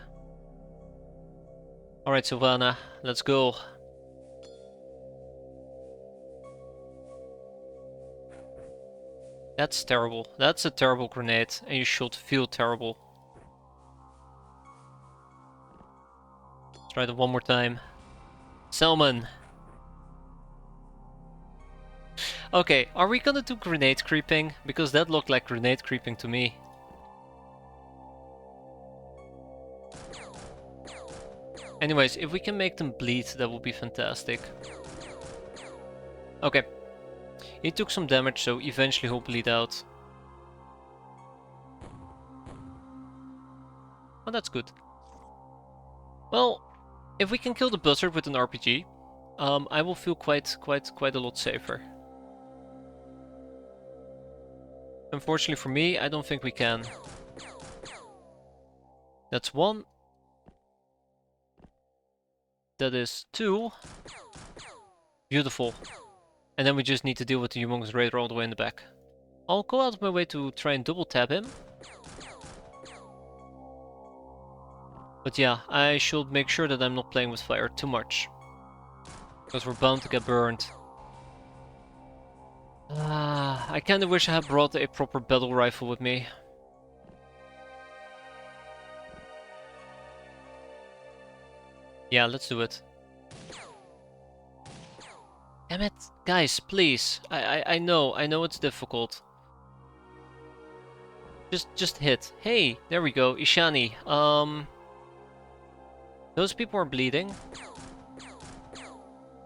Alright, Sylvana, let's go. That's terrible. That's a terrible grenade, and you should feel terrible. Let's try that one more time. Salmon! Okay, are we gonna do grenade creeping? Because that looked like grenade creeping to me. Anyways, if we can make them bleed, that would be fantastic. Okay. He took some damage, so eventually he'll bleed out. Oh, that's good. Well, if we can kill the buzzard with an RPG, I will feel quite a lot safer. Unfortunately for me, I don't think we can. That's one. That is two. Beautiful. And then we just need to deal with the humongous raider all the way in the back. I'll go out of my way to try and double tap him. But yeah, I should make sure that I'm not playing with fire too much. Because we're bound to get burned. I kinda wish I had brought a proper battle rifle with me. Yeah, let's do it. Damn it, guys, please. I know it's difficult. Just hit. Hey, there we go, Ishani. Those people are bleeding.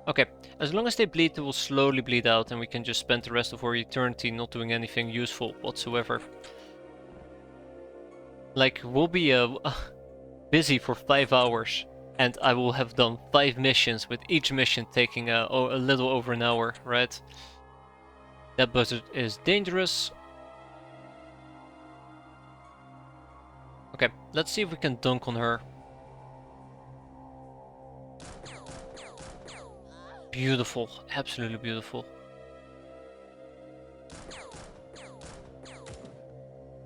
Okay, as long as they bleed, they will slowly bleed out, and we can just spend the rest of our eternity not doing anything useful whatsoever. Like, we'll be busy for 5 hours. And I will have done 5 missions, with each mission taking a little over an hour, right? That buzzard is dangerous. Okay, let's see if we can dunk on her. Beautiful, absolutely beautiful.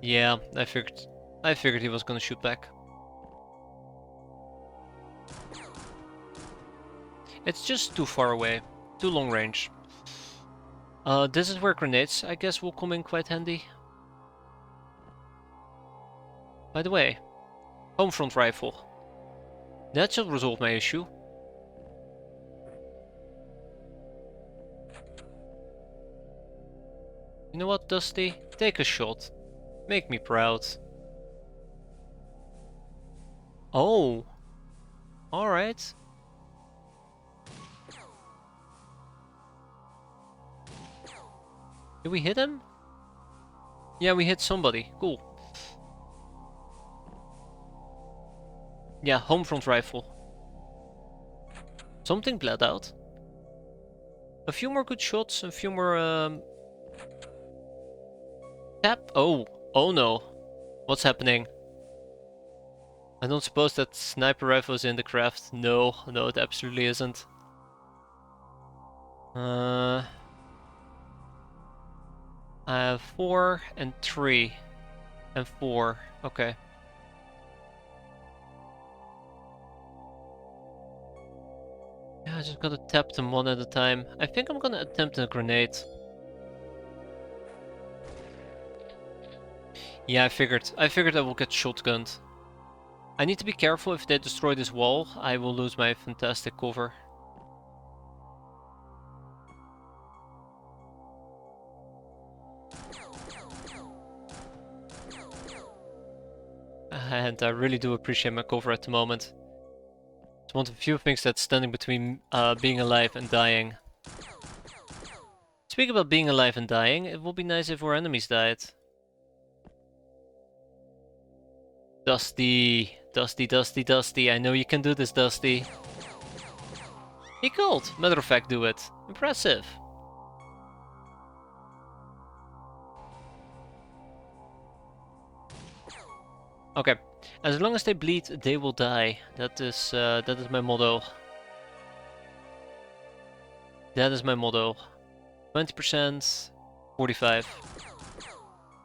Yeah, I figured he was gonna shoot back. It's just too far away, too long range. This is where grenades, I guess, will come in quite handy. By the way, home front rifle. That should resolve my issue. You know what, Dusty? Take a shot. Make me proud. Oh! Alright. Did we hit him? Yeah, we hit somebody. Cool. Yeah, home front rifle. Something bled out. A few more good shots, a few more tap. Oh, oh no. What's happening? I don't suppose that sniper rifle is in the craft. No, no, it absolutely isn't. I have 4 and 3 and 4. Okay. I just gotta tap them one at a time. I think I'm gonna attempt a grenade. Yeah, I figured. I figured I will get shotgunned. I need to be careful. If they destroy this wall, I will lose my fantastic cover. And I really do appreciate my cover at the moment. It's one of the few things that's standing between being alive and dying. Speaking about being alive and dying, it would be nice if our enemies died. Dusty, Dusty, Dusty, Dusty. I know you can do this, Dusty. He could, matter of fact, do it. Impressive. Okay, as long as they bleed, they will die. That is my motto. That is my motto. 20%, 45.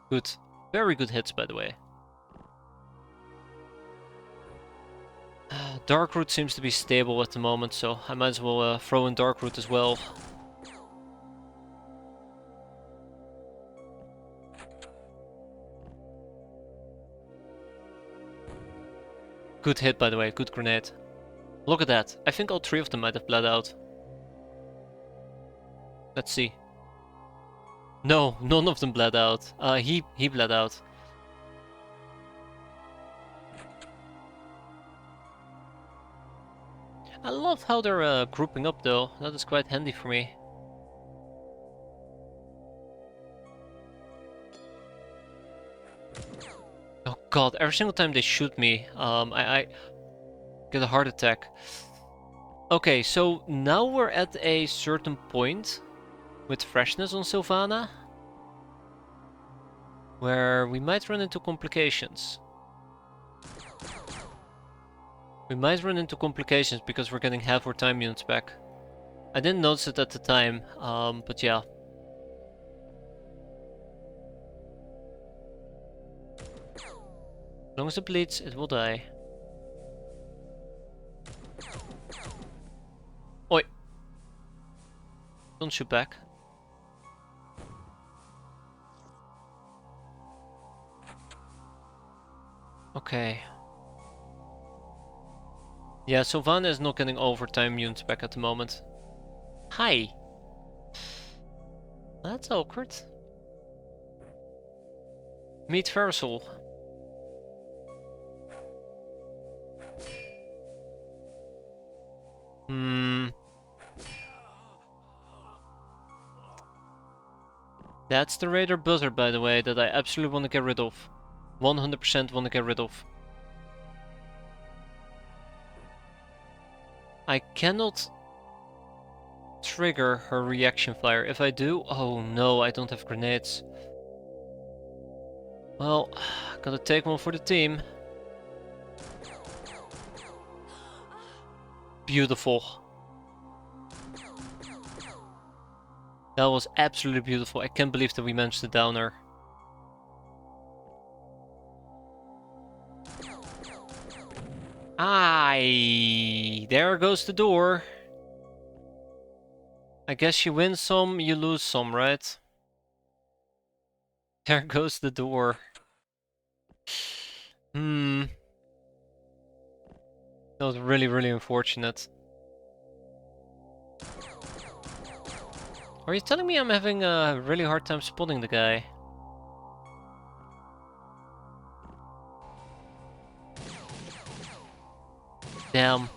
Good, very good hits, by the way. Darkroot seems to be stable at the moment, so I might as well throw in Darkroot as well. Good hit, by the way, good grenade. Look at that, I think all three of them might have bled out. Let's see. No, none of them bled out. He bled out. I love how they're grouping up though, that is quite handy for me. Oh god, every single time they shoot me, I get a heart attack. Okay, so now we're at a certain point with freshness on Sylvana, where we might run into complications. We might run into complications because we're getting half our time units back. I didn't notice it at the time, but yeah. As long as it bleeds, it will die. Oi! Don't shoot back. Okay. Yeah, Sylvana is not getting overtime units back at the moment. Hi! That's awkward. Meet Versal. That's the Raider Buzzard, by the way, that I absolutely want to get rid of. 100% want to get rid of. I cannot trigger her reaction fire. If I do, oh no, I don't have grenades. Well, gotta take one for the team. Beautiful. That was absolutely beautiful. I can't believe that we managed to down her. Aye, there goes the door. I guess you win some, you lose some, right? There goes the door. That was really, really unfortunate. Are you telling me I'm having a really hard time spotting the guy? Damn.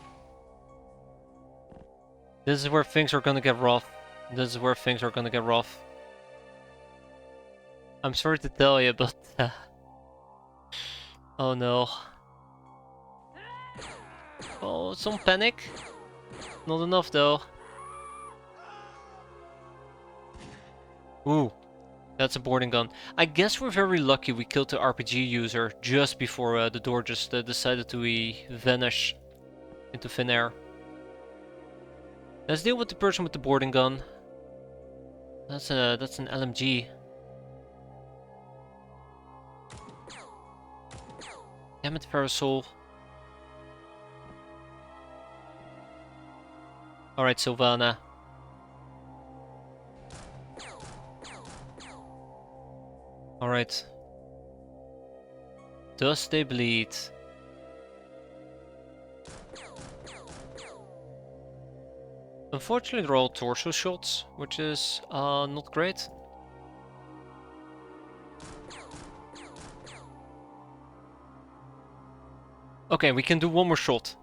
This is where things are gonna get rough. This is where things are gonna get rough. I'm sorry to tell you, but... oh no. Oh, some panic? Not enough though. Ooh, that's a boarding gun. I guess we're very lucky we killed the RPG user just before the door just decided to vanish into thin air. Let's deal with the person with the boarding gun. That's an LMG. Damn it, Parasol. Alright, Sylvana. Alright. Does they bleed? Unfortunately, they're all torso shots, which is not great. Okay, we can do one more shot.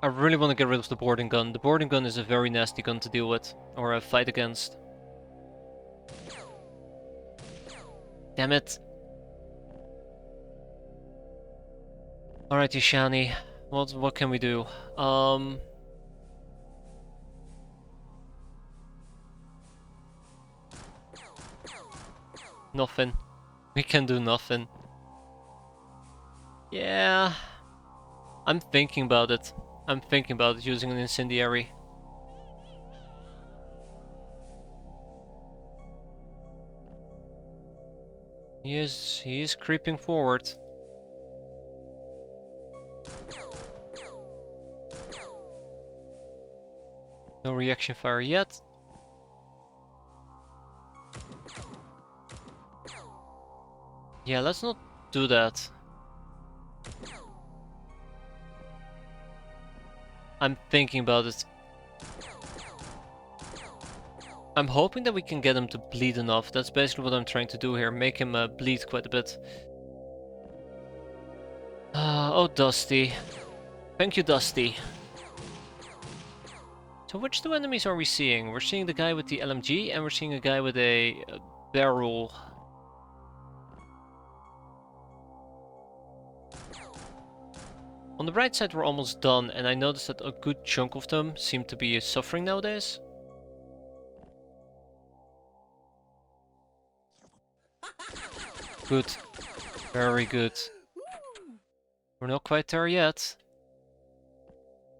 I really want to get rid of the boarding gun. The boarding gun is a very nasty gun to deal with, or fight against. Damn it. Alright, Ishani. What can we do? Nothing. We can do nothing. Yeah. I'm thinking about it. I'm thinking about it, using an incendiary. He is creeping forward. No reaction fire yet. Yeah, let's not do that. I'm thinking about it. I'm hoping that we can get him to bleed enough. That's basically what I'm trying to do here. Make him bleed quite a bit. Oh, Dusty. Thank you, Dusty. So which two enemies are we seeing? We're seeing the guy with the LMG and we're seeing a guy with a barrel. On the right side we're almost done, and I noticed that a good chunk of them seem to be suffering nowadays. Good. Very good. We're not quite there yet.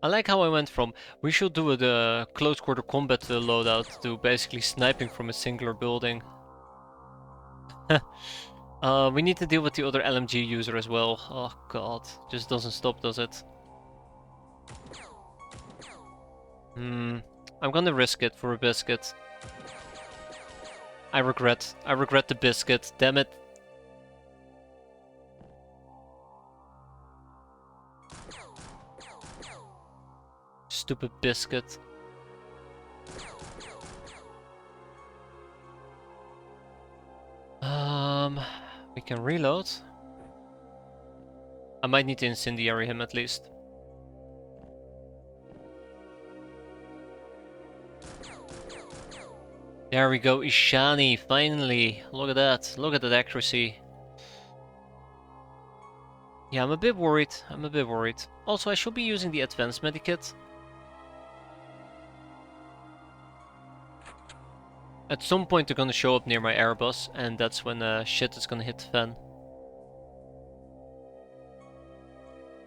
I like how I went from we should do a close quarter combat loadout to basically sniping from a singular building. We need to deal with the other LMG user as well. Oh god, just doesn't stop, does it? I'm gonna risk it for a biscuit. I regret the biscuit, damn it. Stupid biscuit. We can reload. I might need to incendiary him at least. There we go, Ishani, finally. Look at that, look at that accuracy. Yeah, I'm a bit worried, Also, I should be using the advanced medikit. At some point they're gonna show up near my airbus, and that's when shit is gonna hit the fan.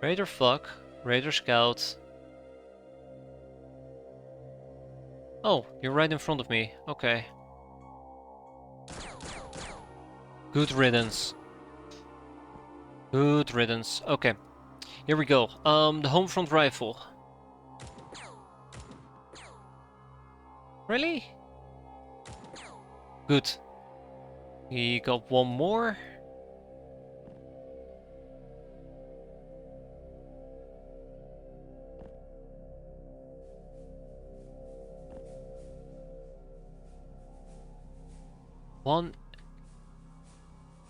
Raider Fuck, Raider Scout. Oh, you're right in front of me, okay. Good riddance. Good riddance, okay. Here we go, the home front rifle. Really? Good. He got one more. One.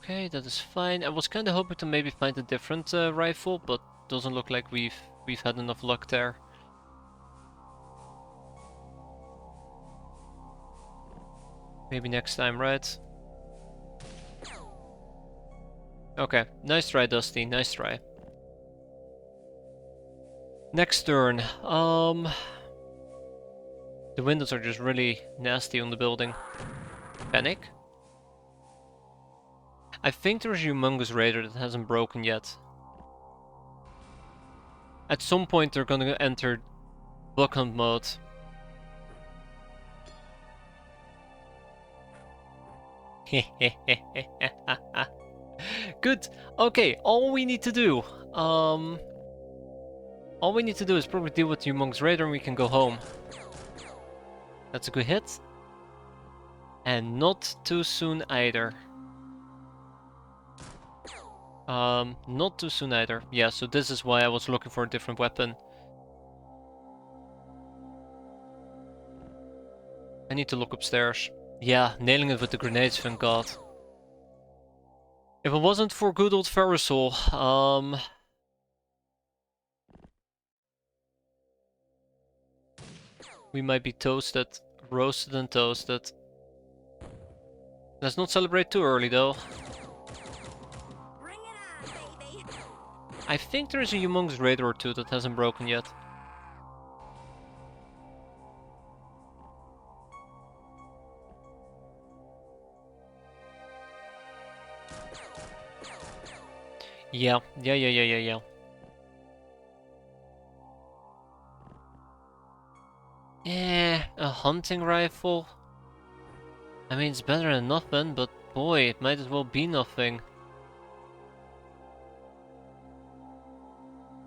Okay, that is fine. I was kind of hoping to maybe find a different rifle, but doesn't look like we've had enough luck there. Maybe next time, right? Okay, nice try, Dusty, nice try. Next turn, the windows are just really nasty on the building. Panic? I think there's a humongous raider that hasn't broken yet. At some point they're gonna enter block hunt mode. Good. Okay, all we need to do. All we need to do is probably deal with the Humongous Raider and we can go home. That's a good hit. And not too soon either. Not too soon either. Yeah, so this is why I was looking for a different weapon. I need to look upstairs. Yeah, nailing it with the grenades, thank god. If it wasn't for good old Verisol, we might be toasted. Roasted and toasted. Let's not celebrate too early though. Bring it on, baby. I think there's a Humongous Raider or two that hasn't broken yet. Yeah. A hunting rifle? I mean, it's better than nothing, but boy, it might as well be nothing.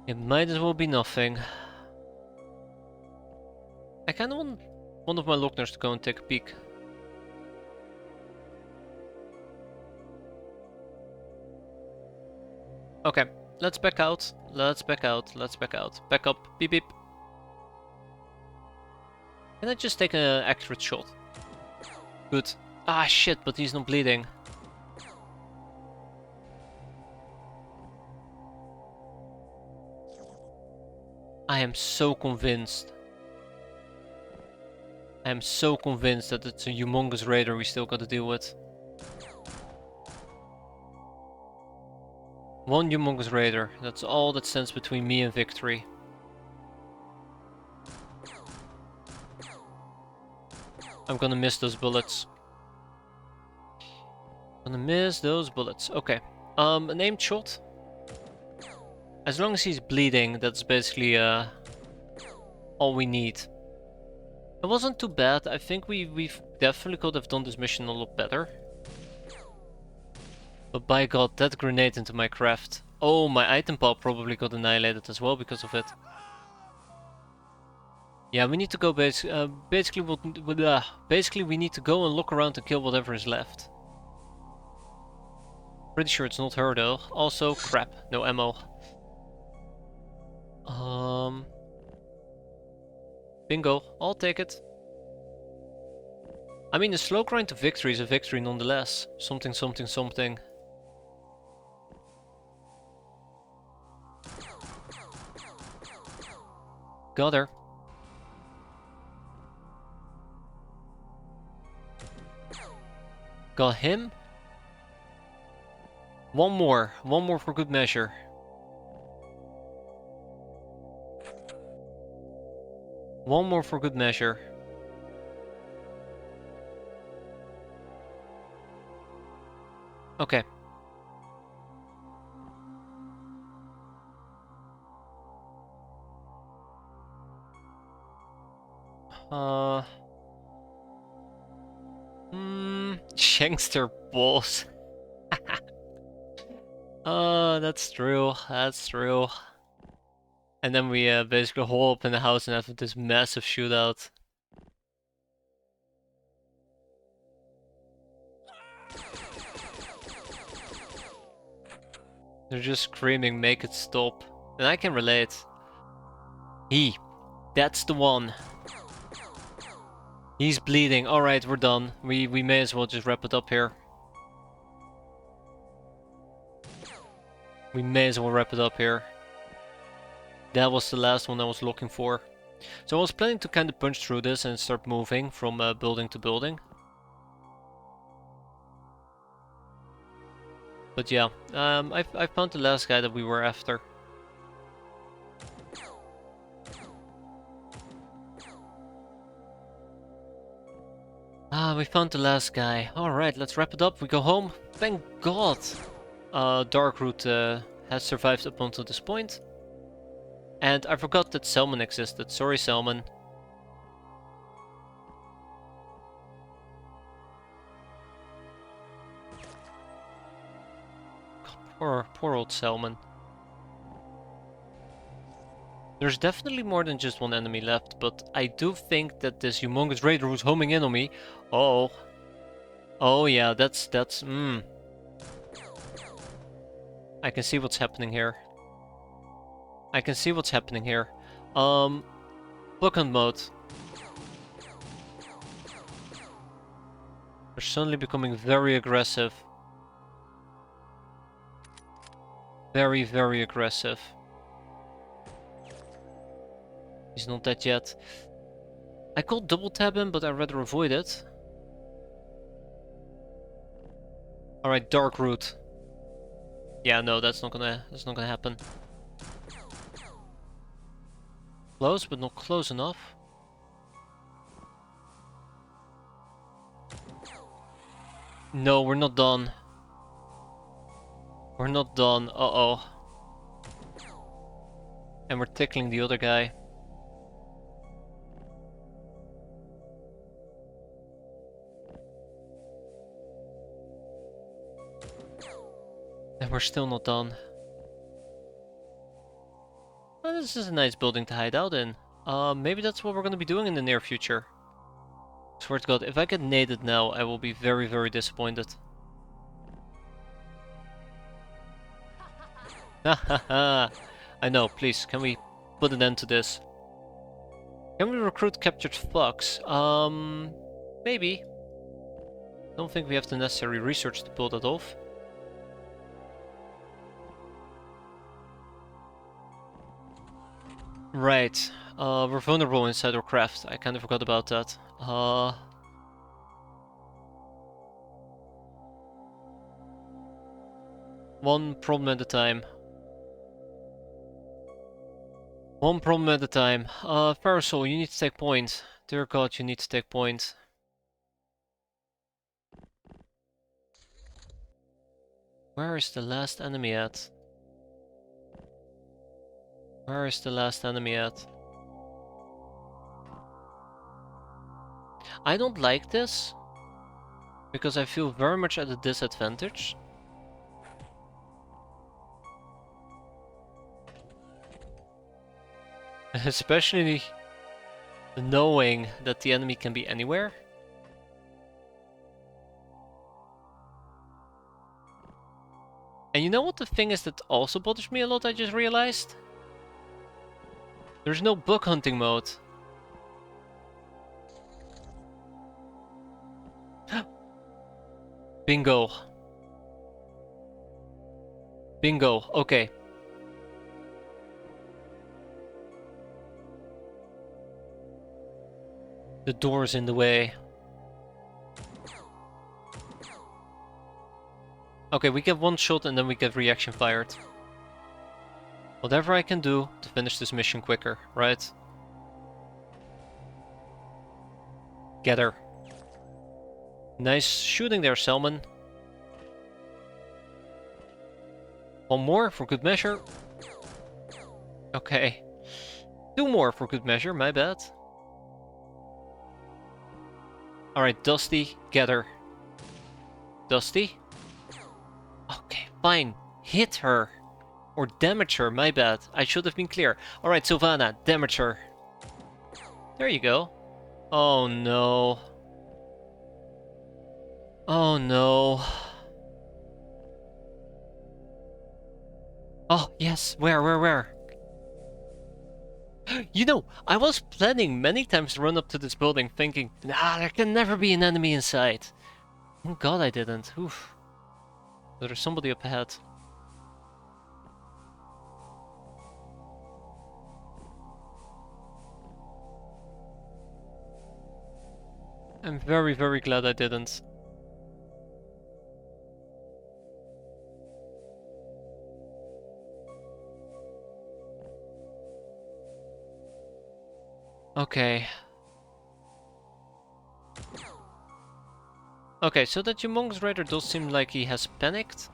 It might as well be nothing. I kinda want one of my Lockners to go and take a peek. Okay, let's back out. Let's back out. Let's back out. Back up. Beep beep. Can I just take an accurate shot? Good. Ah shit, but he's not bleeding. I am so convinced. I am so convinced that it's a Humongous Raider we still gotta deal with. One Humongous Raider. That's all that stands between me and victory. I'm gonna miss those bullets. Gonna miss those bullets. Okay. An aimed shot. As long as he's bleeding, that's basically all we need. It wasn't too bad. I think we've definitely could have done this mission a lot better. But by god, that grenade into my craft. Oh, my item pile probably got annihilated as well because of it. Yeah, we need to go basically we need to go and look around and kill whatever is left. Pretty sure it's not her though. Also, crap, no ammo. Bingo, I'll take it. I mean, the slow grind to victory is a victory nonetheless. Something, something, something. Got her. Got him. One more for good measure. One more for good measure. Okay. Shankster balls. That's true. That's true. And then we basically hole up in the house and have this massive shootout. They're just screaming, make it stop. And I can relate. That's the one. He's bleeding. Alright, we're done. We may as well just wrap it up here. We may as well wrap it up here. That was the last one I was looking for. So I was planning to kind of punch through this and start moving from building to building. But yeah, I found the last guy that we were after. We found the last guy. Alright, let's wrap it up. We go home. Thank god! Darkroot has survived up until this point. And I forgot that Selman existed. Sorry, Selman. God, poor old Selman. There's definitely more than just one enemy left, but I do think that this humongous raider who's homing in on me. Oh. Oh yeah, that's I can see what's happening here. I can see what's happening here. Block hunt mode. They're suddenly becoming very aggressive. Very, very aggressive. He's not dead yet. I could double tap him, but I'd rather avoid it. Alright, dark root. Yeah, no, that's not gonna happen. Close, but not close enough. No, we're not done. We're not done. Uh-oh. And we're tickling the other guy. And we're still not done. Well, this is a nice building to hide out in. Maybe that's what we're gonna be doing in the near future. Swear to God, if I get naded now, I will be very, very disappointed. Hahaha. I know, please, can we put an end to this? Can we recruit captured fox? Maybe. Don't think we have the necessary research to pull that off. Right. We're vulnerable inside our craft. I kind of forgot about that. One problem at a time. One problem at a time. Parasol, you need to take point. Dear God, you need to take point. Where is the last enemy at? Where is the last enemy at? I don't like this, because I feel very much at a disadvantage. Especially knowing that the enemy can be anywhere. And you know what the thing is that also bothers me a lot, I just realized? There's no bug hunting mode. Bingo. Bingo, okay. The door is in the way. Okay, we get one shot and then we get reaction fired. Whatever I can do to finish this mission quicker, right? Get her. Nice shooting there, Selman. One more for good measure. Okay. Two more for good measure, my bad. Alright, Dusty, get her. Dusty? Okay, fine. Hit her. Or damage her, my bad. I should have been clear. Alright, Sylvana, damage her. There you go. Oh no. Oh no. Oh, yes. Where? You know, I was planning many times to run up to this building thinking, nah, there can never be an enemy inside. Thank God I didn't. Oof. There's somebody up ahead. I'm very, very glad I didn't. Okay. Okay, so that humongous raider does seem like he has panicked.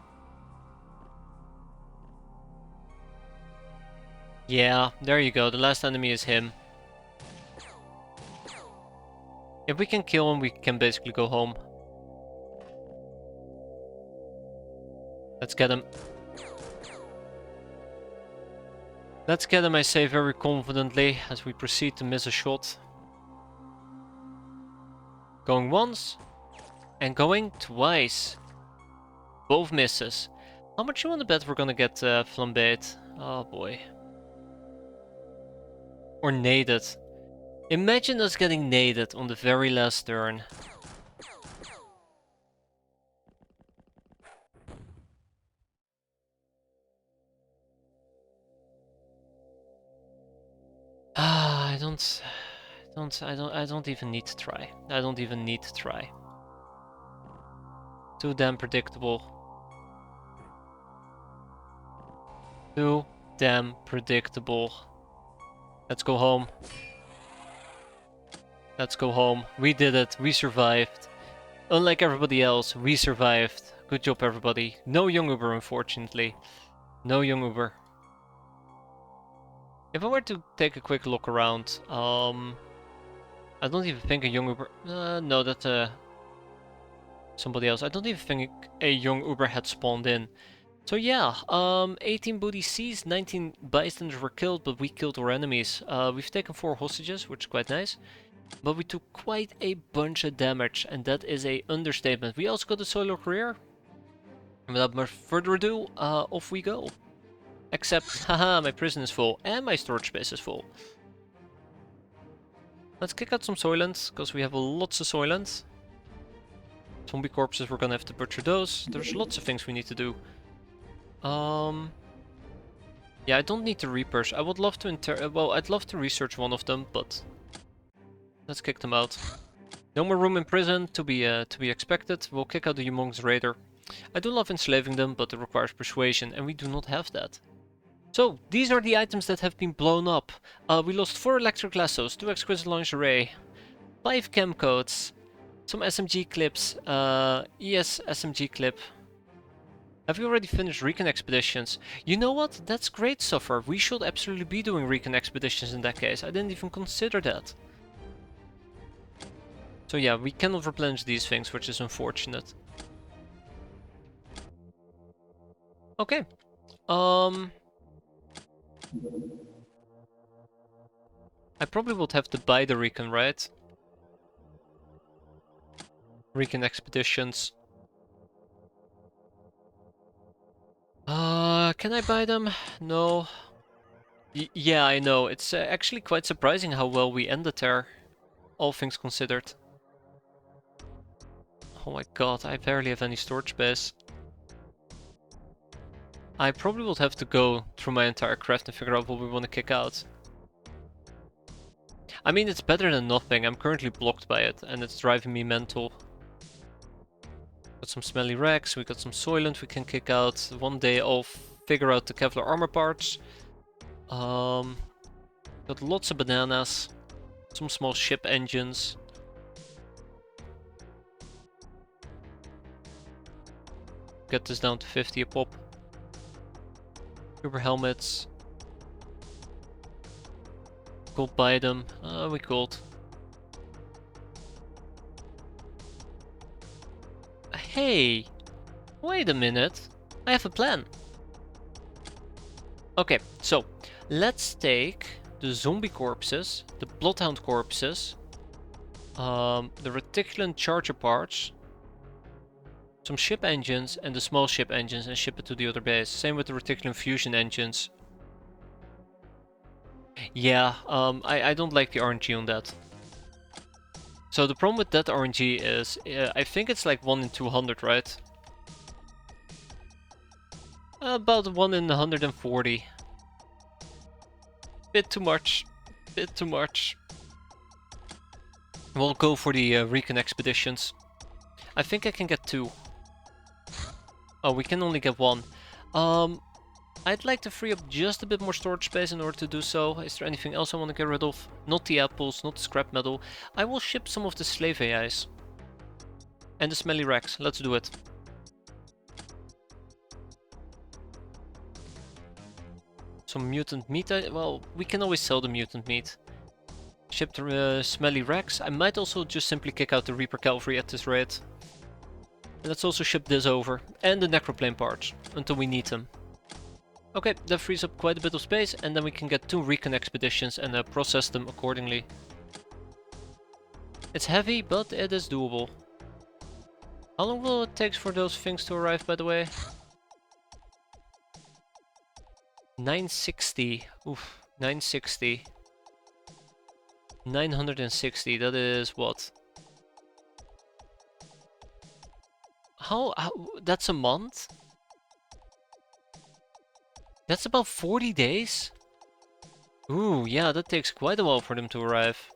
Yeah, there you go, the last enemy is him. If we can kill him, we can basically go home. Let's get him. Let's get him, I say very confidently, as we proceed to miss a shot. Going once, and going twice. Both misses. How much you want to bet we're gonna get flambéed? Oh boy. Or naded. Imagine us getting naded on the very last turn. Ah, I don't even need to try. I don't even need to try. Too damn predictable. Too damn predictable. Let's go home. Let's go home. We did it. We survived. Unlike everybody else, we survived. Good job, everybody. No young Uber, unfortunately. No young Uber. If I were to take a quick look around, I don't even think a young Uber... no, that's somebody else. I don't even think a young Uber had spawned in. So yeah, 18 booty seized, 19 bystanders were killed, but we killed our enemies. We've taken 4 hostages, which is quite nice. But we took quite a bunch of damage, and that is a understatement. We also got a solo career. And without much further ado, off we go. Except, haha, my prison is full, and my storage space is full. Let's kick out some Soylent, because we have lots of Soylent. Zombie corpses, we're gonna have to butcher those. There's lots of things we need to do. Yeah, I don't need the Reapers. I would love to well, I'd love to research one of them, but let's kick them out. No more room in prison, to be expected. We'll kick out the Humongous Raider. I do love enslaving them, but it requires persuasion, and we do not have that. So, these are the items that have been blown up. We lost 4 electric lassos, 2 exquisite lingerie, 5 chem codes, some SMG clips, ES SMG clip. Have you already finished recon expeditions? You know what? That's great, Suffer. We should absolutely be doing recon expeditions in that case. I didn't even consider that. So yeah, we cannot replenish these things, which is unfortunate. Okay. I probably would have to buy the recon, right? Recon expeditions. Can I buy them? No. Yeah, I know. It's actually quite surprising how well we ended there, all things considered. Oh my god, I barely have any storage space. I probably would have to go through my entire craft and figure out what we want to kick out. I mean, it's better than nothing. I'm currently blocked by it, and it's driving me mental. Got some smelly wrecks, we got some Soylent we can kick out. One day I'll figure out the Kevlar armor parts. Got lots of bananas. Some small ship engines. Get this down to 50 a pop. Uber helmets. Gold buy them. We gold. Hey! Wait a minute. I have a plan. Okay, so let's take the zombie corpses, the bloodhound corpses, the reticulant charger parts, some ship engines and the small ship engines and ship it to the other base. Same with the reticulant fusion engines. Yeah, I don't like the RNG on that. So the problem with that RNG is, I think it's like 1 in 200, right? About 1 in 140. Bit too much. Bit too much. We'll go for the recon expeditions. I think I can get 2. Oh, we can only get 1. I'd like to free up just a bit more storage space in order to do so. Is there anything else I want to get rid of? Not the apples, not the scrap metal. I will ship some of the slave AIs. And the smelly racks. Let's do it. Some mutant meat. Well, we can always sell the mutant meat. Ship the smelly racks. I might also just simply kick out the Reaper Cavalry at this rate. And let's also ship this over. And the necroplane parts. Until we need them. Okay, that frees up quite a bit of space, and then we can get 2 recon expeditions and process them accordingly. It's heavy, but it is doable. How long will it take for those things to arrive, by the way? 960. Oof, 960. 960, that is what? How that's a month? That's about 40 days? Ooh, yeah, that takes quite a while for them to arrive.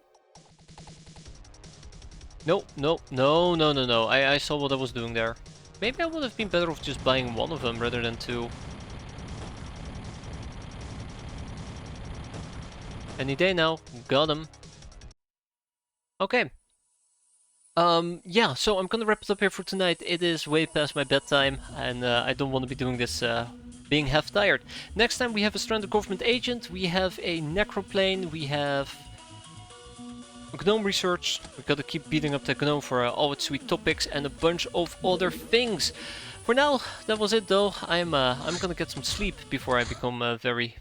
No, no, no, no, no, no. I saw what I was doing there. Maybe I would have been better off just buying one of them rather than 2. Any day now. Got him. Okay. Yeah, so I'm gonna wrap it up here for tonight. It is way past my bedtime, and I don't want to be doing this being half tired. Next time we have a stranded government agent, we have a necroplane, we have gnome research. We gotta keep beating up the gnome for all its sweet topics and a bunch of other things. For now, that was it though. I'm gonna get some sleep before I become very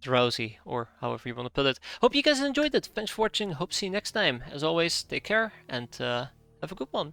drowsy, or however you want to put it. Hope you guys enjoyed it. Thanks for watching. Hope to see you next time. As always, take care and have a good one.